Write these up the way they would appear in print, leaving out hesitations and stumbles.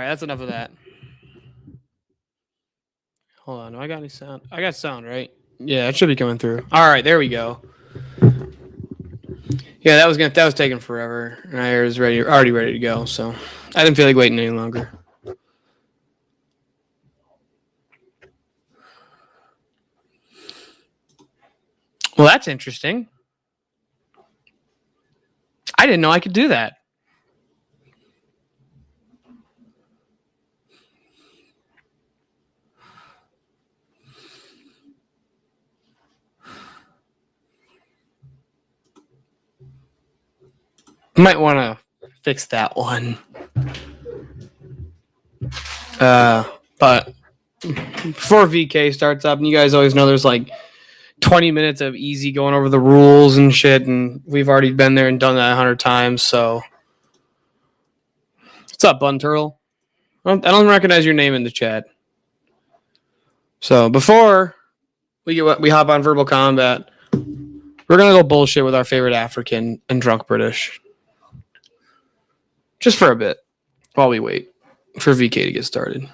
right, that's enough of that. Hold on, do I got any sound? I got sound, right? Yeah, it should be coming through. All right, there we go. Yeah, that was taking forever, and I was already ready to go, so I didn't feel like waiting any longer. Well, that's interesting. I didn't know I could do that. Might want to fix that one. But before VK starts up, and you guys always know there's like 20 minutes of easy going over the rules and shit, and we've already been there and done that 100 times, so. What's up, Bun Turtle? I don't recognize your name in the chat. So before we hop on Verbal Combat, we're going to go bullshit with our favorite African and drunk British. Just for a bit, while we wait for VK to get started.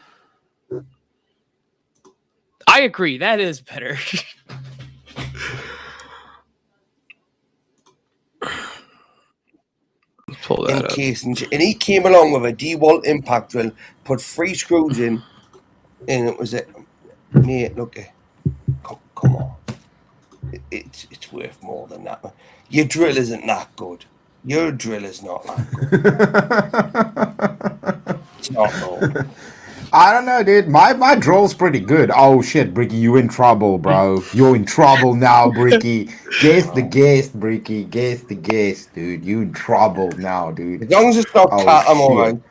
I agree, that is better. Pull that up. And he came along with a D-Walt impact drill, put 3 screws in, and it was it. Mate, look, come on. It's worth more than that. Your drill isn't that good. Your drill is not that good. It's not good. I don't know, dude. My drill's pretty good. Oh shit, Bricky, you in trouble, bro. You're in trouble now, Bricky. Guess the guest, Bricky. Guess the guest, dude. You in trouble now, dude. As long as it's not cat, I'm alright.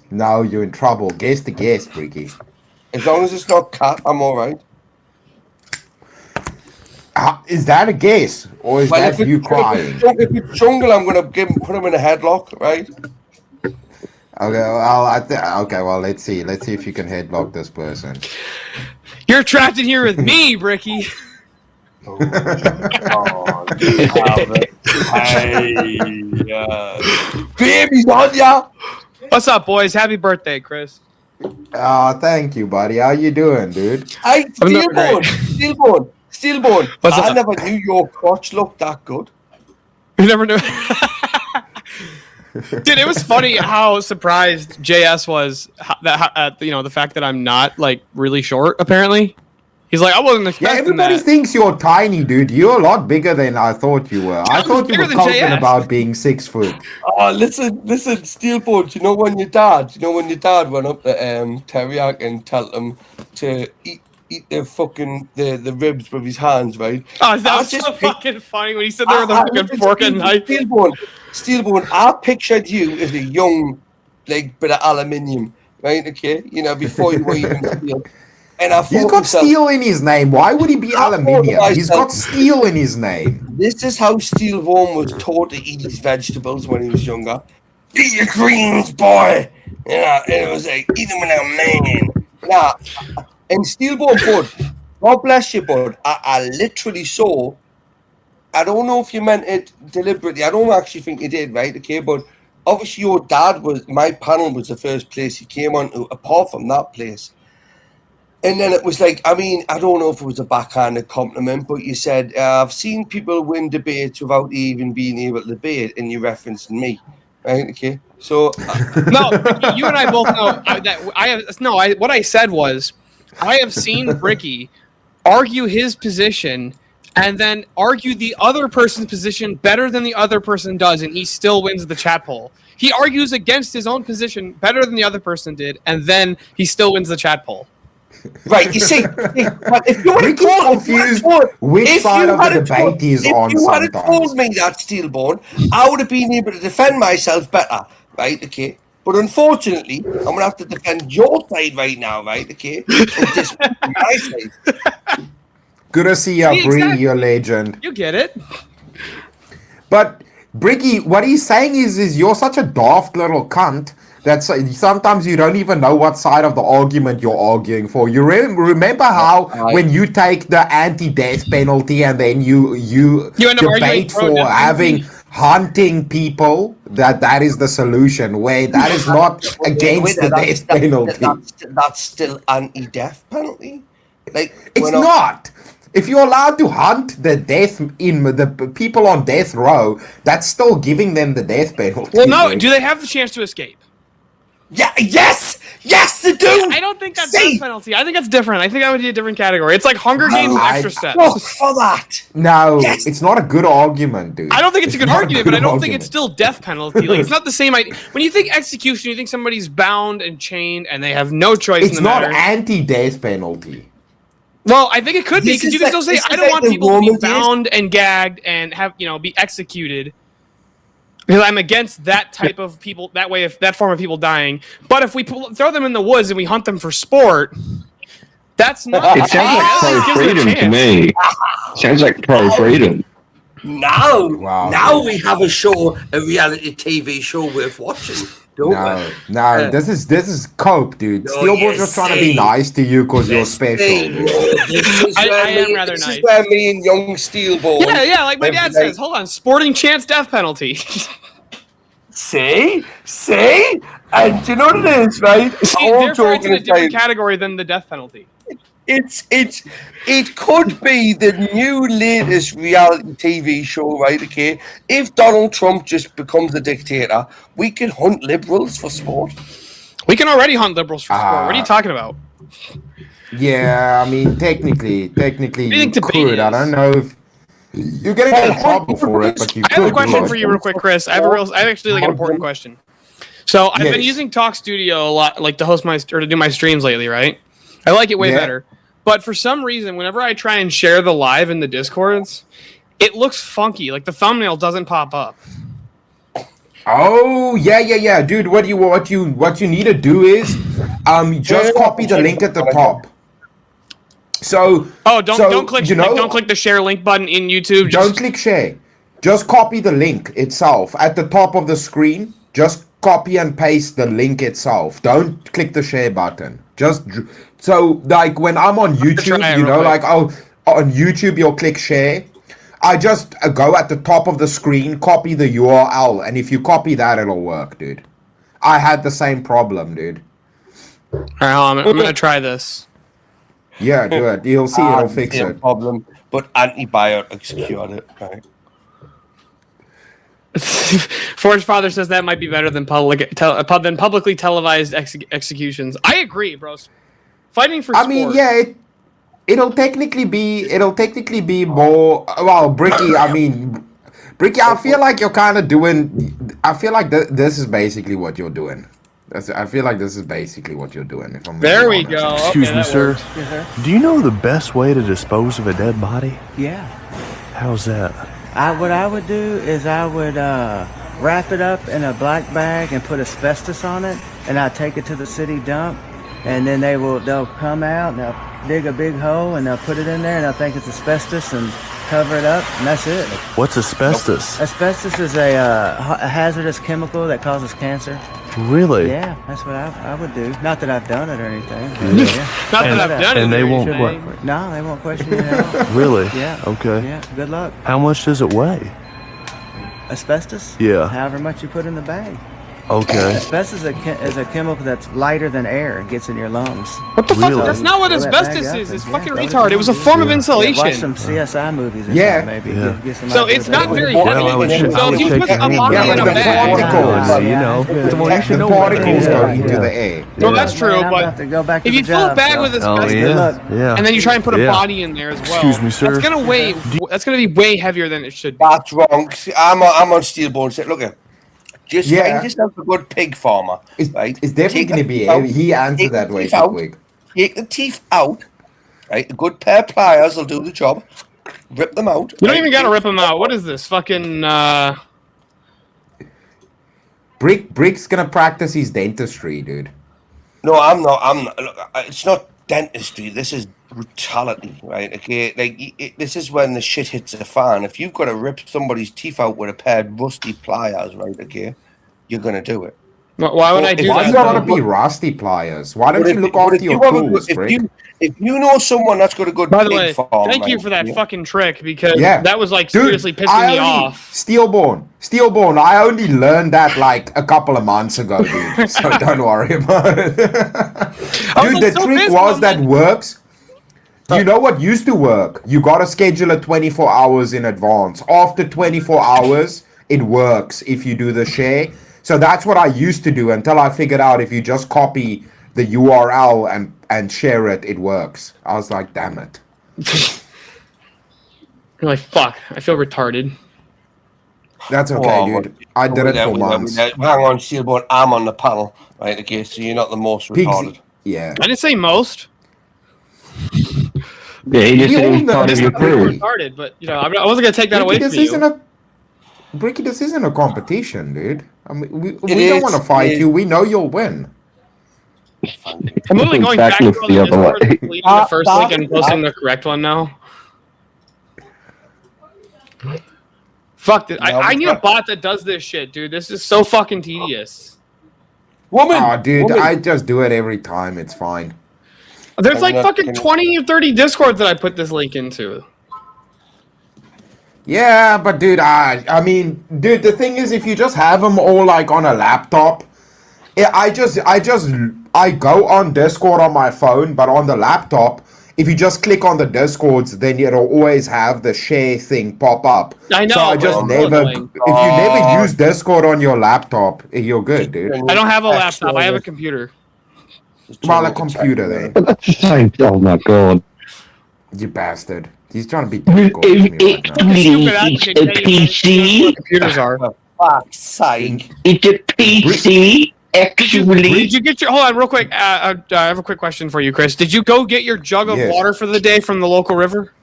No, you're in trouble. Guess the guest, Bricky. As long as it's not cat, I'm alright. Is that a guess? Or is that you crying? If it's jungle, I'm gonna put him in a headlock, right? Okay, well, let's see. Let's see if you can headlock this person. You're trapped in here with me, Bricky. Oh, baby's on ya. What's up, boys? Happy birthday, Chris. Thank you, buddy. How you doing, dude? Hey, Steelbone. I never knew your crotch looked that good. You never knew. Dude, it was funny how surprised JS was that the fact that I'm not like really short. Apparently, he's like, I wasn't expecting everybody that. thinks you're tiny, dude. You're a lot bigger than I thought you were. I thought you were talking about being 6 foot. Oh, listen, Steelbone. You know when your dad went up to Teriak and told him to eat the fucking the ribs with his hands, right? Oh, that was so fucking funny when he said there with a fucking fork and knife. Steelbone, I pictured you as a young, like, bit of aluminium, right? Okay, before you were even steel. And I thought he's got steel in his name. Why would he be aluminium? He's got steel in his name. This is how Steelbone was taught to eat his vegetables when he was younger. Eat your greens, boy. And it was like, eat them without man. And Steelbone, bud, God bless you, bud. I literally saw. I don't know if you meant it deliberately. I don't actually think you did, right? Okay, but obviously your dad my panel was the first place he came on to, apart from that place. And then it was like, I mean, I don't know if it was a backhanded compliment, but you said, I've seen people win debates without even being able to debate, and you referenced me, right? Okay, so. No, you and I both know that what I said was, I have seen Bricky argue his position and then argue the other person's position better than the other person does, and he still wins the chat poll. He argues against his own position better than the other person did, and then he still wins the chat poll. Right, you see, but if you would have confused which side of the debate he's on, if you had told me that, Steelbone, I would have been able to defend myself better, right? Okay, but unfortunately, I'm gonna have to defend your side right now, right? Okay, and just my side. Good to see you, Bree, you're a legend. You get it. But, Bricky, what he's saying is you're such a daft little cunt that sometimes you don't even know what side of the argument you're arguing for. You remember how when you take the anti-death penalty and then you debate for having hunting people, that is the solution. Where that is not against the death penalty. That's still anti-death penalty. Like It's not. If you're allowed to hunt the the people on death row, that's still giving them the death penalty. Well, no. Do they have the chance to escape? Yeah. Yes, they do. I don't think that's death penalty. I think that's different. I think that would be a different category. It's like Hunger Games extra steps. Fuck for that. No, it's not a good argument, dude. I don't think it's a good not argument, good but I don't think argument. it's still death penalty. Like, it's not the same idea. When you think execution, you think somebody's bound and chained and they have no choice It's in the not matter. anti-death penalty. Well, I think it could be, This because is you can like- still say, this I is don't like want the people to be Roman days. bound and gagged and have, be executed. Because I'm against that type of people, that form of people dying. But if we throw them in the woods and we hunt them for sport, that's not. It sounds like that gives them a pro-freedom to chance. me. Sounds like pro-freedom. Now we have a show, a reality TV show worth watching. Don't we? No, this is cope, dude. No, Steelboard's you just trying to see. be nice to you because you're special. This is I where am me- rather this nice. is where me and young Steelboard. Yeah, like my dad every day- says. Hold on, sporting chance death penalty. See, and do you know what it is, right? See, All therefore, it's in a joking different aside, category than the death penalty. it could be the new latest reality TV show, right? Okay, if Donald Trump just becomes a dictator, we can hunt liberals for sport. We can already hunt liberals for sport. What are you talking about? Yeah, I mean, technically, do you think you debate could. I is? don't know if you're gonna get in trouble for it, but you I have a could. question do for it. you, real quick, Chris. I have actually like an important question. So I've been Yes. using Talk Studio a lot, like to host to do my streams lately, right? I like it way Yeah. better. But for some reason, whenever I try and share the live in the Discords, it looks funky. Like the thumbnail doesn't pop up. Oh yeah, dude. What you need to do is, just copy the link at the top. So Don't click You know, don't click the share link button in YouTube. Don't click share. Just copy the link itself at the top of the screen. Just copy and paste the link itself. Don't click the share button. So like when I'm on YouTube, try it you real know, quick. like on YouTube you'll click share. I just go at the top of the screen, copy the URL, and if you copy that, it'll work, dude. I had the same problem, dude. All right, hold on, I'm gonna try this. Yeah, do it. You'll see it'll fix Same it. problem, but antibiotics cured it. Right? Forge Father says that might be better than publicly televised executions. I agree, bros. Fighting for I sport. mean, yeah, it'll technically be more. Well, Bricky, I mean, Bricky, I feel like you're kind of doing. I feel like this is basically what you're doing. I feel like this is basically what you're doing. If I'm There being we honest. go. Excuse Okay, me, that sir. works. Yes, sir. Do you know the best way to dispose of a dead body? Yeah. How's that? What I would do is I would wrap it up in a black bag and put asbestos on it, and I'd take it to the city dump, and then they'll come out and they'll dig a big hole and they'll put it in there and they'll think it's asbestos and cover it up, and that's it. What's asbestos? Asbestos is a hazardous chemical that causes cancer. Really? Yeah, that's what I would do. Not that I've done it or anything. Yeah. Not that I've done it. and they or won't anything. No, they won't question you at all. Really? Yeah. Okay. Yeah, good luck. How much does it weigh? Asbestos? Yeah. However much you put in the bag. Okay. Asbestos is a chemical that's lighter than air. It gets in your lungs. What the Really? fuck? That's not what Throw that asbestos bag up is. It's and- fucking yeah, retard. It was a form of Yeah, insulation. watch some CSI movies. Or Yeah. something, maybe. Yeah. Get some So ideas it's not that way. very Well, heavy. I would So if you take put it a in. body Yeah, in a but the bag, particles, you know. the particles go into the air. Well, that's true, Man, I'm but gonna have to go back to if the you fill a job, bag so- with Oh, asbestos, yeah. Yeah. and then you try and put a Yeah. body in there as well, Excuse me, sir. that's gonna be way heavier than it should be. That's wrong. See, I'm on Steelboard. Say, look here. Just Yeah. find yourself a good pig farmer, right? It's definitely Take going to the be. teeth out, He answered take that the way teeth too out, quick. Take the teeth out, right? A good pair of pliers will do the job. Rip them out. You don't right? even gotta rip them out. What is this? Fucking Brick's gonna practice his dentistry, dude. No, I'm not. Look, it's not dentistry. This is brutality, right? Okay, like this is when the shit hits the fan. If you've got to rip somebody's teeth out with a pair of rusty pliers, right? Okay, you're gonna do it. Why would I do Why that? you gotta though? be rusty pliers? Why don't But you look but after your have a tools, good- Brick? if you know someone that's got a good By the pig way, farm, thank you right, for that yeah. fucking trick because Yeah. that was like Dude, seriously pissing me off. Steelborn. I only learned that like a couple of months ago, dude. So don't worry about it. I was, Dude, like, the so trick pissed, was I'm that like- works. You know what used to work? You gotta schedule it 24 hours in advance. After 24 hours, it works if you do the share. So that's what I used to do until I figured out if you just copy the URL and share it, it works. I was like, damn it. You're like, fuck, I feel retarded. That's okay, Oh, dude. I did it for months. Hang on, Steelborn. I'm on the panel, right? Okay, so you're not the most retarded. Yeah. I didn't say most. Yeah, he just We said all he was know part of this your is crew. Bricky. Retarded, but you know, I wasn't gonna take that away Bricky, from you. Bricky, this isn't a competition, dude. I mean, we It don't is, want to it fight is. you. We know you'll win. I'm literally going back to Backflip all the the other Discord, way. deleting the first link and posting the correct one now. Fuck it. I need a bot that does this shit, dude. This is so fucking tedious. Woman, Oh, dude, woman. I just do it every time. It's fine. There's Can like you not- fucking can you- 20 or 30 Discords that I put this link into. Yeah, but dude, I mean, dude, the thing is, if you just have them all like on a laptop, I go on Discord on my phone, but on the laptop, if you just click on the Discords, then it'll always have the share thing pop up. I know, So I but just it's never. annoying. If you never use Discord on your laptop, you're good, dude. I don't have a laptop. I have a computer. Well, a computer then. But that's the same. Oh my god. You bastard. He's trying to be difficult with me right now. Stupid It's applicant a can't even know PC. what computers are. Fuck's sake. It's a PC. Actually, Did you get your? Hold on, real quick. I have a quick question for you, Chris. Did you go get your jug of Yes. water for the day from the local river?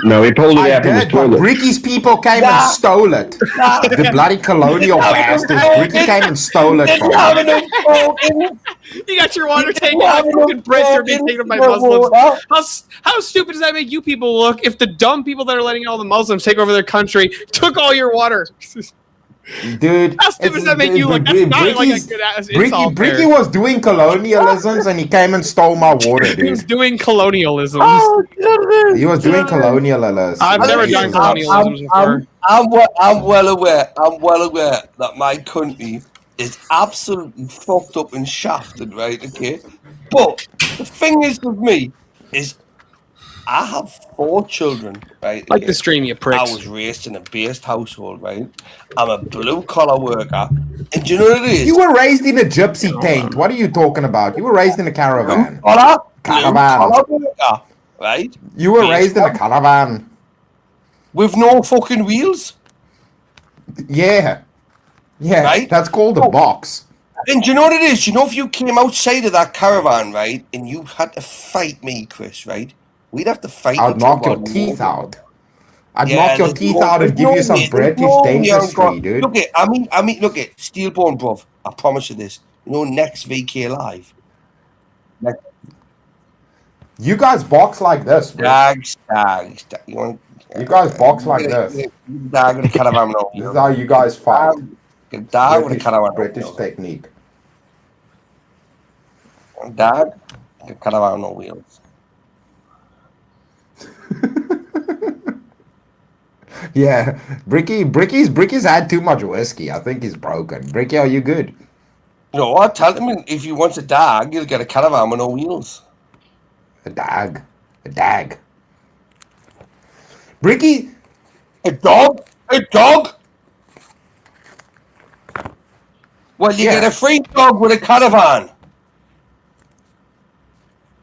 no, he pulled it I out from his did, but toilet. Bricky's people came and stole it. The bloody colonial bastards. Bricky came and stole it from me. You got your water taken Yeah, by I don't fucking Brits are being fucking taken by know Muslims. what. How stupid does that make you people look if the dumb people that are letting all the Muslims take over their country took all your water? Dude, How stupid does that make you look? That's not like a good ass insult Bricky there. was doing colonialisms and he came and stole my water, He was dude. doing colonialism. He was doing colonialisms. I've never done colonialism before. I'm well aware that my country is absolutely fucked up and shafted, right? Okay, but the thing is with me is I have 4 children, right? Like okay? the stream, you pricks. I was raised in a based household, right? I'm a blue collar worker, and do you know what it is? You were raised in a gypsy tent. What are you talking about? You were raised in a caravan. collar Caravan. worker, right? You were raised in a caravan. With no fucking wheels. Yeah. Yeah, Right? that's called a box. And do you know what it is? You know, if you came outside of that caravan, right, and you had to fight me, Chris, right? We'd have to fight. I'd until knock your one teeth more. out. I'd Yeah, knock your there's teeth no- out and there's give no you some way- there's British no way I'm dentistry, gonna- dude. Look at, I mean, look at Steelborn, bruv. I promise you this. You know, next VK Live. You guys box like this, bro. Dag. You want? You guys box like this. Dag with a caravan. This is how you guys fight. Dag with a caravan. British technique. Dag, a caravan on wheels. Yeah, Bricky's had too much whiskey. I think he's broken. Bricky, are you good? You know what? Tell him if he wants a dag, he'll get a caravan with no wheels. A dag. A dag. Bricky, A dog? A dog? Well, you Yeah. get a free dog with a caravan.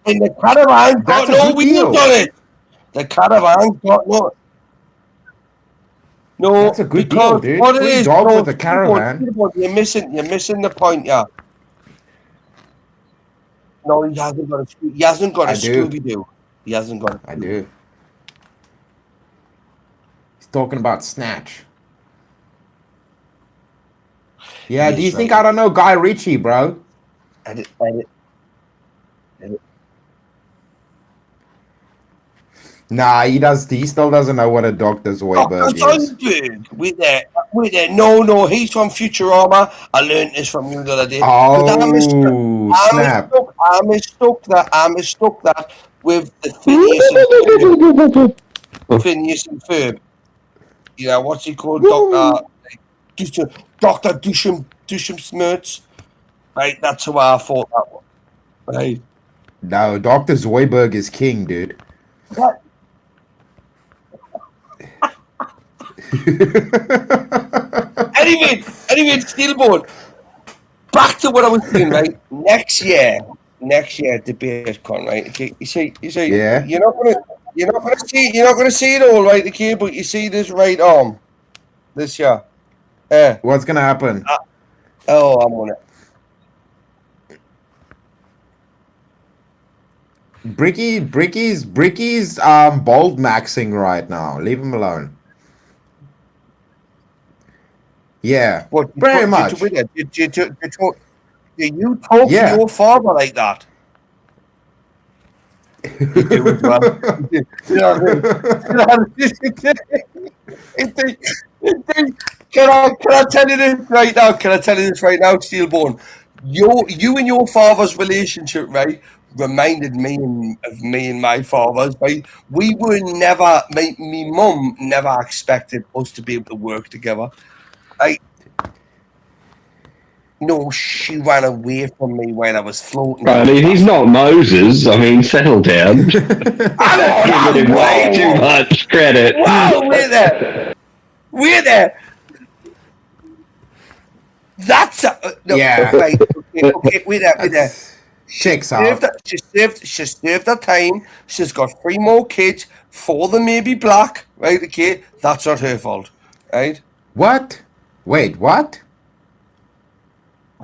And the caravan got That's a no good wheels deal. on it. The caravan got no. No, That's a good because deal, dude. what it Free is, dog no, with a caravan. You're missing the point, yeah. No, he hasn't got a I do. Scooby Doo. He hasn't got. I do. He's talking about Snatch. Yeah, He do you is think right. I don't know Guy Ritchie, bro? Edit. Nah, he still doesn't know what a Dr. Dr. Zoidberg is. Zoidberg, with that. No, he's from Futurama. I learned this from you the other day. Oh, But snap. I mistook that with the Phineas and Ferb. You know, what's he called? Dr. Dusham Smirts. Right, that's who I thought that was. Right. No, Dr. Zoidberg is king, dude. What? Anyway, Steelboard. Back to what I was saying, right? Next year, DebateCon, right? Okay, you say, Yeah. you're not gonna see it all, right? Okay, but you see this right arm, this year. What's gonna happen? I'm on it. Bricky's bold maxing right now. Leave him alone. Yeah, What? very much. Do you talk to your father like that? You do as well. You know what I mean? Can I tell you this right now? Steelbone? You and your father's relationship, right, reminded me of me and my father's, right? We were never, my mum never expected us to be able to work together. No, she ran away from me when I was floating. I mean, he's not Moses. I mean, settle down. I'm giving him way too much credit. Wow, wait there. That's Yeah. Right. Okay, wait there. Checks out. She served her time. She's got 3 more kids. 4 of them may be black, right? Okay, that's not her fault, right? What? Wait, what?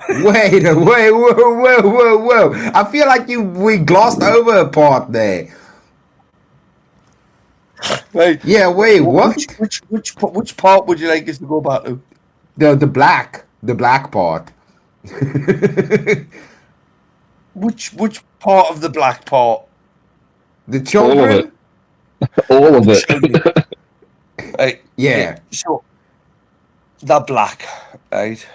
Wait, whoa. I feel like we glossed over a part there. Right. Yeah, wait, what? Which part would you like us to go back to? The black part. Which part of the black part? The children? All of it. Right. Yeah. So they're black, right?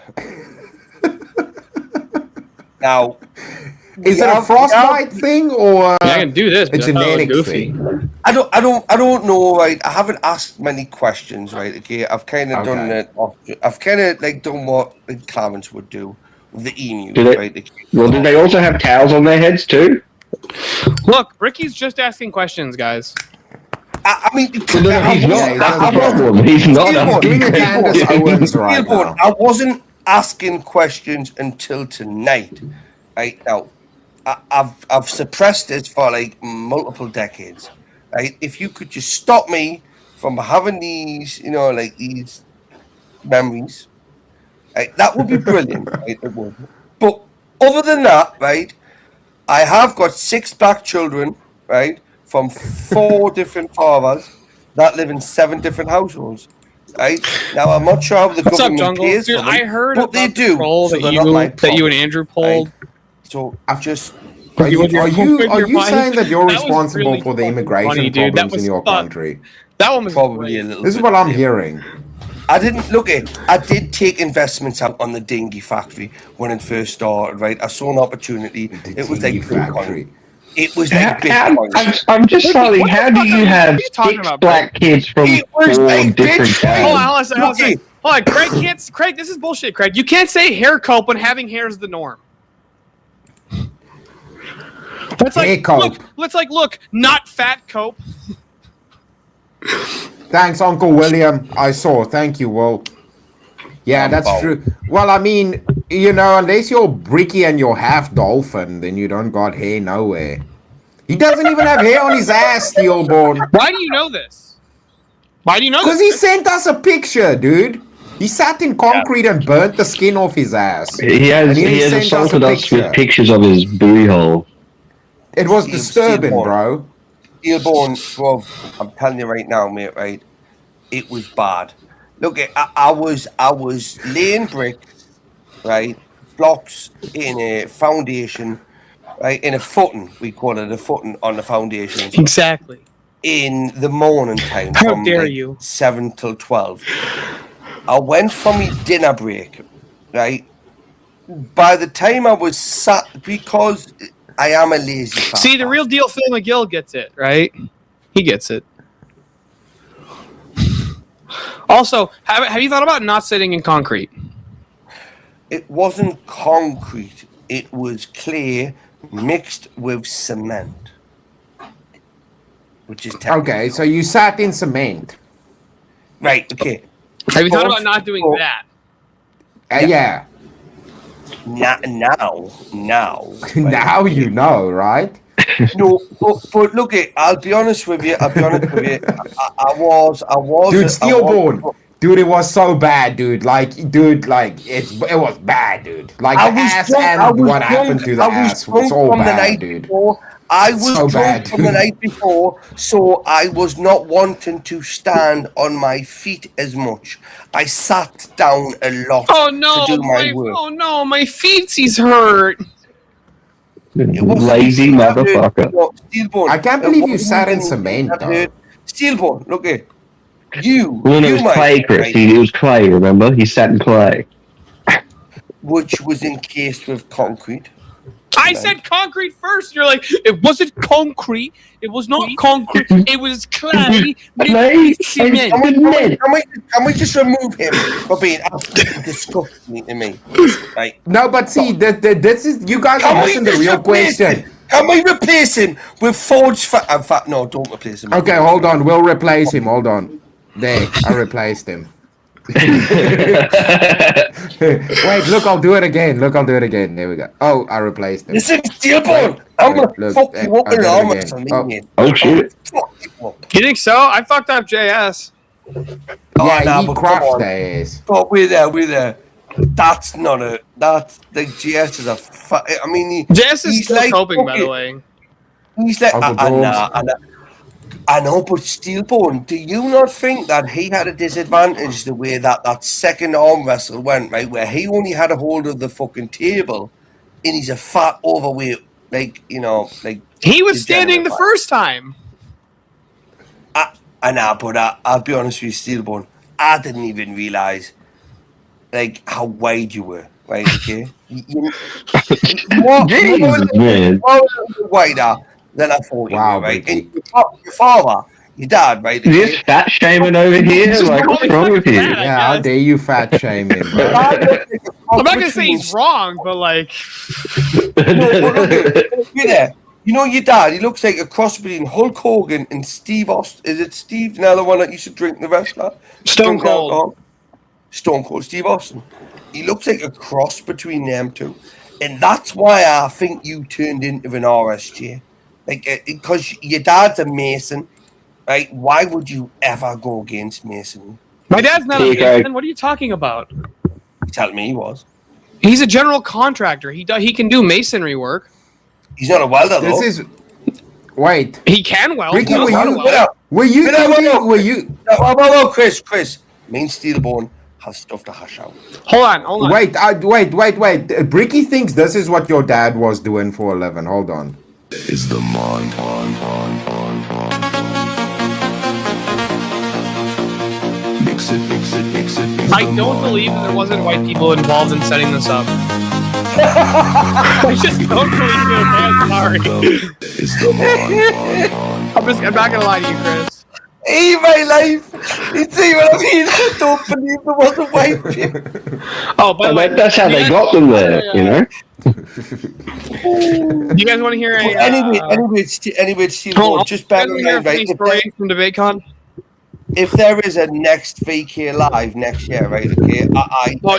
Now, Is it a frostbite thing or I can do this. a But I thought it was genetic goofy. thing? I don't know, right? I haven't asked many questions, right? Okay, I've kind of done it. I've kind of like done what like Clarence would do with the emu, right? Well, did they also have towels on their heads too? Look, Ricky's just asking questions, guys. I mean, He's not. Yeah, That's the he doesn't problem. He's not Doing asking a Candace questions. Owens right now. I wasn't asking questions until tonight. Right now, I've suppressed it for like multiple decades. Right, if you could just stop me from having these, like these memories, right, that would be brilliant. Right, it would. But other than that, right, I have got 6 black children, right, from 4 different fathers that live in 7 different households. Right now, I'm not sure how the What's up, government Jungle? pays Dude, for them, I heard but about they the do. troll So that they're not my you and problem, Andrew pulled. right? So I've just. Are you Your saying that you're That was responsible really for the fucking immigration funny, dude. That problems in was your fun. country? That one was Probably great. a little. This is bit, what I'm yeah. hearing. I didn't look at. I did take investments out on the dinghy factory when it first started. Right, I saw an opportunity. It was like factory. It was like I'm just sorry. How do you have What are you talking 6 about, black kids from It 4 was like different Bitcoin. Hold towns? on, hold on. Craig can't. Craig, this is bullshit. Craig, you can't say hair cope when having hair is the norm. That's Hair like cope. look, not fat cope. Thanks, Uncle William. I saw. Thank you, Will. Yeah, that's true. Well, I mean, unless you're Bricky and you're half dolphin, then you don't got hair nowhere. He doesn't even have hair on his ass, Steelborn. Why do you know this? Why do you know Because this? he sent us a picture, dude. He sat in concrete and burnt the skin off his ass. He has sent assaulted a us picture. with pictures of his booty hole. It was disturbing, bro. Steelborn, bro, I'm telling you right now, mate. Right, it was bad. Look, I was laying bricks, right, blocks in a foundation, right, in a footing. We call it a footing on the foundation. Exactly. in the morning time. How from dare like you. 7 till 12. I went for my dinner break, right? By the time I was sat, because I am a lazy fat See, the real bastard. deal Phil McGill gets it, right? He gets it. Also, have you thought about not sitting in concrete? It wasn't concrete. It was clay mixed with cement, which is Okay, so you sat in cement. right. Okay. Have you thought about not doing that? Yeah. Now. Now you know, right? No, but look, I'll be honest with you. I was. Dude, stillborn. Dude, it was so bad, dude. Like, it was bad, dude. Like I the was ass drunk, and I was what happened drunk, to the I was ass was drunk so from the bad, night dude. before. I was So drunk bad, from the dude. night before, so I was not wanting to stand on my feet as much. I sat down a lot Oh no, to do my work. my feetsies hurt. It wasn't Lazy me that hurt, motherfucker. no, Steelbone. I can't It believe you wasn't sat in me cement, that though. hurt. Steelbone, look at you. Well, it you was might, clay, Chris. right, It was clay, remember? He sat in clay. which was encased with concrete. I said concrete first. You're like, it wasn't concrete. It was not concrete. It was clay. Clay Cement. and cement. Can we just remove him for being absolutely disgusting to me? Right? No, but see, this is you guys are missing the real question. Can we replace him with Forge Fat? In fact, no, don't replace him. Okay, hold on. We'll replace him. Hold on. There, I replaced him. Wait, look, I'll do it again. There we go. Oh, I replaced him. Listen, Steelbone, I'm gonna Look, fuck you up I'll in do it armor again. for me, Oh. mate. Oh, shit. Fuck you up. You think so? I fucked up JS. Yeah, nah, he but come crushed on. their ass. But we're there. That's not a. That's the GS is a. I mean, JS is he's still like, coping, by okay, the way. He's like, Uncle I know, but Steelbone, do you not think that he had a disadvantage the way that second arm wrestle went, right? Where he only had a hold of the fucking table, and he's a fat, overweight, like, He was standing the first time. But I'll be honest with you, Steelbone, I didn't even realize, like, how wide you were, right? Okay, Jesus, man. wider than I thought Wow, you were, right? Ricky. And your father, your dad, right? Is this fat shaming over here? Like, what's wrong with you? Yeah, Yeah, how dare you fat shame him, bro? I'm not gonna say he's wrong, but like, Yeah, you know your dad. He looks like a cross between Hulk Hogan and Steve Austin. Is it Steve? Now the one that used to drink the wrestler, Stone Drink Cold. alcohol? Stone Cold Steve Austin. He looks like a cross between them two, and that's why I think you turned into an RSJ, like because your dad's a Mason, right? Why would you ever go against Mason? my dad's not a Mason. What are you talking about? You tell me he was. He's a general contractor. He can do masonry work. He's not a welder though. This is. Wait, He can weld. Ricky, He knows how to weld. were you No, Chris. Me and Steelbone has stuff to hash out. Hold on. Wait. Bricky thinks this is what your dad was doing for a living. Hold on. Is the mind mix it. I don't believe that there wasn't white people involved in setting this up. I just don't believe it. I'm sorry. Is the mind I'm not gonna lie to you, Chris. Hey, my life. You see what I mean? I don't believe there wasn't white people. Oh, by the way, That's how they got them there, you know? Do you guys want to hear a? Anyway, Steelbone, just bear in mind, right? Story from DebateCon. If there is a next VK live next year, right? Okay,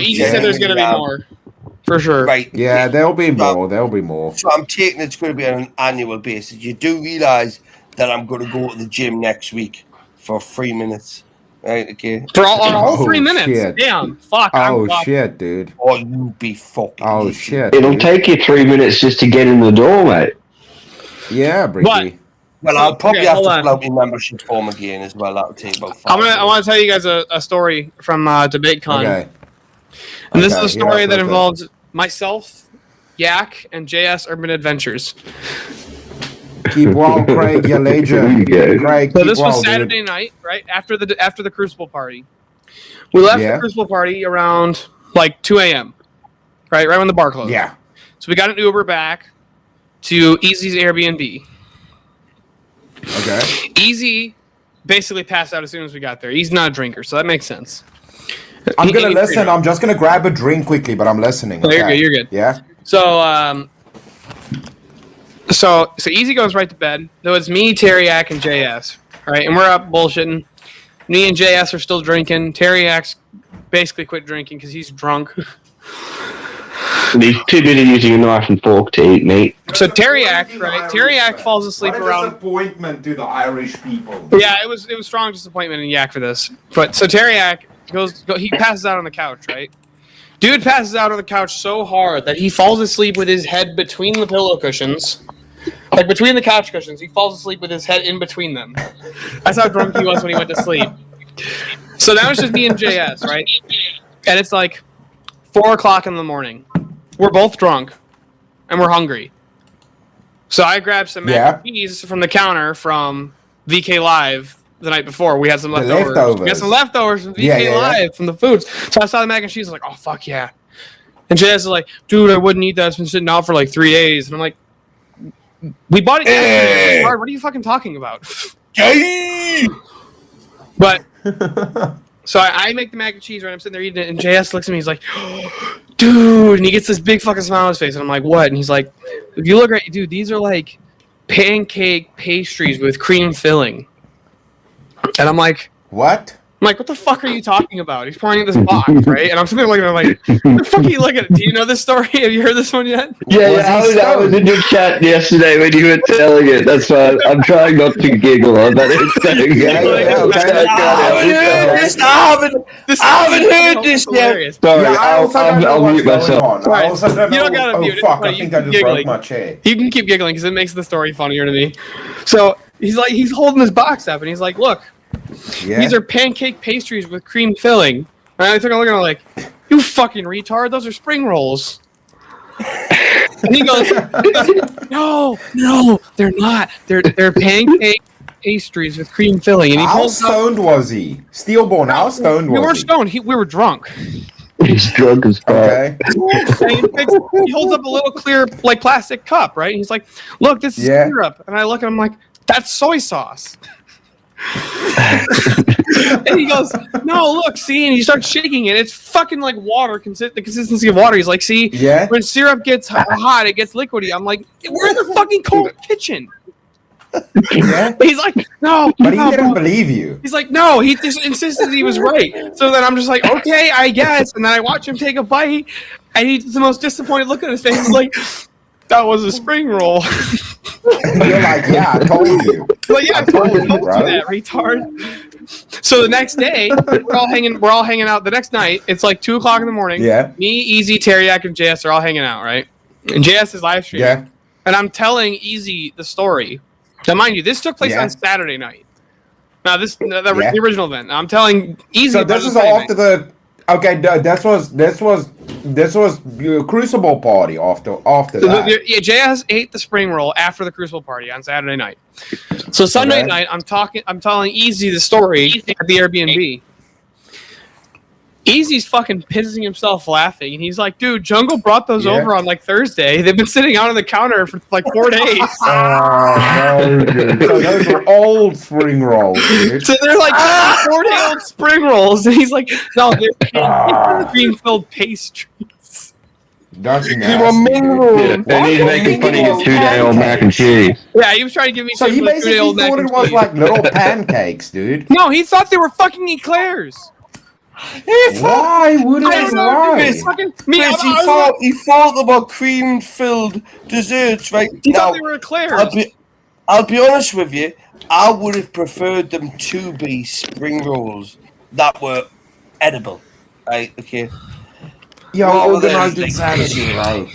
Easy said there's gonna be more, for sure. Right. Yeah, there'll be more. So I'm taking it's going to be on an annual basis. You do realize that I'm going to go to the gym next week for 3 minutes, right? Okay. For all 3 minutes. Shit. Damn. Fuck. Oh shit, dude. Or you be fucking. Oh idiot. shit. It'll dude. take you 3 minutes just to get in the door, mate. Yeah, Bricky. Well, I'll probably have to hold fill out my membership form again as well. That'll take about 5 I minutes. want to tell you guys a story from DebateCon. Okay. And this Okay, is a story hit that us with it. involves myself, Yak, and JS Urban Adventures. Keep well, Craig. You're legend. There you go. Craig, So keep this well, was Saturday dude. night, right after the Crucible party. We left Yeah. the Crucible party around like 2 a.m. Right when the bar closed. Yeah. So we got an Uber back to Easy's Airbnb. Okay. Easy basically passed out as soon as we got there. He's not a drinker, so that makes sense. I'm He- gonna he's listen. pretty I'm just gonna grab a drink quickly, but I'm listening. No, you're okay? good, you're good. Yeah. So so Easy goes right to bed. So it's me, Teriak, and JS. Right, and we're up bullshitting. Me and JS are still drinking. Teriak's basically quit drinking because he's drunk. He's too busy using a knife and fork to eat meat. So Teriak, right? Teriak falls asleep What a around. disappointment to the Irish people. Yeah, it was strong disappointment in Yak for this. But so Teriak he passes out on the couch, right? Dude passes out on the couch so hard that he falls asleep with his head between the pillow cushions. Like between the couch cushions, he falls asleep with his head in between them. That's how drunk he was when he went to sleep. So now it's just me and JS, right? And it's like 4 o'clock in the morning. We're both drunk, and we're hungry. So I grabbed some mac and cheese from the counter from VK Live the night before. We had some leftovers. We had some leftovers from VK Live from the foods. So I saw the mac and cheese. I was like, oh, fuck yeah. And JS is like, dude, I wouldn't eat that. It's been sitting out for like 3 days. And I'm like, we bought it yesterday. What are you fucking talking about? But so I make the mac and cheese, right? I'm sitting there eating it, and JS looks at me. He's like, dude, and he gets this big fucking smile on his face, and I'm like, what? And he's like, if you look right, dude, these are like pancake pastries with cream filling. And I'm like, what? What the fuck are you talking about? He's pouring in this box, right? And I'm sitting there looking at him like, what the fuck are you looking at? Do you know this story? Have you heard this one yet? Yeah, I was in your chat yesterday when you were telling it. That's why I'm trying not to giggle on that. It's so I haven't heard this yet. Sorry, Yeah, I also don't know I'll what's mute going myself. on. I Right. also don't You know. don't gotta Oh mute it, fuck! but I you think I keep just broke giggling. my chair. You can keep giggling because it makes the story funnier to me. So he's holding his box up and he's like, look, Yeah. these are pancake pastries with cream filling. And I took a look at him like, you fucking retard, those are spring rolls. And he goes, no, they're not. They're pancake pastries with cream filling. And he How pulls out, stoned was he? Steelborn. How stoned we was weren't he? stoned. We were drunk. He's drunk as fuck. Okay. And he holds up a little clear, like, plastic cup, right? And he's like, look, this is syrup. And I look at him like, that's soy sauce. And he goes, no, look, see? And he starts shaking it. It's fucking like water, the consistency of water. He's like, see? Yeah. When syrup gets hot, it gets liquidy. I'm like, we're in the fucking cold kitchen. Yeah. But he's like, no. But he no, didn't bro. believe you. He's like, no, he just insisted he was right. So then I'm just like, okay, I guess. And then I watch him take a bite, and he's the most disappointed look on his face. He's like, that was a spring roll. And you're like, yeah, I told you. Like, yeah, I told you bro. that, retard. So the next day, we're all hanging out. The next night, it's like 2 o'clock in the morning. Yeah. Me, Easy, Teriak, and JS are all hanging out, right? And JS is live streaming. Yeah. And I'm telling Easy the story. Now, mind you, this took place on Saturday night. Now, the original event. Now, I'm telling Easy. So about this is the same after the. Okay, this was your Crucible party after that. Yeah, JS ate the spring roll after the Crucible party on Saturday night. So Sunday night, I'm telling Easy the story at the Airbnb. Easy's fucking pissing himself laughing, and he's like, "Dude, Jungle brought those over on like Thursday. They've been sitting out on the counter for like 4 days." Oh, dude. So those were old spring rolls, dude. So they're like 4-day-old spring rolls, and he's like, "No, they're cream-filled pastries." That's nasty, Yeah, and he's making fun of your 2-day-old mac and cheese. Yeah, he was trying to give me So some he like, basically 2-day-old mac thought it and was cheese. like little pancakes, dude. No, he thought they were fucking eclairs. Why would I don't know. why? It's fucking me. Chris, he thought about cream-filled desserts, right? He Now, thought they were eclairs. I'll be honest with you. I would have preferred them to be spring rolls that were edible. Right? Okay. Yo, Rather organized than, insanity, right?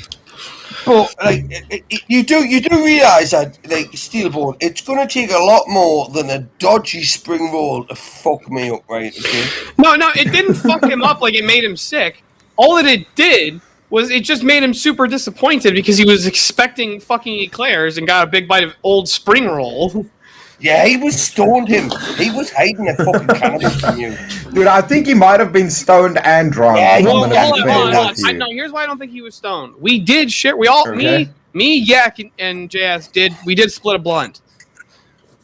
But like, you do realize that, like, Steelborn, it's going to take a lot more than a dodgy spring roll to fuck me up, right? Okay. No, it didn't fuck him up like it made him sick. All that it did was it just made him super disappointed because he was expecting fucking eclairs and got a big bite of old spring roll. Yeah, he was stoned him. He was hiding a fucking cannabis from you. Dude, I think he might have been stoned and drunk. Yeah, if I'm Well, gonna hold be on, fair hold on. with you. No, here's why I don't think he was stoned. We did share. We all, Okay. me, Yak, and JS did. We did split a blunt.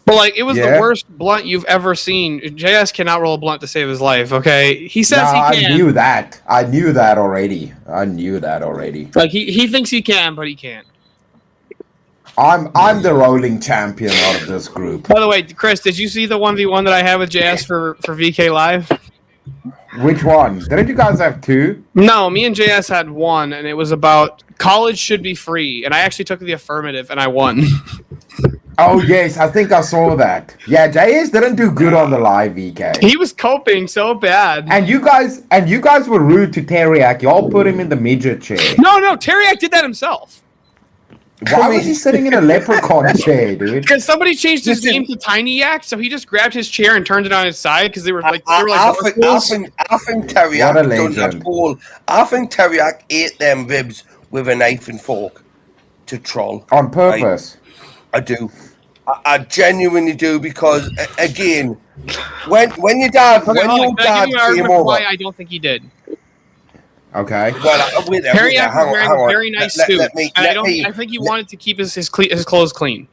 But like, it was Yeah. the worst blunt you've ever seen. JS cannot roll a blunt to save his life. Okay, he says No, he can. I knew that. I knew that already. Like he thinks he can, but he can't. I'm the rolling champion out of this group. By the way, Chris, did you see the 1v1 that I had with JS for VK Live? Which one? Didn't you guys have two? No, me and JS had one, and it was about college should be free, and I actually took the affirmative, and I won. Oh yes, I think I saw that. Yeah, JS didn't do good on the live VK. He was coping so bad. And you guys were rude to Teriak. Y'all put him in the midget chair. No, Teriak did that himself. Why was he sitting in a leprechaun chair, dude? Because somebody changed his Listen. name to Tiny Yak, so he just grabbed his chair and turned it on its side because they were like I North Poles. think What a Teriak done legend. that whole. I think Teriak ate them ribs with a knife and fork to troll. On purpose. I do. I genuinely do because again, when your dad Okay, when hold your on. Can I dad give you an came argument for over. why I don't think he did? Okay. Well, wait there, Terry wait there, Yak was wearing hang a on. very nice Let- suit, let me- and let me- I think he wanted to keep his clothes clean.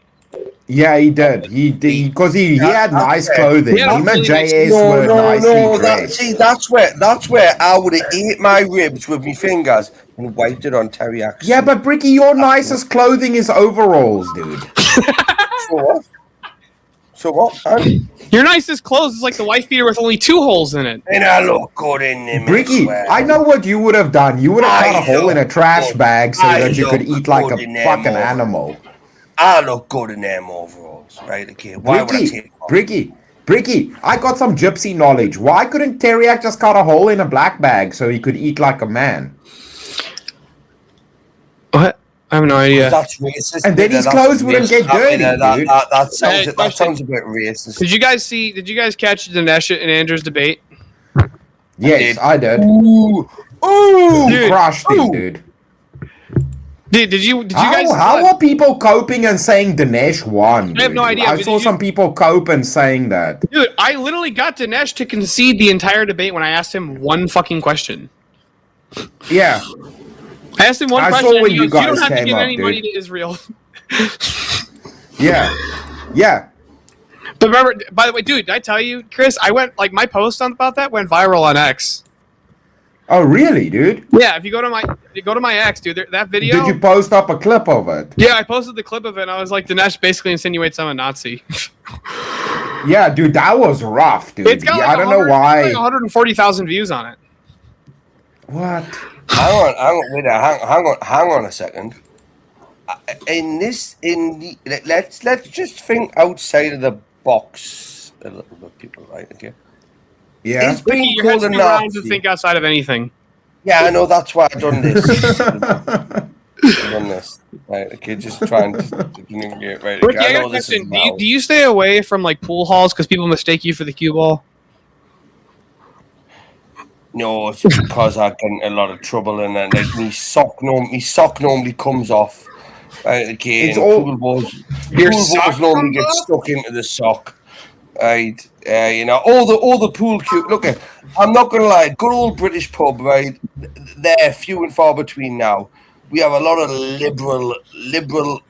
Yeah, he did. He did because he had nice Okay. clothing. He had Him and really nice- JS No, were nicely no. dressed. That's where I would have ate my ribs with my fingers and wiped it on Teriak's. Yeah, but Bricky, your nicest clothing is overalls, dude. So what? So what? Your nicest clothes is like the wife beater with only 2 holes in it. And I look good in them. Bricky, I know what you would have done. You would have cut a hole in a trash bag so that you could eat like a fucking animal. I look good in them overalls, right? Okay, why would I take them? Bricky, I got some gypsy knowledge. Why couldn't Teriak just cut a hole in a black bag so he could eat like a man? What? I have no idea. That's racist. And then his That's clothes wouldn't racist. get dirty, dude. That sounds a bit racist. Did you guys catch Dinesh and Andrew's debate? Yes, I did. Ooh, Dude, Crushed him, dude. Did you guys? How are people coping and saying Dinesh won? I have no dude? idea, I but saw did you- some people cope and saying that. Dude, I literally got Dinesh to concede the entire debate when I asked him one fucking question. Yeah. I asked him one I saw question. And when he you goes, you don't guys have to came give up, any money dude. to Israel. Yeah. But remember, by the way, dude, did I tell you, Chris? I went my post about that went viral on X. Oh, really, dude? Yeah, if you go to my X, dude, that video. Did you post up a clip of it? Yeah, I posted the clip of it. And I was like, Dinesh basically insinuates I'm a Nazi. Yeah, dude, that was rough, dude. It's got Yeah, I don't know 100 why. Like 140,000 views on it. What? Hang on a second. Let's just think outside of the box a little bit, people, right? Okay. Yeah. It's being Your head's called a too round to Nazi. think outside of anything. Yeah, I know. That's why I've done this. Right? Okay, just trying to communicate. Right? Ricky, Okay, I got a this is question. now. Do you stay away from pool halls because people mistake you for the cue ball? No, it's because I get in a lot of trouble and then my sock normally comes off. Right, okay, It's and all- pool balls Your sock normally comes get off? stuck into the sock. Right, all the pool cue. Look, I'm not gonna lie. Good old British pub, right? They're few and far between now. We have a lot of liberal,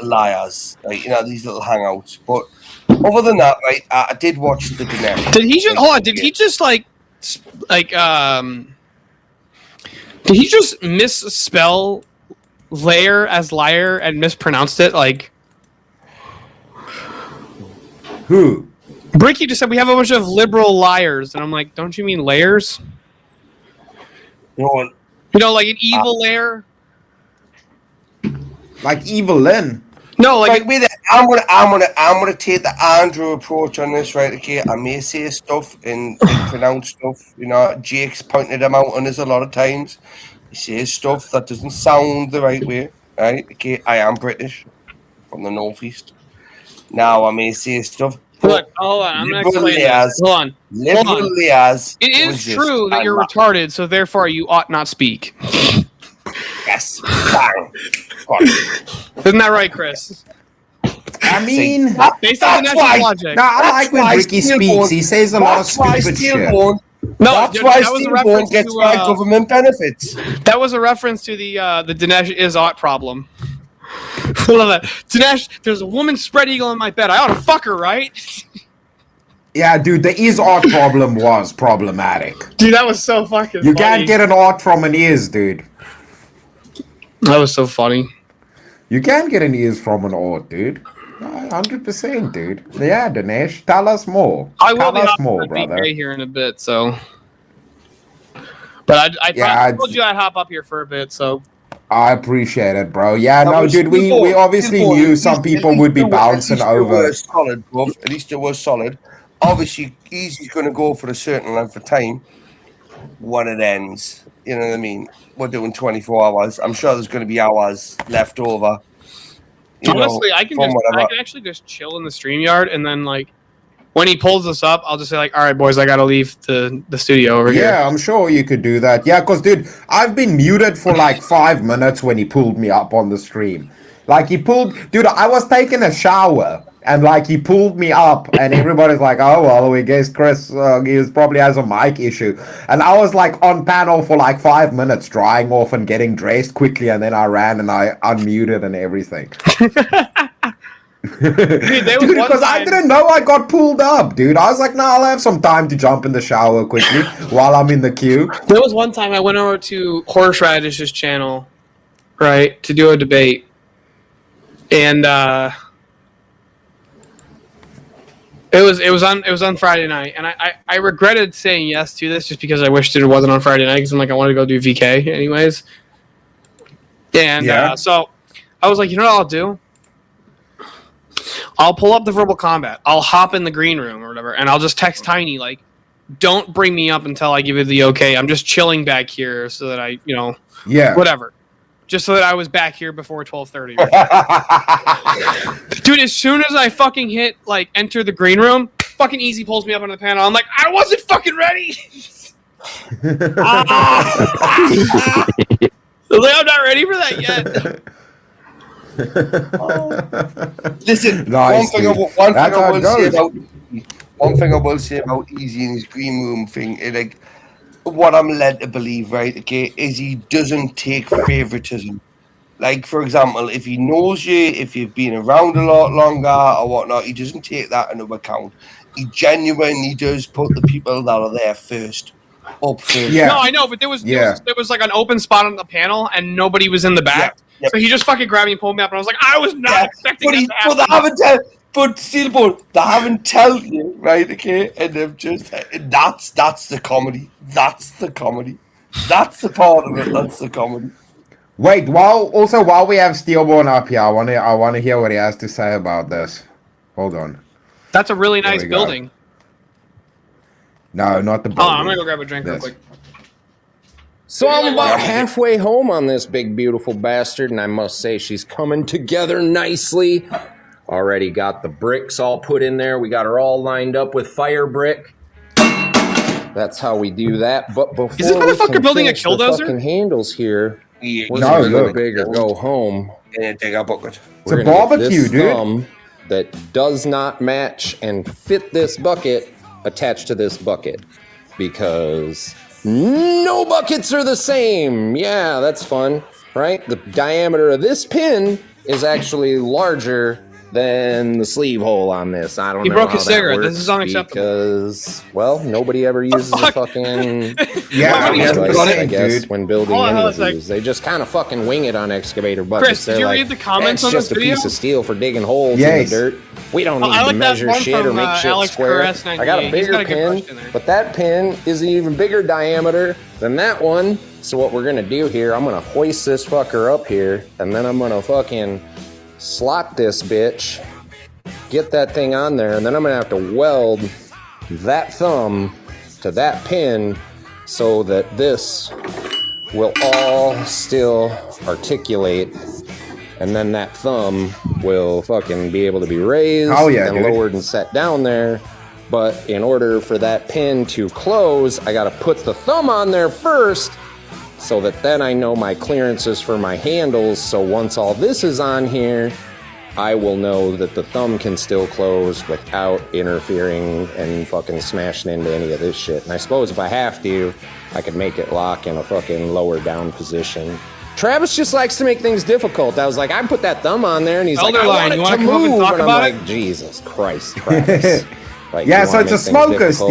liars, these little hangouts. But other than that, right, I did watch the Dinesh. Did he just hold on? Did he just Did he just misspell layer as liar and mispronounced it? Who? Bricky just said we have a bunch of liberal liars, and I'm like, don't you mean layers? You You know, like an evil layer? Like Evelyn? No, like with it, I'm gonna take the Andrew approach on this, right? Okay, I may say stuff and pronounce stuff. Jake's pointed him out on this a lot of times. He says stuff that doesn't sound the right way, right? Okay, I am British from the northeast. Now I may say stuff. Look, hold on, I'm gonna Liberal explain this. liars. Hold on. Liberally as It is true that you're retarded, so therefore you ought not speak. Yes. Bang. Got it. Isn't that right, Chris? I mean, Based on the That's why- natural logic. no, I like when why Ricky Steelborn- speaks. He says a lot of That's why stupid shit. Steelborn. No, That's dude, why that was a Steelborn reference gets to my government benefits. that was a reference to the Dinesh is ought problem. I love that. Dinesh, there's a woman spread eagle in my bed. I ought to fuck her, right? Yeah, dude, the is art problem was problematic. Dude, that was so fucking You funny. can't get an art from an ears, dude. That was so funny. You can get an ears from an art, dude. 100%, dude. Yeah, Dinesh, tell us more. I will tell be us hopping more, on brother. BK here in a bit, so. But I told you I'd hop up here for a bit, so. I appreciate it, bro. Yeah, Now, no, we're dude, we Steelborn. obviously Steelborn, knew at some least- people at would be least they were- bouncing at least they over. were solid, bruv. At least it was solid. Obviously, Easy's going to go for a certain length of time when it ends. You know what I mean? We're doing 24 hours. I'm sure there's going to be hours left over. You know, Honestly, I can from whatever. actually just chill in the StreamYard, and then like when he pulls us up, I'll just say like, "All right, boys, I gotta leave the studio over here." Yeah, I'm sure you could do that. Yeah, because, dude, I've been muted for like 5 minutes when he pulled me up on the stream. Like, dude, I was taking a shower, and like, he pulled me up, and everybody's like, oh, well, we guess Chris, he probably has a mic issue. And I was like on panel for like 5 minutes, drying off and getting dressed quickly, and then I ran and I unmuted and everything. Dude, there was Dude, one because I time- didn't know I got pulled up, dude. I was like, I'll have some time to jump in the shower quickly while I'm in the queue. There was one time I went over to Horseradish's channel, right, to do a debate, and it was on Friday night, and I regretted saying yes to this just because I wished it wasn't on Friday night because I'm like I wanted to go do VK anyways, and Yeah. so I was like, you know what I'll do? I'll pull up the verbal combat. I'll hop in the green room or whatever, and I'll just text Tiny like, "Don't bring me up until I give you the okay. I'm just chilling back here so that I, Yeah. whatever, just so that I was back here before 12:30." Dude, as soon as I fucking hit like enter the green room, fucking Easy pulls me up on the panel. I'm like, I wasn't fucking ready. I was like, I'm not ready for that yet. Listen, Nice, dude. one That's thing how I it will say about Easy in his green room thing, like what I'm led to believe, right? Okay, is he doesn't take favoritism. Like, for example, if he knows you, if you've been around a lot longer or whatnot, he doesn't take that into account. He genuinely does put the people that are there first up first. Yeah. No, I know, but there was like an open spot on the panel and nobody was in the back. Yeah. So he just fucking grabbed me and pulled me up, and I was like, I was not expecting that to But they happen. haven't but Steelborn, they haven't tell you, right? Okay, and they've just that's the comedy. That's the comedy. That's the part of it. That's the comedy. Wait, while we have Steelborn up here, I want to hear what he has to say about this. Hold on. That's a really There nice we go. building. No, not the Oh, building. I'm gonna go grab a drink real This. quick. So I'm about halfway home on this big beautiful bastard, and I must say she's coming together nicely. Already got the bricks all put in there. We got her all lined up with fire brick. That's how we do that. But before this we motherfucker can building a finish the killdozer? fucking handles here, we're No, gonna go look. big or go home. And take a bucket. It's a We're gonna get barbecue, this dude. thumb that does not match and fit this bucket attached to this bucket because no buckets are the same. Yeah, that's fun, right? The diameter of this pin is actually larger than the sleeve hole on this. I don't He know broke how his that cigarette. This works is unacceptable. because, well, nobody ever uses a Fuck. fucking Yeah, Why would he that's have device, what done I it, guess, dude. when building Hold on, any hold of on a these. They just kind of fucking wing it on excavator buckets. Chris, did They're you like, read the comments that's on this just a video? piece of steel for digging holes Yes. in the dirt. We don't need I to like that measure one shit or from, make shit Alex square. Caress I got a 98. He's bigger got a good pin, question there. but that pin is an even bigger diameter than that one. So what we're gonna do here, I'm gonna hoist this fucker up here, and then I'm gonna fucking slot this bitch, get that thing on there, and then I'm gonna have to weld that thumb to that pin so that this will all still articulate, and then that thumb will fucking be able to be raised Oh, yeah, and dude. lowered and set down there. But in order for that pin to close, I gotta put the thumb on there first, so that then I know my clearances for my handles. So once all this is on here, I will know that the thumb can still close without interfering and fucking smashing into any of this shit. And I suppose if I have to, I could make it lock in a fucking lower down position. Travis just likes to make things difficult. I was like, I put that thumb on there, and he's Elder like, I line, want you it wanna to come up and move. talk And I'm about like, it? Jesus Christ, Travis. Like, Yeah, you so wanna it's a make things smoker, difficult?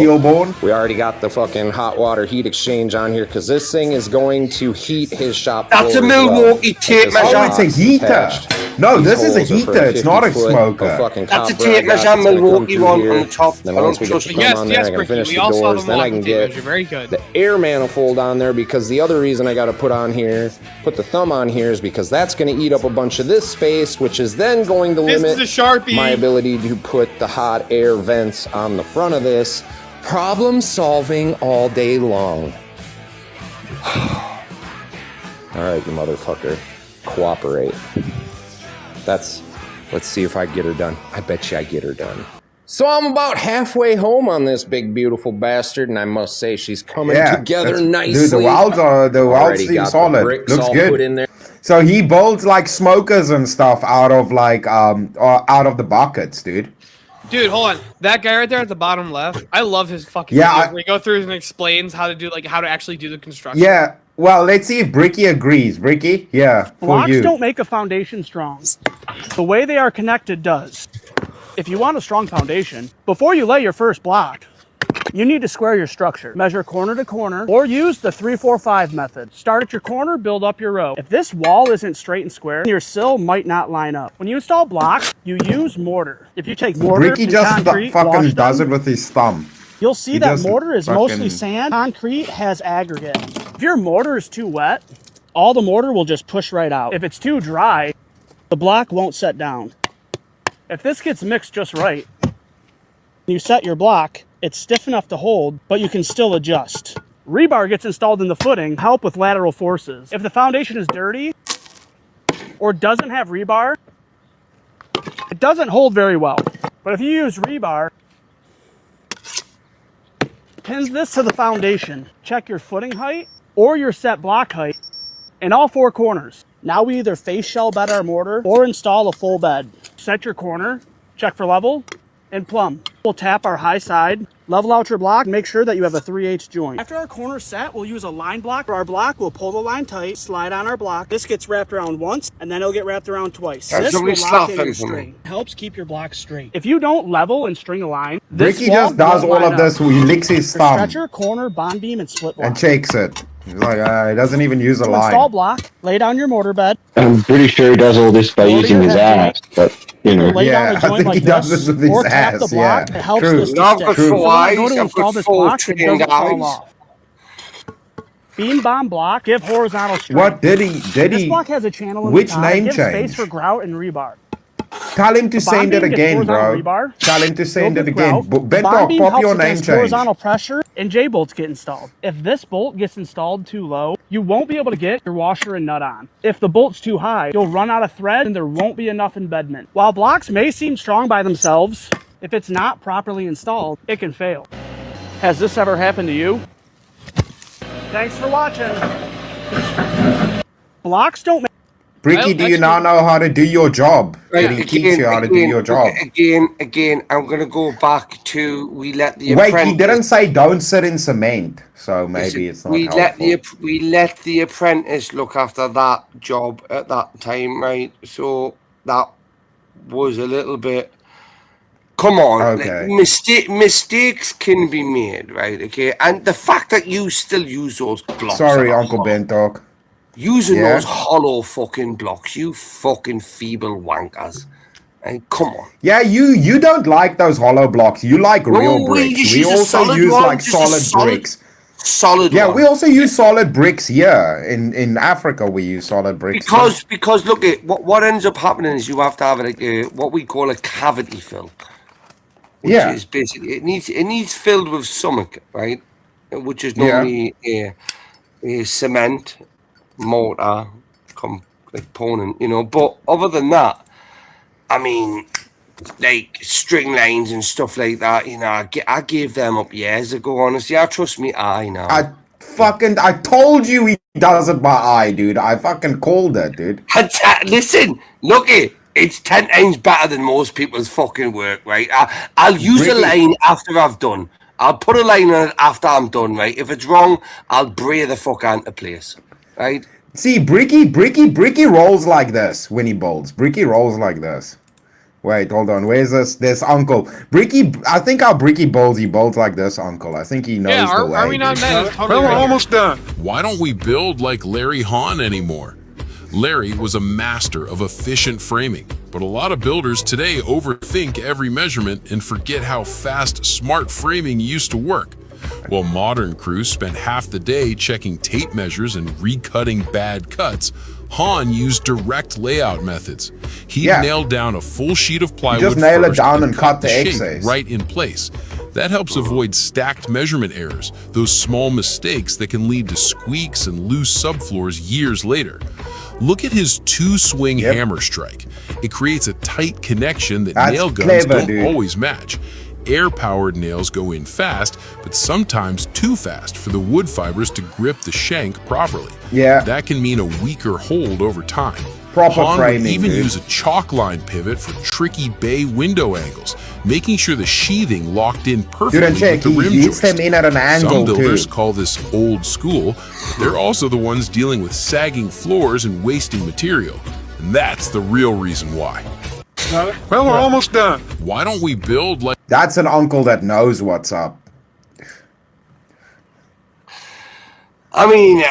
Steelborn. We already got the fucking hot water heat exchange on here because this thing is going to heat his shop That's floor a as well. Milwaukee Like, tape this measure. Oh, it's a box heater. attached. No, These this is a holes are for heater. It's not a 50 foot smoker. of fucking That's a copper I tape got measure, that's gonna come Milwaukee through one here. on the top. Then I once don't we get trust the them. thumb Yes, on there, yes, I can Bricky, finish we the all saw doors. the Then I Milwaukee can tape get measure. Very good. the air manifold on there, because the other reason I got to put on here, put the thumb on here, is because that's going to eat up a bunch of this space, which is then going to This limit is a Sharpie. my ability to put the hot air vents on the front of this. Problem solving all day long. All right, you motherfucker. Cooperate. Let's see if I get her done. I bet you I get her done. So I'm about halfway home on this big, beautiful bastard, and I must say she's coming together that's- nicely. Dude, the welds Already seem got the solid. bricks Looks all good. put in there. So he builds like smokers and stuff out of like out of the buckets, dude. Dude, hold on. That guy right there at the bottom left, I love his fucking Yeah, videos I- where he go through and explains how to do how to actually do the construction. Yeah. Well, let's see if Bricky agrees. Bricky, yeah, for Blocks you. don't make a foundation strong. The way they are connected does. If you want a strong foundation, before you lay your first block, you need to square your structure. Measure corner to corner, or use the 3-4-5 method. Start at your corner, build up your row. If this wall isn't straight and square, your sill might not line up. When you install blocks, you use mortar. If you take mortar Bricky and just concrete, fucking wash does them, it with his thumb. you'll see He that doesn't mortar is fucking- mostly sand. Concrete has aggregate. If your mortar is too wet, all the mortar will just push right out. If it's too dry, the block won't set down. If this gets mixed just right, you set your block, it's stiff enough to hold, but you can still adjust. Rebar gets installed in the footing, help with lateral forces. If the foundation is dirty or doesn't have rebar, it doesn't hold very well. But if you use rebar, pins this to the foundation. Check your footing height or your set block height in all four corners. Now we either face shell bed our mortar or install a full bed. Set your corner, check for level, and plumb. We'll tap our high side, level out your block, make sure that you have a 3/8 joint. After our corner's set, we'll use a line block. For our block, we'll pull the line tight, slide on our block. This gets wrapped around once, and then it'll get wrapped around twice. That's This will somebody lock in slapping your for me. string. Helps keep your block straight. If you don't level and string a line, this Bricky wall just does won't all line of this. up. He licks his For thumb stretcher, corner, bond beam, and split block. and shakes it. He's like, he doesn't even use a To install line. block, lay down your mortar bed. I'm pretty sure he does all this by Lower using your his head ass, but you know. Lay Yeah, down a I joint think like he does this with his or tap the ass, block. yeah. It helps True. this to Now I've stick. got So when I go eyes, to I've install got this four block, it trained doesn't fall eyes. off. Beam bomb block, give horizontal strength. What did he? Did This he? block has a channel in Which the top. It name gives change? space for grout and rebar. Tell him to The bond send it beam gets again, bro. horizontal rebar, Tell him to send filled it with again. grout. The bond Bentok, beam pop helps your name against change. horizontal pressure, and J-bolts get installed. If this bolt gets installed too low, you won't be able to get your washer and nut on. If the bolt's too high, you'll run out of thread and there won't be enough embedment. While blocks may seem strong by themselves, if it's not properly installed, it can fail. Has this ever happened to you? Thanks for watching. Blocks don't make Bricky, do you actually- now know how to do your job? Did he Right, teach you how to do your job? Again, I'm gonna go back to we let the Wait, apprentice. he didn't say don't sit in cement, so maybe it's not we helpful. we let the apprentice look after that job at that time, right? So that was a little bit. Come on, Okay. mistakes can be made, right? Okay, and the fact that you still use those blocks. Sorry, that are Uncle hollow- Bentok. Using Yeah. those hollow fucking blocks, you fucking feeble wankers. And come on. Yeah, you don't like those hollow blocks. You like real we bricks. just We use a also solid use one, like just a solid bricks. Solid Yeah, one. we also use solid bricks here. In Africa, we use solid bricks. Because look at what ends up happening is you have to have like what we call a cavity fill. Which Yeah. is basically it needs filled with something, right? Which is Yeah. normally a cement, mortar, component, you know. But other than that, I mean, like string lines and stuff like that, you know, I gave them up years ago. Honestly, I trust me. I know. I told you he does it by eye, dude. I fucking called it, dude. Listen, Lucky, it's 10 times better than most people's fucking work, right? I'll use a line after I've done. I'll put a line on it after I'm done, right? If it's wrong, I'll bray the fuck out into place, right? See, Bricky rolls like this when he builds. Bricky rolls like this. Wait, hold on. Where's this? There's Uncle. Bricky, I think how Bricky builds, he builds like this, Uncle. I think he knows the way. Are we not dude. men? Totally Well, we're almost done. Why don't we build like Larry Hahn anymore? Larry was a master of efficient framing, but a lot of builders today overthink every measurement and forget how fast smart framing used to work. While modern crews spent half the day checking tape measures and recutting bad cuts, Hahn used direct layout methods. He nailed down a full sheet of plywood just nail it first down and cut the shape excess. right in place. That helps avoid stacked measurement errors, those small mistakes that can lead to squeaks and loose subfloors years later. Look at his two-swing hammer strike. It creates a tight connection that nail guns don't always match. Air-powered nails go in fast, but sometimes too fast for the wood fibers to grip the shank properly. Yeah. That can mean a weaker hold over time. Proper Hahn framing, would even dude. use a chalk line pivot for tricky bay window angles, making sure the sheathing locked in perfectly Dude, and check, with the rim he hits joist. them in at an angle, Some builders too. call this old school. They're also the ones dealing with sagging floors and wasting material. And that's the real reason why. Well, we're almost done. Why don't we build like... That's an uncle that knows what's up. I mean,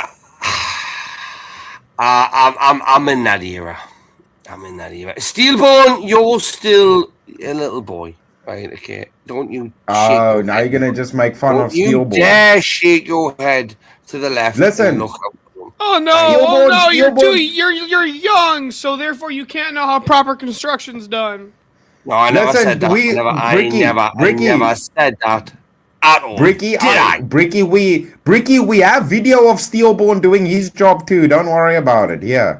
I'm in that era. Steelborn, you're still a little boy, right? Okay, don't you? Oh, now you're gonna just make fun of you Steelborn. dare shake your head to the left. Listen. And look out. Oh no! Steelborn, Oh no! Steelborn. You're young, so therefore you can't know how proper construction's done. No, I never Listen, said that. I never said that at all. Bricky, we have video of Steelborn doing his job too. Don't worry about it. Yeah.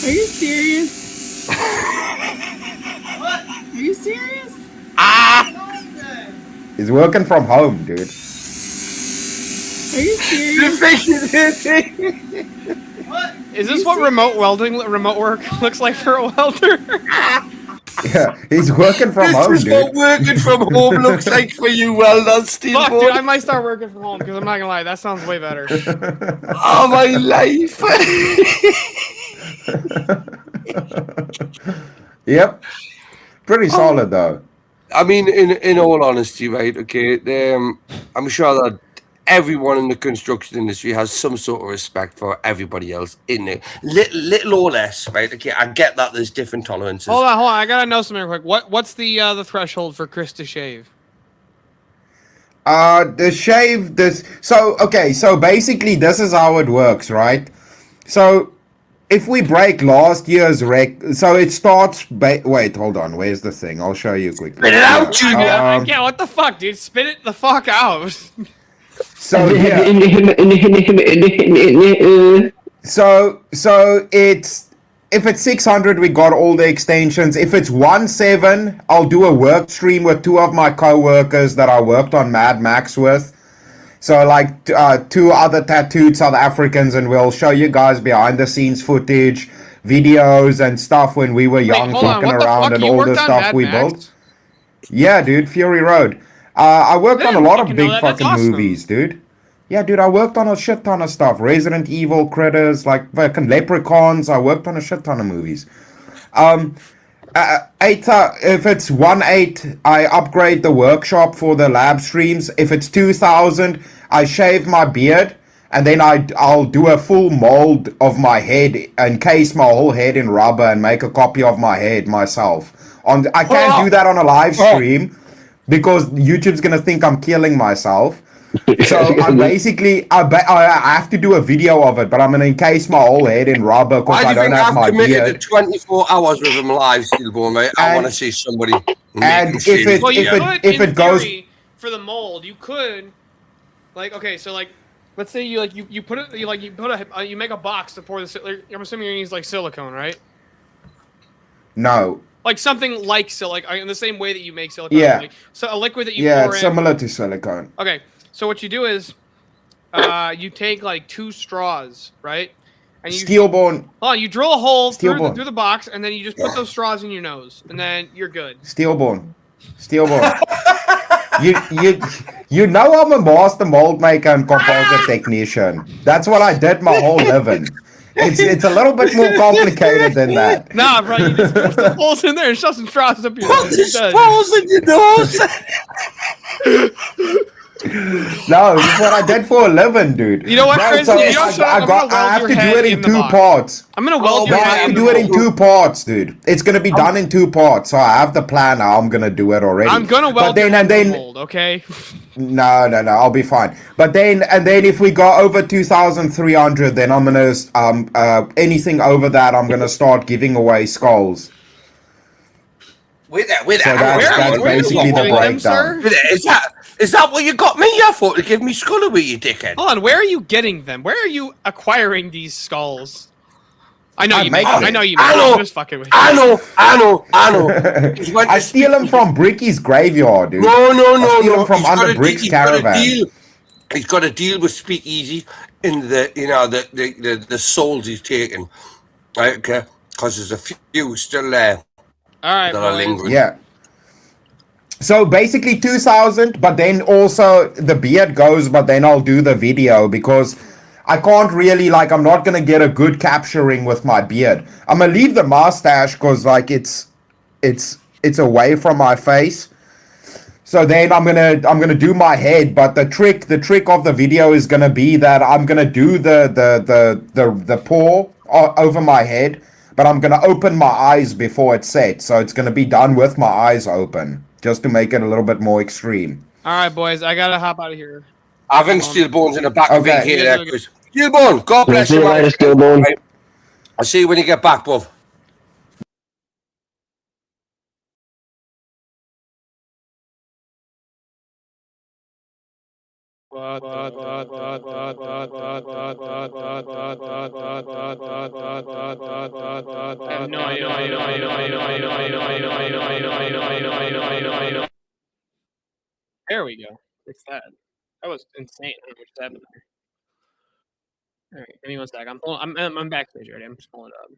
Are you serious? What? Are you serious? He's working from home, dude. Are you serious? What? Is this what remote work looks like for a welder? Yeah, he's working from home, This is what dude. working from home looks like for you, well done, Fuck, dude, I Steelborn. might start working from home because I'm not gonna lie, that sounds way better. Oh, my life. Yep. Pretty solid though. I mean, in all honesty, right? Okay, I'm sure that everyone in the construction industry has some sort of respect for everybody else in there, little or less, right? Okay, I get that there's different tolerances. Hold on, I gotta know something real quick. What's the threshold for Chris to shave? The shave, so basically this is how it works, right? So if we break last year's so it starts, wait, hold on, where's the thing? I'll show you quickly. Spit it out, Junior! Yeah, what the fuck, dude? Spit it the fuck out. So yeah. So it's, if it's 600, we got all the extensions. If it's 1.7, I'll do a work stream with two of my co-workers that I worked on Mad Max with. So like two other tattooed South Africans, and we'll show you guys behind the scenes footage, videos and stuff when we were young, fucking around and all the stuff we built. Yeah, dude, Fury Road. I worked on a lot of big fucking movies, dude. Yeah, dude, I worked on a shit ton of stuff. Resident Evil, Critters, like fucking Leprechauns. I worked on a shit ton of movies. If it's 1.8, I upgrade the workshop for the lab streams. If it's 2,000, I shave my beard, and then I'll do a full mold of my head, encase my whole head in rubber, and make a copy of my head myself. I can't do that on a live stream because YouTube's gonna think I'm killing myself. So I basically, I have to do a video of it, but I'm gonna encase my whole head in rubber because I don't have my beard. Committed to 24 hours with him live, Steelborn, right? I want to see somebody. And if it goes for the mold, you could, like, okay, so like, let's say you put it, you make a box to pour the. Like, I'm assuming you're gonna use like silicone, right? No. Like something like silicone, in the same way that you make silicone. Yeah. Like, so a liquid that you pour in. Yeah, it's similar to silicone. Okay, So what you do is, you take like 2 straws, right? And you Stillborn. Hold on, you drill a hole through Stillborn. the box, and then you just put those straws in your nose, and then you're good. Stillborn. You know I'm a master mold maker and composer technician. That's what I did my whole living. It's a little bit more complicated than that. Nah, bro, you just put some holes in there and shove some straws up your nose. There's straws in your nose. No, it's what I did for a living, dude. You know what, No, Chris? so You know what, I have to do it in 2 parts. I'm gonna weld No, your I head have in to the do it in mold. 2 parts, dude. It's gonna be done in 2 parts. So I have the plan how I'm gonna do it already. I'm gonna weld your head in the mold, okay? No, I'll be fine. But then if we go over 2,300, then I'm gonna anything over that, I'm gonna start giving away skulls. With So that's basically the breakdown. Is that what you got me here for? To give me skull with you, dickhead? Hold on, where are you getting them? Where are you acquiring these skulls? I know you make them. I know you make them. I'm just fucking with you. I know. I steal them from Bricky's graveyard, dude. No. I steal them from under Brick's caravan. He's got a deal with Speakeasy in the souls he's taken. Right, okay? Because there's a few still there. Alright, that are lingering. Yeah. So basically 2,000, but then also the beard goes, but then I'll do the video because I can't really, like, I'm not gonna get a good capturing with my beard. I'm gonna leave the mustache because, like, it's away from my face. So then I'm gonna do my head, but the trick of the video is gonna be that I'm gonna do the paw over my head, but I'm gonna open my eyes before it's set. So it's gonna be done with my eyes open, just to make it a little bit more extreme. Alright, boys, I gotta hop out of here. I think Stillborn's in the back of Okay. it here, there, Chris. Stillborn, God bless See you, you man. later, Stillborn. Right. I'll see you when you get back, bruv. There we go. Fix that. That was insane. I don't know what just happened there. All right, give me 1 sec. I'm backstage already. I'm just pulling it up.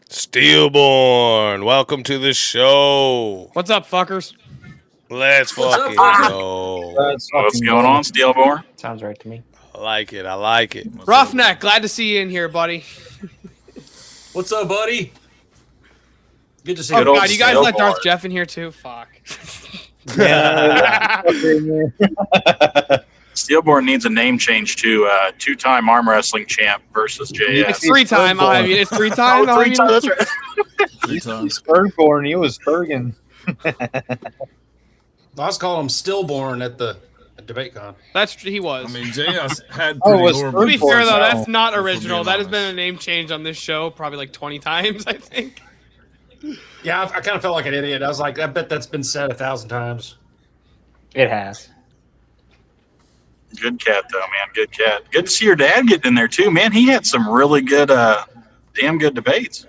Steelborn, welcome to the show. What's up, fuckers? Let's fucking go. What's going on, Steelborn? Sounds right to me. I like it. I like it. Roughneck, glad to see you in here, buddy. What's up, buddy? Good to see Oh you. god, you guys let Darth Jeff in here too? Fuck. Steelborn needs a name change to two-time arm wrestling champ versus JS. It's 3-time. I mean, it's 3-time. Oh, 3 times. That's right. 3 times. Spurgborn, he was Spurgin. I was calling him Stillborn at the debate con. He was. I mean, JS had Oh, pretty it was horrible. To be fair though, that's not If we're original. being That has honest. been a name change on this show probably like 20 times, I think. Yeah, I kind of felt like an idiot. I was like, I bet that's been said 1,000 times. It has. Good cat, though, man. Good cat. Good to see your dad getting in there, too, man. He had some really good, damn good debates.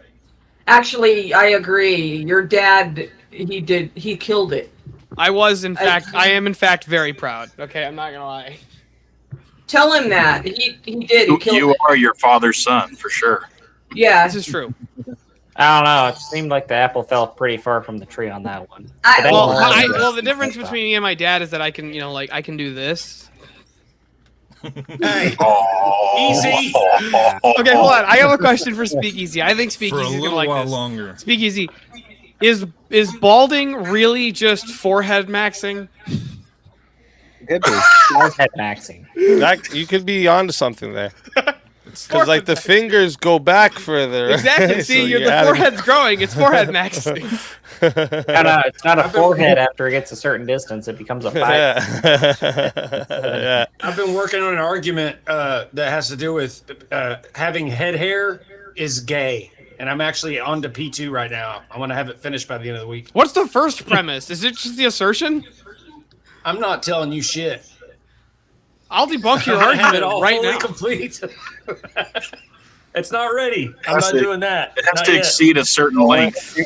Actually, I agree. Your dad, he killed it. I am in fact very proud. Okay, I'm not gonna lie. Tell him that. He did. He killed You it. are your father's son, for sure. Yeah. This is true. I don't know. It seemed like the apple fell pretty far from the tree on that one. Well, the difference between me and my dad is that I can, I can do this. Hey. Easy. Okay, hold on. I have a question for Speakeasy. I think For a Speakeasy's gonna little like while this. longer. Speakeasy, is balding really just forehead maxing? Could be. Head maxing. You could be onto something there. Because, like, the fingers go back further. Right? Exactly. See, So the forehead's growing. It's forehead maxing. It's not a forehead after it gets a certain distance. It becomes a 5. Yeah. I've been working on an argument that has to do with having head hair is gay. And I'm actually on to P2 right now. I want to have it finished by the end of the week. What's the first premise? Is it just the assertion? I'm not telling you shit. I'll debunk your I have argument it all right fully now. complete. It's not ready. I'm not doing that. It has Not to yet. exceed a certain length.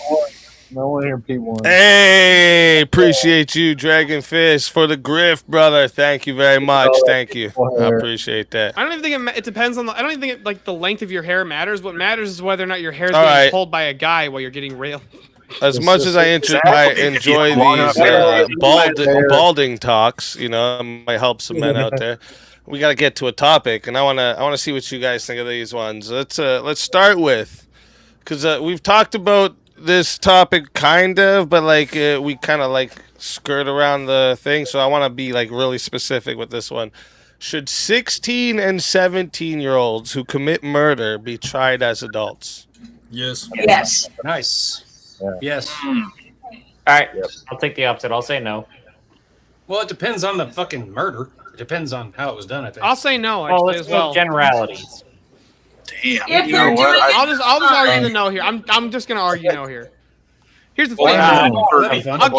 No one here, P1. Hey, appreciate you, Dragonfish, for the grift, brother. Thank you very much. Thank you. I appreciate that. I don't even think it depends on the. I don't even think like the length of your hair matters. What matters is whether or not your hair is All getting right. pulled by a guy while you're getting railed. As much as I enjoy these balding talks, you know, it might help some men out there. We got to get to a topic, and I wanna see what you guys think of these ones. Let's start with, because we've talked about this topic kind of, but like we kind of like skirt around the thing. So I want to be like really specific with this one. Should 16 and 17-year-olds who commit murder be tried as adults? Yes. Yes. Nice. Yes. All right. I'll take the opposite. I'll say no. Well, it depends on the fucking murder. It depends on how it was done, I think. I'll say no. Well, Actually, let's as well. go generalities. Damn. If You know they're what? doing I- I'll just argue the no here. I'm just gonna argue no here. Here's the thing.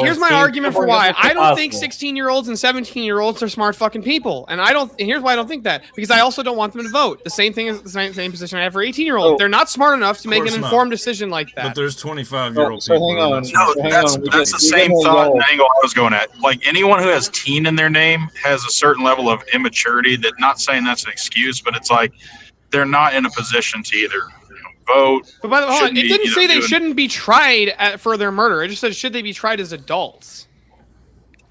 Here's my argument for why. I don't think 16-year-olds and 17-year-olds are smart fucking people, and here's why I don't think that, because I also don't want them to vote. The same thing is the same position I have for 18-year-olds. They're not smart enough to make an informed decision like that. But there's 25-year-old So people. hang on. No, that's the same thought and angle I was going at. Like anyone who has teen in their name has a certain level of immaturity. That, not saying that's an excuse, but it's like they're not in a position to either vote. But by the way, hold on, it didn't say they should. shouldn't be tried for their murder. It just said should they be tried as adults.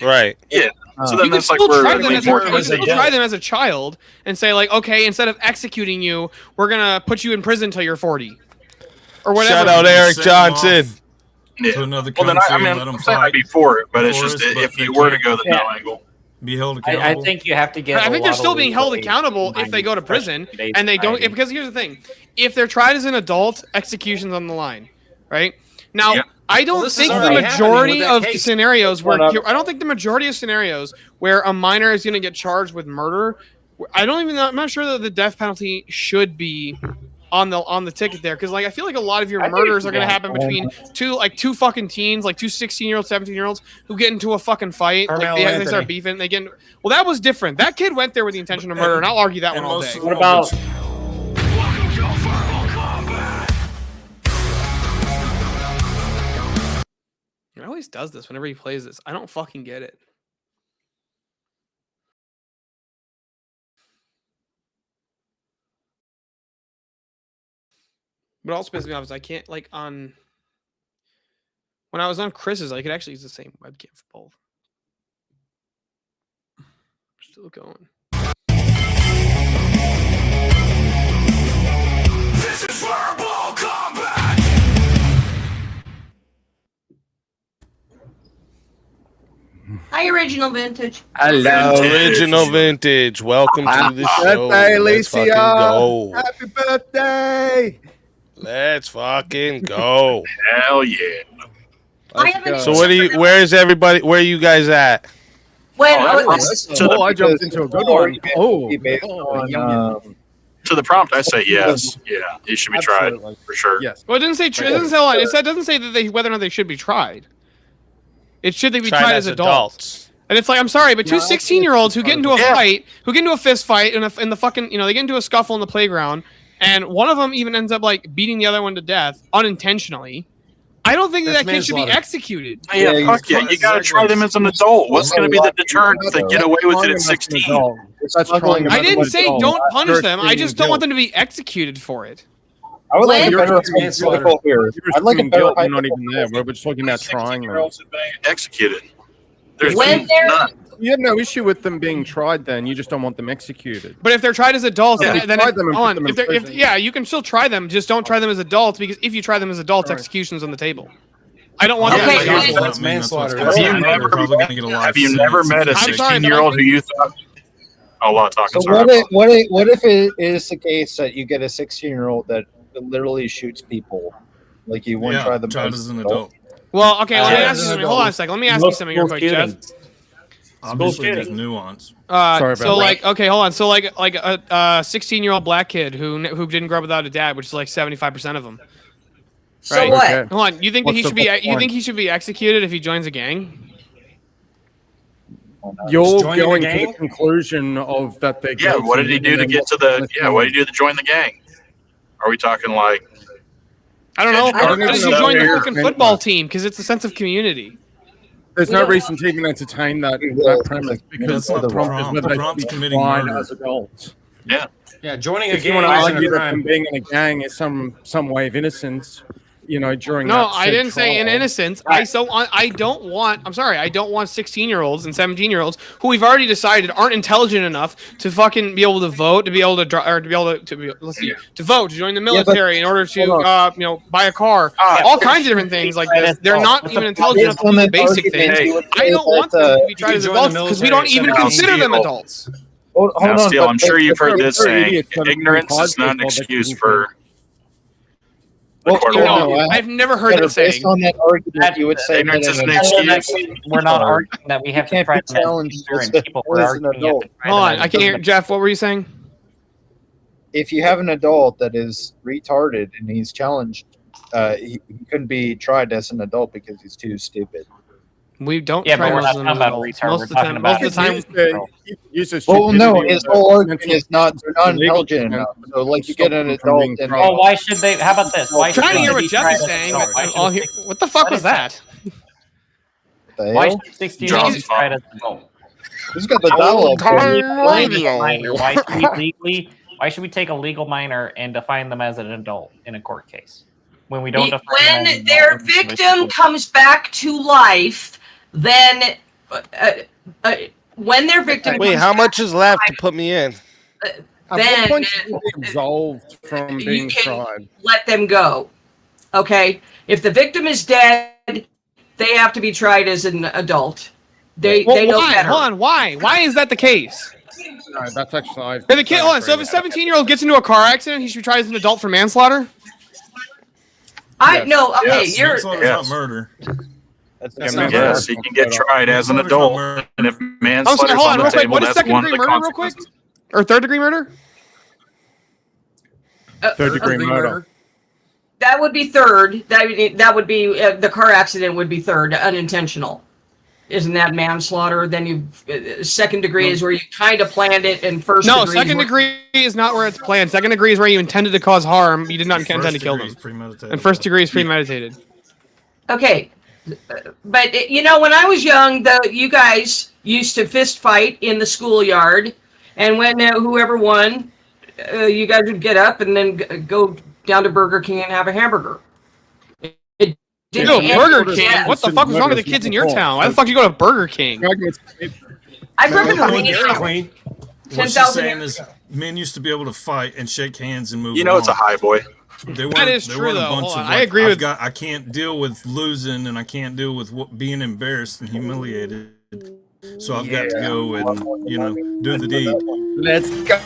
Right. Yeah. So You then can that's like still we're try them as more you can still try them as a child and say like, okay, instead of executing you, we're gonna put you in prison till you're 40 or whatever. Shout out Eric Johnson. Yeah. To another Well, then country I mean, and let them I'm saying I'd fight. be for it, but it's For just us, but if they you were to can't. go the no angle. Be held I accountable. think you have to get. I think they're still being held accountable if they go to prison and they don't. Because here's the thing: if they're tried as an adult, execution's on the line, right? Now, I don't this is think the already happening majority with that of case. scenarios where I don't think the majority of scenarios where a minor is going to get charged with murder. I'm not sure that the death penalty should be on the ticket there, because like I feel like a lot of your murders are going to happen between two fucking teens, like two 16-year-olds, 17-year-olds who get into a fucking fight, Carmelo like they Anthony. start beefing, they get well, that was different. That kid went there with the intention of murder, and I'll argue that one all day. What about? He always does this whenever he plays this. I don't fucking get it. But also pisses me off is I can't like on when I was on Chris's, I could actually use the same webcam for both. Still going. This is verbal combat. Hi, Original Vintage. Hello, Original Vintage. Welcome to the show. Birthday, Let's fucking Alicia. go. Happy birthday. Let's fucking go. Hell yeah. So where's everybody? Where are you guys at? When I jumped into a good one. Oh, To the prompt, I say yes. Yeah, he should be tried for sure. Yes. Well, it doesn't say. It doesn't say. Hold on, it doesn't say that they whether or not they should be tried. It should they be tried as adults. And it's like, I'm sorry, but two 16-year-olds who get into a fight, who get into a fist fight in the fucking, they get into a scuffle in the playground, and one of them even ends up like beating the other one to death unintentionally. I don't think that kid should be executed. Yeah, fuck yeah. You gotta try them as an adult. What's gonna be the deterrent if they get away with it at 16? I didn't say don't punish them. I just don't want them to be executed for it. I would like a better hypothetical here. I'd like a better You're not even there. We're just talking about trying them. Executed. There's When they're none. You have no issue with them being tried. Then you just don't want them executed. But if they're tried as adults, Yeah. then Try them and hold put on. them in If they're, prison. yeah, you can still try them. Just don't try them as adults, because if you try them as adults, execution's on the table. I don't want them Okay, to That's manslaughter. Have you never met a I'm sorry, 16-year-old who you thought? A lot of talking. So Sorry. what if it is the case that you get a 16-year-old that literally shoots people? Like you wouldn't try them as an adult. Well, okay, let me Yeah. ask you something. Hold on a second. Let me ask you something real quick, Jeff. Obviously, there's nuance. So like, okay, hold on. So like a 16-year-old black kid who didn't grow up without a dad, which is like 75% of them. So Right? what? Okay. Hold on. You think that What's he the should be? point? You think he should be executed if he joins a gang? You're join the going to gang? the conclusion of that they. Yeah, what did he do to get to the? Yeah, what did he do to join the gang? Are we talking like I don't know. I don't Why did even you know join the where fucking you're football team? Because it's a sense of community. There's no reason to even entertain that premise because That's not the the prompt is prompt. whether The they prompt's should be committing tried murder. as adults. Yeah, joining a If you gang want to isn't a argue that crime. them being in a gang is some way of innocence, during No, that I said didn't say in trial. innocence. I don't want. I'm sorry. I don't want 16-year-olds and 17-year-olds who we've already decided aren't intelligent enough to fucking be able to vote, to be able to or to be able to vote, to join the military in order to buy a car, all kinds of different things like this. They're not even intelligent enough to do the basic things. I don't want them to be tried as adults because we don't even consider them adults. Now, Steele, I'm sure you've heard this saying: ignorance is not an excuse for. I've never heard that saying. Based on that argument, you would say ignorance is an excuse. We're not arguing that we have to try to challenge people. We're arguing you have to try Hold them on, as I can't hear. Jeff, what were you saying? If you have an adult that is retarded and he's challenged, he couldn't be tried as an adult because he's too stupid. We don't Yeah, try but we're most not of talking them about adults. retard. Most We're of the talking time, about Well, no, his whole argument is they're not intelligent enough. So, like, you get an adult and Oh, why should they? How about this? Why I'm trying to should hear they what be Jeff tried is as saying. adults? But I'll hear, what the fuck was that? Why should 16-year-olds be tried as adults? Who's got the dialogue? Why should we take a legal minor and define them as an adult in a court case when we don't define them as When an their adult? victim comes back to life, then when their victim Wait, comes how back much is left to put me in? At then what point should they be absolved from you being can tried? let them go. Okay, if the victim is dead, they have to be tried as an adult. They know why? better. Hold on, why? Why is that the case? No, that's actually. If the kid, hold on, so if a 17-year-old gets into a car accident, he should be tried as an adult for manslaughter? No, okay, you're Manslaughter's not murder. Yes, he can get tried as an adult, and if I'm manslaughter's sorry, hold on on, the real quick. table, What is that's second one of degree the murder, real quick? consequences. Or third degree murder? Third degree murder. that would be third. That would be the car accident would be third, unintentional. Isn't that manslaughter? Then you second degree is where you kind of planned it, and first No, degree second degree is not where it's planned. Second degree is where you intended to cause harm. You did not intend to kill them. And first degree is premeditated. Okay, but when I was young, you guys used to fist fight in the schoolyard, and when whoever won, you guys would get up and then go down to Burger King and have a hamburger. Burger King? What the fuck was wrong with the kids in your town? Why the fuck did you go to Burger King? I grew up in What 10,000 she's saying is men used to be able to fight and shake hands and move You know it's a along. high boy. That is true, though. Hold on. I agree with. I can't deal with losing, and I can't deal with being embarrassed and humiliated. So I've got to go and do the deed. Let's go.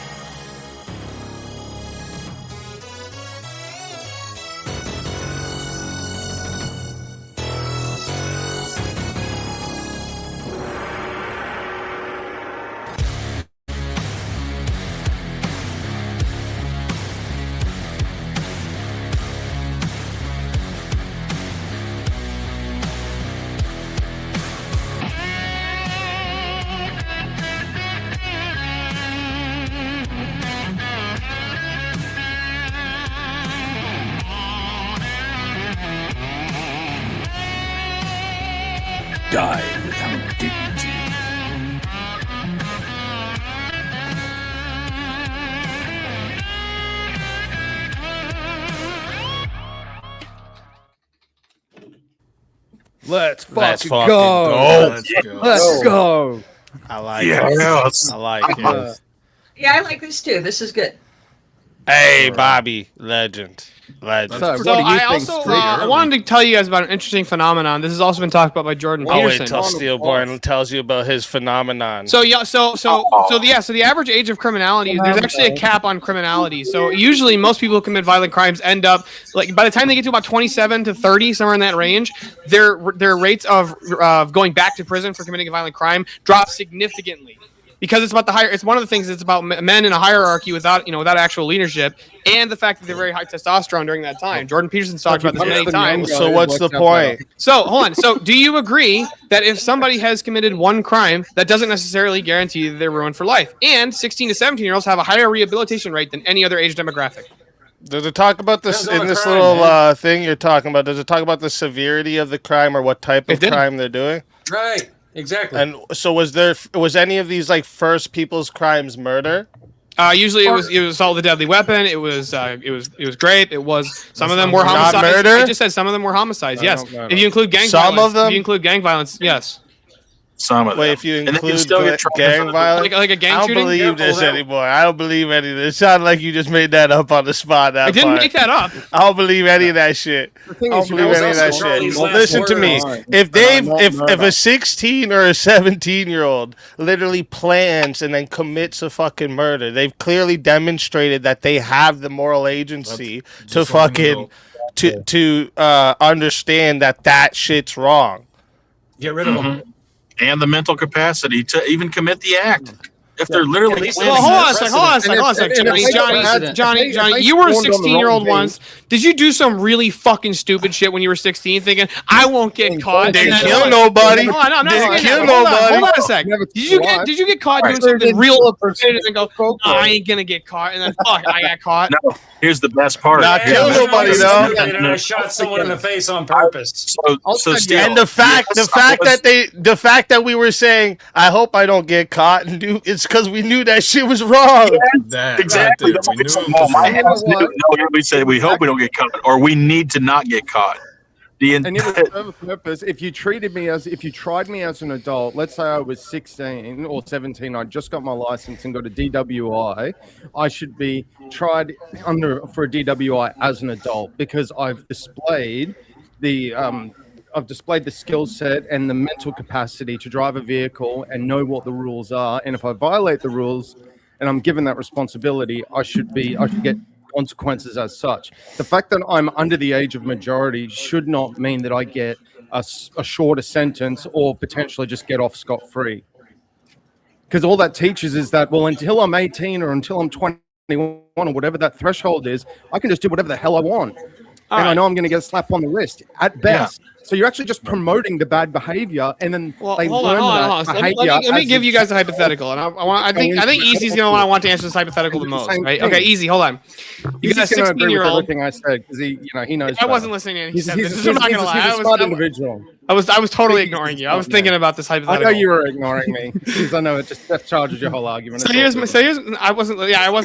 Die without dignity. Let's Let's fucking fucking go. go. Let's go. I like Yes. it. I like it. Yeah, I like this too. This is good. Hey, Bobby, legend. Legend. So I also I wanted to tell you guys about an interesting phenomenon. This has also been talked about by Jordan I'll wait Peterson. till Steelborn tells you about his phenomenon. So the average age of criminality, there's actually a cap on criminality. So usually most people who commit violent crimes end up like by the time they get to about 27 to 30, somewhere in that range, their rates of going back to prison for committing a violent crime drop significantly. Because it's about it's one of the things. It's about men in a hierarchy without actual leadership, and the fact that they're very high testosterone during that time. Jordan Peterson's talked about this many times. So what's the point? So hold on. So do you agree that if somebody has committed one crime, that doesn't necessarily guarantee that they're ruined for life? And 16 to 17-year-olds have a higher rehabilitation rate than any other age demographic. Does it talk about this Depends on in the this crime, little thing you're talking about? Does it talk about the severity of the crime or what type of crime they're doing? Right. Exactly. And so was any of these like first people's crimes murder? Usually it was assault with a deadly weapon. It was grape. It was some of them were Not homicides. murder? I just said some of them were homicides. Yes, if you include gang Some violence. of them? If you include gang violence, yes. Some of them. Wait, if you And then you include still get charged gang for- violence, Like a gang I don't shooting? believe Yeah, this well, that- anymore. I don't believe any of this. It sounds like you just made that up on the spot. That I didn't part. make that up. I don't believe any of that shit. I thing don't is, you believe know, any of that also Charlie's shit. last Listen to me. word. If But I'm not if murder. a 16 or a 17-year-old literally plans and then commits a fucking murder, they've clearly demonstrated that they have the moral agency to just like an fucking adult. to understand that shit's wrong. Get rid of them. And the mental capacity to even commit the act. If they're literally Well, hold on a second. Johnny, you were a 16-year-old once. Did you do some really fucking stupid shit when you were 16, thinking I won't get caught? Didn't kill nobody. Hold on, I'm not Didn't saying kill that. nobody. Hold on a sec. Did you get caught doing something real and then go, "Oh, I ain't gonna get caught," and then fuck, I got caught. No, here's the best part. Not kill nobody though. And I shot someone in the face on purpose. So still, And the fact that we were saying, I hope I don't get caught, and it's because we knew that shit was wrong. That exactly. right there. We knew it Oh, was my wrong. house knew. No, we said we hope we don't get caught, or we need to not get caught. And it was for purpose. If you tried me as an adult, let's say I was 16 or 17, I just got my license and got a DWI, I should be tried for a DWI as an adult because I've displayed the skill set and the mental capacity to drive a vehicle and know what the rules are. And if I violate the rules and I'm given that responsibility, I should get consequences as such. The fact that I'm under the age of majority should not mean that I get a shorter sentence or potentially just get off scot-free. Because all that teaches is that, well, until I'm 18 or until I'm 21 or whatever that threshold is, I can just do whatever the hell I want. And I know I'm going to get a slap on the wrist at best. So you're actually just promoting the bad behavior, and then Hold on. Let me give you guys a hypothetical, and I think Easy's gonna want to answer this hypothetical the most, right? Okay, Easy, hold on. You got a 16-year-old. Everything I said because he knows. I wasn't listening to anything. He's I'm not gonna lie. He's a smart individual. I was totally ignoring you. I was thinking about this I hypothetical. know you were ignoring me because I know it just charges your whole argument. So here's I wasn't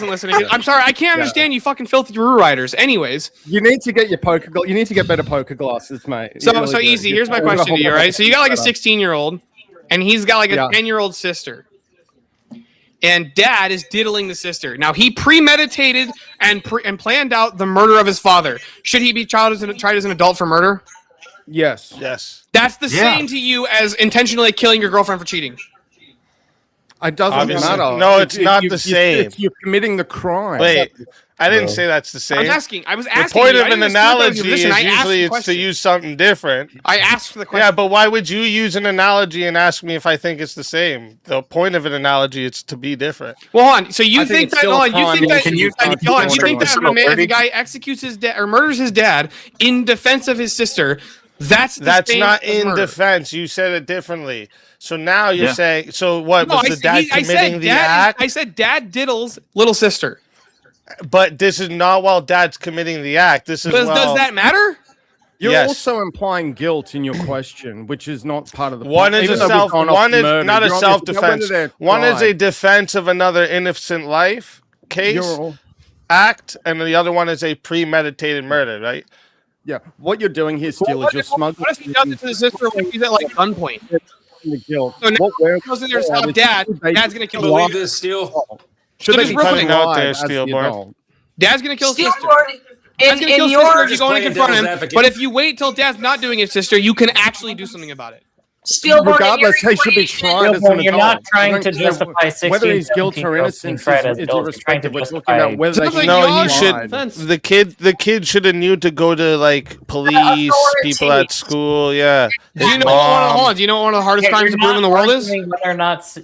listening. I'm sorry, I can't understand you fucking filthy Roo riders. Anyways, you need to get your poker. You need to get better poker glasses, mate. So Easy. Here's my question to you, right? So you got like a 16-year-old, and he's got like a 10-year-old sister, and dad is diddling the sister. Now he premeditated and planned out the murder of his father. Should he be tried as an adult for murder? Yes. Yes. That's the same to you as intentionally killing your girlfriend for cheating. It doesn't Obviously. matter. No, it's not the same. You're committing the crime. Wait, I didn't say that's the same. I was asking. The point you. of I an didn't analogy is position. I asked usually the it's to question. use something different. I asked the question. Yeah, but why would you use an analogy and ask me if I think it's the same? The point of an analogy is to be different. Well, hold on. So you think that? Hold on. You think that? Can you If a guy executes his dad or murders his dad in defense of his sister, that's same not as in murder. defense. You said it differently. So now you're saying. So what No, was the dad committing the act? I said dad diddles little sister. But this is not while dad's committing the act. This is Does that matter? You're Yes. also implying guilt in your question, which is not part of the One point. is Even though we've gone off one is murder, not a you're self-defense. obviously- One is a Right. defense of another innocent life case act, and the other one is a premeditated murder, right? Yeah. What you're doing here, Steele, is you're smuggling. What if he does it to the sister when she's at like gunpoint? The guilt. So now he goes in there to stop dad. Dad's gonna kill the Believe sister. this, Steele. Should So they just be ripping cutting it out out there, there, Steel Barn? Dad's gonna kill his sister. Barney, Dad's gonna kill his your- sister if you go in and Just confront playing him. devil's advocate. But if you wait till dad's not doing it, sister, you can actually do something about it. Stillborn, Regardless, they should be tried as an You're not adult. trying I to don't- justify 16, whether he's guilt or 17-year-olds being innocence tried as is adults. You're trying to irrespective. We're talking justify- about whether they Sounds like should you No, are. he should. The kid should have knew to go to like police, people at school. Yeah. Do you know hold on? Do you know what one of the hardest crimes to prove in the world is?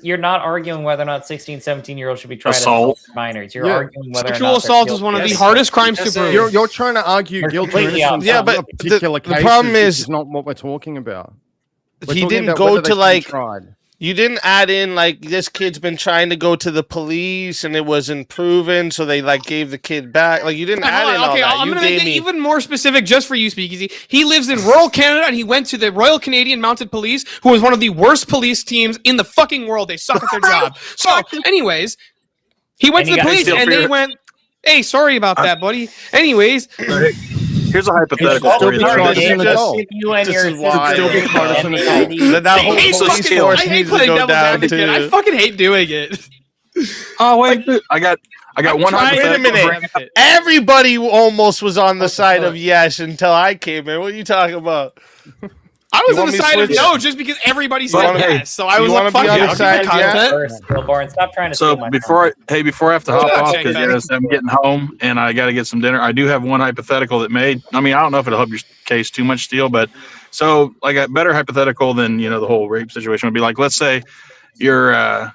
You're not arguing whether or not 16, 17-year-olds should be tried Assault. as minors. You're Yeah. arguing whether or Sexual not assault is one of the Yes. hardest crimes to Yes, prove. You're trying to argue They're guilt or completely innocence. Yeah, on but a particular the cases, problem which is- not what we're talking about. We're He talking didn't about go whether they to should be like. tried. You didn't add in like this kid's been trying to go to the police and it wasn't proven, so they like gave the kid back. Like you didn't add in all that. I'm You gonna make gave it me even more specific just for you, Speakeasy. He lives in rural Canada, and he went to the Royal Canadian Mounted Police, who was one of the worst police teams in the fucking world. They suck at their job. So, anyways, he went to the police, and they went, "Hey, sorry about that, buddy." Anyways. Here's a hypothetical for you. That whole police force needs to go down too. I fucking hate doing it. Oh wait, I got one hypothetical. Wait a minute. Everybody almost was on the side of yes until I came in. What are you talking about? I was on the side of no, just because everybody said yes. So I was like, "Fuck on it, the side of yes." Stop trying to. So before I have to hop off because I'm getting home and I got to get some dinner. I do have one hypothetical that made. I mean, I don't know if it'll help your case too much, Steele, but so like a better hypothetical than the whole rape situation would be like, let's say you're a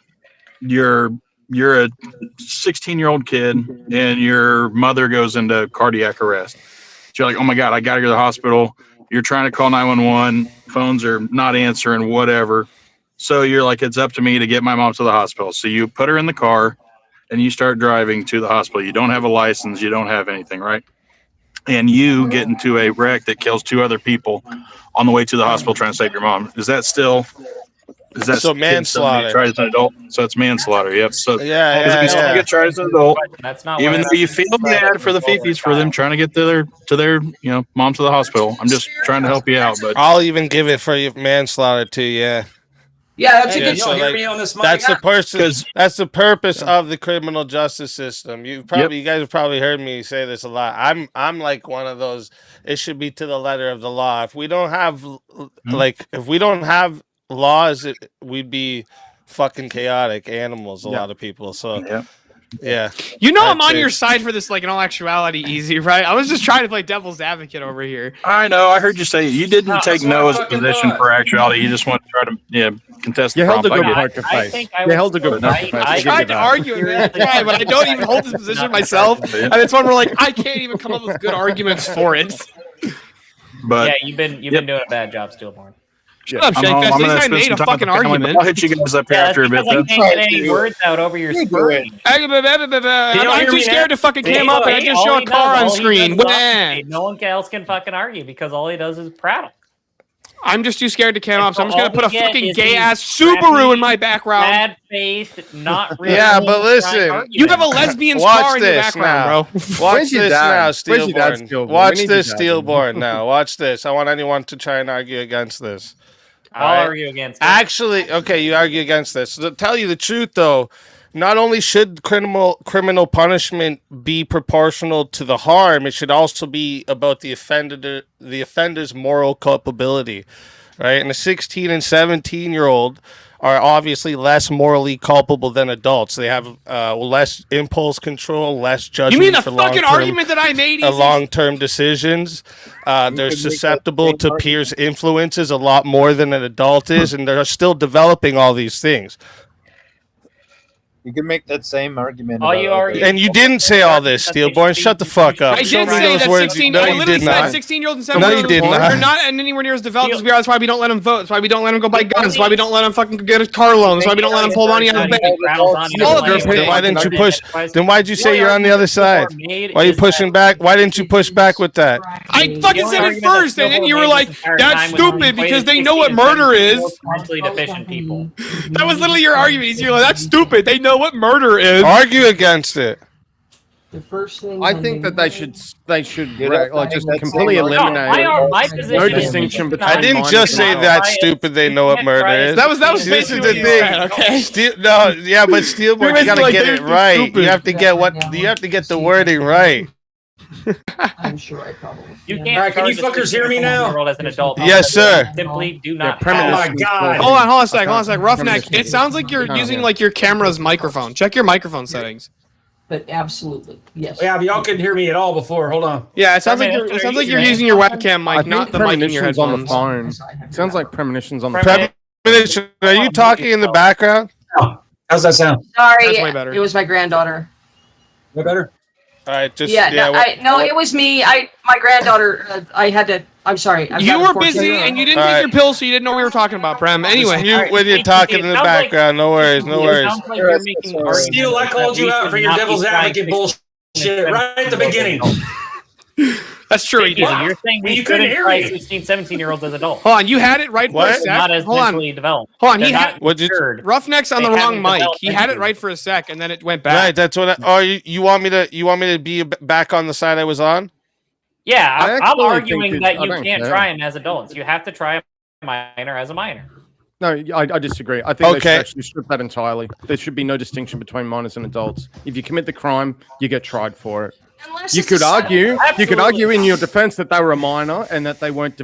16-year-old kid and your mother goes into cardiac arrest. So you're like, oh my God, I got to go to the hospital. You're trying to call 911, phones are not answering, whatever. So you're like, it's up to me to get my mom to the hospital. So you put her in the car and you start driving to the hospital. You don't have a license, you don't have anything, right? And you get into a wreck that kills 2 other people on the way to the hospital trying to save your mom. Is that so manslaughter? Tried as an adult, so it's manslaughter. Yep. So yeah. Get tried as an adult. That's not Even though you feel bad for the fifis for them trying to get to their mom to the hospital. I'm just trying to help you out. But I'll even give it for you manslaughter too. Yeah. Yeah, that's a good. So, like, that's the person. That's the purpose of the criminal justice system. You guys have probably heard me say this a lot. I'm like one of those. It should be to the letter of the law. If we don't have laws, we'd be fucking chaotic animals. A lot of people. So yeah. I'm on your side for this. Like in all actuality, easy, right? I was just trying to play devil's advocate over here. I know. I heard you say you didn't take no as a position for actuality. You just want to try to contest. You held a good poker face. You held a good poker face. I tried to argue it, but I don't even hold this position myself. And it's one where like I can't even come up with good arguments for it. But yeah, you've been doing a bad job, Steelborn. Shut up, Shake Fest. At least I made a fucking argument. I'll hit you guys up here after a bit. I can't get any words out over your screen. I'm too scared to fucking cam up and I just show a car on screen. No one else can fucking argue because all he does is prattle. I'm just too scared to cam up, so I'm just gonna put a fucking gay ass Subaru in my background. Bad faced, not really. Yeah, but listen, you have a lesbian scar in your background, bro. Watch this now, Steelborn. Watch this, Steelborn. Now, watch this. I want anyone to try and argue against this. I'll argue against it. Actually, okay, you argue against this. So to tell you the truth, though, not only should criminal punishment be proportional to the harm, it should also be about the offender's moral culpability, right? And a 16 and 17-year-old are obviously less morally culpable than adults. They have less impulse control, less judgment. You mean the fucking argument that I made? Long-term decisions. They're susceptible to peers' influences a lot more than an adult is, and they're still developing all these things. You can make that same argument. And you didn't say all this, Steelborn. Shut the fuck up. I did say that 16. No, I you literally did said not. 16-year-olds and 17-year-olds. No, you did not. They're not anywhere near as developed as we are. That's why we don't let them vote. That's why we don't let them go buy guns. That's why we don't let them fucking get a car loan. That's why we don't let them pull money out of the bank. All of these Then things. why didn't you push? Then why'd you say you're on the other side? Why are you pushing back? Why didn't you push back with that? I fucking said it first, and then you were like, "That's stupid because they know what murder is." Mentally deficient people. That was literally your argument. You're like, "That's stupid. They know what murder is." Argue against it. The first thing I think that they should just completely eliminate my position no distinction between. I didn't just say that stupid. They know what murder is. That was this is basically the what you thing. said, okay? But Steelborn, you gotta get it right. stupid. You have to get the wording right. I'm sure I probably. You can't. All right, can you fuckers hear me now? World as an adult. Yes, sir. Simply do not. Oh my god! Hold on a sec. Roughneck. It sounds like you're using like your camera's microphone. Check your microphone settings. But absolutely, yes. Yeah, but y'all couldn't hear me at all before. Hold on. Yeah, it sounds like you're using your webcam mic, not the mic in your Premonitions on the headphones. phone. Sounds like premonitions on the phone. Premonition, are you talking in the background? How's that sound? Sorry, That's way better. it was my granddaughter. Way better. All right, just It was me. My granddaughter. I had to I'm sorry. I've You got a were 14 busy year old. and you didn't take your pills, so you didn't know what we were talking about, Prem. Anyway. Just mute when you're talking in the background. No worries. No worries. Sounds like you're making arguments Steele, I called that you we out should for your not be devil's trying advocate to bullshit right at the beginning. That's true. You You're saying Well, we you couldn't shouldn't hear try me. 16, 17-year-olds as adults. Hold on, you had it right for a What? sec. Not as Hold on. mentally developed. Hold on, They're he not had What did you? matured. Roughneck's on They the wrong haven't mic. developed He had it mentally. right for a sec, and then it went back. Right. That's what. Oh, you want me to be back on the side I was on? Yeah, I I'm actually arguing think that I you don't can't care. try them as adults. You have to try a minor as a minor. No, I disagree. I think they Okay. should actually strip that entirely. There should be no distinction between minors and adults. If you commit the crime, you get tried for it. Unless You it's could a- argue, Absolutely. in your defense that they were a minor and that they weren't,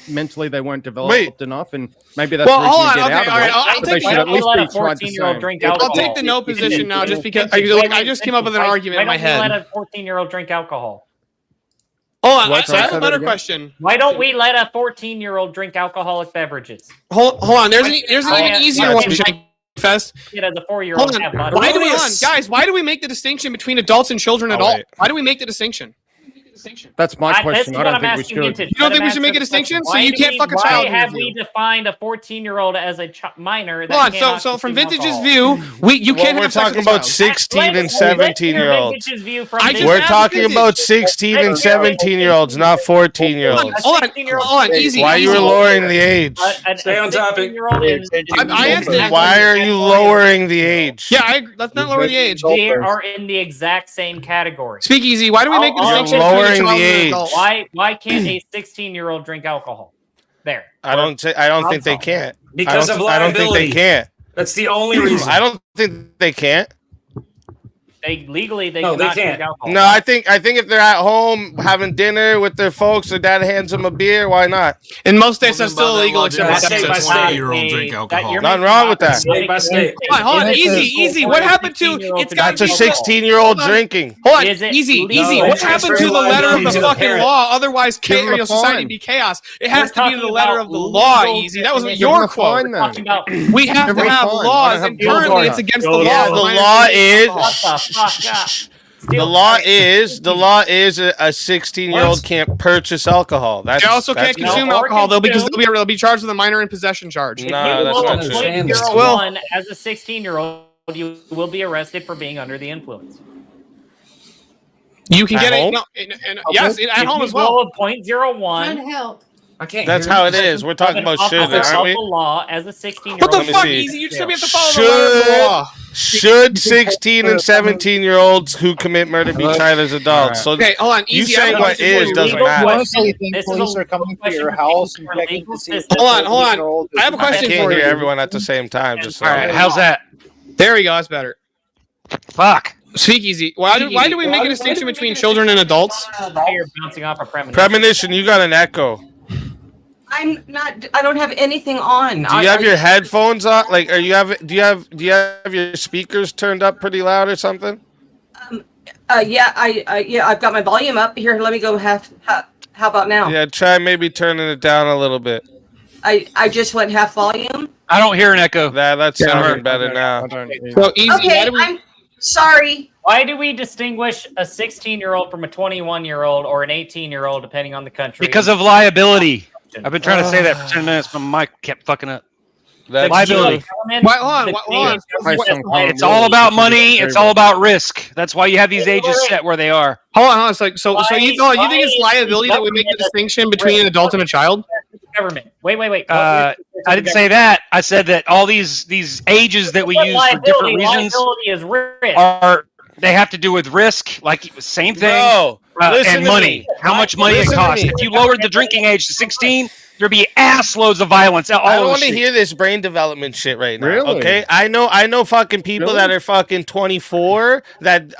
mentally they weren't developed enough, and maybe that's Well, the reason hold you on. get Okay, out of all right. it. I'll But take they should Why at don't we least let be a tried the 14-year-old same. drink I'll alcohol? take the no position now, just because Why I just came up with an argument in my Why don't we let head. a 14-year-old drink alcohol? Hold on, What? I have Say a that better again? question. Why don't we let a 14-year-old drink alcoholic beverages? Hold on. There's an even easier one, Jank Fest. It as a 4-year-old Hold have on. butter. Hold on, guys. Why do we make the distinction between adults and children at Oh, all? wait. Why do we make the distinction? That's my This question. is I what don't I'm think we asking should. Vintage. You don't Let think him we should make a answer the question. distinction? So you can't fuck a Why child have interview. we defined a 14-year-old as a minor? That Hold on. cannot So from consume Vintage's alcohol? view, you Well, can't we're have sex talking with a about child. 16 and Let's hear 17-year-olds. Vintage's view from I just We're asked talking Vintage. about 16 and 17-year-olds, not 14-year-olds. Hold on. Easy. Why you were easy. lowering the age? Stay on topic. I asked it. Why are you lowering the age? Yeah, I agree. Let's not lower the age. They are in the exact same category. Speak easy. Why do we make the You're distinction lowering between a child the and an age. adult? Why can't a 16-year-old drink alcohol? There. I don't think they can't. Because of I don't think liability. they can't. That's the only reason. I don't think they can't. They legally they No, they cannot drink can't. alcohol. No, I think if they're at home having dinner with their folks, their dad hands them a beer. Why not? In most states, Well, that's then by still that illegal logic, except that's for state by Texas. state. 20-year-old drink alcohol. Nothing wrong with that. State by state. Hold on. Is it- Easy. What happened to it's got That's a 16-year-old drinking. Hold on, Is it easy. legal? What happened to the letter of the Transfer fucking liability law? Otherwise, Give them a society fine. be chaos. It has We're to be the talking letter about of the law. legal Easy. That was definition. your Give them a quote. fine, Talking about We have to Give them a have fine. laws, I and don't have currently Gilmore. it's against the Go law. ahead. for The minors law to drink is alcohol. Shut the fuck up. the law is a 16-year-old can't purchase alcohol. That's They also can't that's- consume No, or alcohol though because consume- they'll be charged with a minor in possession charge. No, If that's you not will true. understand point this. 01 as a 16-year-old, you will be arrested for being under the influence. You can At get home? yes, at home as well. Point 0.01. help. I can't. That's hear how you. it is. We're talking about should, Officer aren't of we? the law as a 16-year-old. What the Let me fuck, see. Easy? You still have to follow the letter of the law. Should 16 and 17-year-olds who commit murder be tried as adults? So Okay, hold on. you Easy. saying I have a what question for is you. doesn't Legal matter. question. Honestly, think This is police a are coming to question your for house and our checking legal to see if system. Hold on. I have a I question can't for hear you. everyone at the same time. Just All right, saying. how's that? There we go. That's better. Fuck. Speak easy. Why do we make a distinction between children and adults? You're bouncing off a premonition. Premonition, you got an echo. I'm not. I don't have anything on. Do you have your headphones on? Like, do you have your speakers turned up pretty loud or something? Yeah. I've got my volume up here. Let me go. How about now? Yeah, try maybe turning it down a little bit. I just went half volume. I don't hear an echo. That's sounding better now. So easy. Okay. I'm sorry. Why do we distinguish a 16-year-old from a 21-year-old or an 18-year-old, depending on the country? Because of liability. I've been trying to say that for 10 minutes, but my mic kept fucking up. That's Liability. Hold on. It's all about money. It's all about risk. That's why you have these ages set where they are. Hold on. It's like so you think it's liability that we make the distinction between an adult and a child? Government. Wait. I didn't say that. I said that all these ages that we use for different reasons Liability is risk. are they have to do with risk, like same thing, No, listen and to money. me. How much money it Listen to costs. me. If you lowered the drinking age to 16, there'd be ass loads of violence. All I don't over the want to street. hear this brain development shit right now. Really? Okay, I know fucking people Really? that are fucking 24 that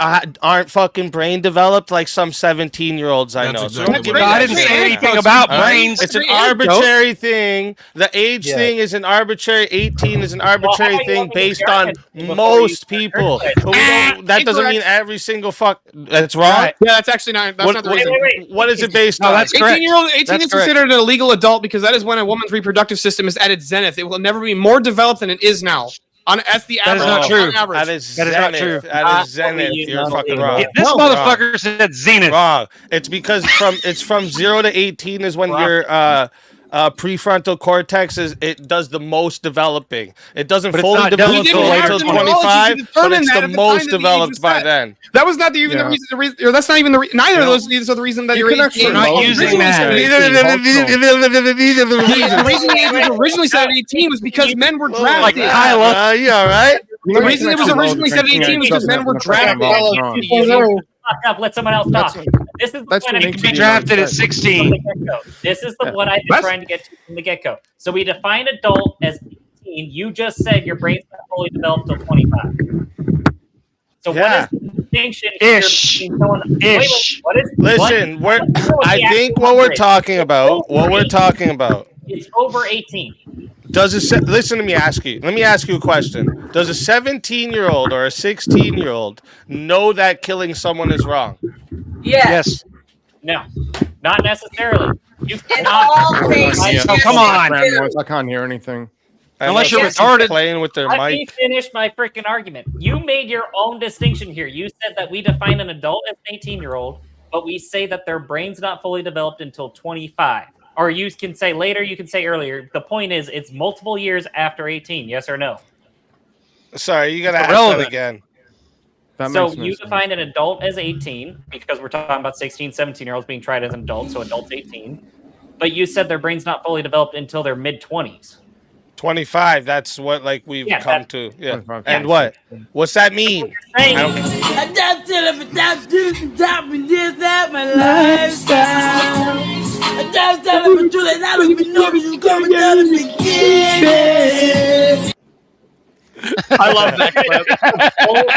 aren't fucking brain developed like some 17-year-olds I That's know. exactly don't give what me I that didn't shit say right anything now. about All right? brains. It's an Great anecdote. arbitrary thing. The age Yeah. thing is an arbitrary. 18 is an arbitrary how do you thing want me to based judge on it before most you- people. But we don't, that doesn't mean every single fuck. That's wrong. Right. Yeah, that's actually not. That's not the reason. What is it based No, on? that's correct. 18 That's is correct. considered an illegal adult because that is when a woman's reproductive system is at its zenith. It will never be more developed than it is now. That's the That is average. not true. On average. That is That is not true. That is zenith. You're fucking wrong. This motherfucker said zenith. Wrong. It's because it's from 0 to 18 is when your prefrontal cortex it does the most developing. It doesn't But it's fully not develop done until until 25, but it's that the at the most time that you developed just by said. then. That was not even the reason. Or that's not even the neither of those are the reason that You you're can actually 18. We're not using that. The reason the age was originally set at 18 was because men were Like drafted. Kyla. You all right? The reason it was originally set at 18 was because men were drafted. Fuck up, let someone else talk. This is the That's one what I makes Be it drafted at from 16. the get-go. This is the one I've been trying to get to from the get-go. So we define adult as 18. You just said your brain's not fully developed till 25. So what is the distinction here between someone? Ish. What is? Listen, what is I the think actual what we're rate? talking about, It's over 18. listen to me ask you. Let me ask you a question. Does a 17-year-old or a 16-year-old know that killing someone is wrong? Yes. No, not necessarily. You In all cases. Oh, come on. I can't hear anything. Unless you're Yes. retarded. Playing with their Let me mic. finish my freaking argument. You made your own distinction here. You said that we define an adult as an 18-year-old, but we say that their brain's not fully developed until 25. Or you can say later, you can say earlier. The point is, it's multiple years after 18. Yes or no? Sorry, you gotta ask that again. So you define an adult as 18 because we're talking about 16, 17-year-olds being tried as an adult, so adults 18. But you said their brain's not fully developed until their mid-20s. 25. That's what we've come to. Yeah. 25. And what? What's that mean? Saying, I just tell him without doing stopping this at my lifestyle. I just tell him to that I don't even know if you coming down to begin. I love that clip.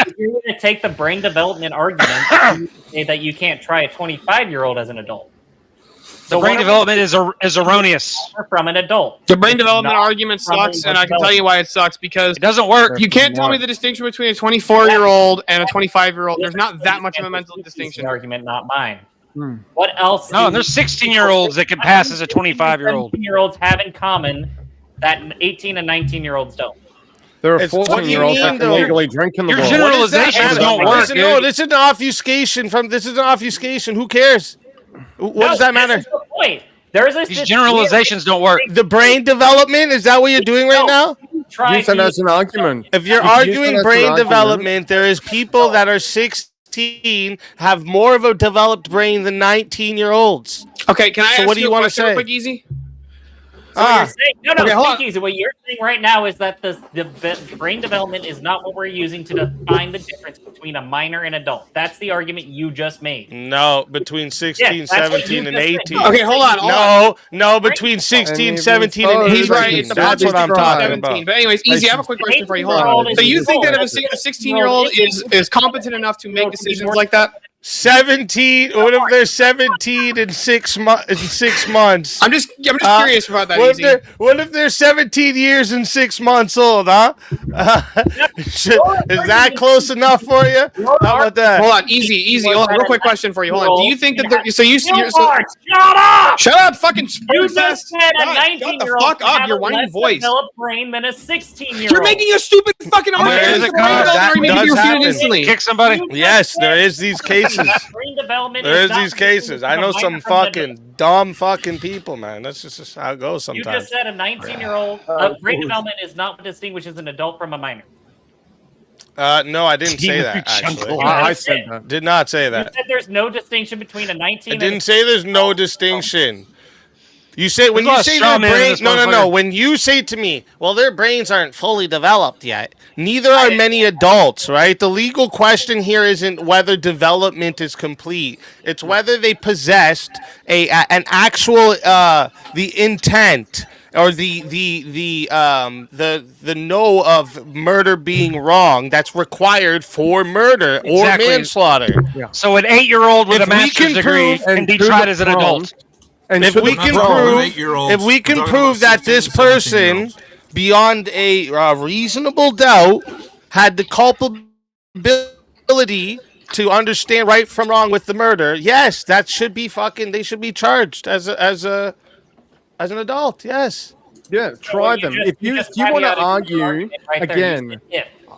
If you're going to take the brain development argument, you say that you can't try a 25-year-old as an adult. The brain development is erroneous. From an adult. The brain development Not argument from sucks, an and I can tell you why it sucks because It doesn't work. you can't tell me the distinction between a 24-year-old and a 25-year-old. There's not that much of a mental distinction. Argument, not mine. What else? No, there's 16-year-olds that can pass as a 25-year-old. 17-year-olds have in common that 18 and 19-year-olds don't. There are It's- what do you 14-year-olds that mean, can though? legally drink in the Your world. generalizations don't work, Listen, no, dude. this is an obfuscation This is an obfuscation. Who cares? What does that matter? This is the point. There's These generalizations don't work. The brain development, is that what you're doing right now? You said that's an argument. If you're You said arguing that's an brain argument. development, there is people that are 16 have more of a developed brain than 19-year-olds. Okay, can I So ask what do you want to a question real say? quick, Easy? So what you're saying, no, Okay, hold on. speak easy. What you're saying right now is that the brain development is not what we're using to define the difference between a minor and adult. That's the argument you just made. No, between 16, Yes, that's what 17, you and just said. 18. Okay, hold on. No, between 16, And 17, and 18. He's right. That's what I'm talking 17. about. But anyways, Easy, I have a quick question for you. Hold 18-year-old on. is So you think that if adult. a 16-year-old is competent enough to make decisions like that? 17. What if they're 17 in 6 months? I'm just curious about that. Easy. What if they're 17 years and 6 months old, huh? Is that close enough for you? How about that? Hold on, Easy. Hold on, real quick question for you. Hold on. Do you think that there? So you Shut shut up! Shut up, fucking. You just said a God, 19-year-old shut the fuck up, has your a whiny less voice. developed brain than a 16-year-old. You're making a stupid fucking argument. That does happen. Instantly. Kick somebody. Yes, there is these cases. Brain development There is not these cases. I know some fucking dumb fucking people, man. That's just how it goes You sometimes. just said a 19-year-old brain development is not what distinguishes an adult from a minor. No, I didn't say that, actually. I said that. Did not say You that. said there's no distinction between a 19 I and didn't say there's no distinction. You say when There's a you lot of say their straw man in brain. this No. motherfucker. When you say to me, well, their brains aren't fully developed yet. Neither are many adults, right? The legal question here isn't whether development is complete. It's whether they possessed an actual the intent or the know of murder being wrong that's required for murder or Exactly. manslaughter. So an 8-year-old with If a we master's can degree prove- can be tried as an adult. And If should we the can prone- prove, if we can prove that this person, beyond a reasonable doubt, had the culpability to understand right from wrong with the murder, yes, that should be fucking. They should be charged as an adult. Yes. Yeah, try them. If you want to argue again,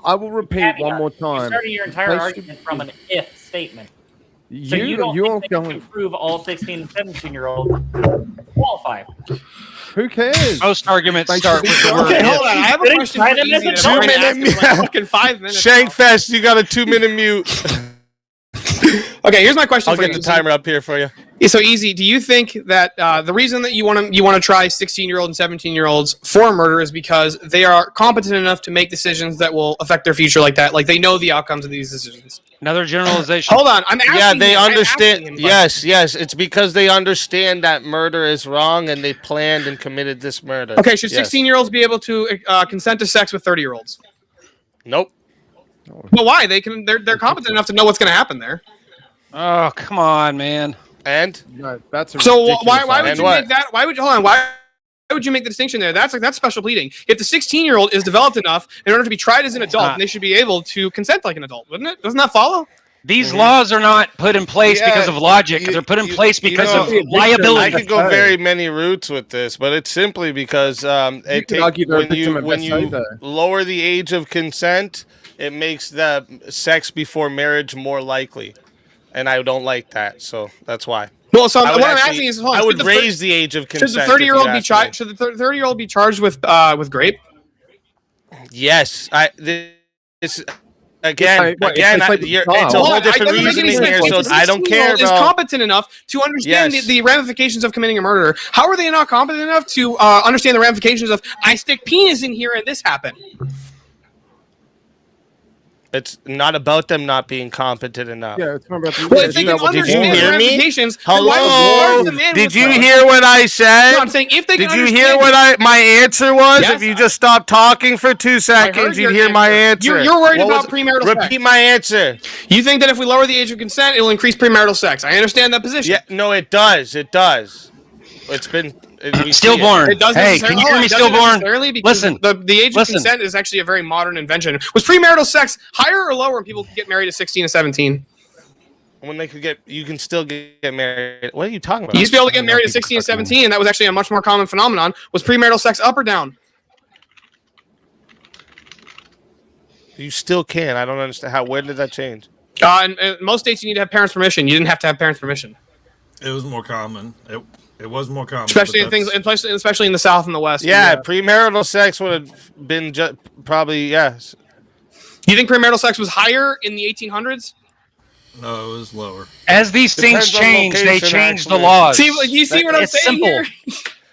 I will repeat one more You time. started your entire They argument from an if statement. So You- you don't you're think that you going- can prove all 16 and 17-year-olds qualify? Who cares? Most arguments They start should with be the word. Okay, if. hold on. I have a question for Easy that I've already asked him for like fucking 5 minutes. Shankfest, you got a 2-minute mute. Okay, here's my question I'll for get you. the timer up here for you. Yeah, so Easy, do you think that the reason that you want to try 16-year-old and 17-year-olds for murder is because they are competent enough to make decisions that will affect their future like that? Like they know the outcomes of these decisions. Another generalization. Hold on, I'm asking. Yeah, they him, I'm understand. asking him, but- Yes, it's because they understand that murder is wrong and they planned and committed this murder. Okay, should Yes. 16-year-olds be able to consent to sex with 30-year-olds? Nope. Well, why? They're competent enough to know what's going to happen there. Oh, come on, man. And no, that's a So ridiculous why would And you what? make that? Why would you make the distinction there? That's special pleading. If the 16-year-old is developed enough in order to be tried as an adult, then they should be able to consent like an adult, wouldn't it? Doesn't that follow? These laws are not put in place Yeah, because of logic. They're put in place because of liability. I could go very many routes with this, but it's simply because when you lower the age of consent, it makes the sex before marriage more likely, and I don't like that. So that's why. Well, so I would what I'm actually- asking is, hold on, I would should the raise the age of consent. Should the if you 30-year-old be ask me. charged? Should the 30-year-old be charged with grape? Yes, it's Wait, it's like it's a child. whole Hold on, different it doesn't make any reasoning here, sense. so If I don't care, 16-year-old is bro. competent enough to understand Yes. the ramifications of committing a murder. How are they not competent enough to understand the ramifications of I stick penis in here and this happened? It's not about them not being competent enough. Yeah, it's not about the Well, if they can Did you understand the hear me? ramifications, then why would you Hello? charge the man Did with you murder? hear what I said? No, I'm saying if they can Did you understand hear what my answer was? Yes, if you just stop talking for 2 heard seconds, your you'd hear my answer. answer. You're worried What about was- premarital sex. Repeat my answer. You think that if we lower the age of consent, it will increase premarital sex. I understand that position. Yeah, no, it does. It does. It's been we see Stillborn. It doesn't Hey, can you hear me, it doesn't stillborn? necessarily because Listen. the age of Listen. consent is actually a very modern invention. Was premarital sex higher or lower when people could get married at 16 and 17? When they could get, you can still get married. What are you talking about? You used to be able to get married at 16 and 17, and that was actually a much more common phenomenon. Was premarital sex up or down? You still can. I don't understand how. Where did that change? In most states, you need to have parents' permission. You didn't have to have parents' permission, It was more common. It was more common. especially but in things, that's- especially in the South and the West. Yeah, premarital sex would have been probably yes. You think premarital sex was higher in the 1800s? No, it was lower. As these things Depends on change, they location, change the actually. laws. See, you see what I'm It's saying simple. here?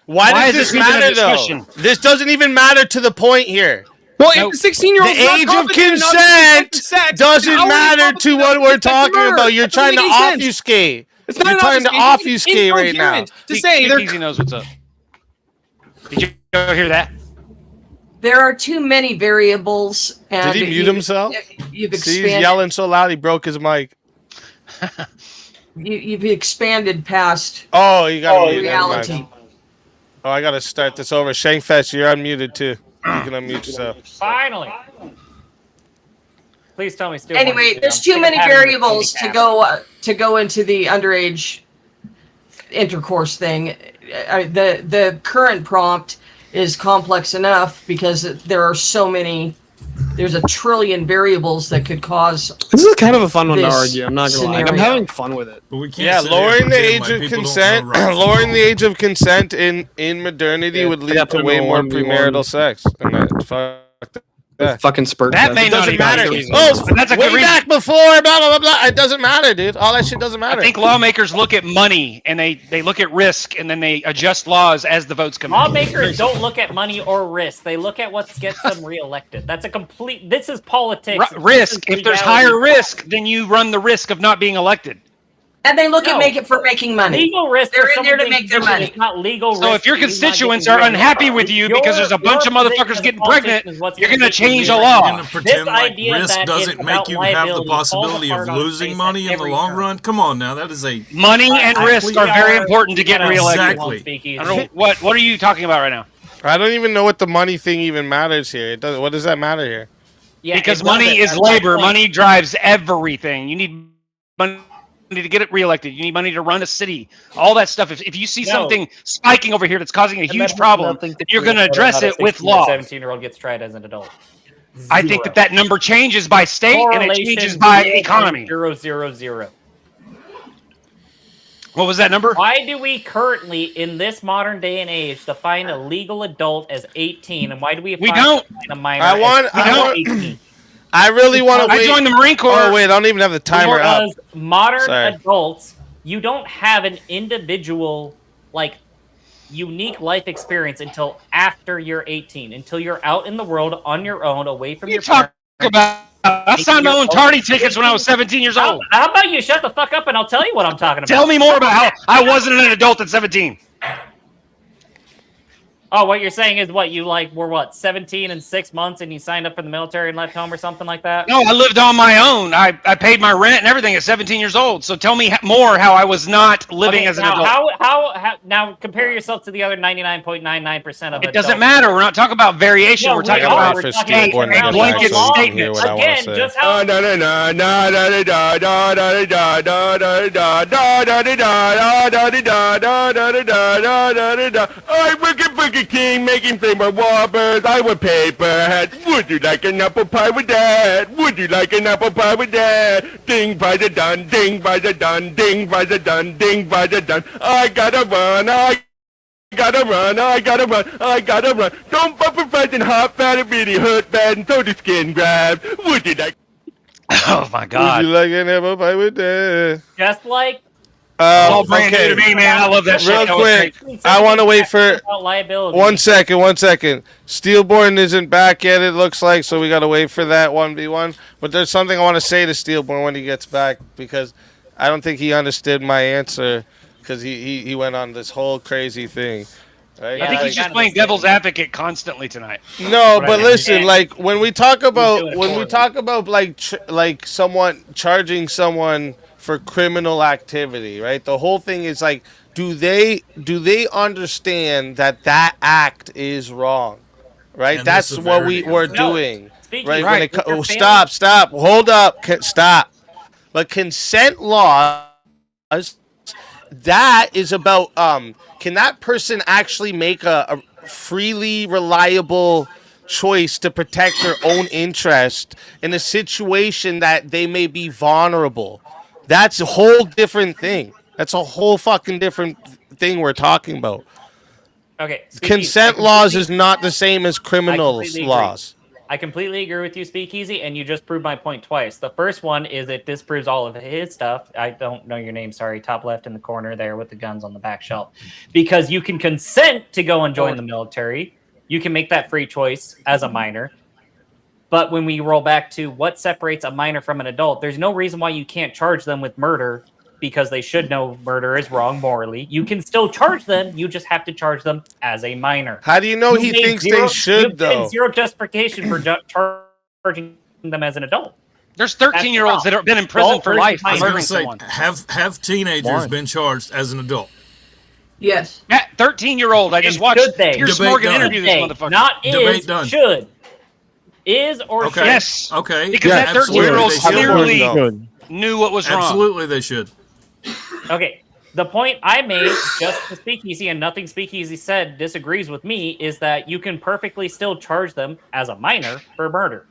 Why Why does is this this even a matter though? discussion? This doesn't even matter to the point here. Well, Nope. if the 16-year-old The age of consent doesn't matter to what we're talking about. You're trying to obfuscate. It's not You're an trying to obfuscation. It's obfuscate right now. incoherent to say they're Easy knows what's up. Did you hear that? There are too many variables. And Did he mute himself? You've See, he's expanded. yelling so loud he broke his mic. You've expanded past Oh, you got to mute. Never mind. reality. Oh, I got to start this over. Shankfest, you're unmuted too. You can unmute yourself. Finally. Please tell me still. Anyway, there's too many variables to go into the underage intercourse thing. The current prompt is complex enough because there are so many. There's a trillion variables that could cause. This is kind of a fun one to this argue. I'm not gonna lie. I'm scenario. having fun with it. But we can't Yeah, sit here lowering and the pretend age like of people don't consent, know right from lowering wrong. the age of consent in modernity would lead to way more premarital sex. And that fuck Fucking spurt. That may it not doesn't even matter. be the reason. Oh, But that's a good way reason. back before, blah, blah, blah, blah. It doesn't matter, dude. All that shit doesn't matter. I think lawmakers look at money and they look at risk and then they adjust laws as the votes come in. Lawmakers don't look at money or risk. They look at what gets them reelected. That's a complete. This is politics. Risk. This is If there's legality. higher risk, then you run the risk of not being elected. And they look No. at making money. Legal risk. They're for in there to someone make their being money. It's not legal So risk. if your for you not constituents getting are unhappy reelected. with you because there's a bunch of Your motherfuckers position getting as a politician pregnant, is what's you're gonna going get to you change a reelected. law. You're gonna pretend like idea risk that doesn't it's make about you have the liability falls possibility of apart on its losing face money at in the every long turn. run. Come on now, that is a Money and risk are very important to get reelected. Exactly. I don't know what are you talking about right now? I don't even know what the money thing even matters here. It does. What does that matter here? Yeah, Because it money doesn't. is That's my labor. point. Money drives everything. You need money to get it reelected. You need money to run a city. All that stuff. If you see No. something spiking over here that's causing a And that huge has problem, nothing to you're do going to with address whether or it not a with 16 or law. 17-year-old gets tried as an adult. I think that number changes by state and it changes by economy. 0.000. What was that number? Why do we currently, in this modern day and age, define a legal adult as 18, and why do we don't. define a minor I want. as 18? I really want to. I joined the Marine Corps. Oh wait, I don't even have the timer up. Because modern Sorry. adults, you don't have an individual, like, unique life experience until after you're 18, until you're out in the world on your own, away from your talk parents. about? I signed my own tardy tickets when I was 17 years old. How about you shut the fuck up and I'll tell you what I'm talking about. Tell me more about how I wasn't an adult at 17. Oh, what you're saying is what you were 17 and 6 months and you signed up for the military and left home or something like that? No, I lived on my own. I paid my rent and everything at 17 years old. So tell me more how I was not living as an adult. How now compare yourself to the other 99.99% of It doesn't matter. We're not talking about variation. No, we're talking we are. about We're a talking about blanket law. statement. Again, just how I'm Burger King making flavor Whoppers. I want paper hats. Would you like an apple pie with that? Would you like an apple pie with that? Ding by the done, ding by the done, ding by the done, ding by the done. I gotta run, I gotta run, I gotta run, I gotta run. Don't bump and fight and hot fat and really hurt bad and so the skin grab. Would you like? Oh my God! Would you like an apple pie with that? just like brand new to me, man. I love that shit. Real quick, I want to wait for liability. 1 second. 1 second. Steelborn isn't back yet. It looks like, so we gotta wait for that 1v1. But there's something I want to say to Steelborn when he gets back because I don't think he understood my answer because he went on this whole crazy thing. Right? I think he's just playing devil's advocate constantly tonight. No, but listen, like when we talk about like someone charging someone for criminal activity, right? The whole thing is like, do they understand that act is wrong, right? And That's the what severity we're of it. doing, Speaking right? right. When it stop, hold up, stop. But consent laws, that is about can that person actually make a freely reliable choice to protect their own interest in a situation that they may be vulnerable? That's a whole different thing. That's a whole fucking different thing we're talking about. Okay. Consent laws is not the same as criminal laws. I completely agree with you, Speakeasy, and you just proved my point twice. The first one is it disproves all of his stuff. I don't know your name, sorry, top left in the corner there with the guns on the back shelf. Because you can consent to go and join the military. You can make that free choice as a minor. But when we roll back to what separates a minor from an adult, there's no reason why you can't charge them with murder because they should know murder is wrong morally. You can still charge them. You just have to charge them as a minor. How do you know he thinks they should, though? Zero justification for charging them as an adult. There's 13-year-olds that have been in prison for life for murdering someone. Have teenagers been charged as an adult? Yes. Yeah, 13-year-old. I just watched Piers Morgan interview this motherfucker. Not Debate is, done. should. Is or should. Yes. Okay. Because that 13-year-old clearly knew what was wrong. Absolutely, they should. Okay. The point I made, just to Speakeasy, and nothing Speakeasy said disagrees with me, is that you can perfectly still charge them as a minor for murder.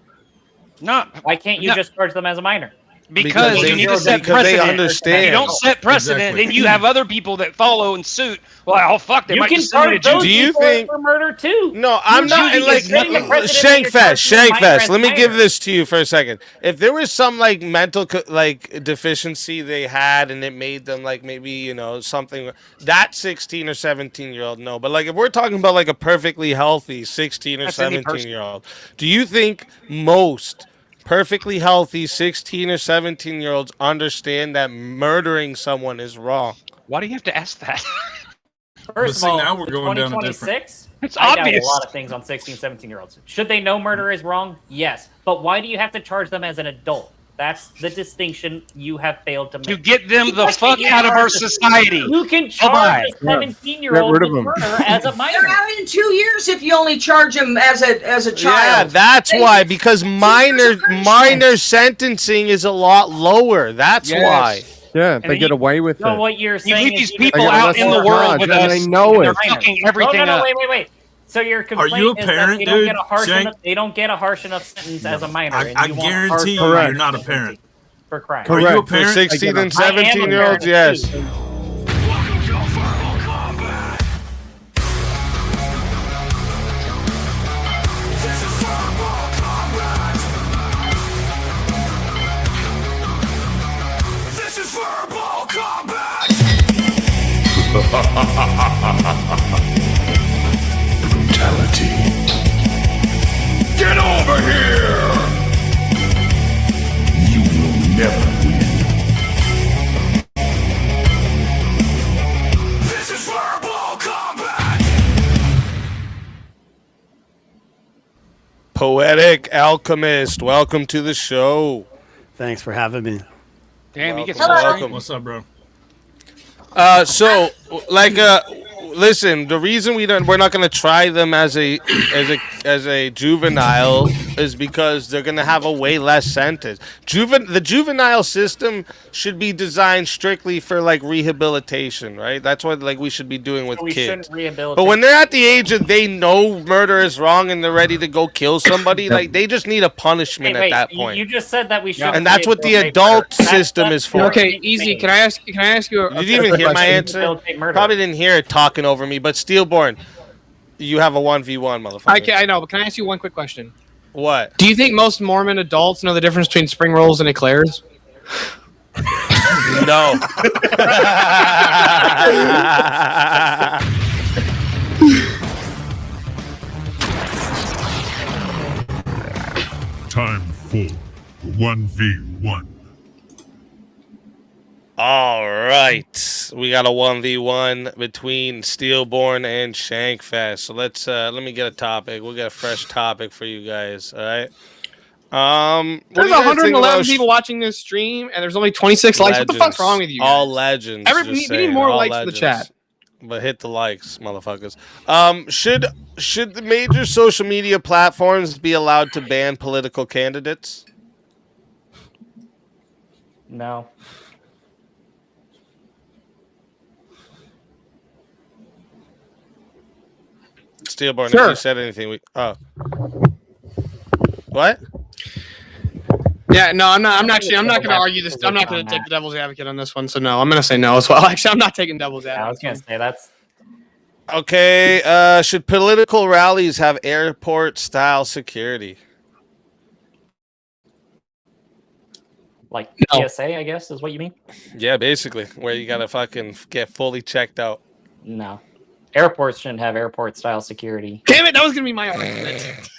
No. Why can't you just charge them as a minor? Because you need to set precedent. If you don't set precedent, then you have other people that follow and suit. Well, oh fuck, they You might can just send me charge to jail. those people for murder too. No, I'm not. Like Shankfest. Let me give this to you for a second. If there was some like mental deficiency they had and it made them like maybe something that 16 or 17-year-old no, but like if we're talking about like a perfectly healthy 16 or 17-year-old, do you think most perfectly healthy 16 or 17-year-olds understand that murdering someone is wrong? Why do you have to ask that? First of all, now we're going down a different. 2026. It's I doubt obvious. a lot of things on 16, 17-year-olds. Should they know murder is wrong? Yes. But why do you have to charge them as an adult? That's the distinction you have failed to make. To get them the fuck out of our society. You can charge a 17-year-old with murder as a minor. They're out in 2 years if you only charge them as a child. Yeah, that's why. Because minor sentencing is a lot lower. That's why. Yeah, And they then get you- away with No, it. what you're You saying leave is these you people They got out in the less world charge, with and us. they know and they're it. fucking No, everything no, up. wait. So your complaint you a is parent, that they don't dude? get a harsh Shank? enough. They don't get a harsh enough sentence as a minor, and I you want a harsh guarantee you Correct. you're not a parent. for crime. Are you a Correct. For parent? 16 and I am a 17-year-olds, parent, yes. too. Brutality. Get over here! You will never win. This is verbal combat! Poetic Alchemist, welcome to the show. Thanks for having me. Damn, you get Welcome, some welcome. What's up, bro? Listen, the reason we're not gonna try them as a juvenile is because they're gonna have a way less sentence. The juvenile system should be designed strictly for like rehabilitation, right? That's what like we should be doing with So we kids. shouldn't rehabilitate. But when they're at the age of they know murder is wrong and they're ready to go kill somebody, like they just need a punishment Wait, at that you- point. You just said that we should. And that's what the adult system is for. Okay, easy. Can I ask you? Did you even hear my answer? Probably didn't hear it talking over me, but Steelborn, you have a 1v1, motherfucker. I know, but can I ask you one quick question? What? Do you think most Mormon adults know the difference between spring rolls and eclairs? No. Time for 1v1. All right, we got a 1v1 between Steelborn and Shankfest. So let me get a topic. We'll get a fresh topic for you guys. All right. What There's do you guys think 111 about people watching this stream, and there's only 26 likes. What the fuck's wrong with you? All guys? legends. We just need saying, more all likes for the legends. chat. But hit the likes, motherfuckers. Should the major social media platforms be allowed to ban political candidates? No. Steelborn, Sure. if you said anything, what? Yeah, no, I'm not going to argue this. I'm not going to take the devil's advocate on this one. So no, I'm going to say no as well. Actually, I'm not taking devil's advocate. I was gonna say that's Okay. Should political rallies have airport-style security? like No. TSA, I guess, is what you mean. Yeah, basically, where you gotta fucking get fully checked out. No, airports shouldn't have airport-style security. Damn it, that was going to be my argument.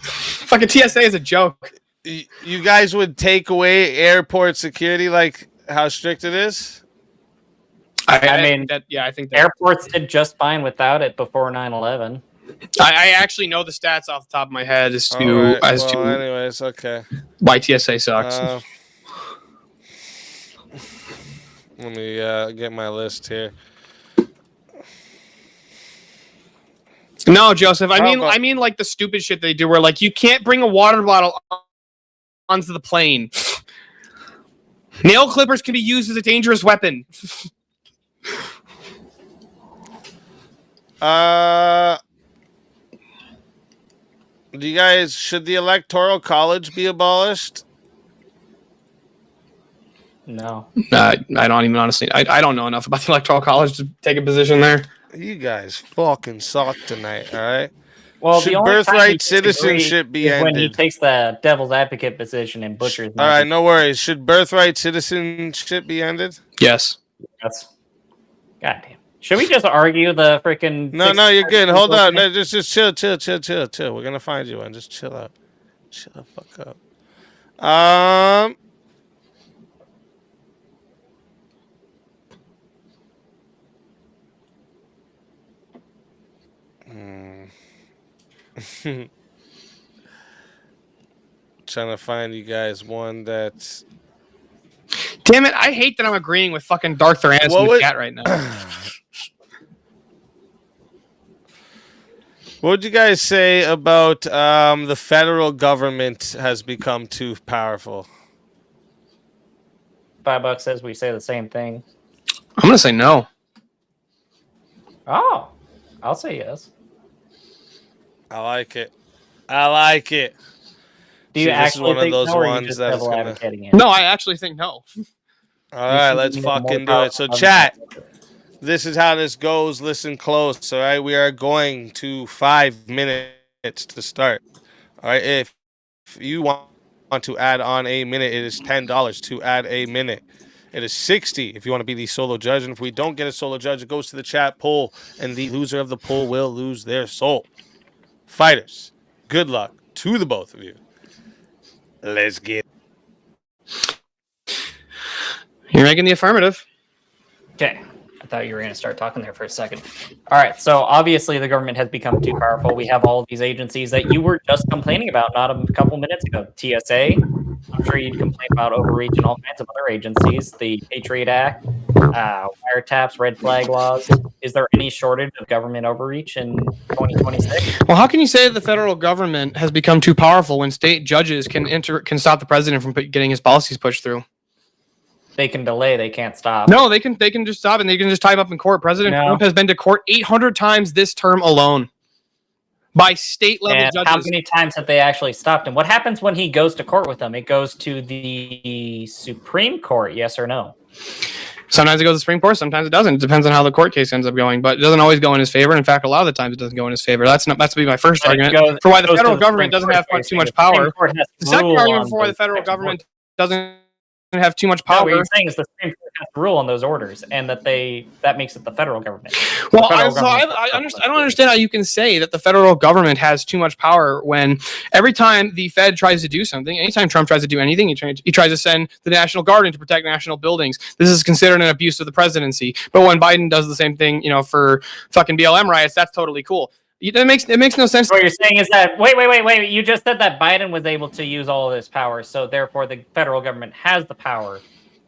Fucking TSA is a joke. You guys would take away airport security, like how strict it is? I mean, I think that, airports did just fine without it before 9/11. I actually know the stats off the top of my head as to Anyways, okay. why TSA sucks. Let me get my list here. No, Joseph. I mean like the stupid shit they do, where like you can't bring a water bottle onto the plane. Nail clippers can be used as a dangerous weapon. Do you guys, should the Electoral College be abolished? No. I don't even honestly. I don't know enough about the Electoral College to take a position there. You guys fucking suck tonight, all right? Well, should the only time birthright we disagree citizenship be is when he ended? takes the devil's advocate position and butchers. All right, no worries. Should birthright citizenship be ended? Yes. That's goddamn. Should we just argue the freaking? No, you're good. Hold on. No, just chill. We're gonna find you one. Just chill out. Chill the fuck up. Trying to find you guys one that's. Damn it! I hate that I'm agreeing with fucking Darth Theranos in the chat right now. What would you guys say about the federal government has become too powerful? $5 says we say the same thing. I'm gonna say no. Oh, I'll say yes. I like it. I like it. Do you See, this is actually one of think those no, or are you ones just that is devil gonna. advocating it? No, I actually think no. All right, You let's see me as a more fucking do it. So, powerful chat, this is how this goes. Listen close. All right, we are going to 5 minutes to start. All right, if you want to add on a minute, it is $10 to add a minute. It is $60 if you want to be the solo judge, and if we don't get a solo judge, it goes to the chat poll, and the loser of the poll will lose their soul. Fighters, good luck to the both of you. Let's get. You're making the affirmative. Okay. I thought you were going to start talking there for a second. All right. So obviously the government has become too powerful. We have all of these agencies that you were just complaining about not a couple minutes ago. TSA. I'm sure you'd complain about overreach and all kinds of other agencies. The Patriot Act, wiretaps, red flag laws. Is there any shortage of government overreach in 2026? Well, how can you say that the federal government has become too powerful when state judges can stop the president from getting his policies pushed through? They can delay. They can't stop. No, they can just stop and they can just type up in court. President Trump has been to court 800 times this term alone by state level judges. How many times have they actually stopped him? What happens when he goes to court with them? It goes to the Supreme Court, yes or no? Sometimes it goes to the Supreme Court, sometimes it doesn't. It depends on how the court case ends up going, but it doesn't always go in his favor. In fact, a lot of the times it doesn't go in his favor. That's to be my first argument for why the federal government doesn't have too much power. The second argument for why the federal government doesn't have too much power. No, what you're saying is the Supreme Court has to rule on those orders, and that makes it the federal government. Well, I don't understand how you can say that the federal government has too much power when every time the Fed tries to do something, anytime Trump tries to do anything, he tries to send the National Guard in to protect national buildings. This is considered an abuse of the presidency. But when Biden does the same thing, for fucking BLM riots, that's totally cool. It makes no sense. What you're saying is that wait. You just said that Biden was able to use all of this power, so therefore the federal government has the power.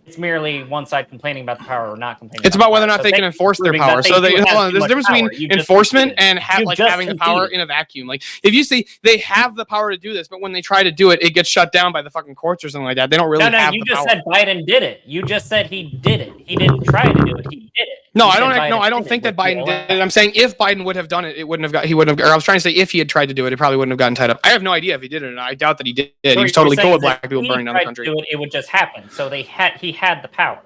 It's merely one side complaining about the power or not complaining. It's about whether or not they can enforce their power. So there's a difference between enforcement and having the power in a vacuum. Like if you say they have the power to do this, but when they try to do it, it gets shut down by the fucking courts or something like that. They don't really have the power. You just said Biden did it. You just said he did it. He didn't try to do it. He did it. No, I don't think that Biden did it. I'm saying if Biden would have done it, he wouldn't have. Or I was trying to say if he had tried to do it, it probably wouldn't have gotten tied up. I have no idea if he did it, and I doubt that he did. He was totally cool with black people burning down the country. It would just happen. So he had the power.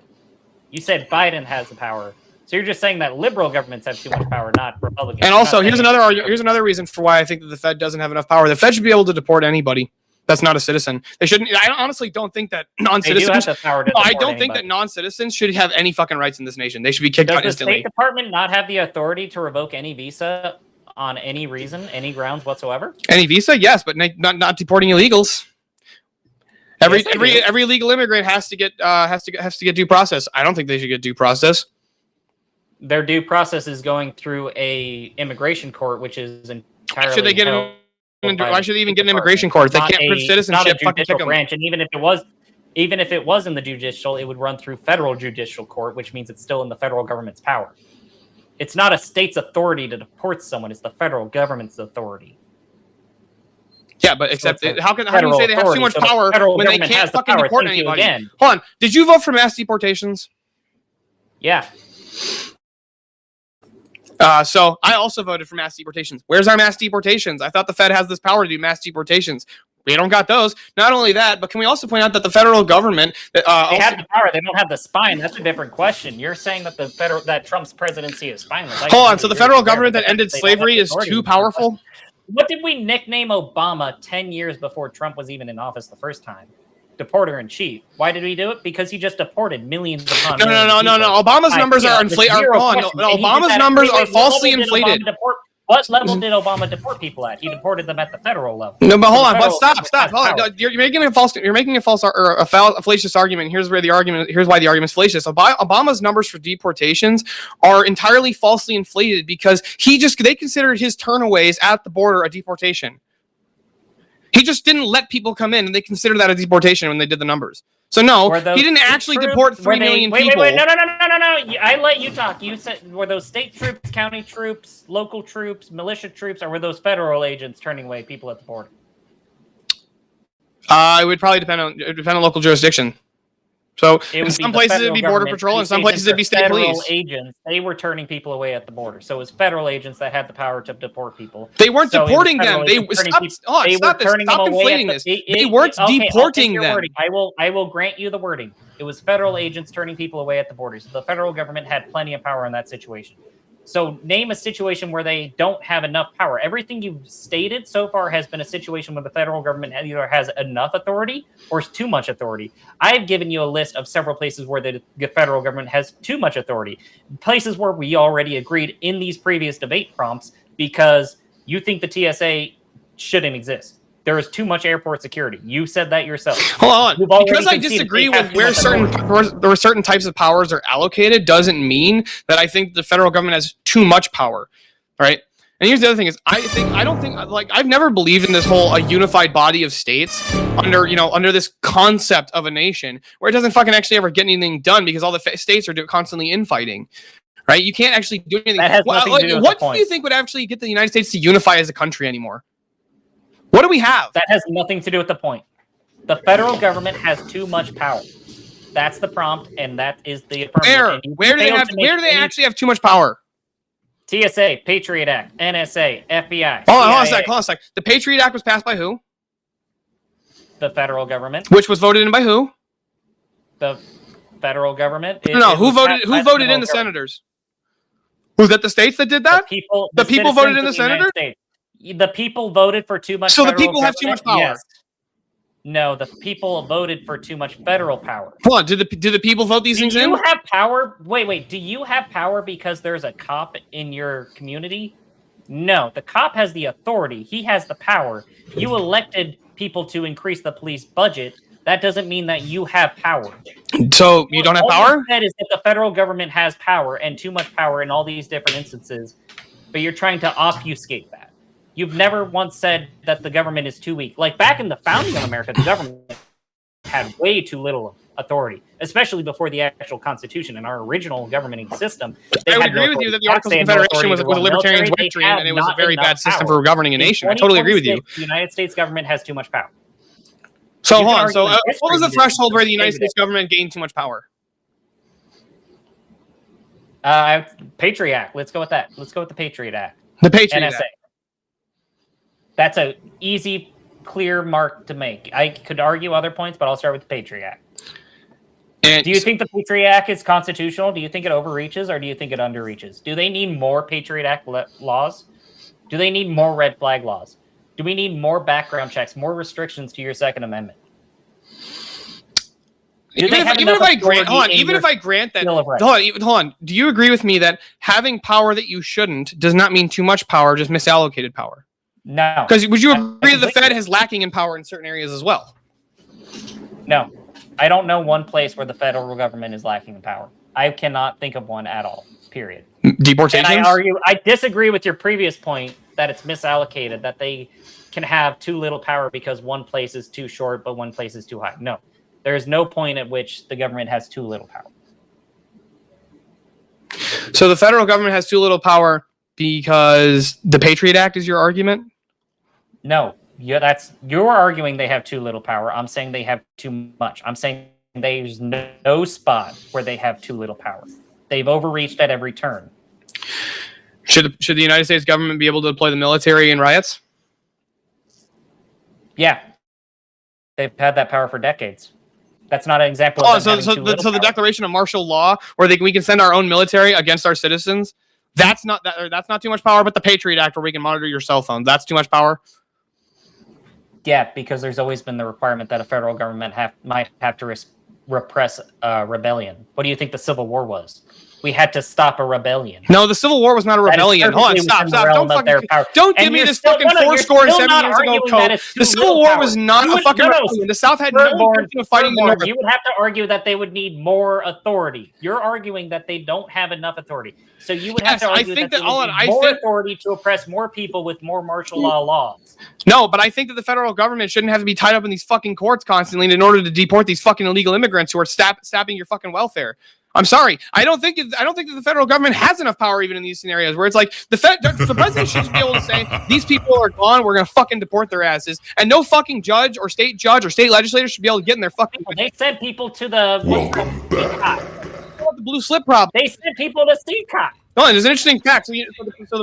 You said Biden has the power. So you're just saying that liberal governments have too much power, not Republicans. And also, here's another reason for why I think that the Fed doesn't have enough power. The Fed should be able to deport anybody that's not a citizen. They shouldn't. I honestly don't think that non-citizens. I don't think that non-citizens should have any fucking rights in this nation. They should be kicked out instantly. Does the State Department not have the authority to revoke any visa on any reason, any grounds whatsoever? Any visa, yes, but not deporting illegals. Every legal immigrant has to get due process. I don't think they should get due process. Their due process is going through a immigration court, which is entirely. Why should they even get an immigration court? If they can't prove citizenship, fucking kick them. Branch, and even if it was in the judicial, it would run through federal judicial court, which means it's still in the federal government's power. It's not a state's authority to deport someone; it's the federal government's authority. Yeah, but how do you say they have too much power when they can't fucking deport anybody? Hold on, did you vote for mass deportations? Yeah. So I also voted for mass deportations. Where's our mass deportations? I thought the Fed has this power to do mass deportations. We don't got those. Not only that, but can we also point out that the federal government they have the power. They don't have the spine. That's a different question. You're saying that that Trump's presidency is spineless. Hold on. So the federal government that ended slavery is too powerful? What did we nickname Obama 10 years before Trump was even in office the first time? Deporter in chief. Why did we do it? Because he just deported millions upon millions. No. Obama's numbers are inflated. Obama's numbers are falsely inflated. What level did Obama deport people at? He deported them at the federal level. No, but hold on. But stop. Hold on. You're making a fallacious argument. Here's why the argument's fallacious. Obama's numbers for deportations are entirely falsely inflated because they considered his turnaways at the border a deportation. He just didn't let people come in, and they considered that a deportation when they did the numbers. So no, he didn't actually deport 3 million people. Wait, no. I let you talk. You said, were those state troops, county troops, local troops, militia troops, or were those federal agents turning away people at the border? It would probably depend on local jurisdiction. So It in would be some the places federal it'd be border government. patrol, in State some places agents it'd be are state federal police. agents. They were turning people away at the border, so it was federal agents that had the power to deport people. They weren't So it was deporting federal them. They agents turning stop. people- Oh, they stop were this. turning Stop them away at conflating the- this. it- They it- weren't okay, I'll take deporting your them. wording. I will grant you the wording. It was federal agents turning people away at the borders. The federal government had plenty of power in that situation. So name a situation where they don't have enough power. Everything you've stated so far has been a situation where the federal government either has enough authority or is too much authority. I've given you a list of several places where the federal government has too much authority. Places where we already agreed in these previous debate prompts because you think the TSA shouldn't exist. There is too much airport security. You said that yourself. Hold on. You've already Because I conceded disagree they have with too where much authority. there were certain types of powers are allocated doesn't mean that I think the federal government has too much power, right? And here's the other thing: is I don't think like I've never believed in this whole a unified body of states under this concept of a nation where it doesn't fucking actually ever get anything done because all the states are constantly infighting. Right? You can't actually do anything. That has nothing to do with what the do you think would actually get the United States to unify as a country anymore? What do we have? That has nothing to do with the point. The federal government has too much power. That's the prompt, and that is the affirmative. Where do they actually have too much power? TSA, Patriot Act, NSA, FBI. Hold on a sec. The Patriot Act was passed by who? The federal government. Which was voted in by who? The federal government. Who voted in the senators? Was that the states that did that? The people voted in the senators? The people voted for too much. So the people have too much power. Yes. No, the people voted for too much federal power. Hold on, do the people vote these things in? Do you have power? Wait. Do you have power because there's a cop in your community? No, the cop has the authority. He has the power. You elected people to increase the police budget. That doesn't mean that you have power. So you don't have power? All you said is that the federal government has power and too much power in all these different instances, but you're trying to obfuscate that. You've never once said that the government is too weak. Like back in the founding of America, the government had way too little authority, especially before the actual Constitution and our original governing system. I would agree with you that the Articles of Confederation was a libertarian's wet dream and it was a very bad system for governing a nation. I totally agree with you. The United States government has too much power. So hold on. So what was the threshold where the United States government gained too much power? Patriot Act. Let's go with that. Let's go with the Patriot Act. The Patriot NSA. Act. That's a easy, clear mark to make. I could argue other points, but I'll start with the Patriot Act. Do you think the Patriot Act is constitutional? Do you think it overreaches or do you think it underreaches? Do they need more Patriot Act laws? Do they need more red flag laws? Do we need more background checks, more restrictions to your Second Amendment? Even if I grant that, hold on. Do you agree with me that having power that you shouldn't does not mean too much power, just misallocated power? No. Because would you agree that the Fed is lacking in power in certain areas as well? No. I don't know one place where the federal government is lacking in power. I cannot think of one at all, period. Deportations? And I disagree with your previous point that it's misallocated, that they can have too little power because one place is too short, but one place is too high. No. There is no point at which the government has too little power. So the federal government has too little power because the Patriot Act is your argument? No. You're arguing they have too little power. I'm saying they have too much. I'm saying there's no spot where they have too little power. They've overreached at every turn. Should the United States government be able to deploy the military in riots? Yeah. They've had that power for decades. That's not an example of them so the declaration of martial law where we can send our own military against our citizens, that's not too much power, but the Patriot Act where we can monitor your cell phone, that's too much power? Yeah, because there's always been the requirement that a federal government might have to repress rebellion. What do you think the Civil War was? We had to stop a rebellion. No, the Civil War was not a rebellion. Hold on, stop. Don't give me this fucking 470 years ago code. The Civil War was not a fucking rebellion. The South had no intention of fighting the North. You would have to argue that they would need more authority. You're arguing that they don't have enough authority. So you would have to argue that they would need more authority to oppress more people with more martial law laws. No, but I think that the federal government shouldn't have to be tied up in these fucking courts constantly in order to deport these fucking illegal immigrants who are stabbing your fucking welfare. I'm sorry. I don't think that the federal government has enough power even in these scenarios where it's like the president should just be able to say these people are gone. We're gonna fucking deport their asses, and no fucking judge or state legislator should be able to get in their fucking. They sent people to the the blue slip problem. They sent people to CCOT. No, and there's an interesting fact. So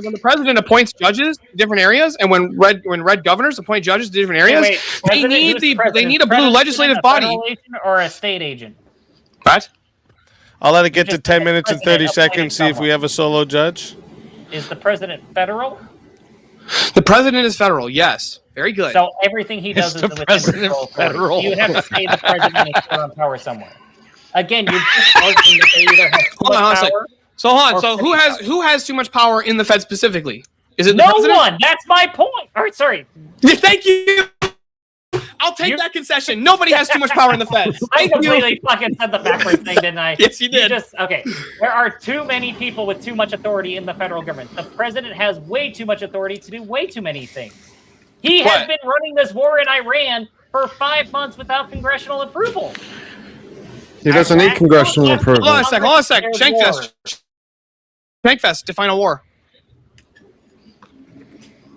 when the president appoints judges to different areas, and when red governors appoint judges to different areas, they need a blue legislative body or a state agent. What? I'll let it get to 10 minutes and 30 seconds, see if we have a solo judge. Is the president federal? The president is federal, yes. Very good. So everything he does is within control. Federal? You would have to say the president is still on power somewhere. Again, you're just arguing that they either have too much power. So hold on. So who has too much power in the Fed specifically? Is it no the president? one? That's my point. All right, sorry. Thank you. I'll take that concession. Nobody has too much power in the Fed. I completely fucking said the backwards thing, didn't I? Yes, you did. Okay. There are too many people with too much authority in the federal government. The president has way too much authority to do way too many things. He has been running this war in Iran for 5 months without congressional approval. He doesn't need congressional approval. Hold on a sec. Shankfest, define a war.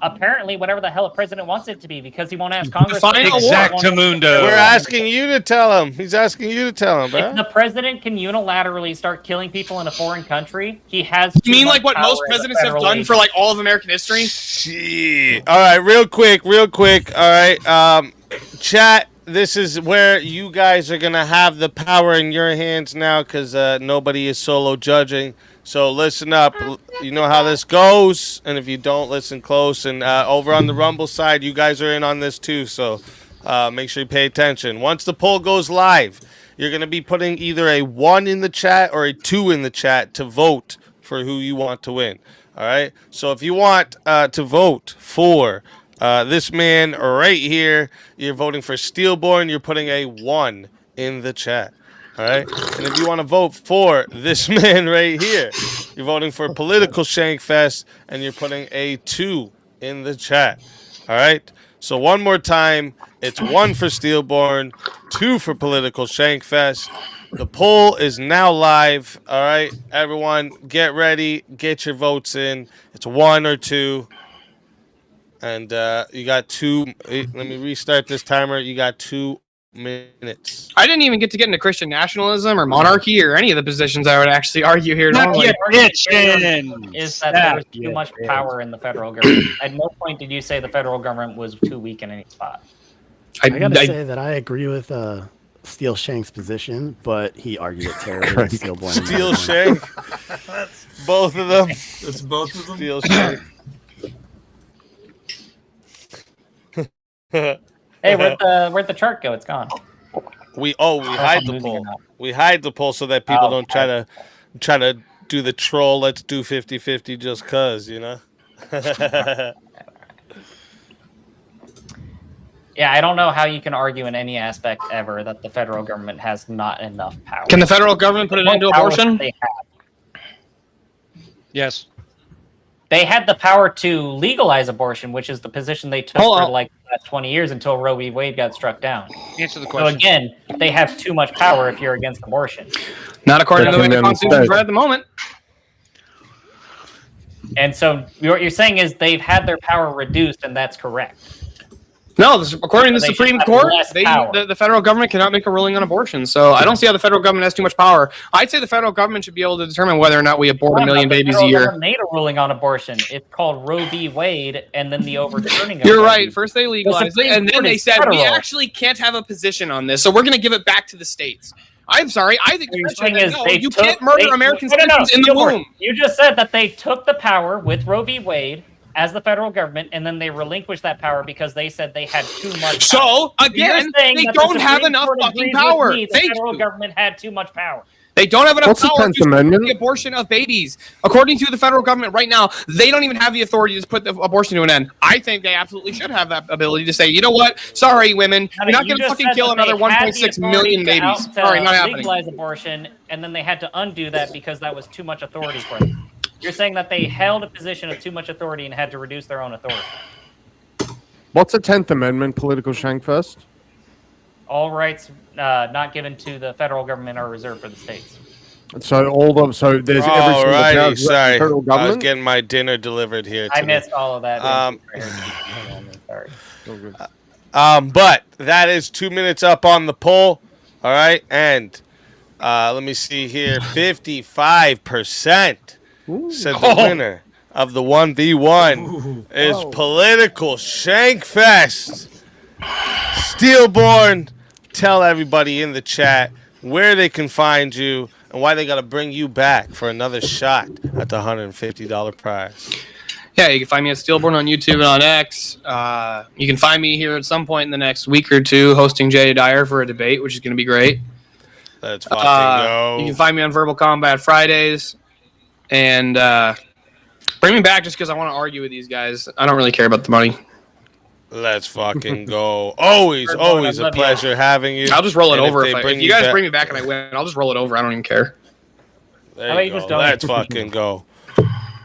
Apparently, whatever the hell a president wants it to be, because he won't ask Congress. Exactamundo. We're asking you to tell him. He's asking you to tell him, bro. If the president can unilaterally start killing people in a foreign country, he has. You mean like what most presidents have done for like all of American history? Shit. All right, real quick. All right, chat. This is where you guys are gonna have the power in your hands now, because nobody is solo judging. So listen up. You know how this goes, and if you don't, listen close. And over on the Rumble side, you guys are in on this too, so make sure you pay attention. Once the poll goes live, you're going to be putting either a 1 in the chat or a 2 in the chat to vote for who you want to win. All right? So if you want to vote for this man right here, you're voting for Steelborn, you're putting a 1 in the chat. All right, and if you want to vote for this man right here, you're voting for Political Shankfest, and you're putting a 2 in the chat. All right, so one more time, it's 1 for Steelborn, 2 for Political Shankfest. The poll is now live. All right, everyone, get ready, get your votes in. It's 1 or 2, and you got 2. Let me restart this timer. You got 2 minutes. I didn't even get to get into Christian nationalism or monarchy or any of the positions I would actually argue here. Normally. Is that there was too much power in the federal government? At no point did you say the federal government was too weak in any spot. I gotta say that I agree with Steel Shank's position, but he argued it terribly. Steel Shank. Both of them. It's both of them. Steel Shank. Hey, where'd the chart go? It's gone. We hide the poll. We hide the poll so that people don't try to do the troll. Let's do 50-50 just cause, you know. Yeah, I don't know how you can argue in any aspect ever that the federal government has not enough power. Can the federal government put an end to abortion? Yes. They had the power to legalize abortion, which is the position they took for like the last 20 years until Roe v. Wade got struck down. Answer the question. So again, they have too much power if you're against abortion. Not according to the way the Constitution is read at the moment. And so what you're saying is they've had their power reduced, and that's correct. No, according to the So they Supreme should have Court, less power. the federal government cannot make a ruling on abortion. So I don't see how the federal government has too much power. I'd say the federal government should be able to determine whether or not we abort 1 million babies a year. Made a ruling on abortion. It's called Roe v. Wade, and then the overturning of You're Roe right. v. First they legalized it, and then they said we actually can't have a position on this, so we're going to give it back to the states. I'm sorry. I think the thing is, you can't murder American citizens in the womb. You just said that they took the power with Roe v. Wade as the federal government, and then they relinquished that power because they said they had too much power. So, again, they don't have enough fucking power. The federal government had too much power. They don't have enough What's the power 10th to support Amendment? the abortion of babies. According to the federal government right now, they don't even have the authority to put the abortion to an end. I think they absolutely should have that ability to say, you know what? Sorry, women, you're not going to fucking kill another 1.6 million babies. Sorry, not happening. Legalize abortion, and then they had to undo that because that was too much authority for them. You're saying that they held a position of too much authority and had to reduce their own authority. What's the 10th Amendment, Political Shankfest? All rights not given to the federal government are reserved for the states. So there's every single Alrighty, power sorry. federal I was government. getting my dinner delivered here. I to me. missed all of that. Sorry. But that is 2 minutes up on the poll. All right, and let me see here. 55% said the winner of the 1v1 is Political Shankfest. Steelborn, tell everybody in the chat where they can find you and why they got to bring you back for another shot at the $150 prize. Yeah, you can find me at Steelborn on YouTube and on X. You can find me here at some point in the next week or two hosting Jay Dyer for a debate, which is going to be great. Let's fucking go. You can find me on Verbal Combat Fridays. And bring me back just because I want to argue with these guys. I don't really care about the money. Let's fucking go. Always a pleasure having you. I'll just roll it over. If bring you guys back- bring me back and I win, I'll just roll it over. I don't even care. There you go. Let's fucking go.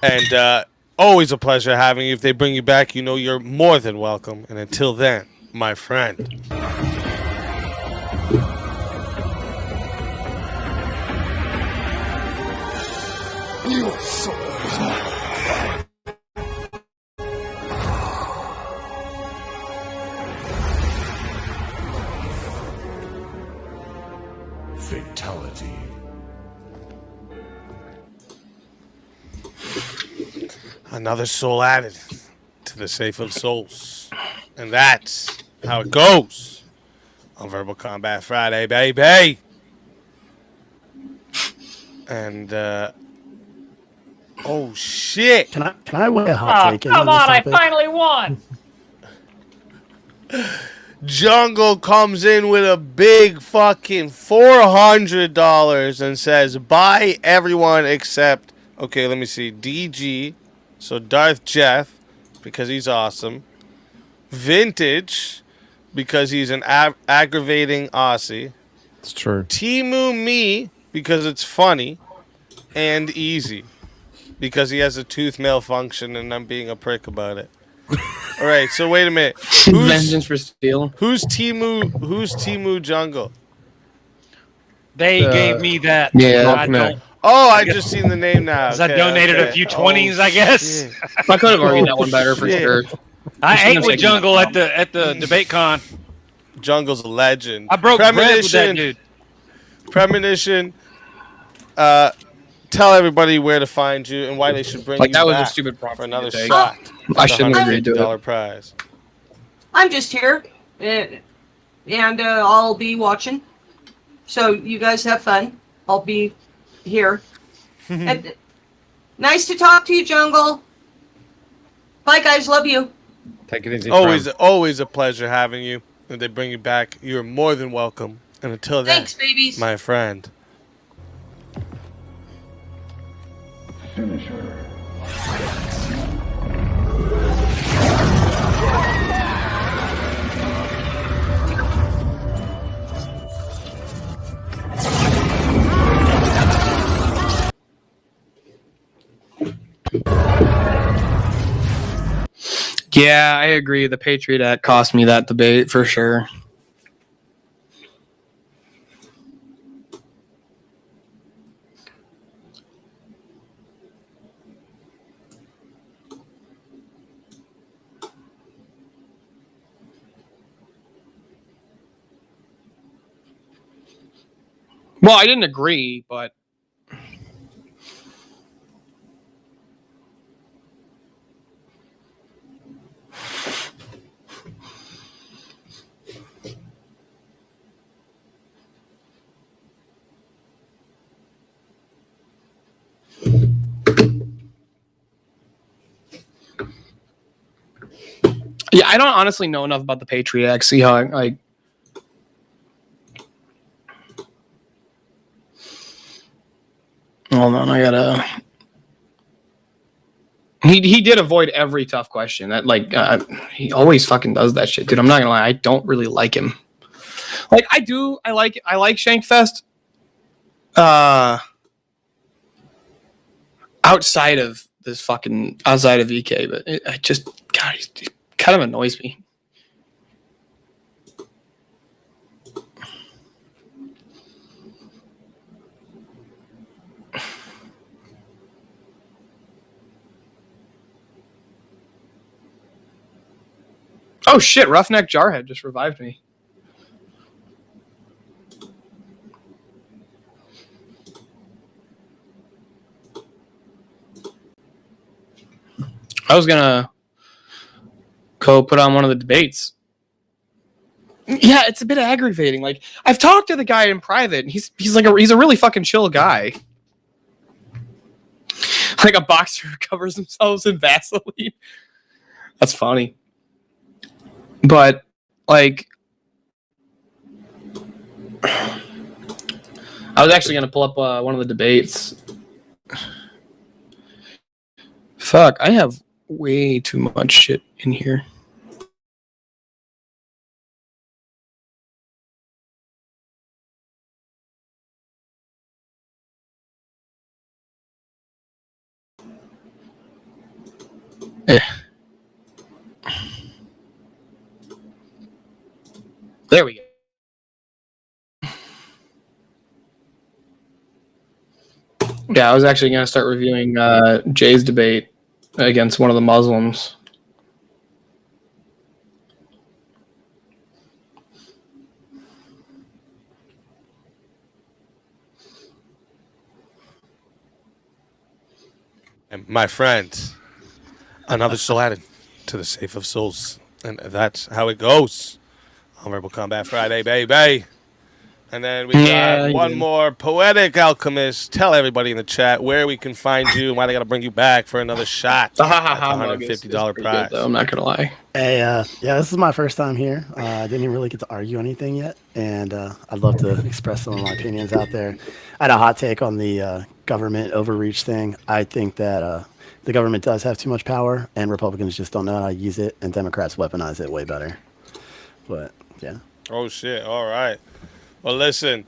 And always a pleasure having you. If they bring you back, you know you're more than welcome. And until then, my friend. Fatality. Another soul added to the Safe of Souls. And that's how it goes on Verbal Combat Friday, baby. And, oh, shit. Can I weigh a hot take? Come on, I finally won. Jungle comes in with a big fucking $400 and says, buy everyone except, okay, let me see, DG, so Darth Jeff, because he's awesome, Vintage, because he's an aggravating Aussie, It's true. Timu Me, because it's funny, and Easy, because he has a tooth malfunction and I'm being a prick about it. All right, so wait a minute. Vengeance for Steel. Who's Timu Jungle? They gave me that. Yeah. I don't- Oh, I just seen the name now. I donated a few 20s, I guess. Shit. I could have argued that one better for Shit. sure. I ate shouldn't with have Jungle taken at the debate con. Jungle's a legend. I broke bread with that dude. Premonition. Tell everybody where to find you and why they should bring Like, you that was a back stupid prompt for another to take. shot. I shouldn't have agreed to it. $150 prize. I'm just here, and I'll be watching. So you guys have fun. I'll be here. And nice to talk to you, Jungle. Bye, guys. Love you. Take it easy. Always a pleasure having you. If they bring you back, you're more than welcome. And until then, Thanks, babies. my friend. Yeah, I agree. The Patriot Act cost me that debate for sure. Well, I didn't agree, but yeah, I don't honestly know enough about the Patriot Act. See how I hold on, I gotta. He did avoid every tough question. That he always fucking does that shit, dude. I'm not gonna lie, I don't really like him. Like I like Shankfest. Outside of EK, but I just God, he kind of annoys me. Oh shit! Roughneck Jarhead just revived me. I was gonna go put on one of the debates. Yeah, it's a bit aggravating. Like, I've talked to the guy in private, and he's a really fucking chill guy. Like a boxer who covers themselves in Vaseline. That's funny. But like, I was actually gonna pull up one of the debates. Fuck, I have way too much shit in here. There we go. Yeah, I was actually going to start reviewing Jay's debate against one of the Muslims. And my friend, another soul added to the Safe of Souls. And that's how it goes. Honorable Combat Friday, baby. And then we got one more Poetic Alchemist. Tell everybody in the chat where we can find you and why they got to bring you back for another shot. $150 prize. Though, I'm not going to lie. Hey, yeah, this is my first time here. I didn't really get to argue anything yet, and I'd love to express some of my opinions out there. I had a hot take on the government overreach thing. I think that the government does have too much power, and Republicans just don't know how to use it, and Democrats weaponize it way better. But, yeah. Oh, shit. All right. Well, listen,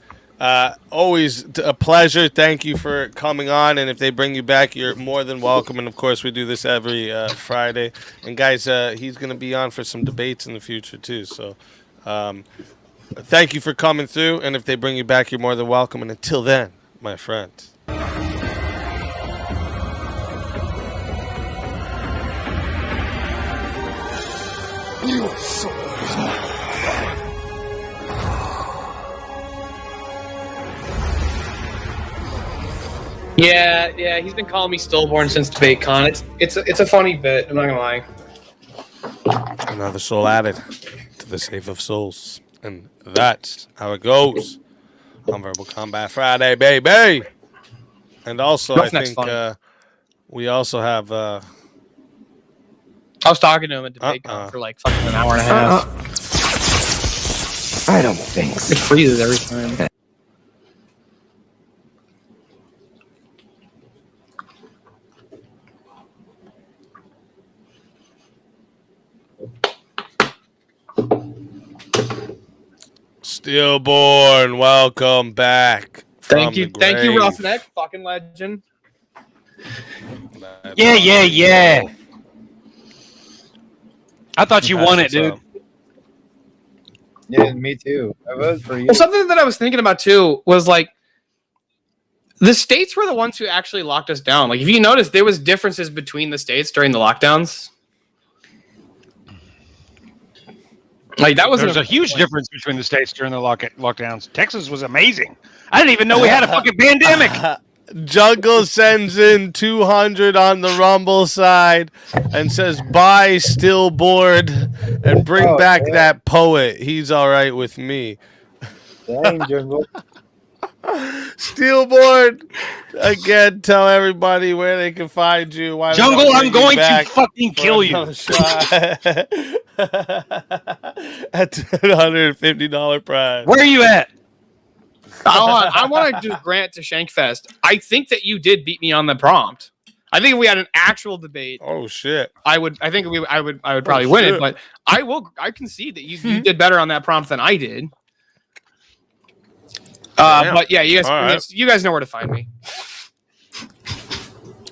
always a pleasure. Thank you for coming on. And if they bring you back, you're more than welcome. And, of course, we do this every Friday. And, guys, he's going to be on for some debates in the future, too. So thank you for coming through. And if they bring you back, you're more than welcome. And until then, my friend. You are so Yeah, he's been calling me stillborn since DebateCon. It's a funny bit. I'm not gonna lie. Another soul added to the Safe of Souls, and that's how it goes on Verbal Combat Friday, baby. And also, I think we also have. I was talking to him at DebateCon for like fucking an hour and a half. I don't think so. It freezes every time. Steelborn, welcome back. Thank you, Roughneck, fucking legend. Yeah. I thought you won it, dude. Yeah, me too. I voted for you. Well, something that I was thinking about too was like the states were the ones who actually locked us down. Like if you notice, there was differences between the states during the lockdowns. Like that was There's a huge difference between the states during the lockdowns. Texas was amazing. I didn't even know we had a fucking pandemic. Jungle sends in 200 on the Rumble side and says, "Bye, Stillboard, and bring back that poet. He's all right with me." Dang, Jungle. Steelboard, again, tell everybody where they can find you. Why Jungle, I'm going to fucking kill you. At $150 prize. Where are you at? I want to just grant to Shankfest. I think that you did beat me on the prompt. I think if we had an actual debate. Oh shit! I would probably win it, but I concede that you did better on that prompt than I did. But yeah, you guys know where to find me.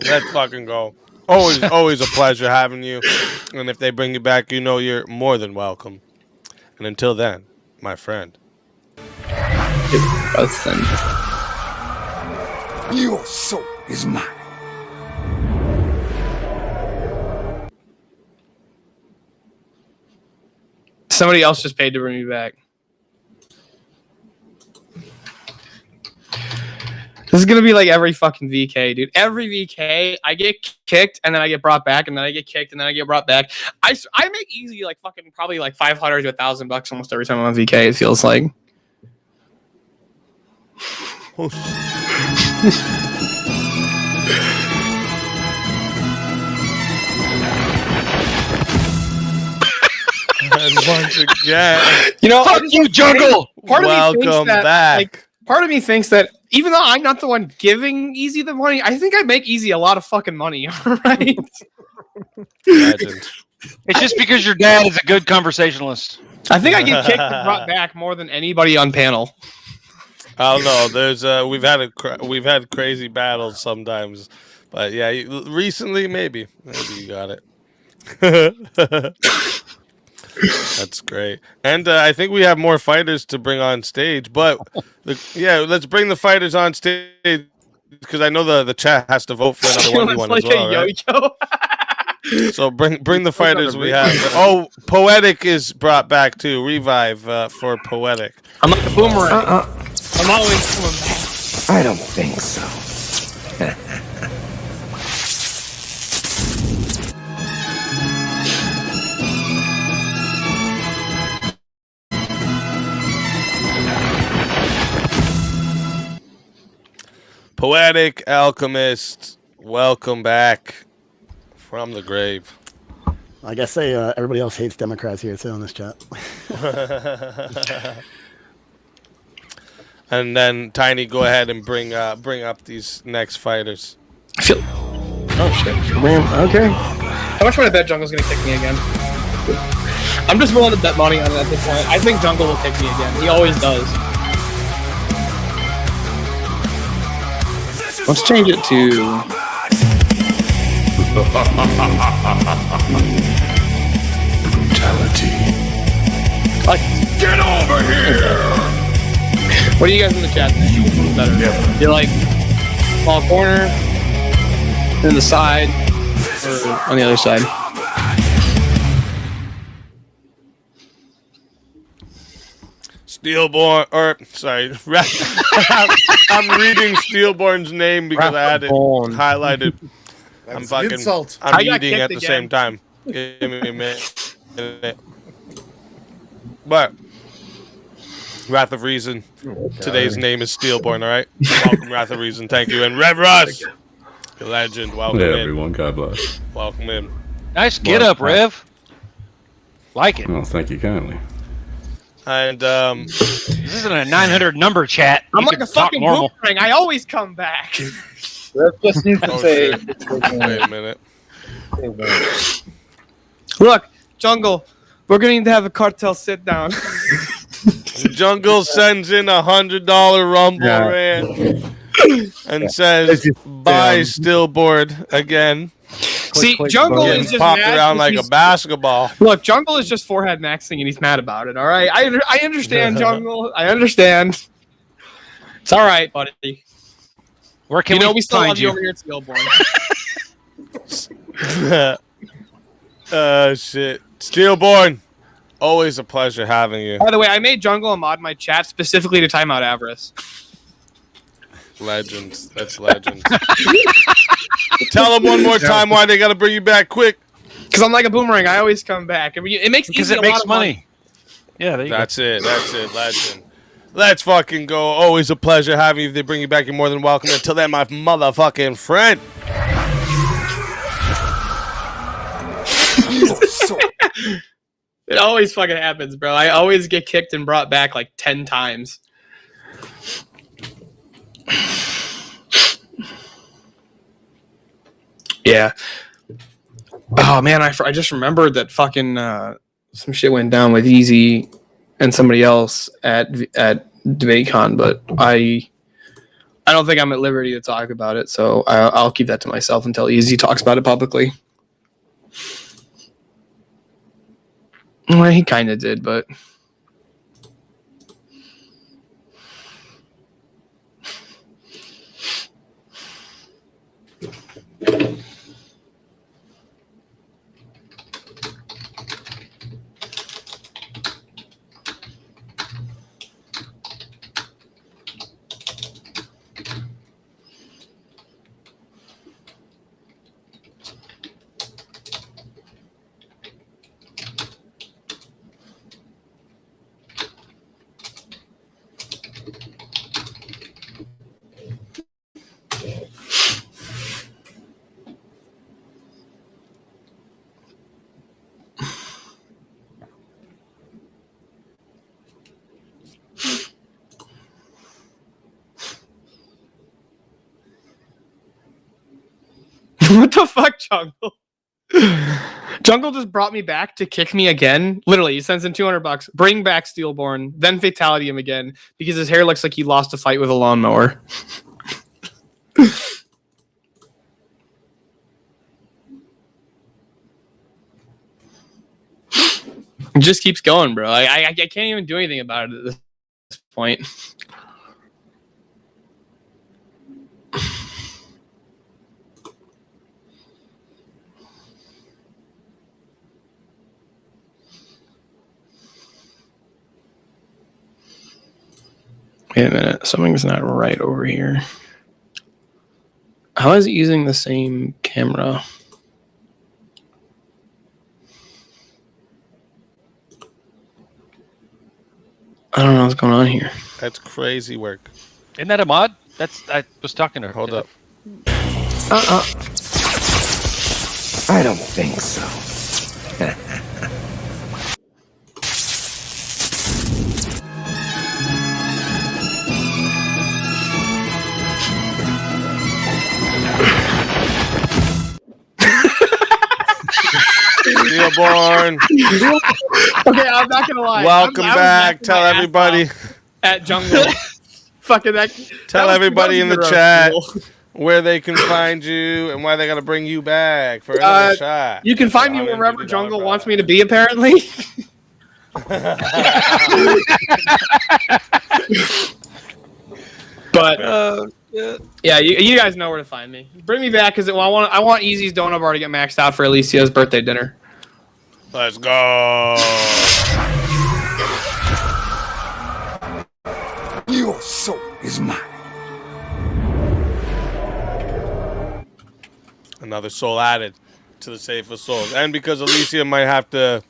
Let's fucking go. Always a pleasure having you. And if they bring you back, you know you're more than welcome. And until then, my friend. Your soul is mine. Somebody else just paid to bring me back. This is gonna be like every fucking VK, dude. Every VK, I get kicked and then I get brought back, and then I get kicked and then I get brought back. I make easy like fucking probably like $500 to $1,000 almost every time I'm on VK. It feels like. And once again, You know, Fuck you, Jungle! Welcome back. Like, part of me thinks that even though I'm not the one giving Easy the money, I think I make Easy a lot of fucking money. All right. Legend. It's just because your dad is a good conversationalist. I think I get kicked and brought back more than anybody on panel. I don't know. There's we've had crazy battles sometimes, but yeah, recently maybe you got it. That's great, and I think we have more fighters to bring on stage. But let's bring the fighters on stage because I know the chat has to vote for another 1v1 as well, right? So bring the fighters we have. Oh, Poetic is brought back too. Revive for Poetic. I'm like a boomerang. I'm always coming back. I don't think so. Poetic Alchemist, welcome back from the grave. I guess everybody else hates Democrats here too in this chat. And then Tiny, go ahead and bring up these next fighters. Oh shit. Okay. How much would I bet Jungle's gonna kick me again? I'm just willing to bet money on it at this point. I think Jungle will kick me again. He always does. Let's change it to... Brutality. Like, get over here! What do you guys in the chat think? Better? You like small corner, in the side, or on the other side? Steelborn, or sorry, I'm reading Steelborn's name because I had it highlighted. I'm fucking. I'm eating at the same time. Give me a minute. But Wrath of Reason. Today's name is Steelborn. All right. Welcome, Wrath of Reason. Thank you, and Rev Russ, legend. Welcome in. Everyone, God bless. Welcome in. Nice get up, Rev. Like it. Oh, thank you kindly. And this isn't a 900 number chat. I'm You like can a talk fucking normal. boomerang. I always come back. Just needs to say. Wait a minute. Look, Jungle, we're going to have a cartel sit down. Jungle sends in $100 Rumble Rand and says, "Bye, Stillboard again." See, Jungle is just popped mad around like because a basketball. Look, Jungle is just forehead maxing and he's mad about it, all right? I understand, Jungle. I understand. It's all right, buddy. Where can we still find love you over here at Steelborn. Shit. Steelborn, always a pleasure having you. By the way, I made Jungle a mod in my chat specifically to time out Avarice. Legends. That's legends. Tell them one more time why they got to bring you back quick. Because I'm like a boomerang. I always come back. I mean, it makes Because Easy it a makes lot of money. Yeah, there you That's it. Legend. Let's fucking go. Always a pleasure having you. If they bring you back, you're more than welcome. Until then, my motherfucking friend. It always fucking happens, bro. I always get kicked and brought back like 10 times. Yeah. Oh man, I just remembered that fucking some shit went down with Easy and somebody else at DebateCon, but I don't think I'm at liberty to talk about it, so I'll keep that to myself until Easy talks about it publicly. Well, he kind of did, but What the fuck, Jungle? Jungle just brought me back to kick me again. Literally, he sends in $200. Bring back Steelborn, then fatality him again because his hair looks like he lost a fight with a lawnmower. It just keeps going, bro. I can't even do anything about it at this point. Wait a minute. Something's not right over here. How is it using the same camera? I don't know what's going on here. That's crazy work. Isn't that a mod? I was talking to her. Hold up. I don't think so. Steelborn. Okay, I'm not gonna lie. Welcome back. Tell everybody. At Jungle. Fucking that. Tell that everybody in the was chat cool. where they can find you and why they gotta bring you back for another shot. You can find me wherever Jungle wants me to be, apparently. But yeah, you guys know where to find me. Bring me back because I want Easy's donut bar to get maxed out for Alicia's birthday dinner. Let's go. Your soul is mine. Another soul added to the safe of souls, and because Alicia might have to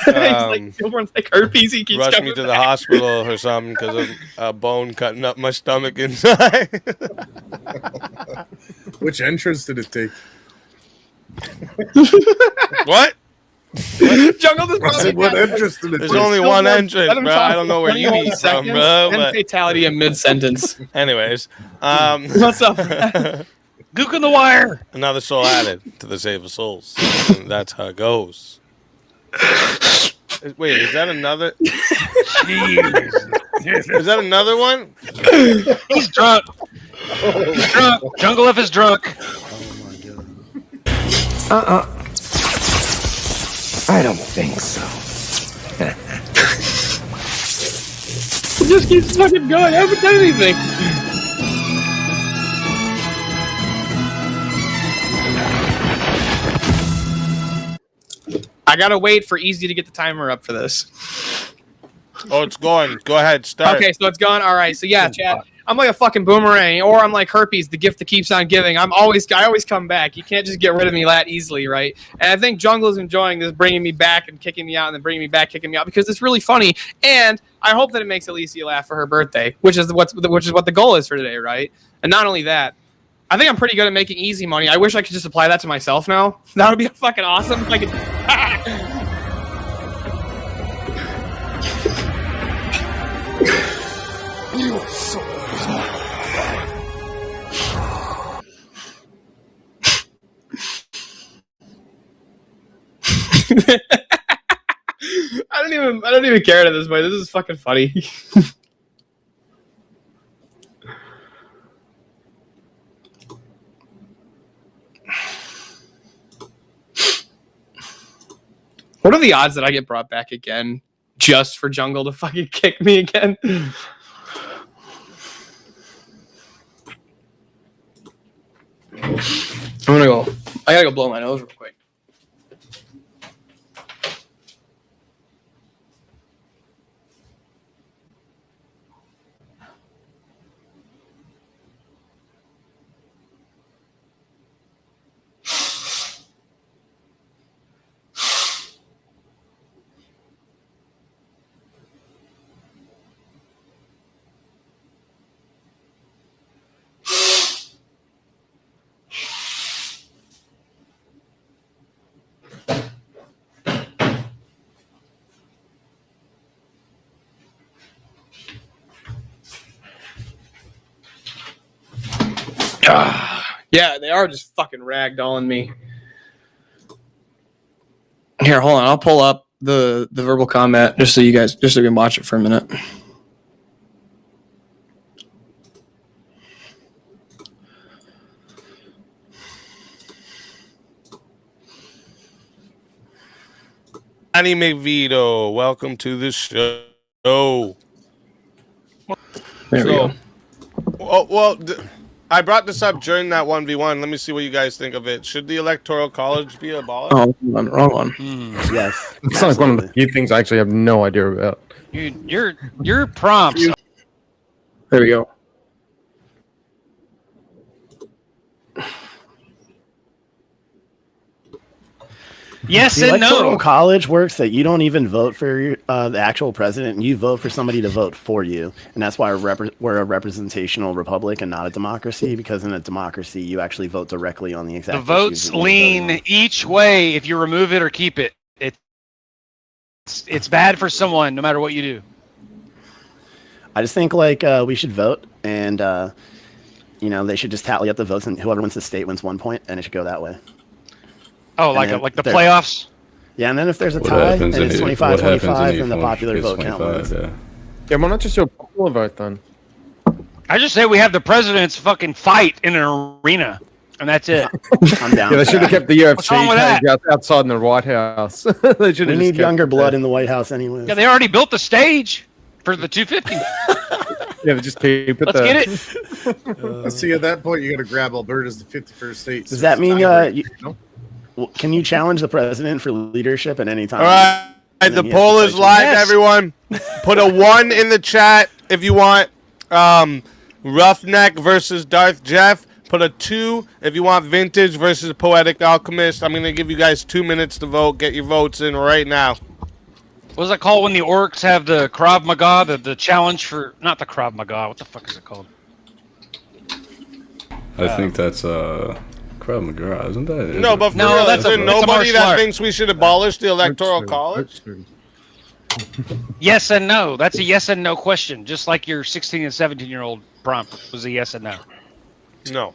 like herpes, he keeps rush coming me to the back. hospital or something because of a bone cutting up my stomach inside. Which entrance did it take? What? Jungle just brought me What back. entrance did it There's take? only one entrance, Let him bro. talk I don't know where you 21 be from, seconds, bro. and But fatality in mid-sentence. anyways, What's up? Gook in the wire. Another soul added to the save of souls. And that's how it goes. Wait, is that another? Is that another one? He's drunk. He's drunk. Jungle F is drunk. I don't think so. It just keeps fucking going. I haven't done anything. I gotta wait for Easy to get the timer up for this. Oh, it's going. Go ahead, start. Okay, so it's gone. All right. So yeah, Chad, I'm like a fucking boomerang, or I'm like herpes, the gift that keeps on giving. I always come back. You can't just get rid of me that easily, right? And I think Jungle is enjoying this, bringing me back and kicking me out, and then bringing me back, kicking me out, because it's really funny. And I hope that it makes Alicia laugh for her birthday, which is what the goal is for today, right? And not only that, I think I'm pretty good at making easy money. I wish I could just apply that to myself now. That would be fucking awesome. Like. Your soul is mine. I don't even care at this point. This is fucking funny. What are the odds that I get brought back again just for Jungle to fucking kick me again? I gotta go blow my nose real quick. Yeah, they are just fucking ragdolling me. Here, hold on. I'll pull up the verbal comment just so you can watch it for a minute. Annie McVito, welcome to the show. There we go. I brought this up during that 1v1. Let me see what you guys think of it. Should the Electoral College be abolished? Oh, wrong one. Yes. It's like one of the few things I actually have no idea about. Dude, your prompts. There we go. Yes the and Electoral no. College works that you don't even vote for the actual president. You vote for somebody to vote for you, and that's why we're a representational republic and not a democracy. Because in a democracy, you actually vote directly on the exact. The votes lean each way if you remove it or keep it. It's bad for someone no matter what you do. I just think we should vote, and they should just tally up the votes, and whoever wins the state wins 1 point, and it should go that way. Oh, like the playoffs? Yeah, and then if there's a tie and it's 25-25, then the popular vote count wins. Yeah, why not just do a popular vote then? I just say we have the president's fucking fight in an arena, and that's it. I'm down. Yeah, they should have kept the What's wrong with UFC that? cage outside in the White House. They should We have need just younger kept blood in the White House anyway. Yeah, they already built the stage for the 250. Yeah, they just keep it Let's there. get it. See, at that point, you got to grab Alberta's the 51st state. Does that mean can you challenge the president for leadership at any time? All right, the poll is live, everyone. Put a 1 in the chat if you want Roughneck versus Darth Jeff. Put a 2 if you want Vintage versus Poetic Alchemist. I'm going to give you guys 2 minutes to vote. Get your votes in right now. What is it called when the orcs have the Krav Maga, the challenge for... Not the Krav Maga. What the fuck is it called? I think that's Krav Maga, isn't that? No, but for real, is there nobody that thinks we should abolish the Electoral College? Yes and no. That's a yes and no question. Just like your 16 and 17-year-old prompt was a yes and no. No.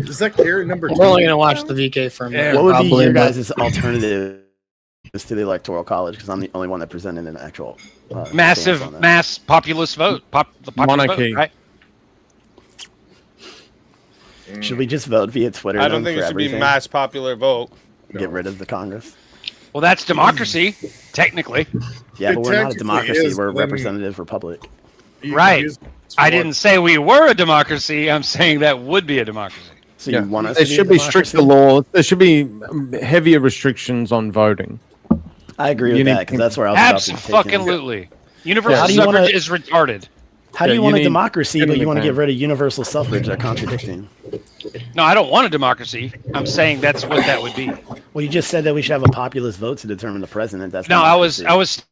Does that carry number 2? We're only gonna watch the VK for a minute. What would be your guys' alternative to the Electoral College? Because I'm the only one that presented an actual mass populist vote. The popular Monarchy. vote, right? Should we just vote via Twitter? I don't think it should be mass popular vote. Get rid of the Congress. Well, that's democracy, technically. Yeah, It but we're not a technically democracy. is, We're a but then- representative republic. Right. I didn't say we were a democracy. I'm saying that would be a democracy. So you want us There to be a should be stricter democracy? laws. There should be heavier restrictions on voting. I agree with that because that's where I was about to take it. Absolutely. Universal How do you suffrage wanna- is retarded. How do Yeah, you you want a need- democracy, get but in you the want to can. get rid of universal suffrage? They're contradicting. No, I don't want a democracy. I'm saying that's what that would be. Well, you just said that we should have a populist vote to determine the president. That's No, I was democracy.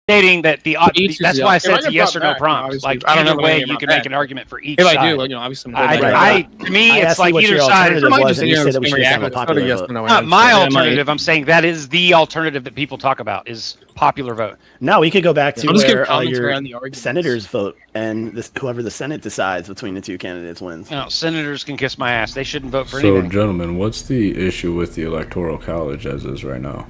stating that that's why I said If it's a get yes or brought no back, prompt. obviously, Like I don't know either way, anything you about can that. make an argument for each If side. I do, I'm Right. to me, I it's asked you like what either your side. alternative was, and you said that we should just have a It's popular yes vote. or no Not my answer. alternative. I'm saying that is the alternative that people talk about is popular vote. No, we could go back to I'll just give where commentary your on the arguments. senators vote, and whoever the Senate decides between the two candidates wins. No, senators can kiss my ass. They shouldn't vote for So, anything. gentlemen, what's the issue with the Electoral College as is right now?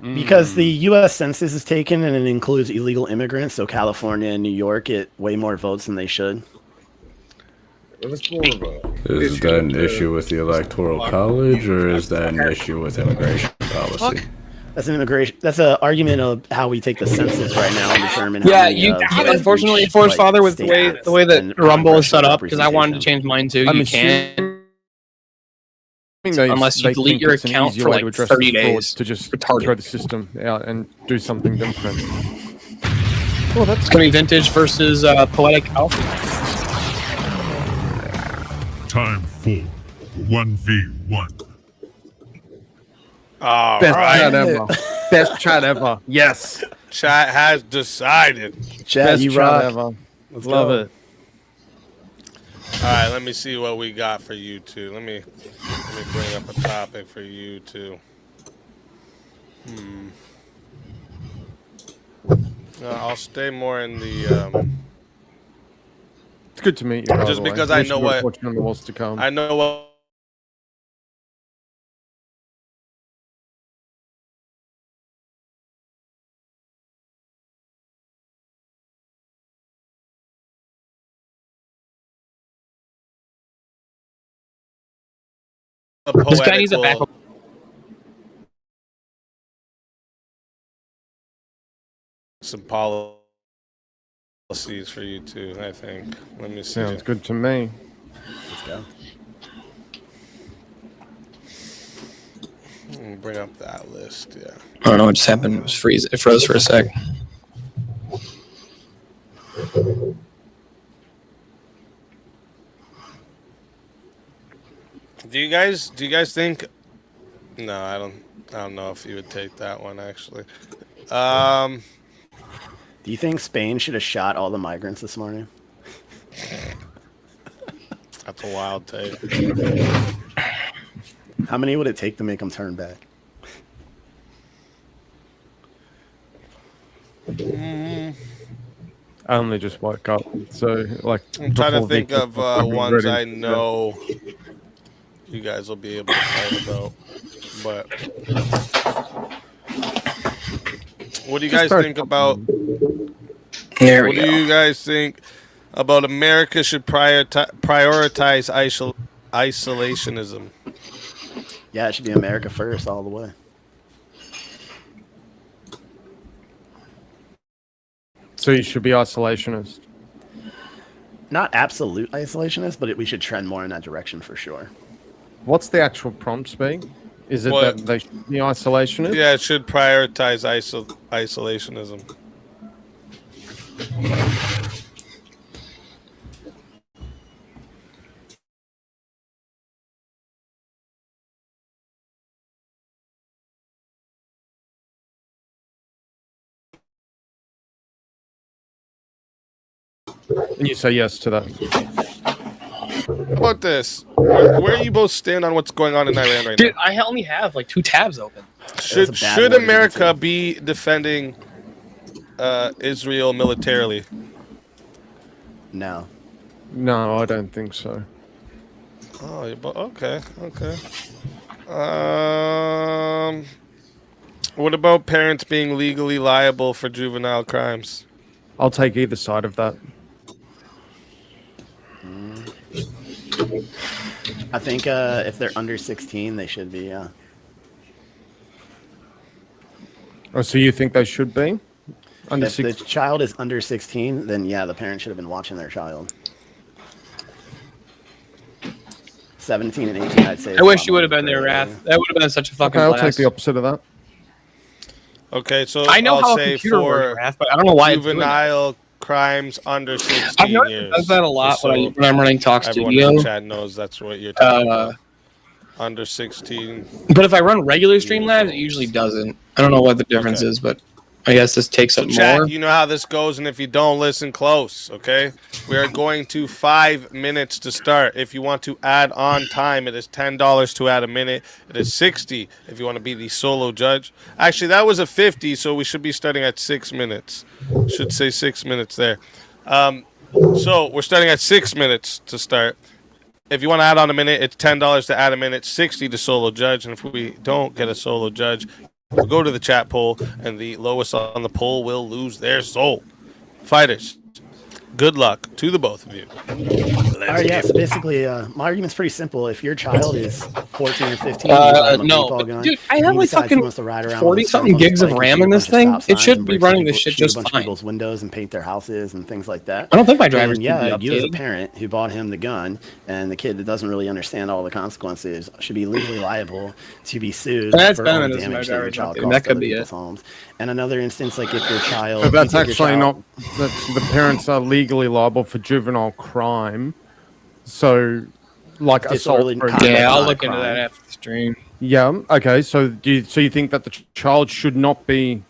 Because the U.S. Census is taken and it includes illegal immigrants, so California and New York get way more votes than they should. It's more of a Is that an issue with the Electoral College, or is that an issue with immigration policy? That's an immigration. That's an argument of how we take the census right now and determine. Yeah, how many, you votes unfortunately each, forced like, father with state the way that and Rumble is set congressional up because I wanted to change mine too. I'm You assuming can't they- unless you they delete think your it's an account easier for way like to address 30 the fraud days. to just Retarded. throw the system out and do something different. Well, that's gonna be Vintage versus Poetic Alpha. Time for 1v1. All Best right. chat ever. Best chat ever. Yes. Chat has decided. Chad, Best you chat rock. ever. Let's Love go. it. All right, let me see what we got for you two. Let me bring up a topic for you two. No, I'll stay more in the. It's good to meet you. by Just the way. because I Wish know you good what fortune in the wars to come. I know what. This guy needs a backup. Some policies for you too, I think. Let me see. Sounds good to me. Let's go. Bring up that list, yeah. I don't know what just happened. It was freeze. It froze for a sec. Do you guys think? No, I don't know if you would take that one actually. Do you think Spain should have shot all the migrants this morning? That's a wild take. How many would it take to make them turn back? I only just woke up, so like. I'm trying to before think Vic of was ones ready. I know you guys will be able to fight about. But what do you guys think about? There we What go. do you guys think about America should prioritize isolationism? Yeah, it should be America first all the way. So you should be isolationist. Not absolute isolationist, but we should trend more in that direction for sure. What's the actual prompt speak? Is it What? that they should be isolationist? Yeah, it should prioritize isolationism. And you say yes to that. How about this? Where do you both stand on what's going on in Iran right Dude, I only have like 2 tabs open. now? Should America be defending Israel militarily? No. No, I don't think so. Oh, okay. What about parents being legally liable for juvenile crimes? I'll take either side of that. I think if they're under 16, they should be, yeah. Oh, so you think they should be? Under If the child is under 16, then yeah, the parent should have been watching their child. 17 and 18, I'd say. I wish you would have been there, Wrath. That would have been such a fucking Okay, I'll blast. take the opposite of that. Okay, so I know I'll how a say computer for works, Wrath, but I don't know why it's doing juvenile crimes under 16 I've noticed years. it does that a lot Just when I'm running Talk everyone Studio. in the chat knows that's what you're talking about. Under 16. But if I run regular Streamlabs, it usually doesn't. I don't know what the difference is, but I guess this takes up Chat, more. you know how this goes, and if you don't, listen close, okay? We are going to 5 minutes to start. If you want to add on time, it is $10 to add a minute. It is $60 if you want to be the solo judge. Actually, that was a $50, so we should be starting at 6 minutes. Should say 6 minutes there. So we're starting at 6 minutes to start. If you want to add on a minute, it's $10 to add a minute, $60 to solo judge, and if we don't get a solo judge, we'll go to the chat poll, and the lowest on the poll will lose their soul. Fighters, good luck to the both of you. All right, yeah, so basically, my argument's pretty simple. If your child is 14 or 15, no, but dude, I have like fucking 40-something something gigs of RAM in this thing. It should be running this shit just a bunch of fine. people's windows and paint their houses and things like that. I don't think my drivers And, should yeah, be you as a updated. parent who bought him the gun and the kid that doesn't really understand all the consequences should be legally liable to be sued That's for all better the than damage my that your driver's child updated. caused That to could other be people's it. homes. And another instance, like if your child, But that's you take your actually child- not. That's the parents are legally liable for juvenile crime. So, like assault. Disorderly for conduct. example. Yeah, I'll not look into crime. that after the stream. Yeah. Okay. So you think that the child should not be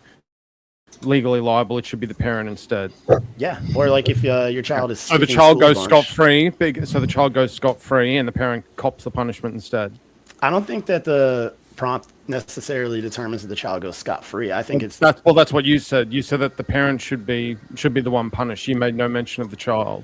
legally liable? It should be the parent instead. Yeah, or like if your child is So the skipping child school a goes bunch. scot free. So the child goes scot free, and the parent cops the punishment instead. I don't think that the prompt necessarily determines that the child goes scot free. I think it's That's what you said. You said that the parent should be the one punished. You made no mention of the child.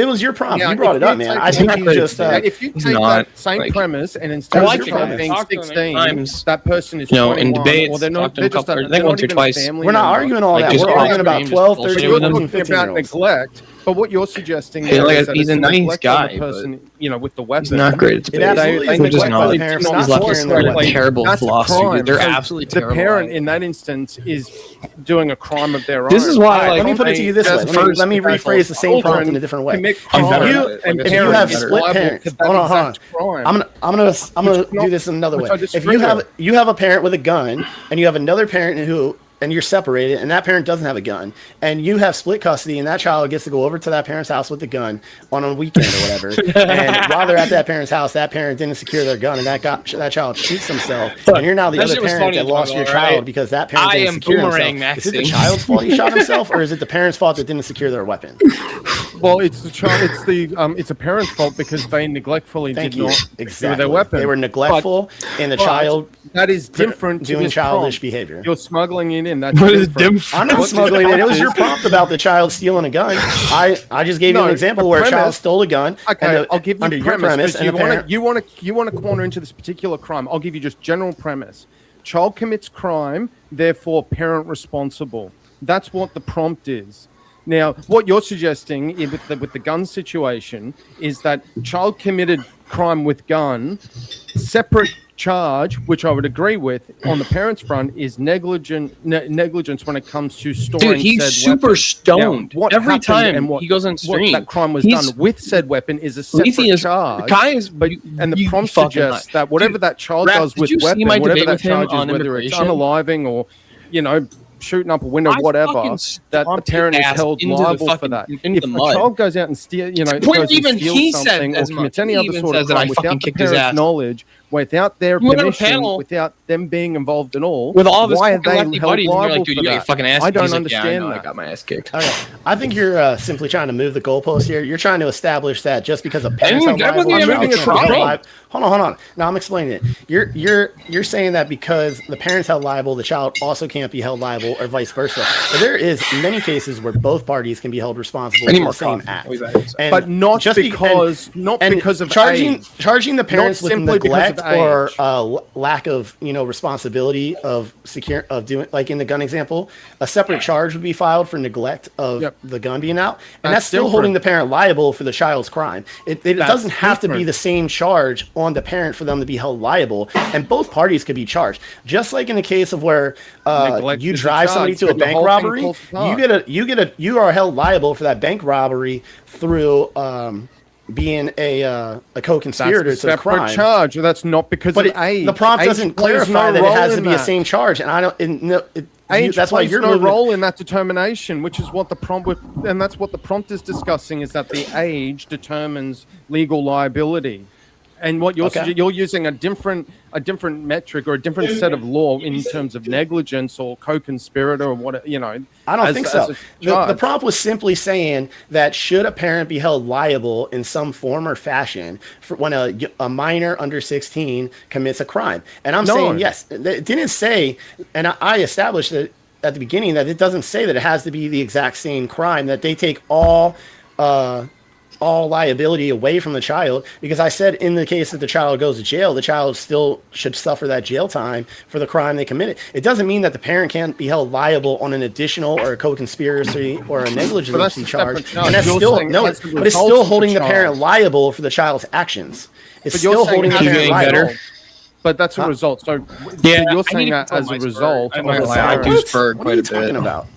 it was your problem. You brought it up. what, man? I think you just. If you take that same premise and instead of child being 16, that person is 21, in debates, or they're not. They're just. I think once or twice. We're not arguing all that. We're arguing about 12, 13, you're 14, talking 15 about neglect. But what you're suggesting Yeah, like, is that he's a it's nice neglect on guy, the person, you know, with the weapon. He's not great at It absolutely is just neglect by the not. parents He's not left securing their like weapon. terrible That's a philosophy. crime. They're So absolutely the terrible. parent in that instance is doing a crime of their own. This is why. Let me put it to you this way. Let me rephrase the same prompt in a different way. If you have split parents, hold on. I'm gonna do this in another way. If you have a parent with a gun and you have another parent and you're separated, and that parent doesn't have a gun, and you have split custody, and that child gets to go over to that parent's house with the gun on a weekend or whatever, and while they're at that parent's house, that parent didn't secure their gun, and that child shoots himself, and you're now the other parent that lost your child because that parent didn't secure himself. Is it the child's fault he shot himself, or is it the parent's fault that didn't secure their weapon? Well, it's the child. It's a parent's fault because they neglectfully did not secure their weapon. They were neglectful, and the child that is different doing childish behavior. You're smuggling it in. That's different. I'm not smuggling it. It was your prompt about the child stealing a gun. I just gave you an example where a child stole a gun. Okay, I'll give you under your premise. and You want to corner into this particular crime. I'll give you just general premise. Child commits crime, therefore parent responsible. That's what the prompt is. Now, what you're suggesting with the gun situation is that child committed crime with gun, separate charge, which I would agree with on the parents' front, is negligence when it comes to storing. Dude, he's said super weapon. stoned. Now, what Every happened time and what, he goes on stream, what that crime was done with said weapon is a separate charge. And the prompt suggests that whatever that child does with weapon, whatever that charge is, whether it's unaliving or, shooting up a window, whatever, that the parent is held liable for that. If a child goes out and steals something or commits any other sort of crime without the parent's knowledge, without their permission, without them being involved at all, with all of his why are they lefty held buddies, liable like, dude, for you got that? your fucking ass I kicked. don't He's like, understand I that. I got my ass kicked. Okay. I think you're simply trying to move the goalpost here. You're trying to establish that just because a parent's held liable, Hold on. Now I'm explaining it. You're saying that because the parent's held liable, the child also can't be held liable, or vice versa. But there is many cases where both parties can be held responsible for the same act, but not because of charging the Not parents with simply because of neglect or lack of responsibility of doing, like in the gun example, a separate charge would be filed for neglect of the gun being out, and that's still holding the parent liable for the child's crime. It doesn't have to be the same charge on the parent for them to be held liable, and both parties could be charged. Just like in the case of where you drive somebody to a bank robbery, you are held liable for that bank robbery through being a co-conspirator to the crime. Separate charge. That's not because of age. The prompt doesn't clarify that it has to be the that. same charge, and I don't. Age that's why plays you're no moving role in that determination, which is what the prompt and that's what the prompt is discussing, is that the age determines legal liability. And what you're using a different metric or a different set of law in terms of negligence or co-conspirator or what I don't think so. The prompt was simply saying that should a parent be held liable in some form or fashion for when a minor under 16 commits a crime, and I'm saying yes. It didn't say, and I established it at the beginning that it doesn't say that it has to be the exact same crime, that they take all liability away from the child, because I said in the case that the child goes to jail, the child still should suffer that jail time for the crime they committed. It doesn't mean that the parent can't be held liable on an additional or a co-conspiracy or a negligence charge. And that's but it's still holding the parent liable for the child's actions. It's still holding the parent liable. But that's a result. So you're saying that as a result. I do spur quite a bit. What are you talking about?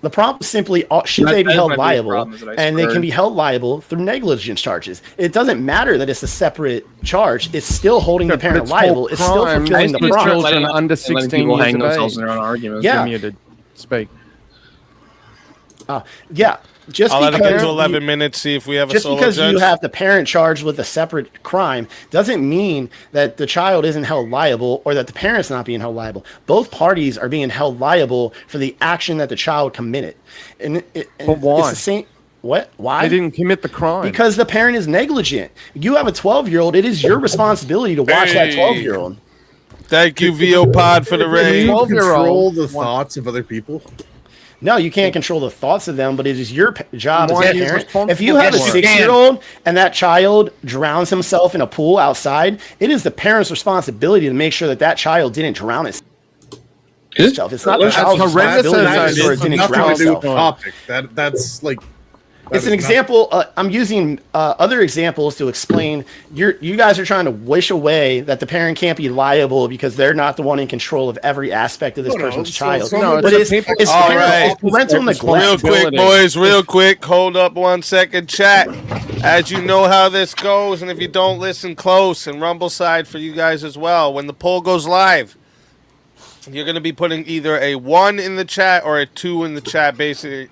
The prompt simply should they be held liable, and they can be held liable through negligence charges. It doesn't matter that it's a separate charge; it's still holding the parent liable. It's still fulfilling the prompt. Children under 16 years of age. In their own arguments. Yeah. Muted. Speak. Yeah. I'll let it get to 11 minutes, see if we have a solo judge. Just because you have the parent charged with a separate crime doesn't mean that the child isn't held liable or that the parent's not being held liable. Both parties are being held liable for the action that the child committed. But why? It's the same. What? Why? They didn't commit the crime. Because the parent is negligent. You have a 12-year-old. It is your responsibility to watch that 12-year-old. Thank you, VO Pod, for the raid. Control the thoughts of other people. No, you can't control the thoughts of them, but it is your job as Why a are you parent. responsible If you have a for it? 6-year-old and that child drowns himself in a pool outside, it is the parent's responsibility to make sure that that child didn't drown himself. It's not the As child's horrendous as responsibility to that make is, sure it it's didn't nothing drown to do with the himself. topic. That's like. It's an example. I'm using other examples to explain. You guys are trying to wish away that the parent can't be liable because they're not the one in control of every aspect of this person's child. But it's All right. parental neglect. Real quick, boys. Real quick. Hold up 1 second. Chat. As you know how this goes, and if you don't listen close, and Rumble side for you guys as well, when the poll goes live, you're going to be putting either a 1 in the chat or a 2 in the chat, basically,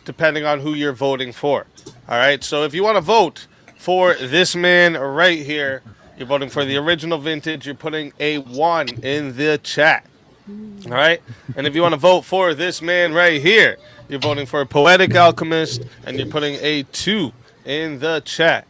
depending on who you're voting for. All right, so if you want to vote for this man right here, you're voting for the original vintage, you're putting a 1 in the chat. All right, and if you want to vote for this man right here, you're voting for a Poetic Alchemist, and you're putting a 2 in the chat.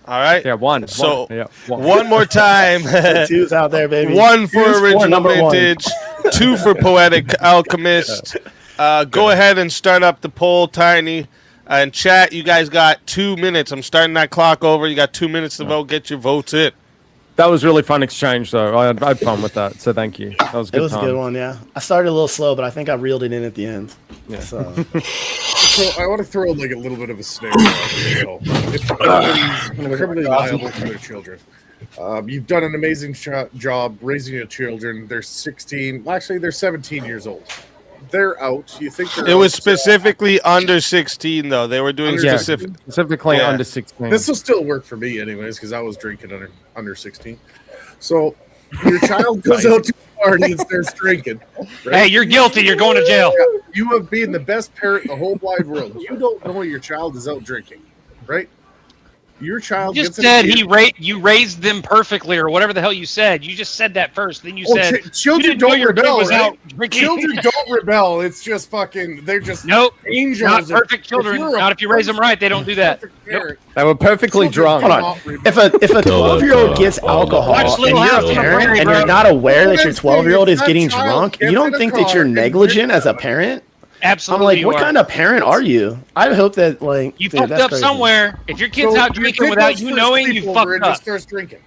All right? Yeah, 1. So, Yeah, one more time. Two's out there, baby. 1 for Two's for original number 1. vintage, 2 for Poetic Alchemist. Go ahead and start up the poll, Tiny. And chat, you guys got 2 minutes. I'm starting that clock over. You got 2 minutes to vote. Get your votes in. That was really fun exchange, though. I had fun with that, so thank you. That was a good It was time. a good one, yeah. I started a little slow, but I think I reeled it in at the end. Yeah. So, So I want to throw like a little bit of a scenario out there. So, if somebody's criminally liable for their children, you've done an amazing job raising your children. They're 16. Well, actually, they're 17 years old. They're out. You think they're It was out. specifically under 16, though. They were doing Yeah, specifically under 16. This will still work for me, anyways, because I was drinking under 16. So your child goes out to a party and starts drinking. Right? Hey, you're guilty. You're going to jail. You have been the best parent in the whole wide world. You don't know your child is out drinking, right? Your child You just gets said in you raised them perfectly, or whatever the hell you said. You just said that first. Then you said children you didn't know don't your kid rebel. was Right? out drinking. Children don't rebel. It's just fucking. They're just angels. Not perfect children. Not if you raise them right. They don't do that. Nope. They were perfectly drunk. hold on. If a 12-year-old gets alcohol and Little you're House a on the parent Prairie, and bro. you're not aware that your Well, 12-year-old is that getting child drunk, gets you don't in a think that car you're and negligent drinks as a that. parent? Absolutely. I'm like, you what are. kind of parent are you? I hope that like You dude, fucked that's up crazy. somewhere. If your kid's So out your drinking kid without goes you to a knowing, you sleepover fucked and up. just starts drinking.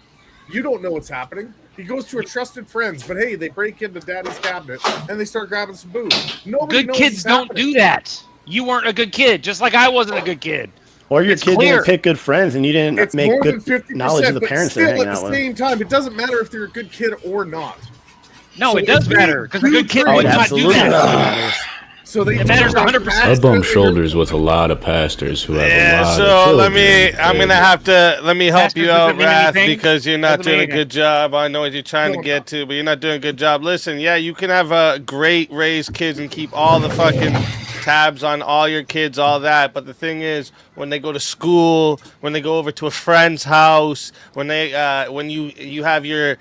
You don't know what's happening. He goes to a trusted friend's, but hey, they break into daddy's cabinet and they start grabbing some booze. Nobody Good knows kids what's don't happening. do that. You weren't a good kid, just like I wasn't a good kid. Or your It's kid clear. didn't pick good friends and you didn't It's make more than good 50%, knowledge of the but parents still, they're hanging at out the with. same time, it doesn't matter if they're a good kid or not. No, So it does if they matter because a good kid do would drink- not do that. So they It matters 100%. I bump shoulders with a lot of pastors who have a lot So of children. I'm gonna have to let me help Pastors you out, doesn't mean Wrath, anything. because you're not Doesn't doing a mean good job. I know what you're trying to get to, but you're not doing a good job. Listen, yeah, you can have a great raised kids and keep all the fucking tabs on all your kids, all that. But the thing is, when they go to school, when they go over to a friend's house, when you have your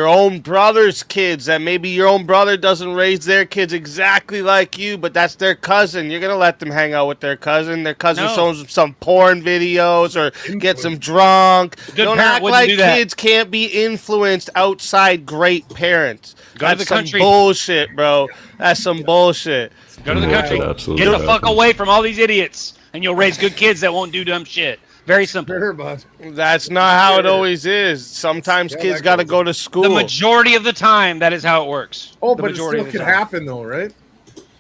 own brother's kids, that maybe your own brother doesn't raise their kids exactly like you, but that's their cousin. You're gonna let them hang out with their cousin. Their cousin No. shows them some porn videos or gets them drunk. Good Don't parent act wouldn't like do that. kids can't be influenced outside great parents. Go to That's the some country. bullshit, bro. That's some bullshit. Go to the Yeah, country. absolutely. Get the fuck away from all these idiots, and you'll raise good kids that won't do dumb shit. Very simple. Sure, bud. That's not how it always is. Sometimes Yeah, kids that got to goes- go to school. The majority of the time, that is how it works. Oh, the but it majority still of the can time. happen, though, right?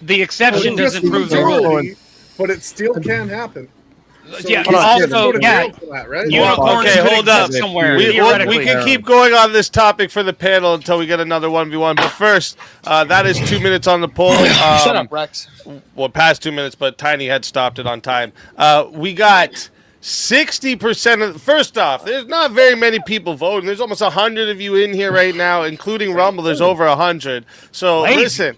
The exception Just doesn't prove the majority, rule. But it still can happen. So Yeah, kids also, go to yeah, jail for that, right? unicorns Okay, could hold up. exist somewhere. We theoretically. can keep going on this topic for the panel until we get another 1v1. But first, that is 2 minutes on the poll. Shut up, Rex. Well, past 2 minutes, but Tiny had stopped it on time. We got 60% of. First off, there's not very many people voting. There's almost 100 of you in here right now, including Rumble. There's over 100. So Lazy. listen.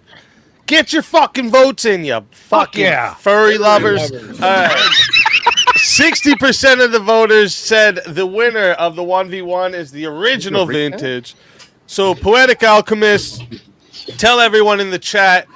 Get your fucking votes in, you fucking yeah. furry lovers. 60% of the voters said the winner of the 1v1 is the original vintage. So, Poetic Alchemist, tell everyone in the chat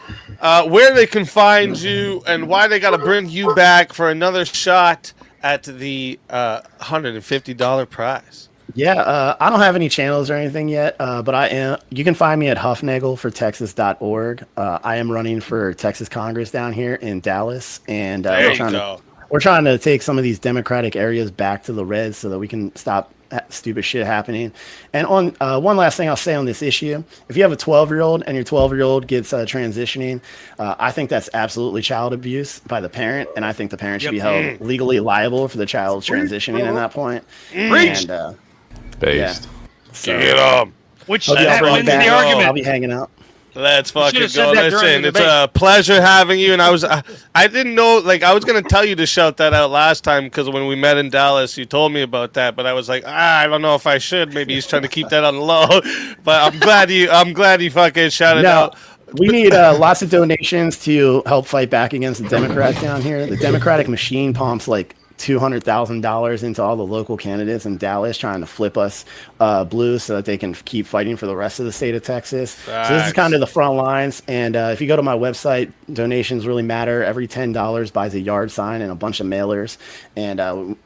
where they can find you and why they got to bring you back for another shot at the $150 prize. Yeah, I don't have any channels or anything yet, but I am. You can find me at huffnagelfortexas.org. I am running for Texas Congress down here in Dallas, and we're trying to take some of these Democratic areas back to the reds so that we can stop stupid shit happening. And on one last thing I'll say on this issue: if you have a 12-year-old and your 12-year-old gets transitioning, I think that's absolutely child abuse by the parent, and I think the parent should be held legally liable for the child transitioning at that point. Preach. And, Based. So, Get 'em. Which that wins the argument. I'll be hanging out. Let's fucking should've go. said that during Listen, the it's debate. a pleasure having you. And I didn't know, like, I was gonna tell you to shout that out last time because when we met in Dallas, you told me about that. But I was like, I don't know if I should. Maybe he's trying to keep that on the low. But I'm glad you fucking shouted out. We need lots of donations to help fight back against the Democrats down here. The Democratic machine pumps like $200,000 into all the local candidates in Dallas, trying to flip us blue so that they can keep fighting for the rest of the state of Texas. So this is kind of the front lines. And if you go to my website, donations really matter. Every $10 buys a yard sign and a bunch of mailers. And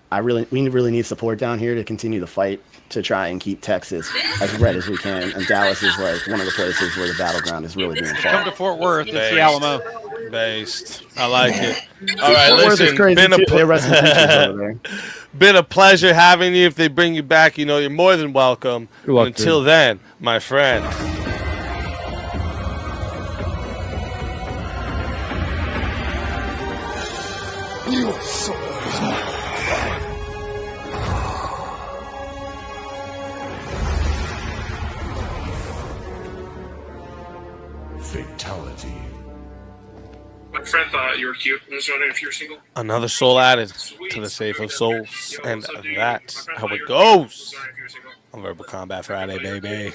we really need support down here to continue the fight to try and keep Texas as red as we can. And Dallas is like one of the places where the battleground is really being fought. Come to Fort Worth. It's the Alamo. Based. I like it. All right, Fort Worth is listen. crazy too. They arrest the teachers over there. Been a pleasure having you. If they bring you back, you know you're more than welcome. Good luck, Until dude. then, my friend. Your soul is mine. Fatality. My friend thought you were cute. I was wondering if you were single. Another soul added to the safe of souls, and that's how it goes on Verbal Combat Friday, baby.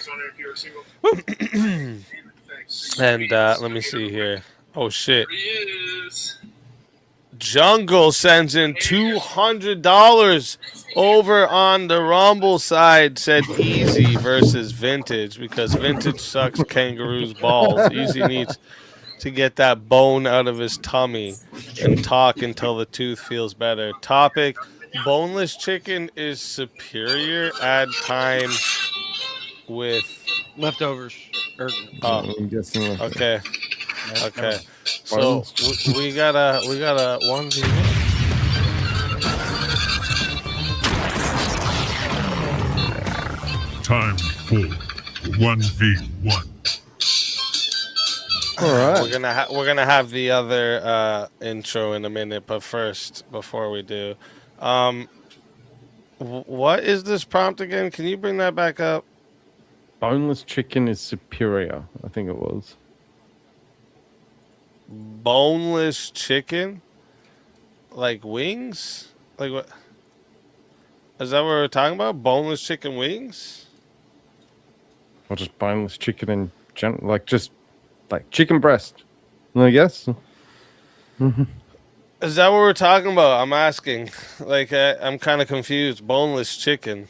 And let me see here. Oh shit! Jungle sends in $200 over on the Rumble side. Said Easy versus Vintage because Vintage sucks kangaroo's balls. Easy needs to get that bone out of his tummy and talk until the tooth feels better. Topic: boneless chicken is superior. Add time with leftovers. I'm guessing. Okay. Okay. So we got a 1v1. Time for 1v1. All right. We're gonna have the other intro in a minute, but first, before we do, what is this prompt again? Can you bring that back up? Boneless chicken is superior. I think it was. Boneless chicken, like wings, like what? Is that what we're talking about? Boneless chicken wings? Or just boneless chicken in general, like chicken breast, I guess. Is that what we're talking about? I'm asking. Like, I'm kind of confused. Boneless chicken.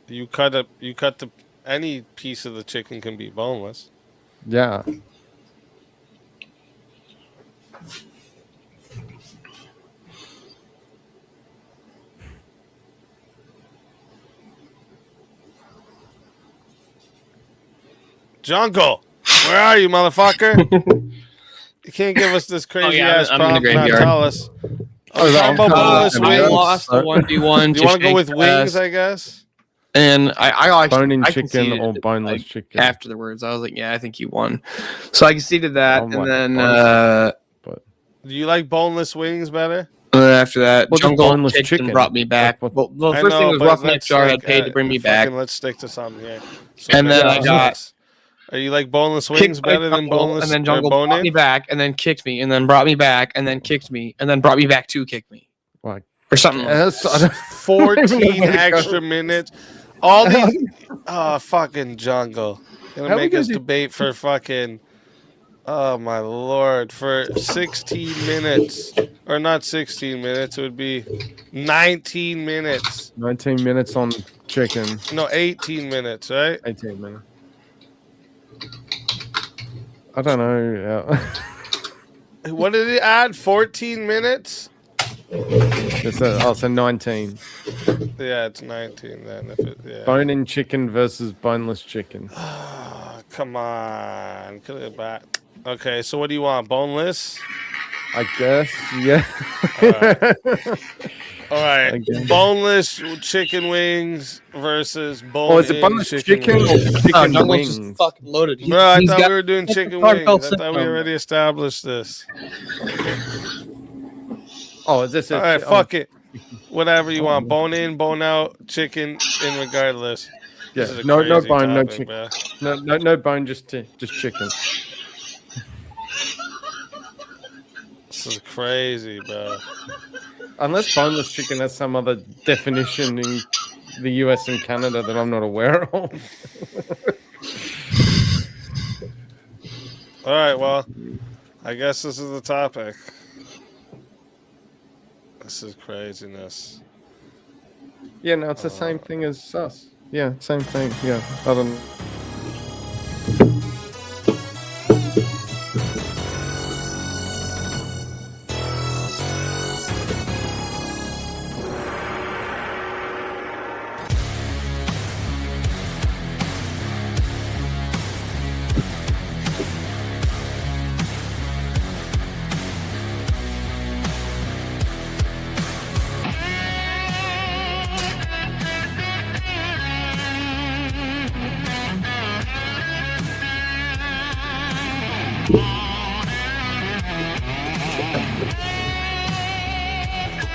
You cut any piece of the chicken can be boneless. Yeah. Jungle, where are you, motherfucker? You can't give us this crazy ass I'm in prompt the and not graveyard. tell us. Talking about boneless I wings. lost the 1v1. Do you want to go with wings, I guess? And I Bone-in I chicken conceded or it, boneless like, chicken? afterwards. I was like, yeah, I think you won. So I conceded that, and then Do you like boneless wings better? after that, Well, just Jungle boneless kicked chicken. and brought me back. Like, Well, the I first thing know, was but Roughneck let's Jar had stick, paid to bring me fucking back. Let's stick to something here. So And then I got Are you like boneless wings kicked by better than Jungle, boneless? and then or Jungle brought me bone-in? back, and then kicked me, and then brought me back, and then kicked me, and then brought me back to kick me, Like, or something. Like that. 14 extra minutes. All these, fucking Jungle. Gonna How we make gonna us do- debate for fucking, oh my lord, for 16 minutes. Or not 16 minutes, it would be 19 minutes. 19 minutes on chicken. No, 18 minutes, right? 18 minutes. I don't know. What did it add? 14 minutes? So 19. Yeah, it's 19 then. If it, yeah. Bone-in chicken versus boneless chicken. Come on. Get it back. Okay, so what do you want? Boneless? I guess, yeah. All right. I guess. Boneless chicken wings versus bone-in Oh, is it boneless chicken or wings. chicken Jungle's wings? just fucking loaded. Bro, I He's thought got- we were doing he's got chicken the wings. cartel I thought we syndrome. already established this. Oh, is this All right, fuck it. Whatever you want. Bone in, bone out, chicken in regardless. Yeah, This is a no crazy bone, no topic, chicken. bro. No bone, just chicken. This is crazy, bro. Unless boneless chicken has some other definition in the US and Canada that I'm not aware of. All right, well, I guess this is the topic. This is craziness. Yeah, no, it's the same thing as us. Yeah, same thing. Yeah, I don't know.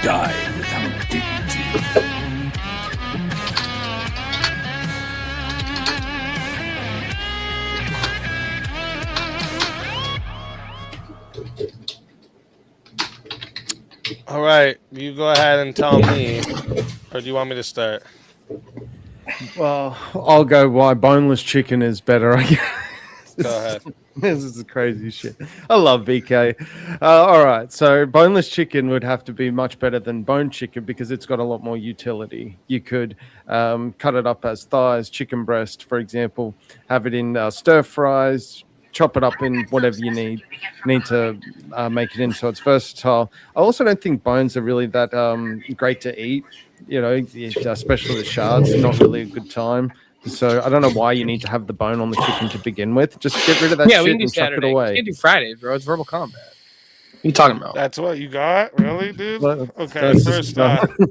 Die without dignity. All right, you go ahead and tell me, or do you want me to start? Well, I'll go why boneless chicken is better, I guess. Go ahead. This is crazy shit. I love BK. All right, so boneless chicken would have to be much better than bone chicken because it's got a lot more utility. You could cut it up as thighs, chicken breast, for example, have it in stir fries, chop it up in whatever you need to make it in so it's versatile. I also don't think bones are really that great to eat. You know, especially the shards, not really a good time. So I don't know why you need to have the bone on the chicken to begin with. Just get rid of that Yeah, we shit can do and chuck it Saturday. away. We can't do Fridays, bro. It's verbal combat. What are you talking about? That's what you got? Really, dude? Well, Okay, that's first just- off, you're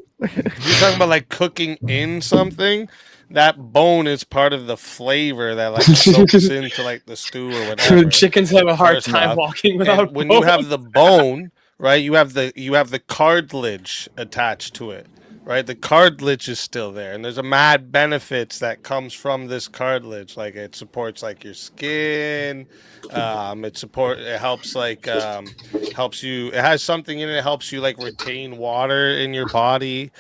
talking about like cooking in something. That bone is part of the flavor that like soaks into like the stew or whatever. Chickens have a hard First time off. walking And without when bone. you have the bone, right? You have the cartilage attached to it, right? The cartilage is still there, and there's a mad benefits that comes from this cartilage. Like it supports like your skin. It helps like helps you. It has something in it that helps you like retain water in your body.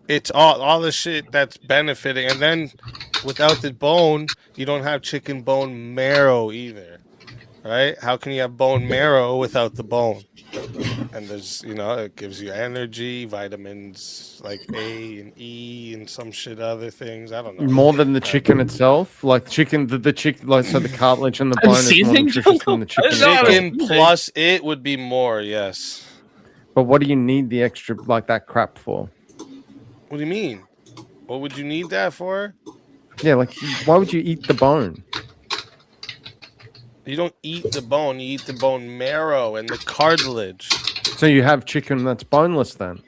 It's all the shit that's benefiting, and then without the bone, you don't have chicken bone marrow either, right? How can you have bone marrow without the bone? And there's, it gives you energy, vitamins like A and E, and some shit other things. I don't know. More than the chicken itself, like chicken, the chicken, like so the cartilage and the bone is more nutritious than the chicken. Chicken plus it would be more, yes. But what do you need the extra like that crap for? What do you mean? What would you need that for? Yeah, like why would you eat the bone? You don't eat the bone, you eat the bone marrow and the cartilage. So you have chicken that's boneless then?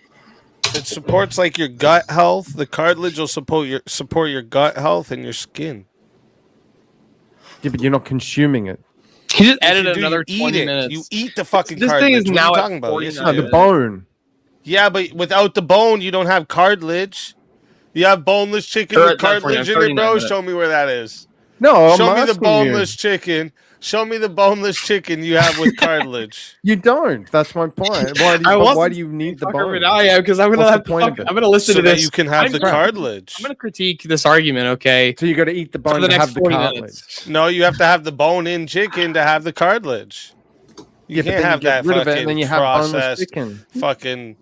It supports like your gut health. The cartilage will support your gut health and your skin. Yeah, but you're not consuming it. He just Yes, added you do, another you eat 20 it. minutes. You eat the fucking This cartilage. thing is What now are you at talking about? Yes, 49 you The do. bone. Yeah, but without the bone, you don't have cartilage. You have boneless chicken Sure, with it's not cartilage in 49 it, bro. minutes. Show me where that is. No, Show I'm me the asking boneless chicken. Show me the boneless chicken you have with cartilage. You don't. That's my point. Why do you need the bone? Because I'm gonna What's have the point to, of it? I'm gonna listen So to that this. you can have the cartilage. I'm gonna critique this argument. Okay. So you got to eat the bone For the to next have the 40 cartilage. minutes. No, you have to have the bone-in chicken to have the cartilage. You Yeah, but can't then you have get that rid of it, fucking and then you have boneless processed chicken. fucking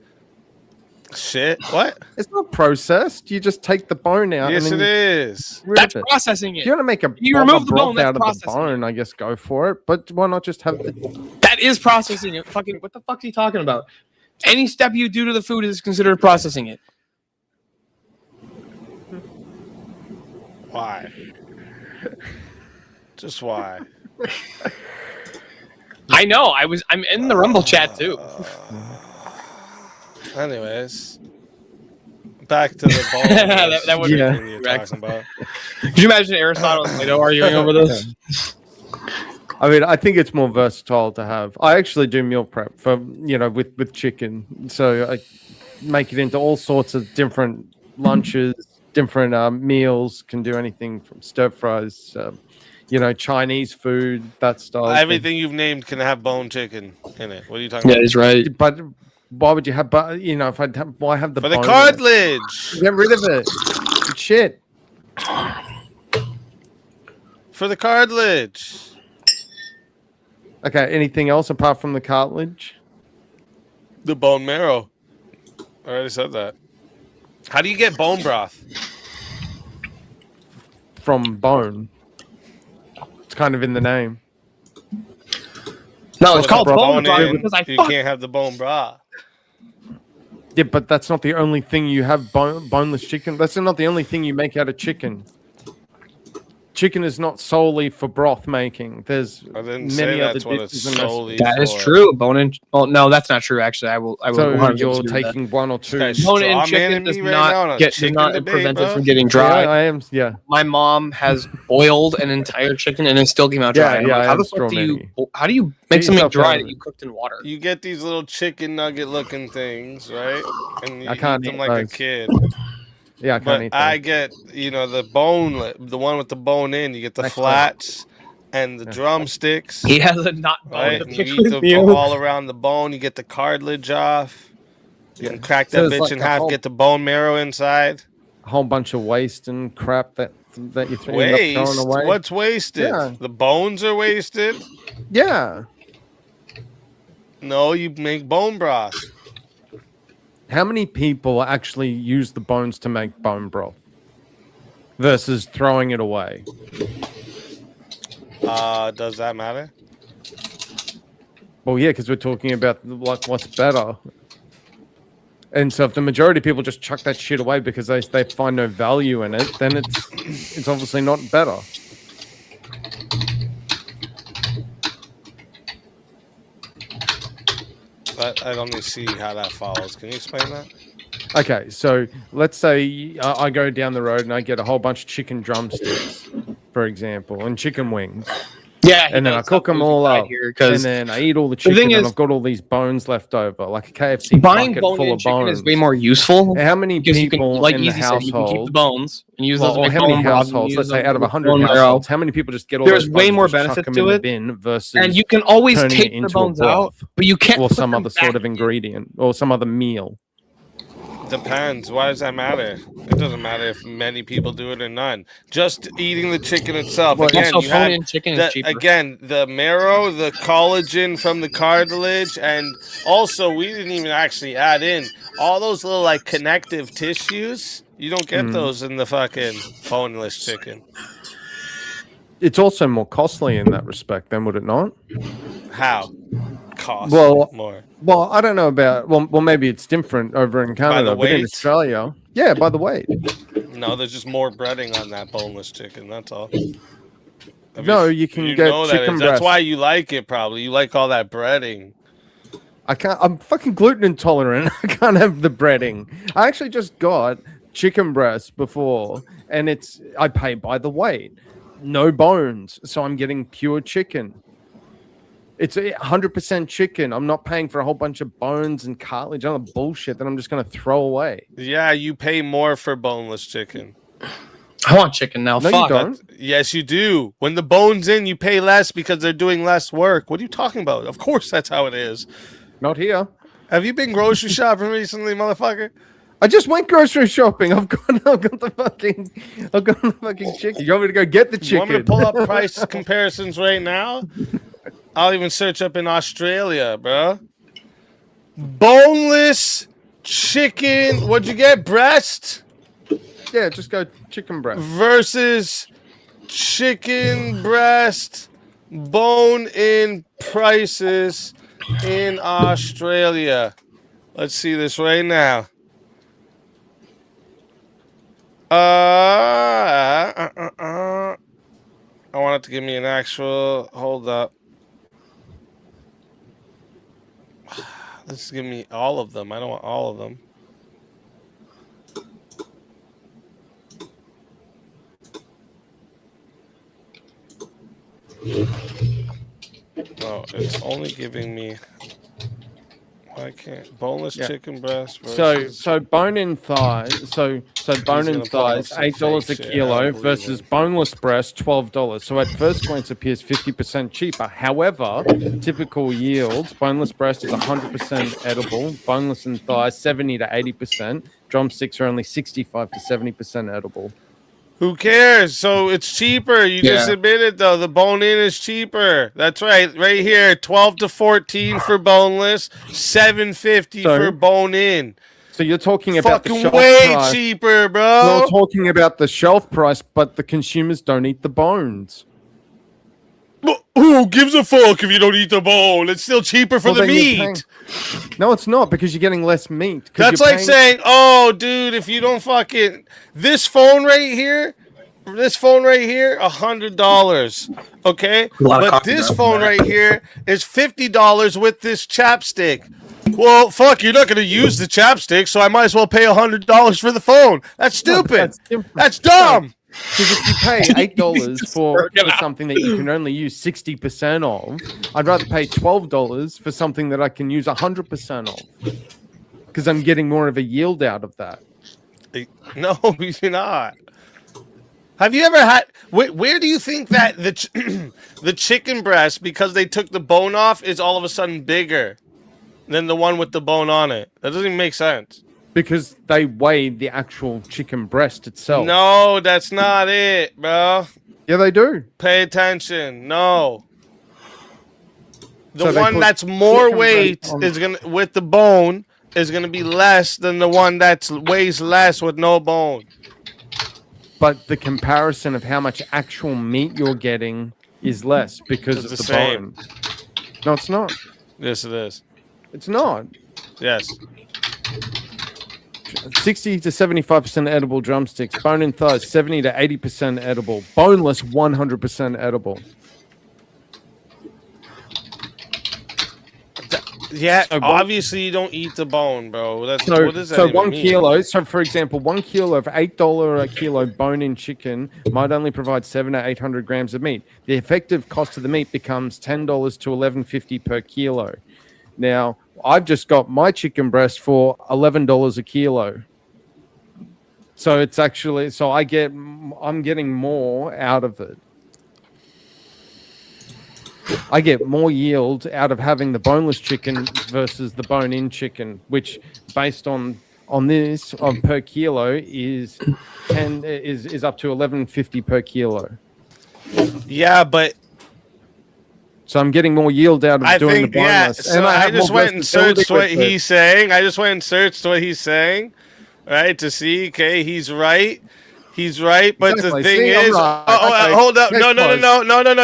shit. What? It's not processed. You just take the bone out. Yes, and it then is. rid That's of it. processing it. If you want to make a You bob remove of the bone, broth that's out of the processing bone, I guess go for it. But why not just have the? That is processing it. Fucking what the fuck are you talking about? Any step you do to the food is considered processing it. Why? Just why? I know. I'm in the Rumble chat too. Anyways, back to the ball. that would you're talking about. Could you imagine Aristotle and Plato arguing over this? I mean, I think it's more versatile to have. I actually do meal prep for with chicken, so I make it into all sorts of different lunches, different meals. Can do anything from stir fries, Chinese food, that style. Everything you've named can have bone chicken in it. What are you talking about? Yeah, he's right. But why would you have? But if I have, why have the for the bone? cartilage? Get rid of it. Shit. For the cartilage. Okay. Anything else apart from the cartilage? The bone marrow. I already said that. How do you get bone broth? From bone. It's kind of in the name. No, it's called bone broth because you can't have the bone broth. Yeah, but that's not the only thing you have. Boneless chicken. That's not the only thing you make out of chicken. Chicken is not solely for broth making. There's many other dishes. That is true. Bone in. Well, no, that's not true. Actually, I will. So you're taking one or two. Bone in chicken does not prevent it from getting dry. Yeah, I am. Yeah. My mom has boiled an entire chicken and it still came out dry. Yeah, how the fuck how do you make something dry that you cooked in water? You get these little chicken nugget looking things, right? And you I can't eat them eat like those. a kid. Yeah, I can't eat I that. get, the bone, the one with the bone in. You get the flats and the drumsticks. He has a not bone. Right? And you eat them all around the bone. You get the cartilage off. You can crack that bitch in half. Get the bone marrow inside. A whole bunch of waste and crap that you end up Waste? throwing away. What's wasted? Yeah. The bones are wasted? Yeah. No, you make bone broth. How many people actually use the bones to make bone broth versus throwing it away? Does that matter? Well, yeah, because we're talking about what's better. And so if the majority of people just chuck that shit away because they find no value in it, then it's obviously not better. I don't really see how that follows. Can you explain that? Okay, so let's say I go down the road and I get a whole bunch of chicken drumsticks, for example, and chicken wings. Yeah, and then I cook them all up, and then I eat all the chicken, and I've got all these bones left over, like a KFC bucket full of bones. Is way more useful. How many people in the household? You can keep the bones and use those. Or how many households? Let's say out of 100 households, how many people just get all those bones? There's way more and just chuck benefit them to in the it. bin versus And you can always turning take it the into a bones out, broth, but you can't or put some them other sort back of ingredient or some other meal. Depends. Why does that matter? It doesn't matter if many people do it or none. Just eating the chicken itself. Well, again, also you have bone-in chicken is cheaper. Again, the marrow, the collagen from the cartilage, and also we didn't even actually add in all those little like connective tissues. You don't get those in the fucking boneless chicken. It's also more costly in that respect, then, would it not? How? Cost more. Well, I don't know about. Well, maybe it's different over in Canada, but in Australia, yeah, by the weight. No, there's just more breading on that boneless chicken. That's all. You can get chicken breast. That's why you like it. Probably you like all that breading. I can't. I'm fucking gluten intolerant. I can't have the breading. I actually just got chicken breast before, and I pay by the weight, no bones, so I'm getting pure chicken. It's 100% chicken. I'm not paying for a whole bunch of bones and cartilage and other bullshit that I'm just going to throw away. Yeah, you pay more for boneless chicken. I want chicken now. No, Fuck. you don't. Yes, you do. When the bone's in, you pay less because they're doing less work. What are you talking about? Of course, that's how it is. Not here. Have you been grocery shopping recently, motherfucker? I just went grocery shopping. I've got the fucking chicken. You want me to go get the chicken? You want me to pull up price comparisons right now? I'll even search up in Australia, bro. Boneless chicken. What'd you get? Breast? Yeah, just go chicken breast. Versus chicken breast bone-in prices in Australia. Let's see this right now. I want it to give me an actual. Hold up. This is giving me all of them. I don't want all of them. No, it's only giving me. I can't. Boneless chicken breast. Versus... So bone-in thighs. So bone-in thighs, $8 a kilo versus boneless breast, $12. So at first glance appears 50% cheaper. However, typical yields: boneless breast is 100% edible. Boneless and thighs 70 to 80%. Drumsticks are only 65 to 70% edible. Who cares? So it's cheaper. You just admitted though the bone-in is cheaper. That's right, right here. 12 to 14 for boneless, $7.50 for bone-in. So you're talking about the shelf way price. cheaper, bro. You're talking about the shelf price, but the consumers don't eat the bones. But who gives a fuck if you don't eat the bone? It's still cheaper for the then you're meat. paying- No, it's not, because you're getting less meat. 'Cause That's you're like paying- saying, oh, dude, if you don't fucking this phone right here, $100. Okay, but this phone right here is $50 with this chapstick. Well, fuck, you're not gonna use the chapstick, so I might as well pay $100 for the phone. That's stupid. That's dumb. Because if you pay $8 for something that you can only use 60% of, I'd rather pay $12 for something that I can use 100% of. Because I'm getting more of a yield out of that. No, you're not. Have you ever had? Where do you think that the chicken breast, because they took the bone off, is all of a sudden bigger than the one with the bone on it? That doesn't even make sense. Because they weigh the actual chicken breast itself. No, that's not it, bro. Yeah, they do. Pay attention. No. The So they one put that's more chicken weight breast on- is gonna with the bone is gonna be less than the one that weighs less with no bone. But the comparison of how much actual meat you're getting is less because It's of the the same. bone. No, it's not. Yes, it is. It's not. Yes. 60 to 75% edible drumsticks. Bone-in thighs, 70 to 80% edible. Boneless, 100% edible. Yeah, So obviously you don't eat the bone, bro. That's So, what does that so even 1 mean? kilo. So, for example, 1 kilo of $8 a kilo bone-in chicken might only provide 700 to 800 grams of meat. The effective cost of the meat becomes $10 to $11.50 per kilo. Now, I've just got my chicken breast for $11 a kilo. So it's actually I'm getting more out of it. I get more yield out of having the boneless chicken versus the bone-in chicken, which, based on this per kilo, is up to $11.50 per kilo. Yeah, but so I'm getting more yield out of doing the boneless. So and I have just more went and searched what versatility with it. he's saying. Right, to see. Okay, he's right. He's right, but Exactly. the thing See, I'm is, right. Okay. hold up, Next no,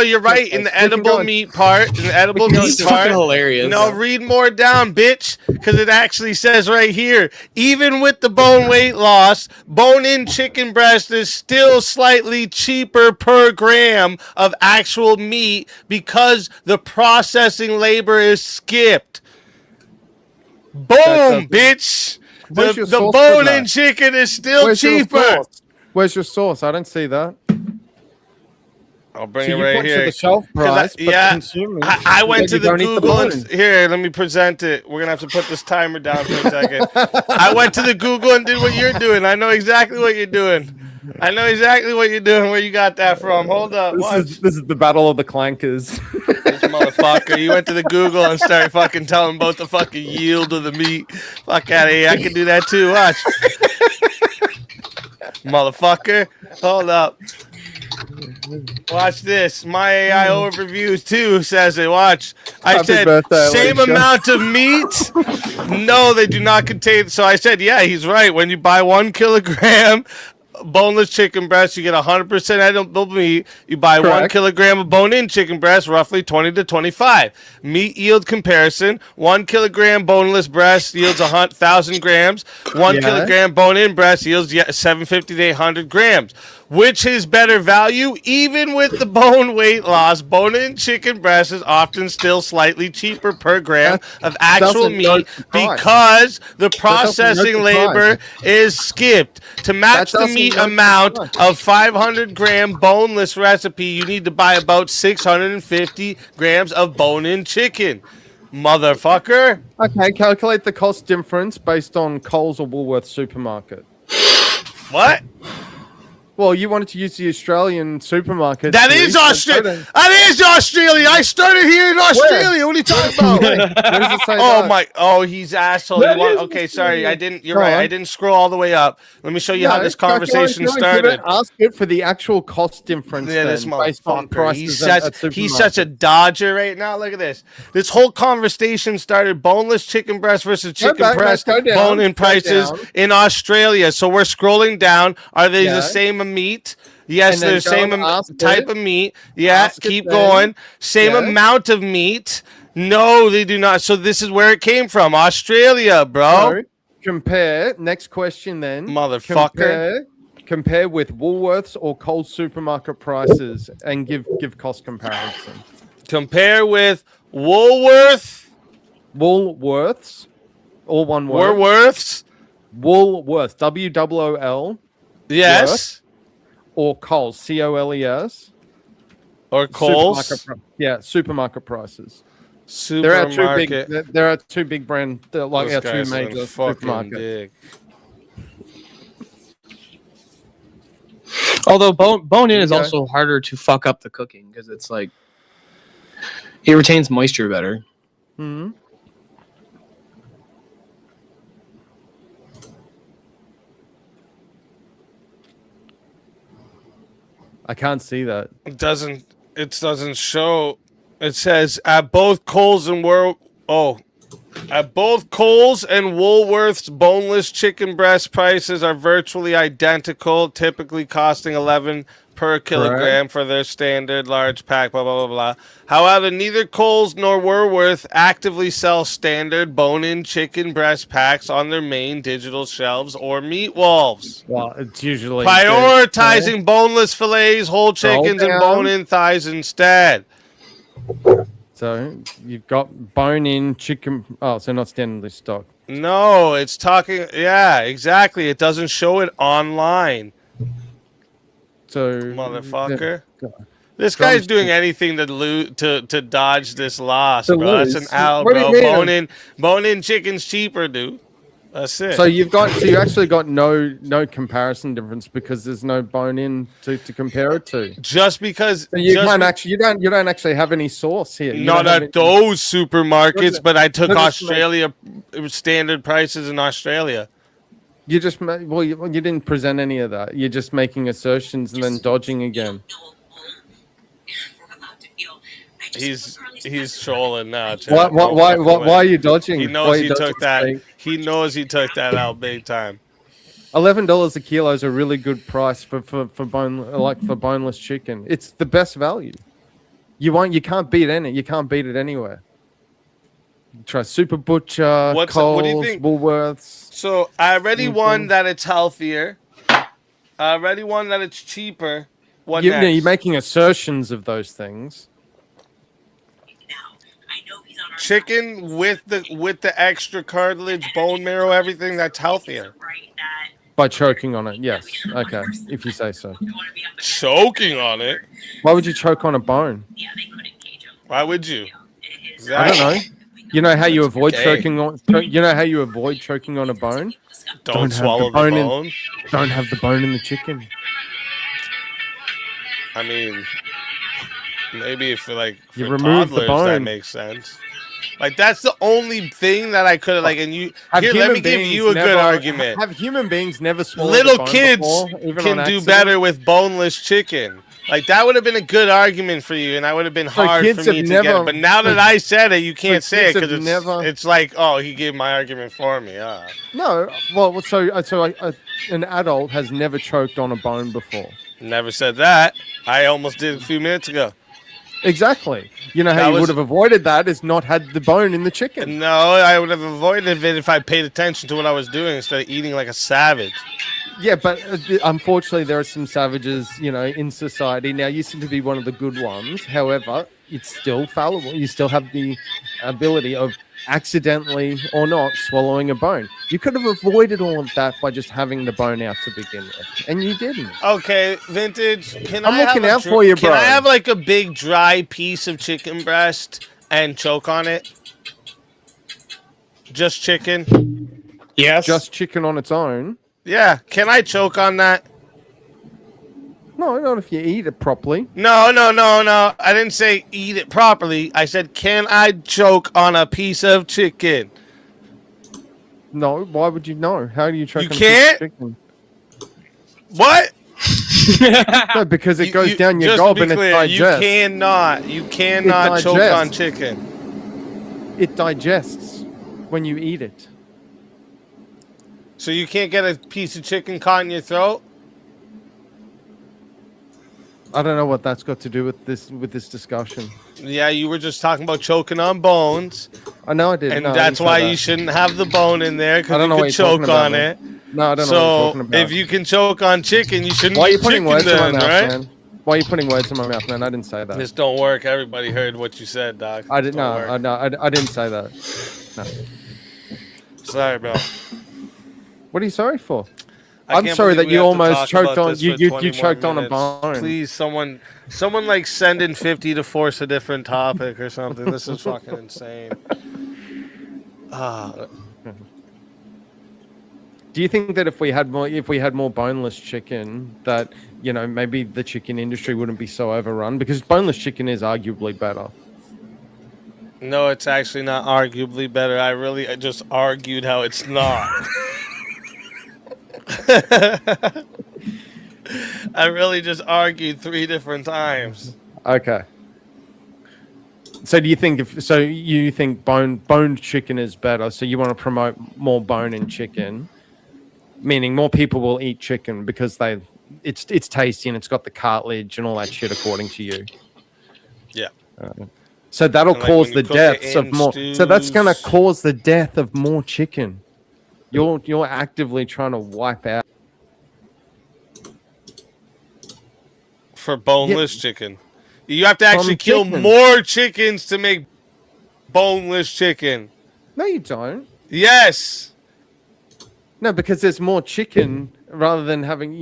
you're Next right. In close. the edible meat part, hilarious. No, read more down, bitch, because it actually says right here, even with the bone weight loss, bone-in chicken breast is still slightly cheaper per gram of actual meat because the processing labor is skipped. Boom, bitch. Where's your The sauce for bone-in that? chicken is still Where's your cheaper. sauce? Where's your sauce? I don't see that. I'll bring So it you right point to here. the shelf 'Cause price, but yeah, consumers, I went to you the don't eat the Google and bone. here. Let me present it. We're gonna have to put this timer down for a second. I went to the Google and did what you're doing. I know exactly what you're doing. Where you got that from? Hold up. This is the battle of the clankers. This motherfucker. You went to the Google and started fucking telling both the fucking yield of the meat. Fuck out of here. I can do that too. Watch. Motherfucker. Hold up. Watch this. My AI overviews too says it. Watch. I Happy said birthday, same Alicia. amount of meat. No, they do not contain. So I said, yeah, he's right. When you buy 1 kilogram boneless chicken breast, you get 100% edible meat. You buy 1 Correct. kilogram of bone-in chicken breast, roughly 20 to 25. Meat yield comparison: 1 kilogram boneless breast yields 1,000 grams. 1 Yeah. kilogram bone-in breast yields 750 to 800 grams. Which is better value? Even with the bone weight loss, bone-in chicken breast is often still slightly cheaper per gram of actual doesn't go meat to price. because the doesn't go to processing price. labor is skipped. To match the doesn't meat go to amount price. of 500 gram boneless recipe, you need to buy about 650 grams of bone-in chicken. Motherfucker. Okay, calculate the cost difference based on Coles or Woolworths supermarket. What? Well, you wanted to use the Australian supermarket. That is Australia. That is Australia. I started here in Australia. What are you talking about? Where does it say Oh that? my! Oh, he's asshole. That You want- is okay, sorry. I didn't. You're Go right. on. I didn't scroll all the way up. Let me show you how this conversation started. Ask it for the actual cost difference. Yeah, this then, based on motherfucker. prices He's such a dodger right now. Look at this. This whole conversation started boneless chicken breast versus chicken back, breast go down, bone-in go prices down. in Australia. So we're scrolling down. Are they Yeah. the same meat? Yes, And then they're the go same and ask type it. of meat. Yeah, Ask it keep then. going. Same Yeah. amount of meat. No, they do not. So this is where it came from. Australia, bro. So, compare. Next question then. Motherfucker. Compare with Woolworths or Coles supermarket prices and give cost comparison. Compare with Woolworths. All one word. Woolworths. Woolworths. WOOL. Yes. Worth, or Coles. COLES. Or Coles. Supermarket prices. Supermarket. There are two big brand, like This our two guy's a major fucking supermarkets. dick. Although bone-in is Yeah. also harder to fuck up the cooking because it's like it retains moisture better. Hmm. I can't see that. It doesn't show. It says at both Coles and Woolworths, boneless chicken breast prices are virtually identical, typically costing 11 per kilogram for their standard large pack, blah, blah, blah, blah. However, neither Coles nor Woolworth actively sell standard bone-in chicken breast packs on their main digital shelves or meat walls. Well, it's usually Prioritizing boneless fillets, whole Scroll chickens, and down. bone-in thighs instead. So you've got bone-in chicken. Oh, so not standardly stock. No, it's talking. Yeah, exactly. It doesn't show it online. So Motherfucker. Yeah. This guy's doing anything to dodge this loss, To bro. That's lose? an L, What do you bro. mean? Bone-in chicken's cheaper, dude. That's it. So you actually got no comparison difference because there's no bone-in to compare it to. Just because So you don't actually have any sauce here. You not don't have at those supermarkets, but I took What does it make- Australia standard prices in Australia. You just you didn't present any of that. You're just making assertions and then dodging again. He's trolling now. Why are you dodging? He Why knows are you he dodging, took that. Steve? He knows he took that out big time. $11 a kilo is a really good price for boneless chicken. It's the best value. You can't beat You can't beat it anywhere. Try Super Butcher, What Coles, do you think? Woolworths. So I already won that it's healthier. I already won that it's cheaper. What next? You're making assertions of those things. Chicken with the extra cartilage, bone marrow, everything that's healthier. By choking on it, yes. Okay, if you say so. Choking on it? Why would you choke on a bone? Why would you? I don't know. You know how you avoid Okay. choking on? You know how you avoid choking on a bone? Don't have swallow the bone. Don't have the bone in the chicken. I mean, maybe if for You remove the toddlers, that bone. makes sense. Like that's the only thing that I could have like. And you here, let me give you a good argument. Have human beings never swallowed Little a bone kids before, even can on do accident? better with boneless chicken. Like that would have been a good argument for you, and I would have been hard kids for me have to get. Never, It. But now that I said it, you can't say it kids because have never- it's like, oh, he gave my argument for me. No, well, so an adult has never choked on a bone before. Never said that. I almost did a few minutes ago. Exactly. You know how That you was- would have avoided that is not had the bone in the chicken. No, I would have avoided it if I paid attention to what I was doing instead of eating like a savage. Yeah, but unfortunately, there are some savages, in society. Now, you seem to be one of the good ones. However, it's still fallible. You still have the ability of accidentally or not swallowing a bone. You could have avoided all of that by just having the bone out to begin with, and you didn't. Okay, Vintage. Can I'm I looking have out for you, bro. Can I have like a big dry piece of chicken breast and choke on it? Just chicken? Yes. Just chicken on its own? Yeah. Can I choke on that? No, not if you eat it properly. No. I didn't say eat it properly. I said, can I choke on a piece of chicken? No, why would you know? How do you choke You on can't? a piece of chicken? What? No, because it goes down your just gob to be and clear, it digests. You cannot choke digests. on chicken. It digests when you eat it. So you can't get a piece of chicken caught in your throat? I don't know what that's got to do with this discussion. Yeah, you were just talking about choking on bones. I know I did. And No, I that's didn't say why that. you shouldn't have the bone in there I because don't know you what could you're talking choke about, on man. it. No, I don't know what you're talking about. If you can choke on chicken, you shouldn't Why are you eat putting chicken words in my then, mouth, right? man? Why are you putting words in my mouth, man? I didn't say that. This don't work. Everybody heard what you said, Doc. I didn't. Don't work. No, I didn't say that. No. Sorry, bro. What are you sorry for? I I'm can't sorry believe that we you have to almost talk choked about on. this You for you 20 more choked on a minutes. bone. Please, someone like send in 50 to force a different topic or something. This is fucking insane. Do you think that if we had more boneless chicken, that maybe the chicken industry wouldn't be so overrun? Because boneless chicken is arguably better. No, it's actually not arguably better. I just argued how it's not. I really just argued 3 different times. Okay. So do you think you think boned chicken is better? So you want to promote more bone in chicken, meaning more people will eat chicken because it's tasty and it's got the cartilage and all that shit, according to you. Yeah. So that'll And, like, cause when the you cook it deaths of in more. So that's going to stews. cause the death of more chicken. You're actively trying to wipe out. For boneless chicken. You have to actually kill chicken. more chickens to make boneless chicken. No, you don't. Yes. No, because there's more chicken rather than having,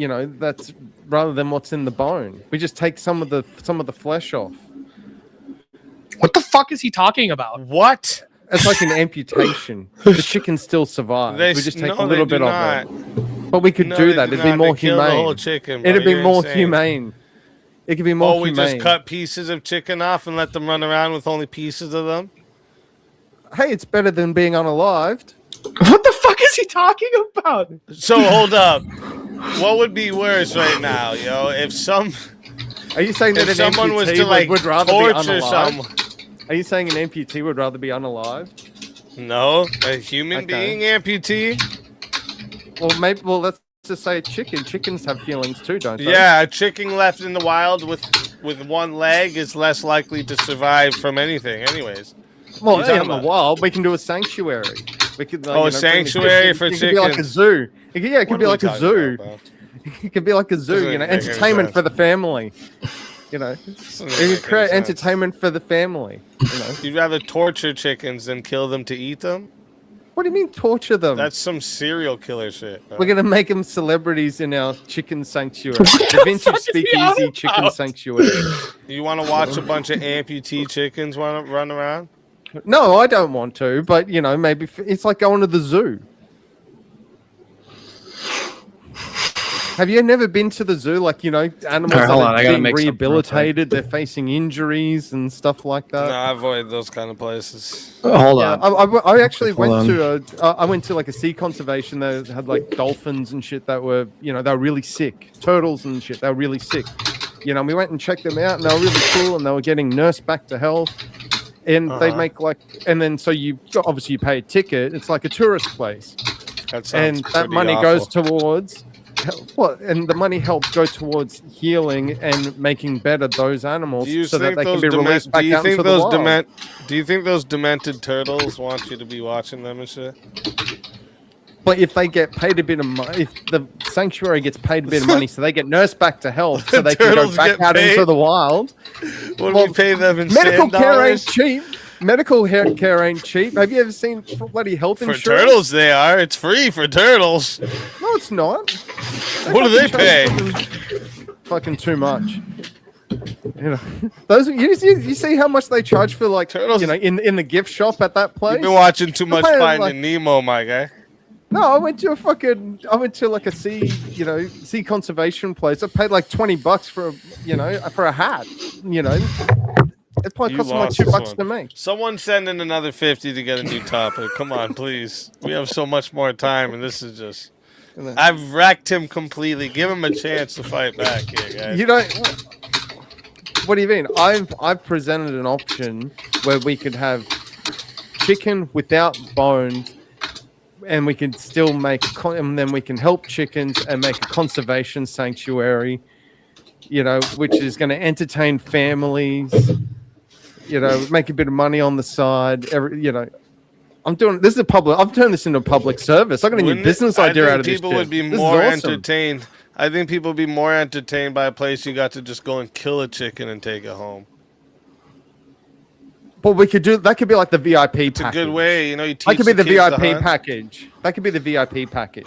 rather than what's in the bone. We just take some of the flesh off. What the fuck is he talking about? What? It's like an amputation. The chicken still survives. We just take a little bit of it. But we could do that. It'd be more Kill the humane. whole chicken, bro. It'd be You're more insane. humane. It could be more we humane. just cut pieces of chicken off and let them run around with only pieces of them? Hey, it's better than being unalived. What the fuck is he talking about? So hold up. What would be worse right now, yo? If Are you saying that if an someone was amputee to like would rather be torture unalived? someone? Are you saying an amputee would rather be unalived? No, a human Okay. being amputee? Well, let's just say a chicken. Chickens have feelings too, don't they? Yeah, a chicken left in the wild with one leg is less likely to survive from anything, anyways. Well, He's in talking the about- wild, we can do a sanctuary. We could, Oh, a sanctuary for It could be like a chickens. zoo. It could What be are we like a talking zoo. about, bro? It could be like a zoo. Doesn't make any Entertainment sense. for the family. You know, Doesn't it make could any create sense. entertainment for the family. You know, You'd rather torture chickens than kill them to eat them? what do you mean torture them? That's some serial killer shit. bro. We're gonna make them celebrities in our chicken sanctuary, the vintage speakeasy chicken sanctuary. You want to watch a bunch of amputee chickens run around? No, I don't want to, but you know, maybe it's like going to the zoo. Have you never been to the zoo? Like, you know, animals Alright, hold on, that I are gotta being make something real rehabilitated, they're facing injuries and stuff like that. No, I avoid those kind of places. Hold Yeah, on. I actually Hold went on. to I went to like a sea conservation that had like dolphins and shit that were, you know, they were really sick. Turtles and shit, they were really sick. You know, we went and checked them out and they were really cool and they were getting nursed back to health. And they make like, and then so you obviously you pay a ticket. It's like a tourist place. And that pretty money awful. goes towards and the money helps go towards healing and making better those animals Do you so that think they can those be released back out into the wild. Do you think those demented turtles want you to be watching them and shit? But if they get paid a bit of money, if the sanctuary gets paid a bit of money, so they get nursed back to health, so they can go Turtles back get out paid? into the wild. What do we pay them in medical sand care ain't dollars? cheap. Medical care ain't cheap. Have you ever seen bloody health For insurance? turtles, they are. It's free for turtles. No, it's not. What do they pay? Fucking too much. You know, those you see how much they charge for like turtles, you know, in the gift shop at that place. You've been watching too much They're paying, Finding like- Nemo, my guy. No, I went to like a sea conservation place. I paid like $20 for for a hat. You know, it probably You cost me like lost $2 this to one. make. Someone send in another 50 to get a new topic. Come on, please. We have so much more time, and this is just. I've wrecked him completely. Give him a chance to fight back here, guys. You know, what do you mean? I've presented an option where we could have chicken without bones, and we can still make, and then we can help chickens and make a conservation sanctuary. You know, which is going to entertain families. You know, make a bit of money on the side. I'm doing this is a public. I've turned this into a public service. I got a new Wouldn't business I idea think out of this. people shit. would be This is more awesome. entertained. I think people would be more entertained by a place you got to just go and kill a chicken and take it home. But we could do that. Could be like the VIP It's package. a good way, you know. You teach That could be the kids to VIP hunt. package. That could be the VIP package.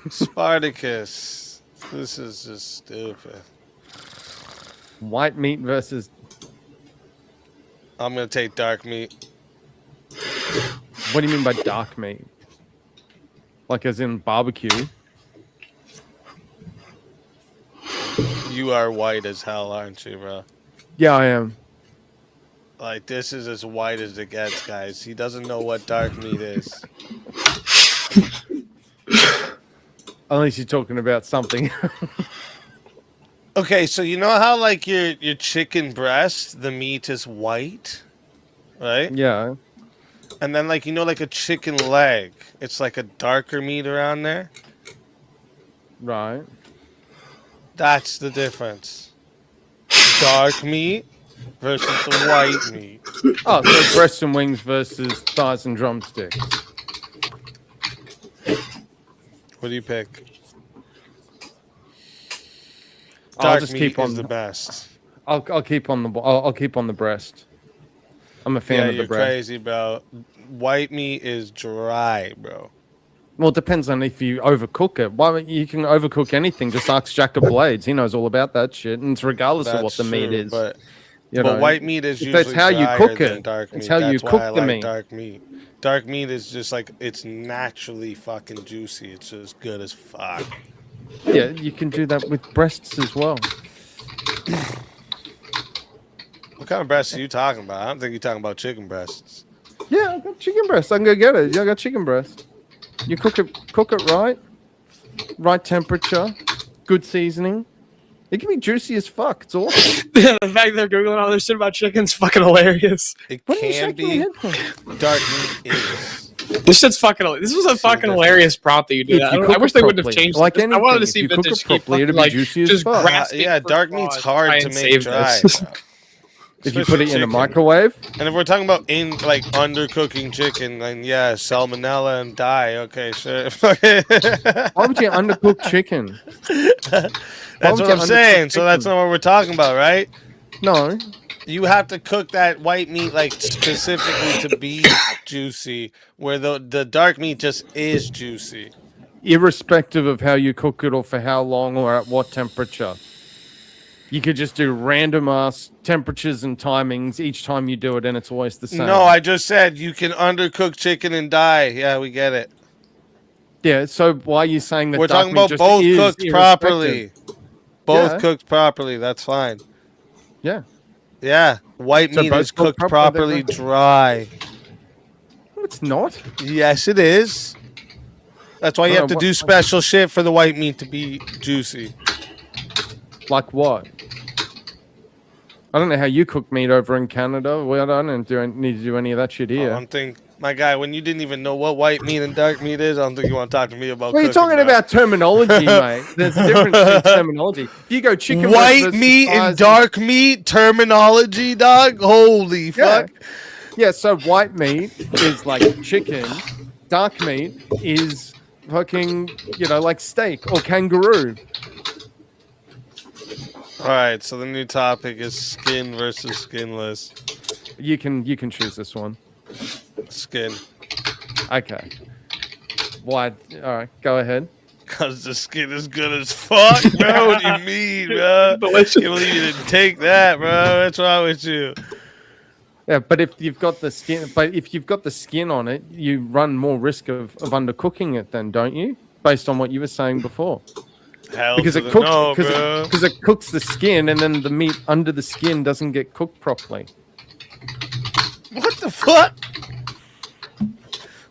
Spartacus. This is just stupid. White meat versus. I'm gonna take dark meat. What do you mean by dark meat? Like as in barbecue? You are white as hell, aren't you, bro? Yeah, I am. Like, this is as white as it gets, guys. He doesn't know what dark meat is. Unless you're talking about something. Okay, so you know how, like, your chicken breast, the meat is white? Right? Yeah. And then, like, you know, like a chicken leg, it's like a darker meat around there? Right. That's the difference. Dark meat versus the white meat. Oh, so breasts and wings versus thighs and drumsticks. What do you pick? I'll Dark just meat keep on is the best. I'll keep on I'll keep on the breast. I'm a fan Yeah, of the you're breast. crazy, bro. White meat is dry, bro. Well, it depends on if you overcook it. Why you can overcook anything? Just ask Jack of Blades. He knows all about that shit, and it's regardless of what That's the meat true, is. But, You but know, white meat is that's usually how you drier cook than it. dark meat. It's how you That's cook why I the like meat. dark meat. Dark meat is just like, it's naturally fucking juicy. It's just good as fuck. Yeah, you can do that with breasts as well. What kind of breasts are you talking about? I don't think you're talking about chicken breasts. Yeah, I got chicken breast. I can go get it. Yeah, I got chicken breast. You cook it right temperature, good seasoning. It can be juicy as fuck. It's awesome. The fact they're googling all this shit about chicken's fucking hilarious. It What are you can shaking your be. head for? Dark meat is. This shit's fucking. This was a fucking hilarious prop that you did. If you I cook wish it they wouldn't have properly, changed. like this. I wanted to anything, see if you cook vintage it properly, keep it'll be like, juicy as just fuck. grasping Yeah, for dark straws meat's to hard try to and make save dry. this. bro. If you Especially put it in a chicken. microwave, And if we're talking about like undercooking chicken, then yeah, salmonella and die. Okay, sure. why would you undercook chicken? That's would what you I'm saying. undercook So that's chicken? not what we're talking about, right? No. You have to cook that white meat like specifically to be juicy, where the dark meat just is juicy. Irrespective of how you cook it or for how long or at what temperature. You could just do random ass temperatures and timings each time you do it, and it's always the same. No, I just said you can undercook chicken and die. Yeah, we get it. Yeah. So why are you saying that We're dark talking meat about just both is cooked properly. irrespective? Both Yeah. cooked properly. That's fine. Yeah. Yeah. White So meat both is cooked properly they're- dry. No, it's not. Yes, it is. That's why you have to do special shit for the white meat to be juicy. Like what? I don't know how you cook meat over in Canada. Well, I don't need to do any of that shit here. I don't think, my guy, when you didn't even know what white meat and dark meat is, I don't think you want to talk to me about What are you cooking, talking bro. about terminology, mate? There's a difference in terminology. If you go chicken White versus meat thighs and dark meat terminology, dog? Holy fuck. Yeah, so white meat is like chicken. Dark meat is fucking, like steak or kangaroo. All right, so the new topic is skin versus skinless. You can choose this one. Skin. Okay. Why? All right, go ahead. Because the skin is good as fuck, bro. What do you mean, bro? I can't believe you didn't take that, bro. What's wrong with you? Yeah, but if you've got the skin on it, you run more risk of undercooking it then, don't you? Based on what you were saying before. Hell Because to it the cooks no, bro. because it cooks the skin and then the meat under the skin doesn't get cooked properly. What the fuck?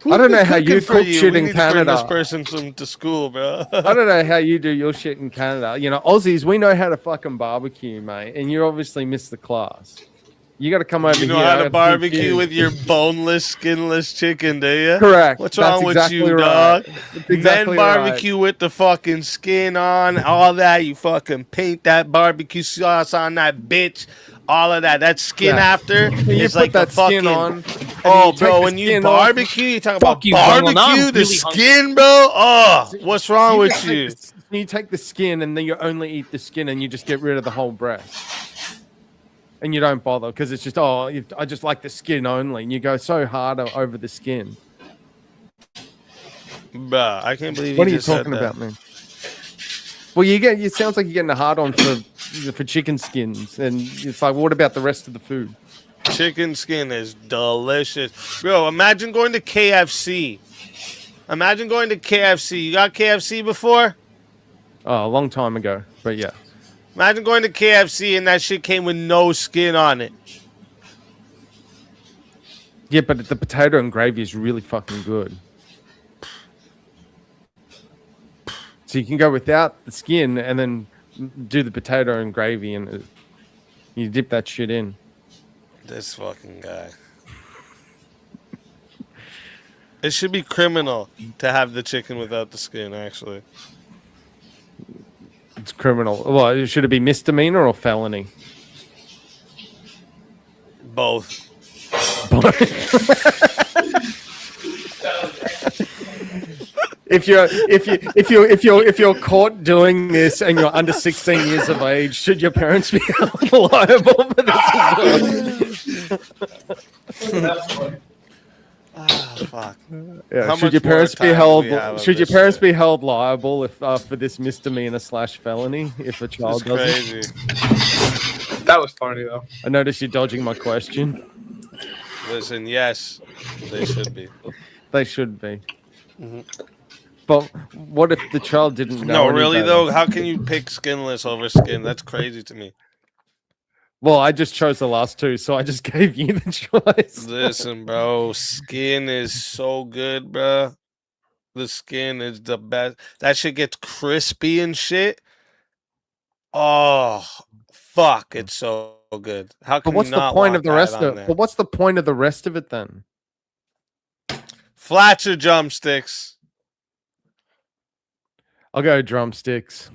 I don't know how you cook shit We in need to bring Canada. this person to school, bro. I don't know how you do your shit in Canada. Aussies, we know how to fucking barbecue, mate, and you obviously missed the class. You got to come over here. You know how to barbecue with your boneless, skinless chicken, do you? Correct. What's That's wrong exactly with you, right. dog? That's exactly Men barbecue with the fucking skin on, all that. You fucking paint that barbecue sauce on that bitch. All of that. That skin Yeah. after You is put like that the fucking. skin on, Oh, you take bro, the when you skin off. barbecue, you talk about you, Donald, I'm barbecue, the really skin, bro. Oh, what's wrong with just you? You take the skin and then you only eat the skin and you just get rid of the whole breast. And you don't bother because it's just, I just like the skin only. And you go so hard over the skin. Bruh, I can't believe What are you you just said talking that. about, man? Well, it sounds like you're getting a hard on for chicken skins. And it's like, what about the rest of the food? Chicken skin is delicious. Bro, imagine going to KFC. Imagine going to KFC. You got KFC before? Oh, a long time ago. But yeah. Imagine going to KFC and that shit came with no skin on it. Yeah, but the potato and gravy is really fucking good. So you can go without the skin and then do the potato and gravy and you dip that shit in. This fucking guy. It should be criminal to have the chicken without the skin, actually. It's criminal. Well, should it be misdemeanor or felony? Both. If you're caught doing this and you're under 16 years of age, should your parents be held liable for this as well? Fuck. Yeah. How Should much your parents more be time held? do we have of Should your this parents shit? be held liable if for this misdemeanor / felony if a child It's does crazy. it? That was funny though. I noticed you're dodging my question. Listen, yes, they should be. They should be. Mhm. But what if the child didn't know? No, any really better? though, how can you pick skinless over skin? That's crazy to me. Well, I just chose the last two, so I just gave you the choice. Listen, bro, skin is so good, bro. The skin is the best. That shit gets crispy and shit. Oh, fuck! It's so good. How But can what's you the not point want of the that rest on of? there? But what's the point of the rest of it then? Flats or drumsticks? I'll go drumsticks.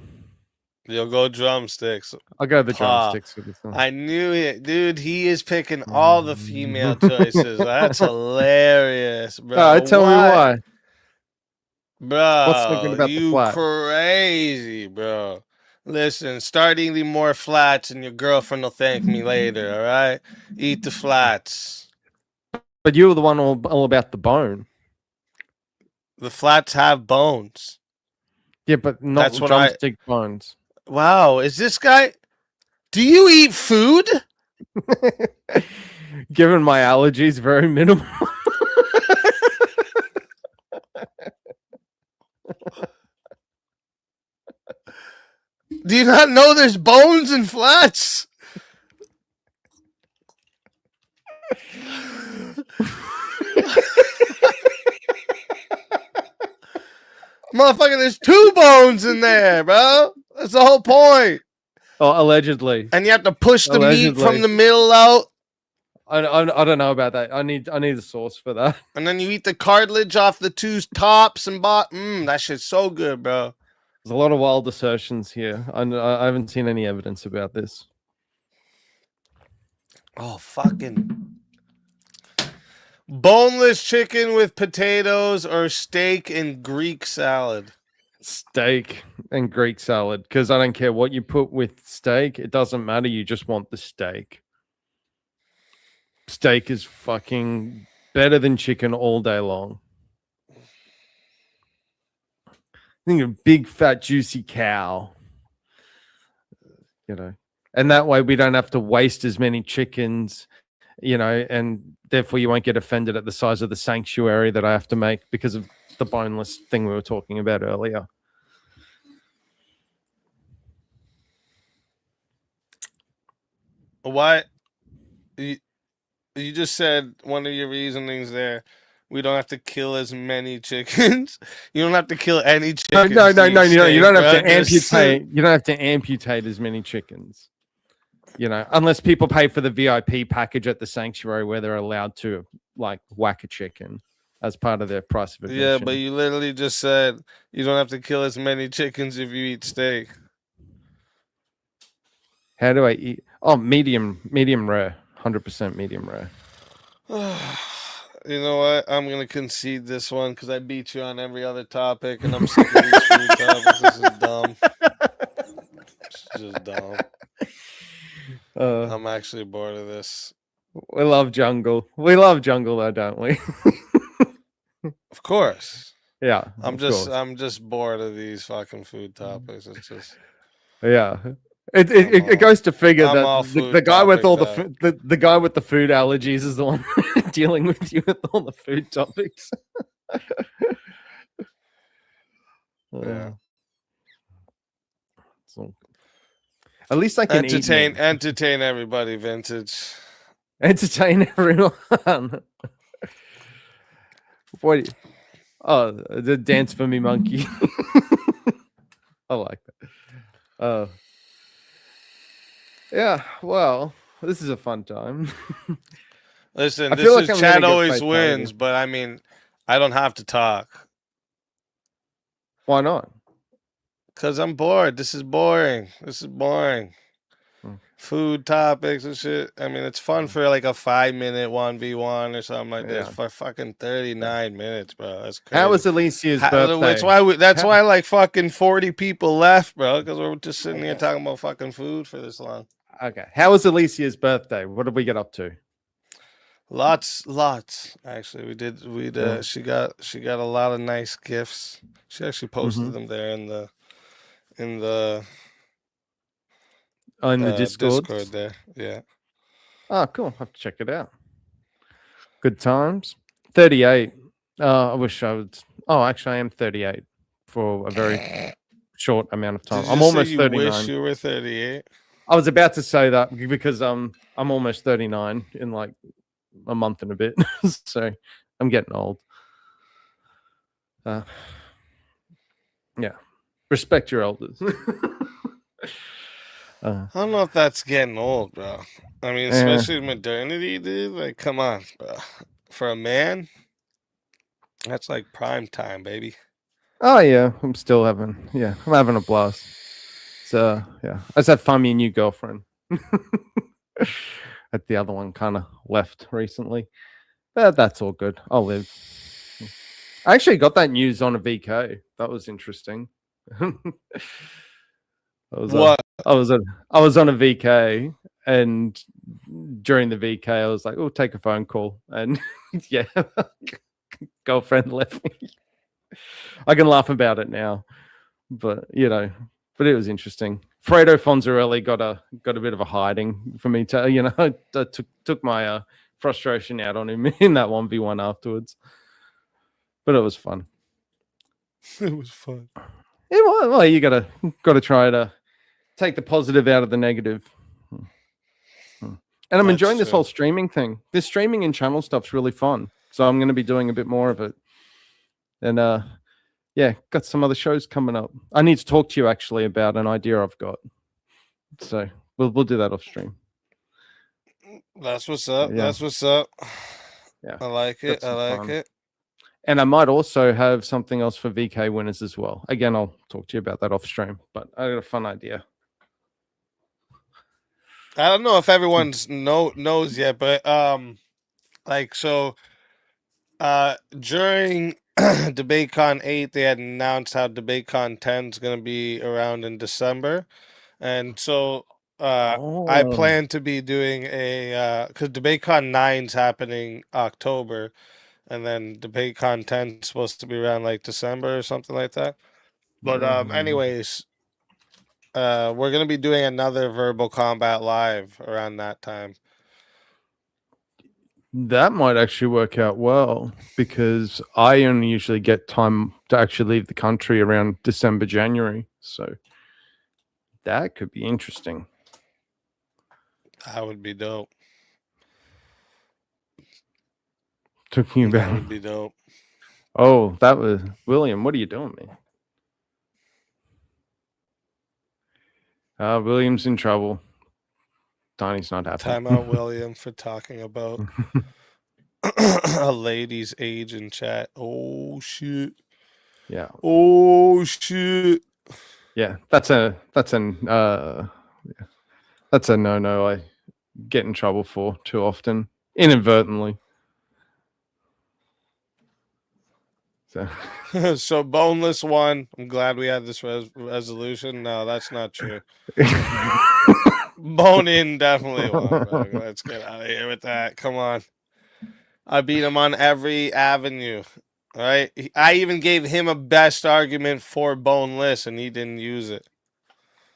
You'll go drumsticks. I'll go the Ah, drumsticks for this one. I knew it, dude. He is picking all the female choices. That's hilarious, bro. Tell me why. Bro, What's so good about the you flat? crazy, bro. Listen, start eating more flats and your girlfriend will thank me later, all right? Eat the flats. But you were the one all about the bone. The flats have bones. Yeah, but not That's what I- drumstick bones. Wow, is this guy... Do you eat food? Given my allergies, very minimal. Do you not know there's bones in flats? Motherfucker, there's 2 bones in there, bro. That's the whole point. Oh, allegedly. And you have to push the meat from the middle out. I don't know about that. I need the sauce for that. And then you eat the cartilage off the 2 tops and bottom. That shit's so good, bro. There's a lot of wild assertions here. I haven't seen any evidence about this. Oh, fucking boneless chicken with potatoes or steak and Greek salad. Steak and Greek salad, because I don't care what you put with steak. It doesn't matter. You just want the steak. Steak is fucking better than chicken all day long. Think of a big, fat, juicy cow. You know, and that way we don't have to waste as many chickens, you know, and therefore you won't get offended at the size of the sanctuary that I have to make because of the boneless thing we were talking about earlier. Why? You just said one of your reasonings there. We don't have to kill as many chickens. You don't have to kill any chickens. No. You don't have to amputate. You don't have to amputate as many chickens. You know, unless people pay for the VIP package at the sanctuary where they're allowed to like whack a chicken as part of their price of admission. Yeah, but you literally just said you don't have to kill as many chickens if you eat steak. How do I eat? Oh, medium rare, 100% medium rare. You know what? I'm gonna concede this one because I beat you on every other topic, and I'm sick of these food topics. This is dumb. It's just dumb. I'm actually bored of this. We love jungle. We love jungle, though, don't we? Of course. Yeah. I'm just bored of these fucking food topics. It's just. Yeah. It goes to figure that the guy with all the guy with the food allergies is the one dealing with you with all the food topics. Yeah. So, at least I can entertain everybody, vintage. Entertain everyone. What? Oh, the dance for me, monkey. I like that. Yeah, well, this is a fun time. Listen, this is Chad always wins, but I mean, I don't have to talk. Why not? Because I'm bored. This is boring. Food topics and shit. I mean, it's fun for like a 5-minute 1v1 or something like this. For fucking 39 minutes, bro. That's crazy. How was Alicia's birthday? That's why like fucking 40 people left, bro. Because we're just sitting here talking about fucking food for this long. Okay. How was Alicia's birthday? What did we get up to? Lots. Actually, we did. She got a lot of nice gifts. She actually posted them there in the Discord there. Yeah. Oh, cool. I'll have to check it out. Good times. 38. I wish I would. Oh, actually, I am 38 for a very short amount of time. I'm almost 39. Wish you were 38. I was about to say that because I'm almost 39 in like a month and a bit. So I'm getting old. Yeah. Respect your elders. I don't know if that's getting old, bro. I mean, especially modernity, dude. Like, come on, bro. For a man, that's like prime time, baby. Oh yeah, I'm having a blast. So yeah, I just had fun with a new girlfriend. At the other one kind of left recently. But that's all good. I'll live. I actually got that news on a VK. That was interesting. I was on a VK, and during the VK, I was like, "Oh, take a phone call," and yeah, girlfriend left me. I can laugh about it now, but but it was interesting. Fredo Fonzarelli got a bit of a hiding for me to, I took my frustration out on him in that 1v1 afterwards, but it was fun. It was fun. Yeah, well, you gotta try to take the positive out of the negative. And I'm enjoying this whole streaming thing. This streaming and channel stuff's really fun. So I'm going to be doing a bit more of it. And yeah, got some other shows coming up. I need to talk to you actually about an idea I've got. So we'll do that off stream. That's what's up. Yeah. That's what's up. Yeah, I like it. I like fun. it. And I might also have something else for VK winners as well. Again, I'll talk to you about that off stream. But I got a fun idea. I don't know if everyone's knows yet, but like so during DebateCon 8 they had announced how DebateCon 10 is going to be around in December. And so I plan to be doing a cuz DebateCon 9's happening October and then DebateCon 10 is supposed to be around like December or something like that. But anyways, we're going to be doing another Verbal Combat Live around that time. That might actually work out well because I only usually get time to actually leave the country around December, January. So that could be interesting. That would be dope. Talking That about would be dope. Oh, that was William. What are you doing, man? William's in trouble. Donnie's not happy. Time out, William, for talking about a lady's age in chat. Oh shit. Yeah. Oh shit. Yeah, that's a no. I get in trouble for too often, inadvertently. So, So Boneless won. I'm glad we had this resolution. No, that's not true. Bone in definitely won. Bro. Let's get out of here with that. Come on. I beat him on every avenue. All right. I even gave him a best argument for Boneless, and he didn't use it.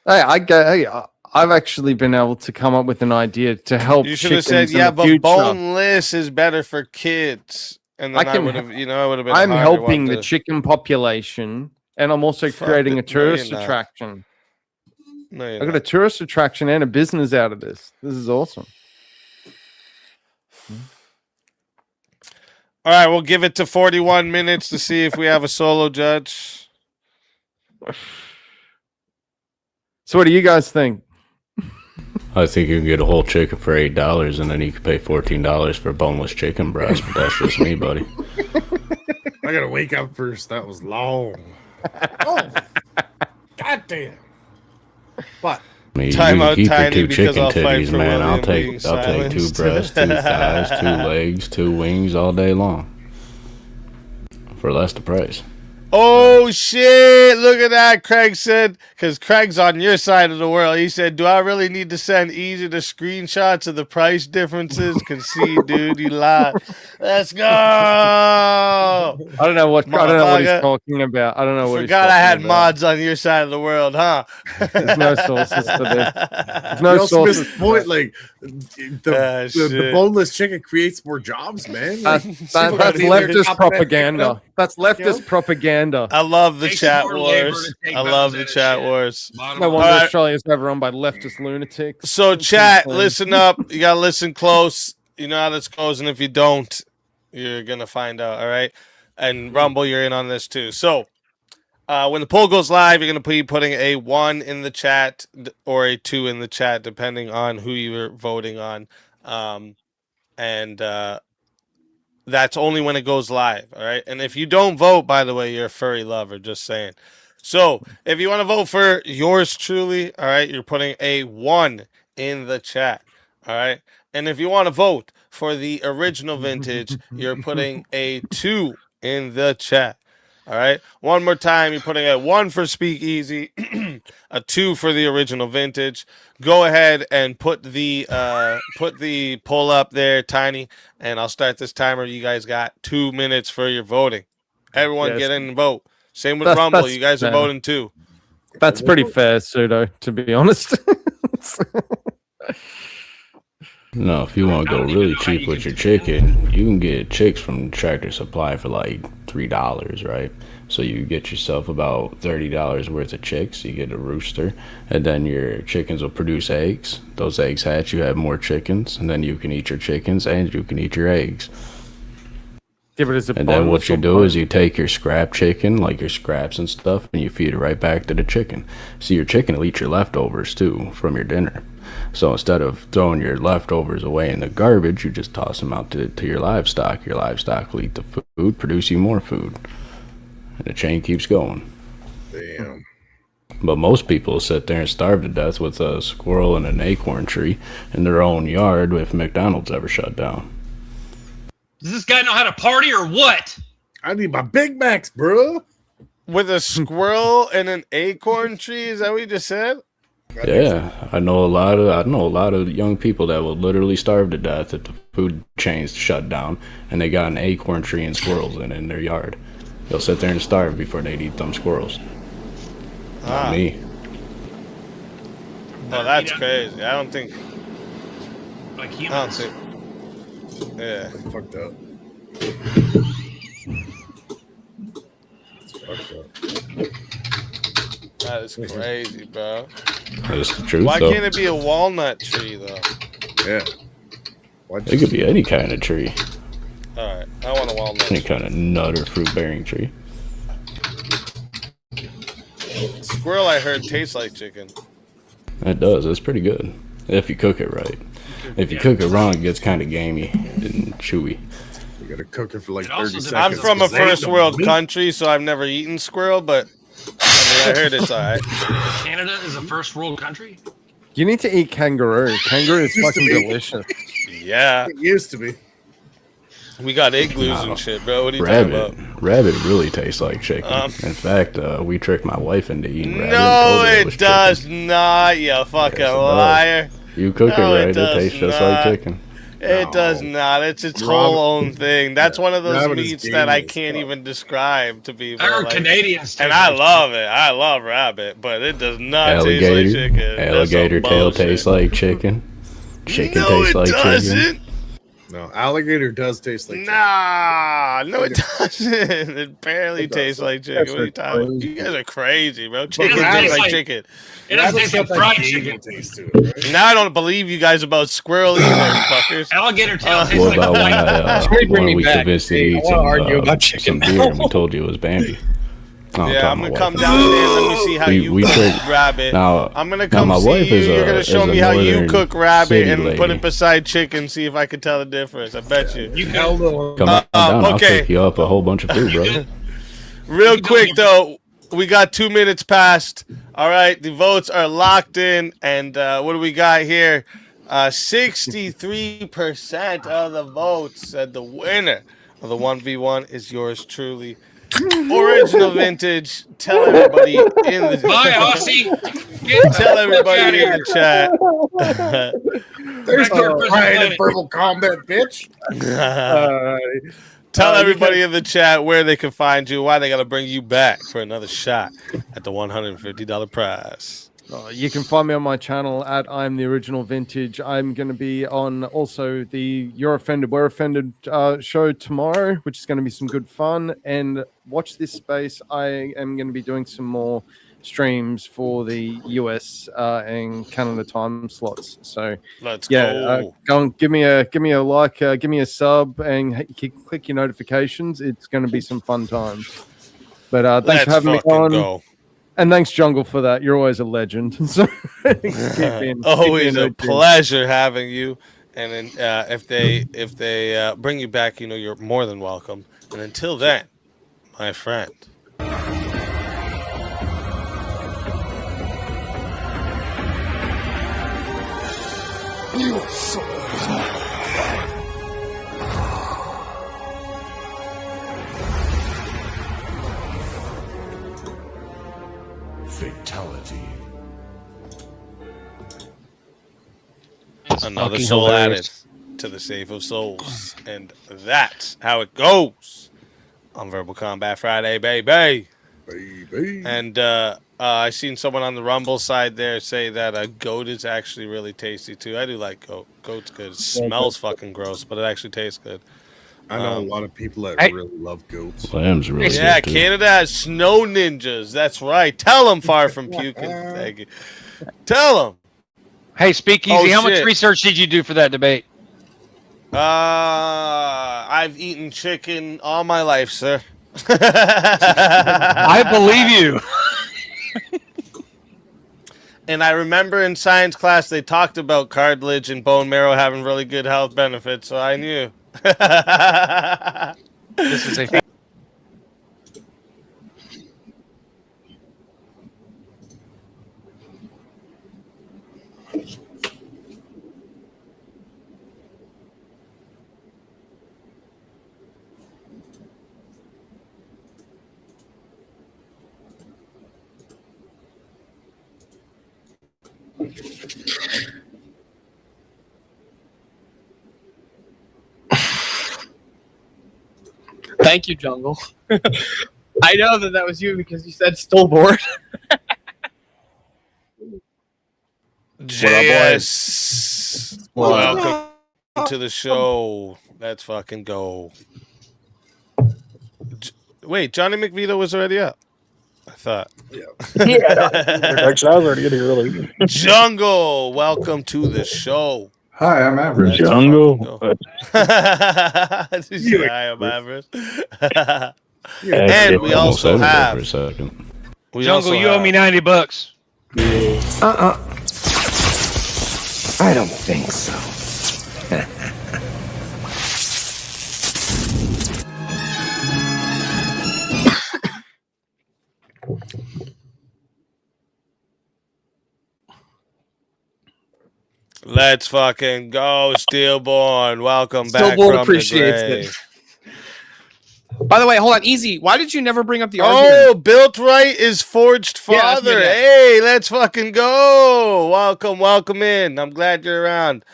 I've actually been able to come up with an idea to help. You should have said, chickens in "Yeah, the but future. Boneless is better for kids." And then I would have, I would have been. I'm a harder helping one the to- chicken population, and I'm also Fuck creating a it. No, you're tourist not. attraction. No, you're I got not. a tourist attraction and a business out of this. This is awesome. All right, we'll give it to 41 minutes to see if we have a solo judge. So, what do you guys think? I think you can get a whole chicken for $8, and then you can pay $14 for boneless chicken breast. But that's just me, buddy. I gotta wake up first. That was long. Oh, goddamn! But I mean, Time you out, can keep Tiny, your two because chicken I'll fight titties, for man. William I'll take being two silenced. breasts, 2 thighs, 2 legs, 2 wings all day long for less the price. Oh shit! Look at that, Craig said. Because Craig's on your side of the world. He said, "Do I really need to send Easy the screenshots of the price differences?" Concede, dude. You lied. Let's go. I don't know what he's talking about. I don't know what. Forgot he's I had talking about. mods on your side of the world, huh? There's no sources to this. There's no you also sources. missed the point. Like the shit. boneless chicken creates more jobs, man. Like, That's people gotta be there leftist chopping that chicken propaganda. up. That's leftist You know? propaganda. I love the Takes chat more labor wars. to take I love the representative chat shit. wars. No All wonder right. Australia's overrun by leftist lunatics. So, It's chat, insane. listen up. You gotta listen close. You know how this goes, and if you don't, you're gonna find out. All right. And Rumble, you're in on this too. So, when the poll goes live, you're gonna be putting a 1 in the chat or a 2 in the chat, depending on who you're voting on. And that's only when it goes live. All right. And if you don't vote, by the way, you're a furry lover. Just saying. So if you want to vote for yours truly, all right, you're putting a 1 in the chat. All right. And if you want to vote for the original vintage, you're putting a 2 in the chat. All right. One more time, you're putting a 1 for Speakeasy, a 2 for the original vintage. Go ahead and put the poll up there, Tiny, and I'll start this timer. You guys got 2 minutes for your voting. Everyone Yes. get in and vote. Same with That's- Rumble. that's You guys are fair. voting too. That's pretty fair, Pseudo, to be honest. No, if you want to go really cheap with your chicken, you can get chicks from Tractor Supply for like $3, right? So you get yourself about $30 worth of chicks. You get a rooster, and then your chickens will produce eggs. Those eggs hatch, you have more chickens, and then you can eat your chickens and you can eat your eggs. And then what you do is you take your scrap chicken, like your scraps and stuff, and you feed it right back to the chicken. So your chicken will eat your leftovers too from your dinner. So instead of throwing your leftovers away in the garbage, you just toss them out to your livestock. Your livestock will eat the food, produce you more food. And the chain keeps going. Damn. But most people sit there and starve to death with a squirrel and an acorn tree in their own yard if McDonald's ever shut down. Does this guy know how to party or what? I need my Big Macs, bro. With a squirrel and an acorn tree? Is that what you just said? Yeah, I know a lot of young people that will literally starve to death if the food chains shut down and they got an acorn tree and squirrels in their yard. They'll sit there and starve before they'd eat them squirrels. Not me. Well, that's crazy. I don't think. Like humans. Yeah. Fucked up. Fucked up. That is crazy, bro. That's the truth, Why though. can't it be a walnut tree, though? Yeah. It could be any kind of tree. Alright, I want a walnut. Any kind of nut or fruit-bearing tree. Squirrel, I heard, tastes like chicken. It does. It's pretty good. If you cook it right. If you cook it wrong, it gets kind of gamey and chewy. You gotta cook it for like 30 seconds. I'm from a first world country, so I've never eaten squirrel, but I heard it's alright. Canada is a first world country? You need to eat kangaroo. Kangaroo is fucking delicious. Yeah. It used to be. We got igloos and shit, bro. What are you talking about? Rabbit really tastes like chicken. In fact, we tricked my wife into eating rabbit. No, and told her it does not, you fucking Yes, it does. liar. You cook No, it right, it does tastes just not. like chicken. It does not. It's its whole own thing. That's one of those rabbit is meats that I gamey as can't even describe to people. I heard like- Canadians taste and I like love it. I love rabbit, but it does not Alligator, taste like chicken. That's alligator some tail bullshit. tastes like chicken. Chicken No, tastes it like doesn't. chicken. No, alligator does taste like Nah, no, it doesn't. It barely It does. tastes like chicken. What are you talking about? You guys are crazy, bro. Chicken doesn't tastes taste like like- chicken. It doesn't taste like fried gamey chicken. taste to it, right? Now I don't believe you guys about squirrel either, fuckers. Alligator tail tastes What like about when me we back. convinced you Hey, to I eat wanna some, argue about chicken. some beer and we told you it was Bambi? Oh, Yeah, I'm gonna talking come about downstairs. Let me see how you we cook tricked- rabbit. Now, I'm gonna now come my see wife you. is You're a- gonna show is a me how you northern cook rabbit city and put lady. it beside chicken. See if I can tell the difference. I bet you. Hell no. Come on down, I'll okay. cook you up a whole bunch of food, brother. Real quick though, we got 2 minutes past. All right, the votes are locked in, and what do we got here? 63% of the votes said the winner of the 1v1 is yours truly. Original Vintage. Tell everybody in the Bye, Aussie. Tell everybody in the chat. There's Back to our no present pride in planet. purple combat, bitch. Tell you everybody in the chat where they can find you, why they got to bring you back for another shot at the $150 prize. You can find me on my channel at I'm the Original Vintage. I'm going to be on also the You're Offended, We're Offended show tomorrow, which is going to be some good fun. And watch this space. I am going to be doing some more streams for the US and Canada time slots. So Let's go and give me a like, give me a sub, and click your notifications. It's going to be some fun times. But thanks for Let's having me fucking on. go. And thanks, Jungle, for that. You're always a legend. So keep Always being a pleasure having you. And then, if they bring you back, you're more than welcome. And until then, my friend. Fatality. Another fucking soul hilarious. added to the Safe of Souls. And that's how it goes on Verbal Combat Friday, baby. Baby. And I seen someone on the Rumble side there say that goat is actually really tasty too. I do like goat. Goat's good. It smells fucking gross, but it actually tastes good. I know a lot of people that really love goats. Lamb's really Yeah, good too. Canada has snow ninjas. That's right. Tell them, Far From Puking. Thank you. Tell them. Hey, Speakeasy, Oh, how much shit. research did you do for that debate? I've eaten chicken all my life, sir. I believe you. And I remember in science class they talked about cartilage and bone marrow having really good health benefits, so I knew. This is a Thank you, Jungle. I know that was you because you said stillborn. JS, welcome to the show. Let's fucking go. Wait, Johnny McVito was already up. I thought. Yeah. Actually, I was already getting early. Jungle, welcome to the show. Hi, I'm Average. Let's Jungle. Did you say I am Average? And we also have for a second. Jungle. You owe me $90. I don't think so. Let's fucking go, Steelborn. Welcome back Stillborn from appreciates the grave. it. By the way, hold on, Easy. Why did you never bring up the Oh, argument? Built Right is Forged Father. Yeah. Hey, let's fucking go. Welcome in. I'm glad you're around.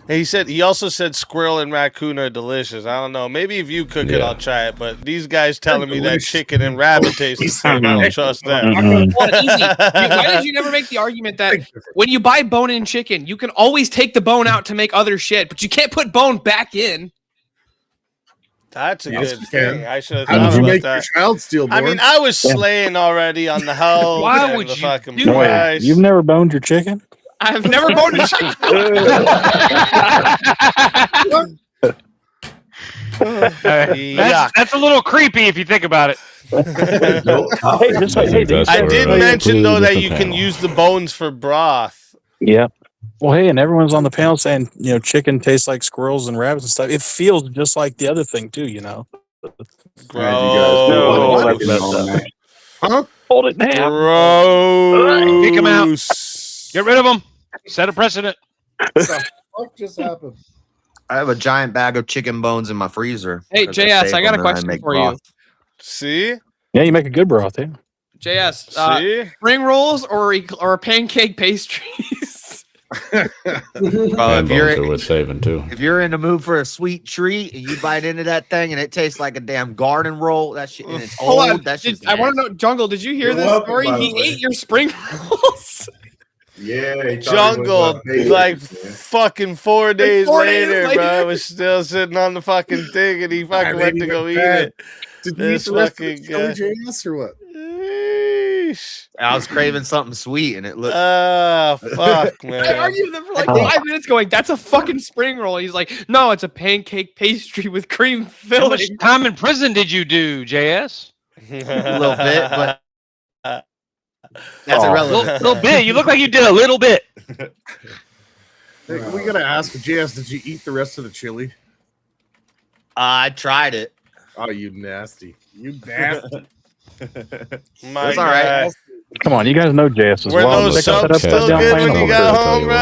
He also said squirrel and raccoon are delicious. I don't know. Maybe if you cook it, I'll try it. But these guys telling me that chicken and rabbit taste the same. I don't trust that. Hold on, Easy. Why did you never make the argument that when you buy bone-in chicken, you can always take the bone out to make other shit, but you can't put bone back in? That's a Yes, good you thing. can. I should have How thought did you about make that. your child stillborn? I mean, I was slaying already on the hell. Why and would the you fucking do that? price. You've never boned your chicken? I've never boned a chicken. That's a little creepy if you think about it. I did mention though that you can use the bones for broth. Yeah. Well, hey, and everyone's on the panel saying, chicken tastes like squirrels and rabbits and stuff. It feels just like the other thing, too, Gross. Huh? Hold it down. Gross. Kick him out. Get rid of them. Set a precedent. What just happened? I have a giant bag of chicken bones in my freezer. Hey, Because JS, save I got a them and question make for broth. you. See? Yeah, you make a good broth, yeah. JS, See? spring rolls or pancake pastries? And bones are worth saving too. If you're in the mood for a sweet treat and you bite into that thing and it tastes like a damn garden roll, that shit, and it's Hold old, on. that's just I want to know, Jungle, did you hear You're this welcome, story? by the He way. ate your spring rolls. Yeah, Jungle, like fucking 4 days later, bro, I was still sitting on the fucking thing, and he fucking went to go eat it. Did you eat This the rest of the fucking chili guy. JS or what? I was craving something sweet and it looked. Ah, fuck, I man. argued with him for like 5 minutes going, that's a fucking spring roll. He's like, no, it's a pancake pastry with cream How filling. much time in prison did you do, JS? A little bit, but that's irrelevant. Little bit. You look like you did a little bit. Hey, we gotta ask JS, did you eat the rest of the chili? I tried it. Oh, you nasty. You nasty. My It's all right. God. Come on, you guys know JS as Were well. those Pick that subs up, still put it down, good plain when you old. got home, bro?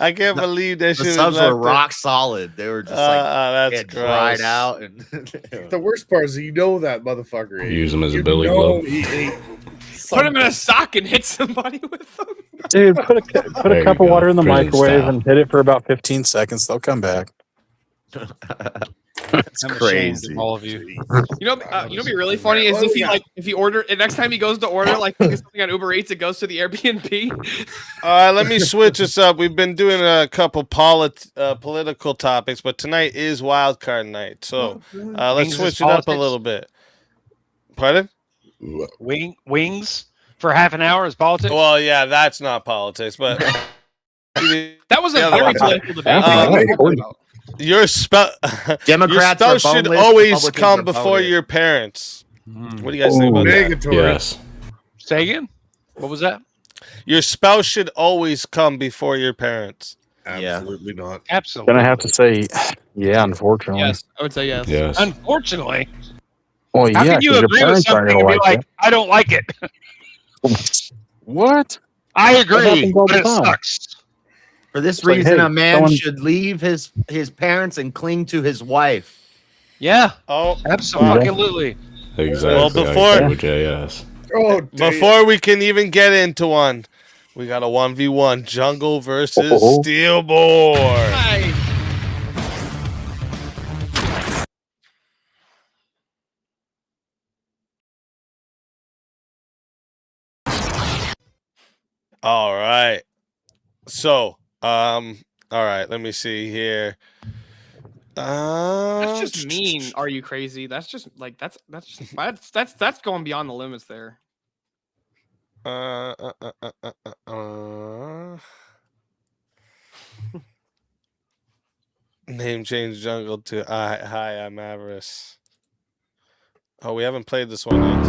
I can't believe that The shit subs was were left rock solid. They were just like that's they had dried gross. out and The worst part is that you know that motherfucker ate. Use them as a You billy know glove. he ate Put him in a sock and hit somebody with them. Dude, put a There cup you of water go. in the Prison microwave style. and hit it for about 15 seconds. They'll come back. That's I'm ashamed crazy. of all of you. You know, what'd be really funny is if he order next time he goes to order like something on Uber Eats, it goes to the Airbnb. Let me switch this up. We've been doing a couple political topics, but tonight is wild card night, so let's Wings is switch it up a politics? little bit. Pardon? Wings for half an hour is politics. Well, yeah, that's not politics, but that was a the other very one. political debate. Your Democrats your are spouse should boneless, always Republicans come are before bonehead. your parents. What do you guys think about that? Yes. Say again. What was that? Your spouse should always come before your parents. Absolutely not. Absolutely. Gonna have to say, yeah, unfortunately. Yes, I would say yes. Yes. Unfortunately. Well, How yeah, can you 'cause your agree with parents aren't something gonna and be like, I don't like it? What? I That agree, happens all but the it time. sucks. For this It's like, reason, hey, a man someone- should leave his parents and cling to his wife. Yeah. Oh, absolutely. Exactly. Well, I agree before with JS. before we can even get into one, we got a 1v1 Jungle versus Steelborn. All right. So, all right, let me see here. That's just mean. Are you crazy? That's just like that's going beyond the limits there. Name change jungle to hi, I'm Avarice. Oh, we haven't played this one yet.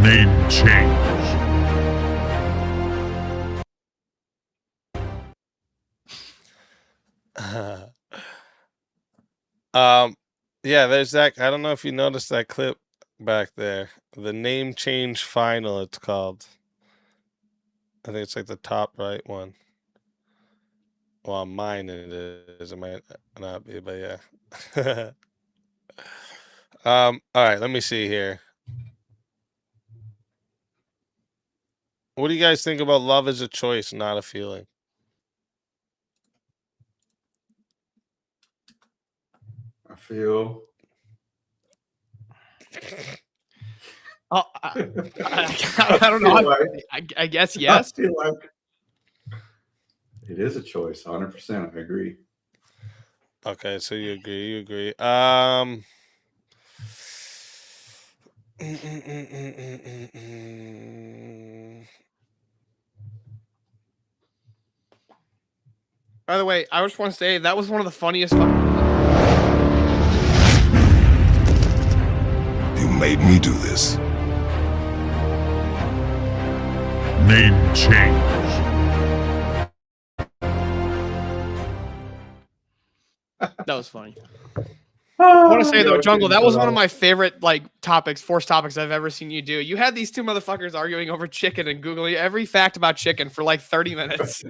Name change. Yeah, there's that. I don't know if you noticed that clip back there. The name change final, it's called. I think it's like the top right one. Well, mine it is. It might not be, but yeah. All right, let me see here. What do you guys think about love is a choice, not a feeling? I feel. Oh, I don't know. I guess yes. I feel like it is a choice. 100%. I agree. Okay, so you agree. You agree. By the way, I just want to say that was one of the funniest. Fucking... You made me do this. Name change. That was funny. I want to say though, Jungle, that was one of my favorite forced topics I've ever seen you do. You had these two motherfuckers arguing over chicken and Googling every fact about chicken for like 30 minutes.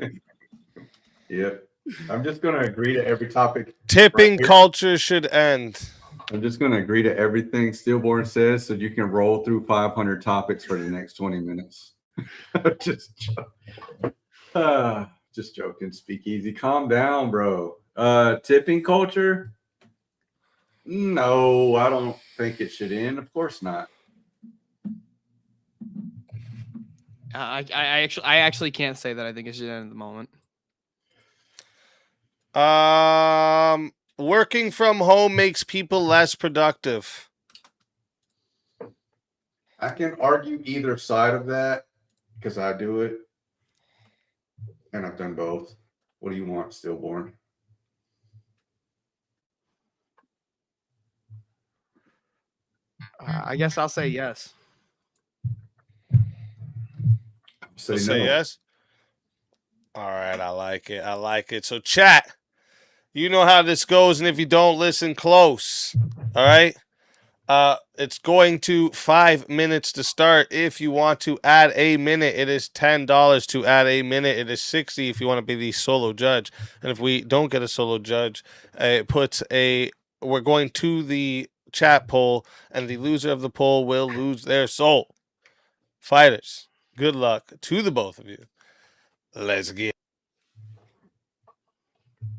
Yep. I'm just going to agree to every topic. Tipping culture should end. I'm just going to agree to everything Stillborn says so you can roll through 500 topics for the next 20 minutes. Just joking. Speak easy. Calm down, bro. Tipping culture? No, I don't think it should end. Of course not. I actually can't say that I think it should end at the moment. Working from home makes people less productive. I can argue either side of that because I do it. And I've done both. What do you want, Stillborn? I guess I'll say yes. Say Say no. yes. All right, I like it. I like it. So, chat, you know how this goes, and if you don't, listen close. All right. It's going to 5 minutes to start. If you want to add a minute, it is $10 to add a minute. It is $60 if you want to be the solo judge. And if we don't get a solo judge, it puts we're going to the chat poll, and the loser of the poll will lose their soul. Fighters, Good luck to the both of you. Let's get.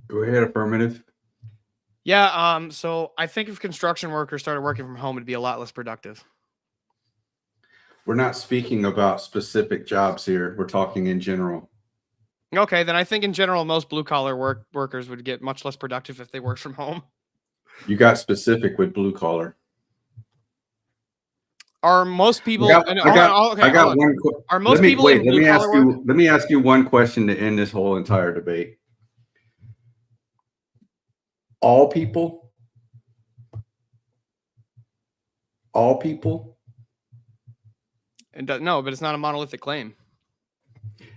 Go ahead, affirmative. Yeah. So I think if construction workers started working from home, it'd be a lot less productive. We're not speaking about specific jobs here. We're talking in general. Okay, then I think in general, most blue collar workers would get much less productive if they worked from home. You got specific with blue collar. Are most people? I got one. Are most people in blue collar work? Let me ask you one question to end this whole entire debate. All people? All people? No, but it's not a monolithic claim.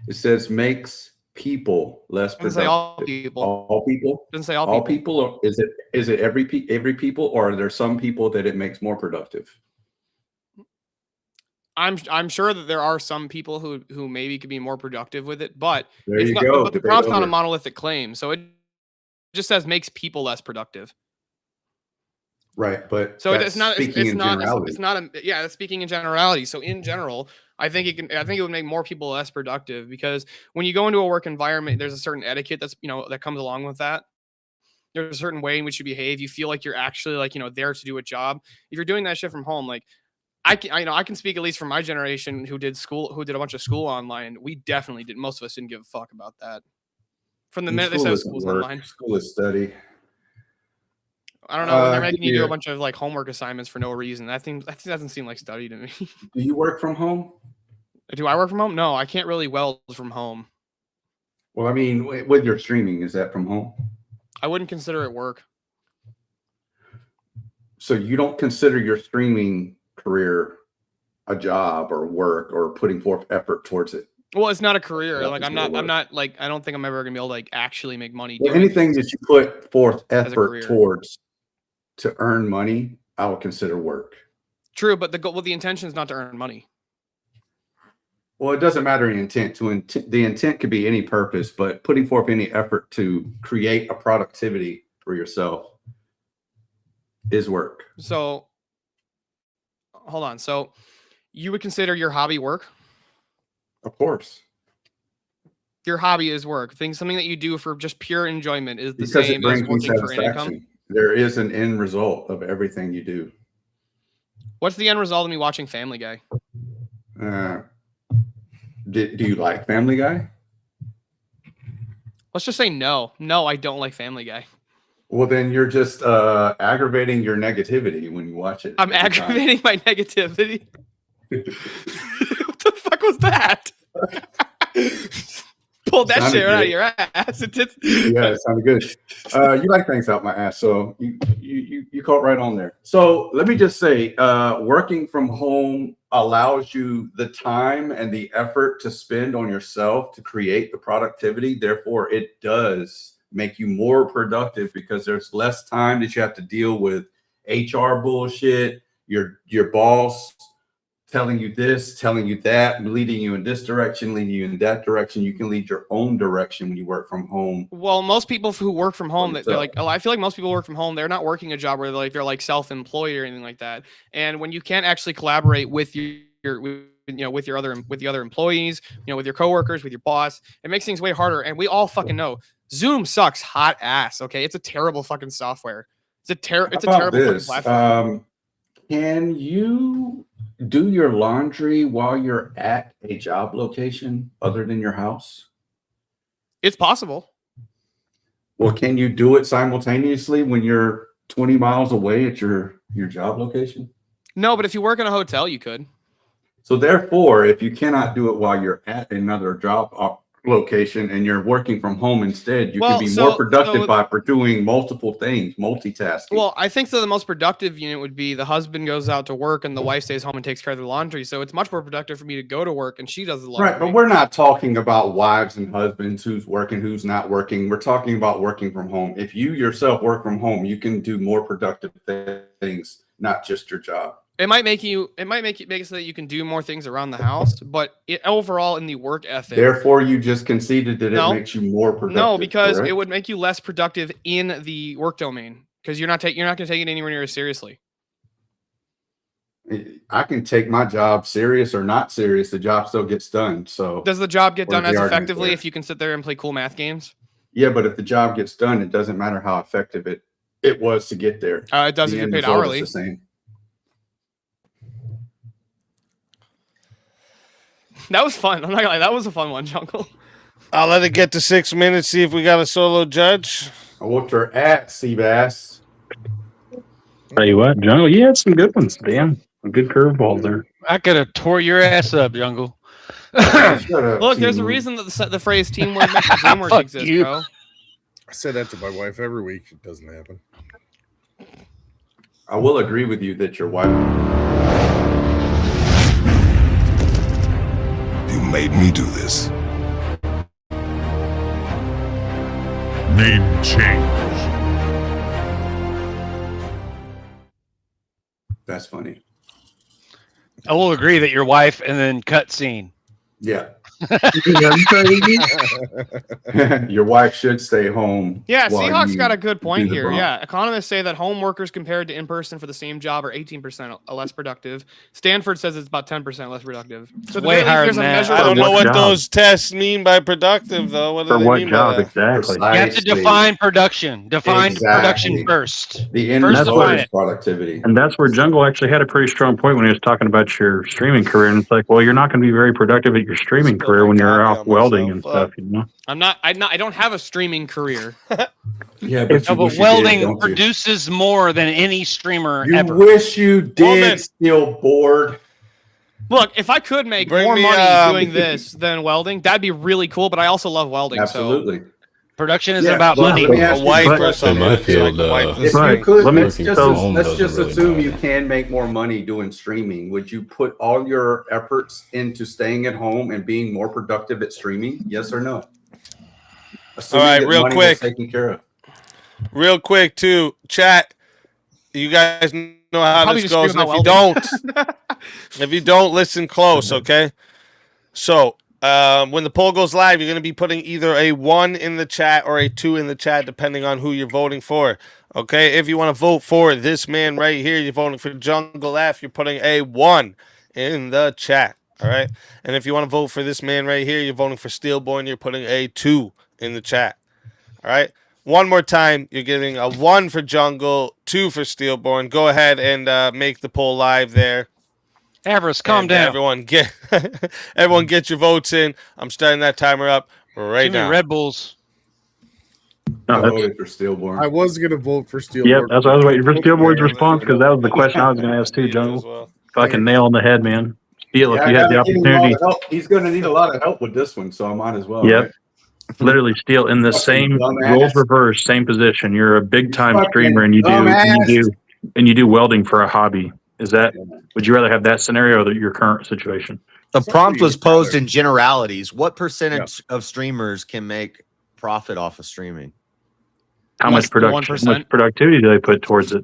It says makes people less Doesn't productive. say all people. All people? Doesn't say all All people. people? Or is it every people, or are there some people that it makes more productive? I'm sure that there are some people who maybe could be more productive with it, but There it's you not, go. but the Debate prompt's not a over. monolithic claim, so it just says makes people less productive. Right, but So that's it's not. speaking It's in not. generality. It's not. Yeah, it's speaking in generality. So in general, I think it would make more people less productive because when you go into a work environment, there's a certain etiquette that comes along with that. There's a certain way in which you behave. You feel like you're actually there to do a job. If you're doing that shit from home, I can speak at least from my generation who did a bunch of school online. We definitely did. Most of us didn't give a fuck about that. From the minute they said isn't school's work. online. School is study. I don't know. When they're give making you do me a bunch of homework assignments for no reason. That doesn't seem like study to me. Do you work from home? Do I work from home? No, I can't really weld from home. Well, I mean, with your streaming, is that from home? I wouldn't consider it work. So you don't consider your streaming career a job or work or putting forth effort towards it? Well, it's not a career. Yeah, I don't think I'm ever gonna be able to actually make money. Well, doing anything this that you put forth as a effort career. towards to earn money, I would consider work. True, but the intention is not to earn money. Well, it doesn't matter the intent. The intent could be any purpose, but putting forth any effort to create a productivity for yourself is work. So, hold on. So, you would consider your hobby work? Of course. Your hobby is work. Something that you do for just pure enjoyment is the Because it same as brings me working for income. satisfaction. There is an end result of everything you do. What's the end result of me watching Family Guy? Do you like Family Guy? Let's just say no. No, I don't like Family Guy. Well, then you're just aggravating your negativity when you watch it. I'm aggravating my negativity. What the fuck was that? Pulled that shit out of your ass. Yeah, it sounded good. You like things out my ass, so you caught right on there. So let me just say, working from home allows you the time and the effort to spend on yourself to create the productivity. Therefore, it does make you more productive because there's less time that you have to deal with HR bullshit, your boss telling you this, telling you that, leading you in this direction, leading you in that direction. You can lead your own direction when you work from home. Well, most people who work from home, they're like, I feel like most people work from home. They're not working a job where they're self-employed or anything like that. And when you can't actually collaborate with with the other employees, with your coworkers, with your boss, it makes things way harder. And we all fucking know Zoom sucks hot ass. Okay, it's a terrible fucking software. It's a terrible fucking platform. Can you do your laundry while you're at a job location other than your house? It's possible. Well, can you do it simultaneously when you're 20 miles away at your job location? No, but if you work in a hotel, you could. So therefore, if you cannot do it while you're at another job location and you're working from home instead, you can be more productive by doing multiple things, multitasking. Well, I think the most productive unit would be the husband goes out to work and the wife stays home and takes care of the laundry. So it's much more productive for me to go to work and she does the laundry. Right, but we're not talking about wives and husbands, who's working, who's not working. We're talking about working from home. If you yourself work from home, you can do more productive things, not just your job. It might make it so that you can do more things around the house, but overall in the work ethic. Therefore, you just conceded that it makes you more productive. No, because correct? it would make you less productive in the work domain because you're not going to take it anywhere near as seriously. I can take my job serious or not serious. The job still gets done. So Does the job get where's done the as argument effectively there? if you can sit there and play cool math games? Yeah, but if the job gets done, it doesn't matter how effective it was to get there. It does The if you're end paid result is hourly. the same. That was fun. I'm not gonna lie, that was a fun one, Jungle. I'll let it get to 6 minutes. See if we got a solo judge. I whooped her ass, Seabass. Tell you what, Jungle, you had some good ones. Damn, a good curveball there. I could have tore your ass up, Jungle. Look, there's a reason that the phrase "teamwork makes the dream work" Fuck exists, you. bro. I say that to my wife every week. It doesn't happen. I will agree with you that your wife. You made me do this. Name change. That's funny. I will agree that your wife and then cut scene. Yeah. Your wife should stay home. Yeah, while Seahawks you got a good point do the here. bump. Yeah, economists say that home workers compared to in-person for the same job are 18% less productive. Stanford says it's about 10% less productive. So Way higher there's than a that. measure. I don't know what what job? those tests mean by productive, though. What do For they what mean job by that? exactly? You have to Precisely. define production. Define production Exactly. first. The end First result define is it. productivity. And that's where Jungle actually had a pretty strong point when he was talking about your streaming career. And it's like, well, you're not going to be very productive at your streaming Spilled career my when you're coffee off on welding myself. and Fuck. stuff, you know? I don't have a streaming career. Yeah, No, but but wish you welding did, don't you? produces more than any streamer You ever. wish you did. Woman. Still bored. Look, if I could make Bring more me, money doing this than welding, that'd be really cool. But I also love welding. Absolutely. Production isn't Yeah, about but money. let me ask A you wife a or question. something. In my It's like field, a wife. If Right. you could, Let me- let's working just, from home let's doesn't just really assume you matter. can make more money doing streaming. Would you put all your efforts into staying at home and being more productive at streaming? Yes or no? Assuming All right, that real money quick. was taken care of. Real quick, too. Chat. You guys know how Probably this just goes. scream And about if you don't, listen close, okay? So, when the poll goes live, you're going to be putting either a 1 in the chat or a 2 in the chat, depending on who you're voting for. Okay? If you want to vote for this man right here, you're voting for Jungle F, you're putting a 1 in the chat. All right? And if you want to vote for this man right here, you're voting for Steelboy, and you're putting a 2 in the chat. All right? One more time, you're giving a 1 for Jungle, 2 for Steelborn. Go ahead and make the poll live there. Avarice, calm And, down. Everyone get your votes in. I'm starting that timer up right Too many now. Red Bulls. No, I that's, voted for Steelborn. I was gonna vote for Steel. yep, that's what I was waiting for Steelboard's response because that was the question I was going to ask too, As Jungle. well. Fucking nail on the head, man. Steel, Yeah, if I you had the gotta give him a lot opportunity, of help. He's going to need a lot of help with this one, so I might as well. Yep. Right? literally Steel in the Fucking same dumbass. roles reversed, same position. You're a big time Fucking streamer and you dumbass. do welding for a hobby. Is that, would you rather have that scenario or your current situation? The prompt was posed in generalities. What percentage of streamers can make profit off of streaming? How much productivity do they put towards it?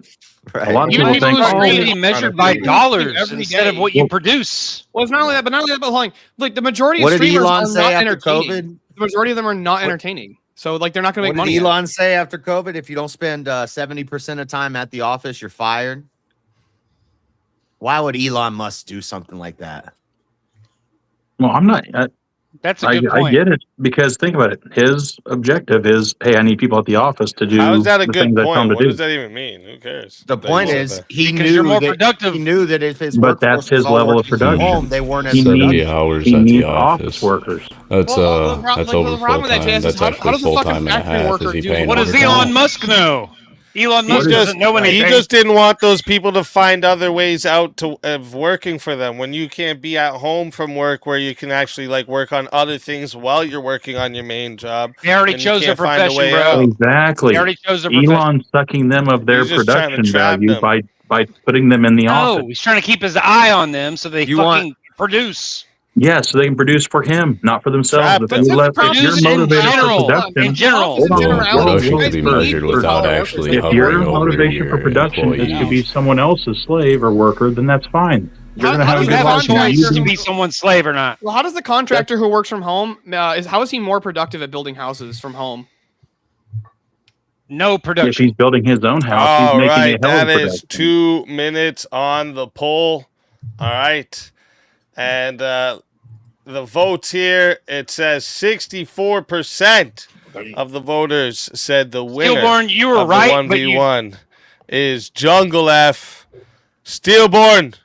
Right. A lot of Even people think, productivity measured by dollars instead of what you produce. Well, it's not only that, but hold on. Like the majority What of did streamers Elon are say not after entertaining. COVID? The majority of them are not entertaining. So like they're not going to make What money. did at it. Elon say after COVID? If you don't spend 70% of time at the office, you're fired. Why would Elon Musk do something like that? well, I'm not. That's a I good point. I get it because think about it. His objective is, hey, I need people at the office to do How is that a the good things I tell them point? to What do. does that even mean? Who cares? The That point you is, said that. he Because you're knew more that productive. he knew that if his But workforce that's his was all level of working from production. home, they weren't as He 70 productive. hours he at needs the office. workers. That's Well, that's the over problem with that, full time. Jazz, is That's how actually does the full fucking time and a factory half. worker Is he do paying What does overtime? Elon Musk know? Elon Musk doesn't know He anything. just didn't want those people to find other ways out of working for them when you can't be at home from work where you can actually like work on other things while you're working on your main job. They already and you chose their can't find a profession, way bro. out. Exactly. They already chose their profession. Elon sucking them of their He's just trying to production trap value them. by putting them in the No, office. he's trying to keep his eye on them so they You fucking produce. Yeah, so they can produce for him, not for themselves. Trap If, them. you But that's the if you're problem. In motivated general, for production, in general. Hold on. hold on, Generality. hold on, Production hold could on be You guys measured need without blue-collar actually workers. if hovering your over motivation for your production is to employee. be someone else's slave or worker, then that's fine. You're How- going to how have a does You good have a life. and choice you to can- be someone's slave or not. Well, how does the contractor who works from home how is he more productive at building houses from home? No If production. he's building his own house, All he's making right, a hell that of a is production. 2 minutes on the poll. All right. And the votes here, it says 64% of the voters said the winner Stillborn, you were of the right, but 1v1 is Jungle F. Stillborn,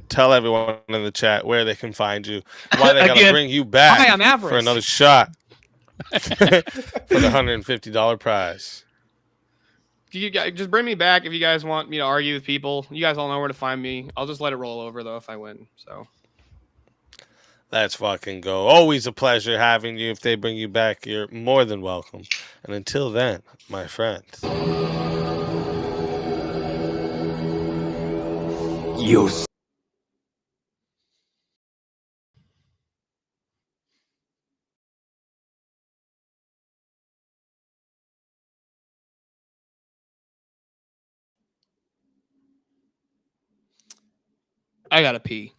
tell everyone in the chat where they can find you, why they got to Again. bring you back Hi, I'm for Avarice. another shot for the $150 prize. If you guys just bring me back if you guys want me to argue with people. You guys all know where to find me. I'll just let it roll over though if I win. So Let's fucking go. Always a pleasure having you. If they bring you back, you're more than welcome. And until then, my friends. You. I gotta pee.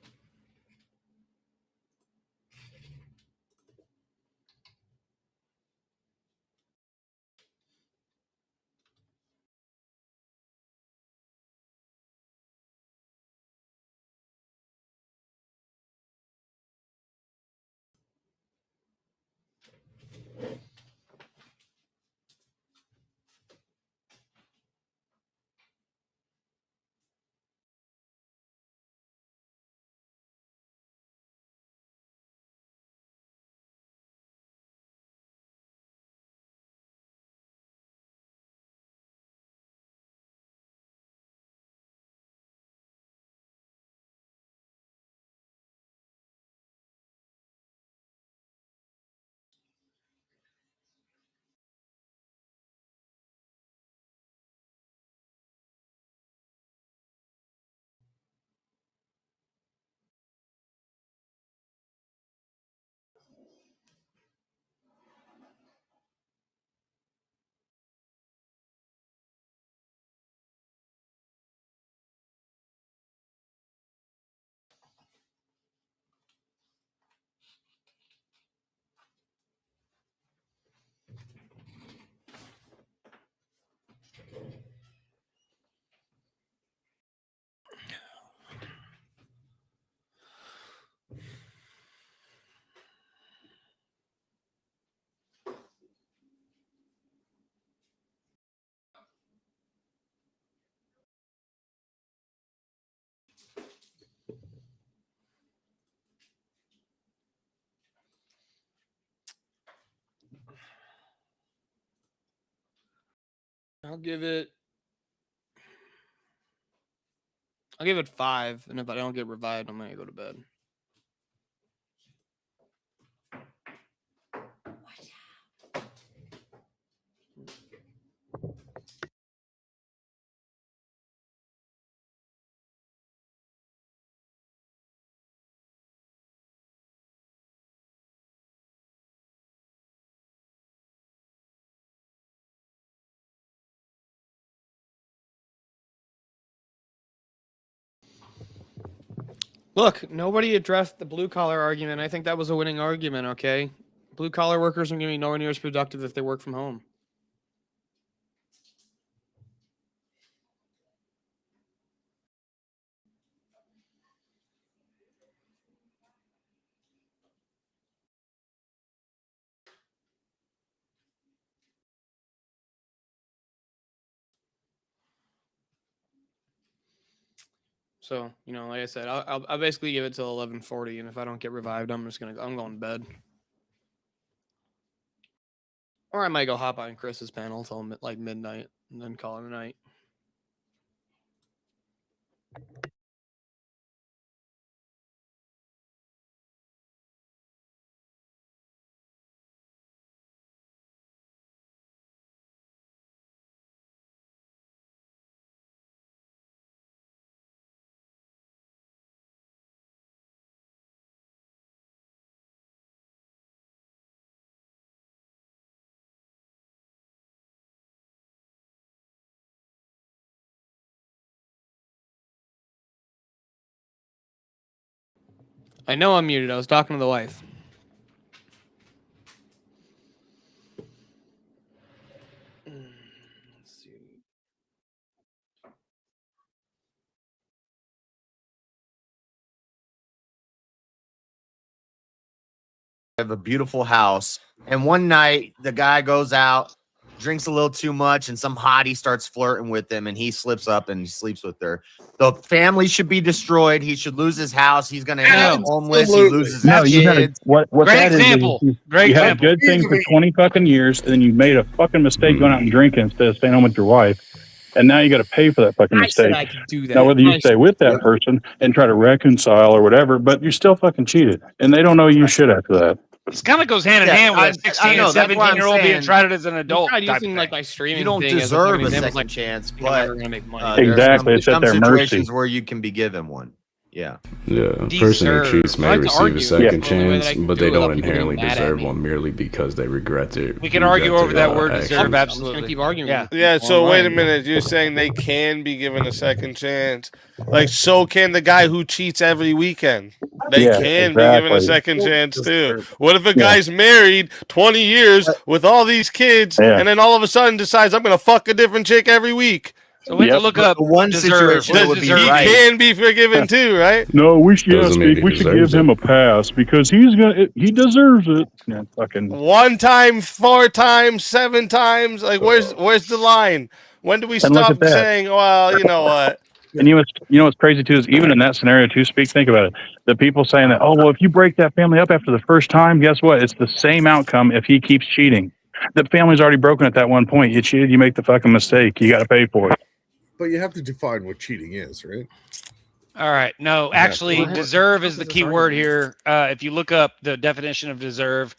I'll give it 5, and if I don't get revived, I'm gonna go to bed. Look, nobody addressed the blue collar argument. I think that was a winning argument, okay? Blue collar workers are going to be nowhere near as productive if they work from home. So, you know, like I said, I'll basically give it till 11:40, and if I don't get revived, I'm going to bed. Or I might go hop on Chris's panel till like midnight and then call it a night. I know I'm muted. I was talking to the wife. have a beautiful house, and one night the guy goes out, drinks a little too much, and some hottie starts flirting with him, and he slips up and he sleeps with her. The family should be destroyed. He should lose his house. He's going to end up homeless. He loses his You gotta, kids. what Great that is example. you Great had a example. good thing for 20 fucking years, and then you made a fucking mistake going out and drinking instead of staying home with your wife. And now you got to pay for that fucking I said mistake. I could do that. Now, whether you I stay with that person and try to reconcile or whatever, but you still fucking cheated, and they don't know you shit after that. This kind of goes hand in Yeah, hand with I a 16 know, and that's why I'm 17-year-old being saying- tried as an adult. tried type using thing. like my streaming. You don't thing as deserve a example, second like, chance, you're never but gonna make money. Exactly, there's it's at some their situations mercy. where you can be given one. Yeah. Yeah, a person who Deserve. cheats I may like to receive argue. a second Yeah. The only way that chance, I can but do they it without don't people getting inherently mad at deserve me. one merely because they regret it. We can argue over that word deserve, I'm just absolutely. gonna keep arguing. Yeah. Yeah, so Online. wait a minute. You're saying they can be given a second chance. Like, so can the guy who cheats every weekend. They Yeah, can be given a exactly. second chance, too. What if a guy's married 20 years with all these kids, Yeah. and then all of a sudden decides, I'm going to fuck a different chick every week? So we have Yep. to look up The one deserve. situation What that does would be deserve He right. can be forgiven, too, right? No, we should, Doesn't mean he we should deserves give him it. a pass because he deserves it. Yeah, fucking. 1 time, 4 times, 7 times. Like, where's the line? When do we And look stop at that. saying, well, you know what? And you know what's crazy too is even in that scenario too. Think about it. The people saying that, oh well, if you break that family up after the first time, guess what? It's the same outcome if he keeps cheating. The family's already broken at that one point. You cheated, you make the fucking mistake. You got to pay for it. But you have to define what cheating is, right? All right. No, actually, What? deserve is the What is key this word argument? here. If you look up the definition of deserve,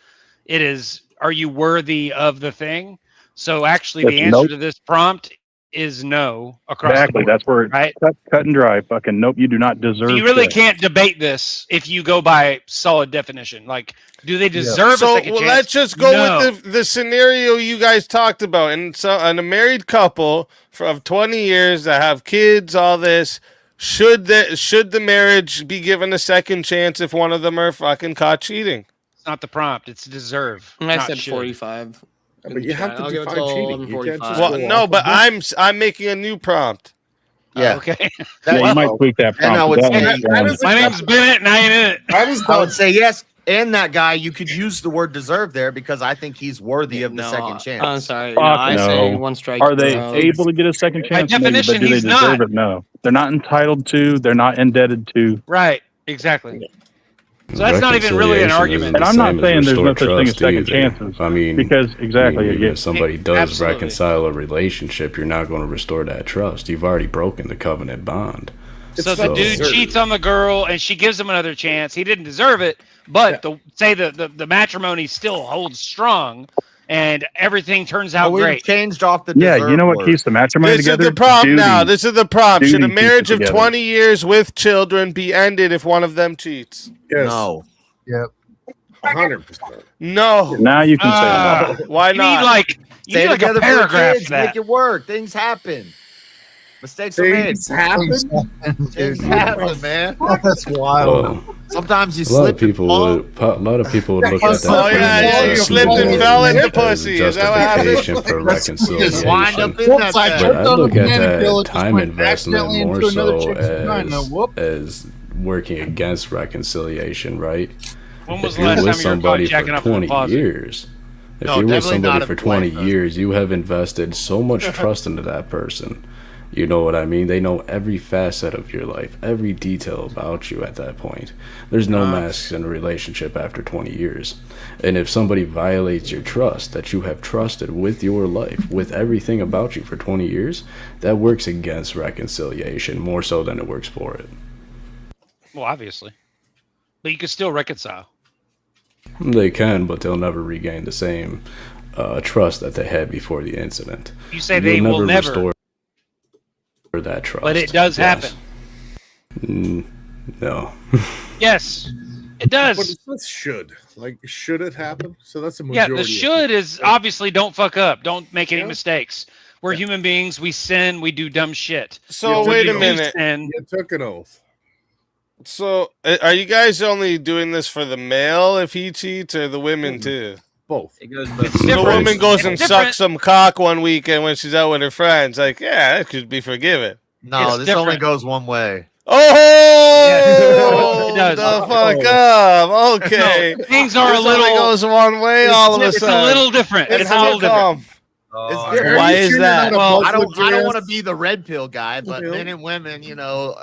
it is, are you worthy of the thing? So actually, the That's answer nope. to this prompt is no across Exactly. the board. That's where it's right? cut and dry. Fucking nope. You do not deserve. So you really shit. can't debate this if you go by solid definition. Like, do they deserve a So second chance? let's just go No. with the scenario you guys talked about. And so, and a married couple of 20 years that have kids, all this, should the marriage be given a second chance if one of them are fucking caught cheating? It's not the prompt. It's deserve. I not said should. 45. But you have to I'll give it define till cheating. You can't 45. just Well, go no, off but of I'm making a new prompt. Yeah. Okay. Yeah, you might tweak that And I prompt. would That say- makes that sense. is My name's Bennett, and I ain't in it. I would say yes. And that guy, you could use the word deserve there because I think he's worthy of the No, second chance. I'm sorry. Fuck No, I no. say one strike. Are they throw. able to get a second By chance? Maybe, definition, but do they he's deserve not. it? No. They're not entitled to. They're not indebted to. Right. Exactly. So that's not even really an Reconciliation argument. isn't And the I'm not same as saying there's no restored such thing as trust second either. chances. I mean, Because exactly, even you if somebody does Absolutely. reconcile a relationship, you're not going to restore that trust. You've already broken the covenant bond. So the dude cheats on the girl, and she gives him another chance. He didn't deserve it, but the matrimony still holds strong, and everything turns out We've great. changed off the Yeah, deserve you know what word. keeps the matrimony This together? is the prompt Duty. now. This is the prompt. Should a Duty keeps marriage it of together. 20 years with children be ended if one of them cheats? Yes. No. Yep. 100%. No. Now you can say no. Why You not? need like Stay a together for the paragraph kids. for that. Make it work. Things happen. Mistakes are made. Things happen. Things happen, man. That's wild. Well, Sometimes you a lot slip of people would look at that. Oh, yeah, pretty much you as slipped and as fell in the a pussy. Is that what happened? justification for reconciliation. wind up in that I bag. But I tripped on look the at banana peel, that it just time went investment accidentally more into another so chick's vagina. Whoop. as working against reconciliation, right? When was If the you're last with time you were caught somebody jacking for up in the 20 closet? years, if No, you're with definitely not somebody a for 20 blank years, you have invested so much trust into that person. You know what I mean? They know every facet of your life, every detail about you at that point. There's no masks in a relationship after 20 years. And if somebody violates your trust that you have trusted with your life, with everything about you for 20 years, that works against reconciliation more so than it works for it. Well, obviously, but you can still reconcile. They can, but they'll never regain the same trust that they had before the incident. You say they will never. Restore that trust. But it does happen. No. Yes, it does. But it's should. Like, should it happen? So that's a Yeah, majority. the should is obviously don't fuck up. Don't make any Yeah. mistakes. We're human beings. We sin. We do dumb shit. So You wait took a an minute. And You took an oath. So are you guys only doing this for the male if he cheats, or the women too? Both. It goes it's The different. woman goes It's and different. sucks some cock one weekend when she's out with her friends. Like, yeah, that could be forgiven. No, It's this only different. goes one way. Oh, it does. the fuck up. Okay. No, things are This a little. only goes one way all of a It's sudden. a little different. It's a little different. It's Why is that? Well, I don't want to be the red pill guy, but men and women,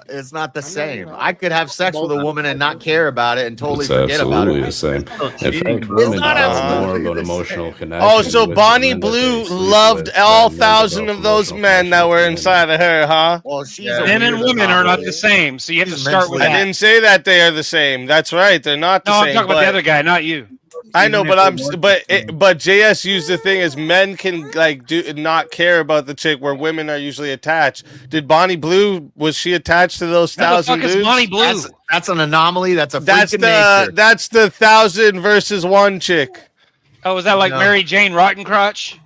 it's not the same. I could have sex with a woman and not care about it and totally It's forget about absolutely it. the same. In fact, It's women not have absolutely more of an the emotional same. connection. Oh, so with Bonnie women that they Blue sleep loved with all than men 1,000 develop of those emotional men that were connection. inside of her, huh? Well, she's Men and women are not the same, so you have to start with I that. didn't say that they are the same. That's right. They're not the No, same. I'm talking about the other guy, not you. I know, but but JS used the thing is men can not care about the chick where women are usually attached. Did Bonnie Blue, was she attached to those 1,000 dudes? Bonnie Blue? That's an anomaly. That's a That's freak of nature. that's the 1,000 versus one chick. Oh, was that like Mary Jane Rottencrotch?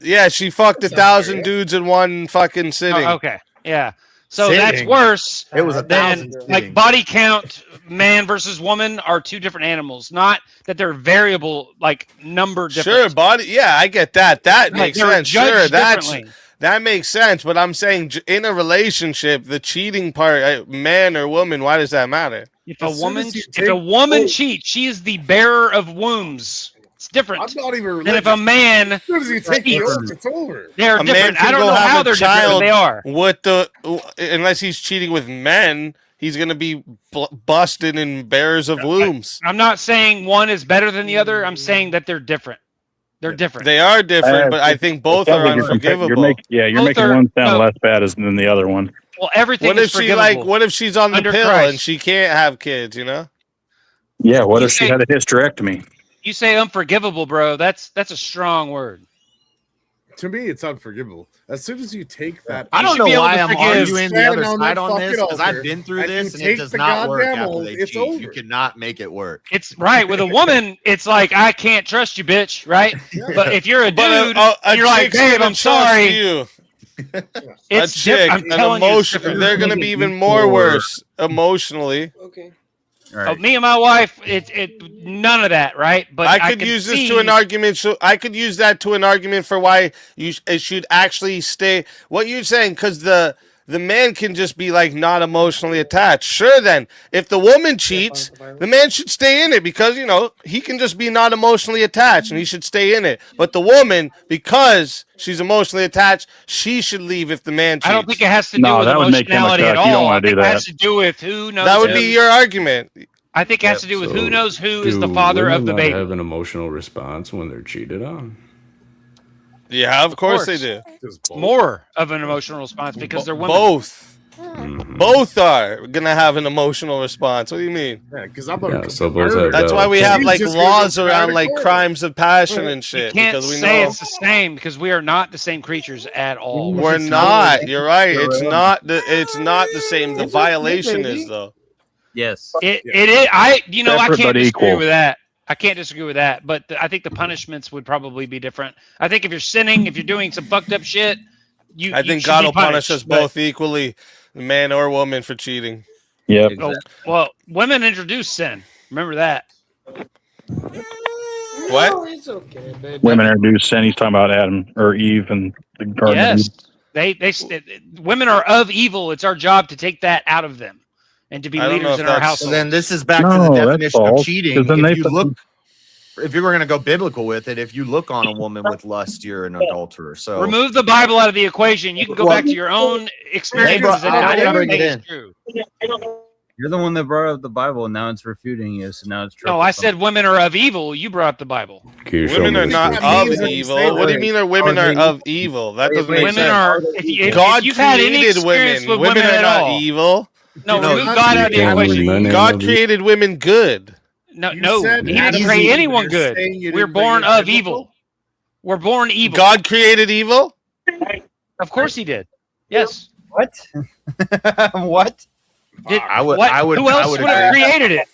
Yeah, she fucked 1,000 dudes in one fucking sitting. Oh, okay, yeah. So that's worse. It was than like body count. Man versus woman are two different animals. Not that they're variable, like number different. Sure, body. Yeah, I get that. That Like, makes they're sense. Sure, judged differently. that makes sense. But I'm saying in a relationship, the cheating part, man or woman, why does that matter? If a woman cheats, she is the bearer of wombs. It's different. I'm not even than if a man As soon as you take the cheats. oath, it's over. They're A man different. can I don't go know have how a they're different, but child they are. with unless he's cheating with men, he's gonna be busted in bearers of wombs. I'm not saying one is better than the other. I'm saying that they're different. They're different. They are different, but I think both are unforgivable. You're Both making are- one sound no. less bad than the other one. Well, everything What is if she forgivable. what if she's on the under pill Christ. and she can't have kids? You know. Yeah, what You if she say- had a hysterectomy? You say unforgivable, bro. That's a strong word. To me, it's unforgivable. As soon as you take that, I don't should know be able why to I'm forgive. arguing the other Stand on side that on this fucking because I've altar, been through and this you and it take does the not work goddamn after oath, they it's cheat. over. You cannot make it work. It's right with a woman. It's like I can't trust you, bitch. Right? But if you're a dude, and you're like, chick's babe, gonna I'm trust sorry. You. It's a chick, I'm an telling you, it's emotion. different. They're gonna be even more worse emotionally. Okay. Oh, me and my wife, none of that, right? But I could can use this see, to an argument. So I could use that to an argument for why it should actually stay. What you're saying, because the man can just be like not emotionally attached. Sure, then if the woman cheats, the man should stay in it because he can just be not emotionally attached and he should stay in it. But the woman, because she's emotionally attached, she should leave if the man cheats. I don't think it has to do No, with that would make him a emotionality at cuck. You don't all. wanna I do think it that. has to do with who knows. That would who. be your argument. I think it has to do with who knows who is the Do father women of the not baby. have an emotional response when they're cheated on? Yeah, of course they do. More of an emotional response because they're women. Both. Both are gonna have an emotional response. What do you mean? Yeah, because I'm Yeah, so both have That's why we have He's like just gonna laws go around back like and forth. crimes of passion and You shit can't because we say know it's the same because we are not the same creatures at all. we're not. You're right. It's not the same. The violation is though. Yes. It is. I Separate can't but disagree equal. with that. I can't disagree with that. But I think the punishments would probably be different. I think if you're sinning, if you're doing some fucked up shit, I think God will punish us both equally, man or woman, for cheating. Yep. Well, women introduce sin. Remember that. What? Oh, it's okay, baby. Women introduced sin. He's talking about Adam or Eve and the Garden of Yes, Eden. women are of evil. It's our job to take that out of them and to be I don't know leaders if in our that's- house. So then this is back to No, the that's definition of false, cheating. 'cause then they If you put- look, if you were going to go biblical with it, if you look on a woman with lust, you're an adulterer. So Remove the Bible out of the equation. You can go back to your own experiences. and I didn't everything bring it is in. true. You're the one that brought up the Bible, and now it's refuting you. So now it's true. No, I said women are of evil. You brought up the Bible. Can you show Women me are the not scripture? of means when you evil. say What do you that- mean that women are of evil? That doesn't make Women sense. are. If God you've had any created experience women. with Women are at not all, evil. no, No, remove God out of the Yeah, equation. women ain't God of created women good. No, You no, said he Adam didn't and create Eve, anyone you're good. saying you We're didn't bring born it of biblical? evil. We're born evil. God created evil? Of course he did. Yes. What? what? I would. What? I would. Who I else would would have agree. created it?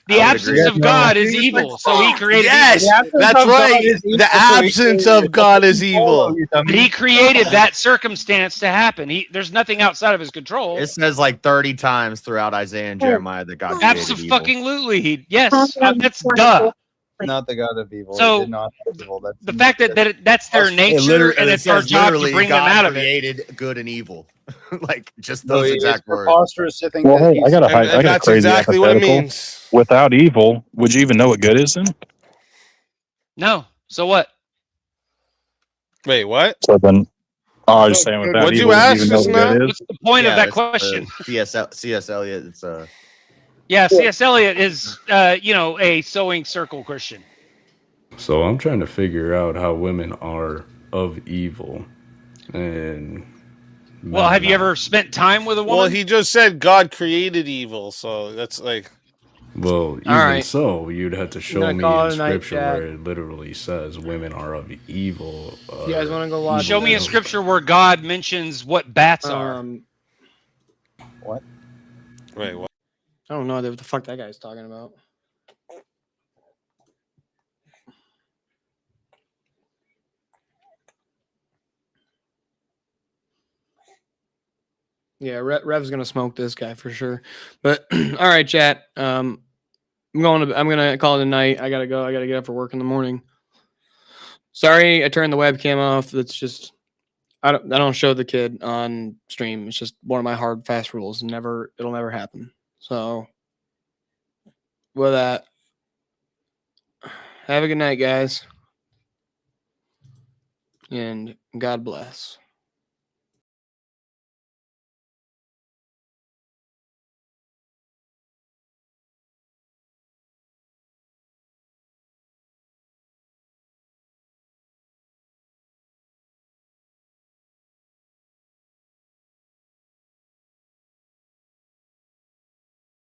The I would absence agree. of God is evil, so he created Yes, evil. that's right. The absence of God is evil. He created that circumstance to happen. There's nothing outside of his control. It says like 30 times throughout Isaiah and Jeremiah that God created evil. Absolutely. Yes. That's duh. not the god of evil. So, He did not have evil. That's the fact that that's their nature and it's our job to bring them out of it. Created good and evil, like just No, those it's exact words. preposterous to think Well, that hey, I got a And I got a that's crazy exactly what it hypothetical. means. Without evil, would you even know what good is then? No. So what? Wait, what? So then, I was just saying, without What'd you evil, would you ask even know just what now? good is? What's the point of that it's, question? C.S. Eliot. It's Yeah, C.S. Eliot is, a sewing circle Christian. So I'm trying to figure out how women are of evil, and Well, have you ever spent time with a woman? Well, he just said God created evil, so that's like. Well, even right. so, you'd have to show gonna me call in it a night, scripture Chad. where it literally says women are of evil. You guys want to go watch? Show me a scripture where God mentions what bats are. What? Wait, what? I don't know what the fuck that guy's talking about. Yeah, Rev's gonna smoke this guy for sure. But all right, chat. I'm gonna call it a night. I gotta go. I gotta get up for work in the morning. Sorry, I turned the webcam off. That's just I don't show the kid on stream. It's just one of my hard fast rules. It'll never happen. So with that, have a good night, guys, and God bless.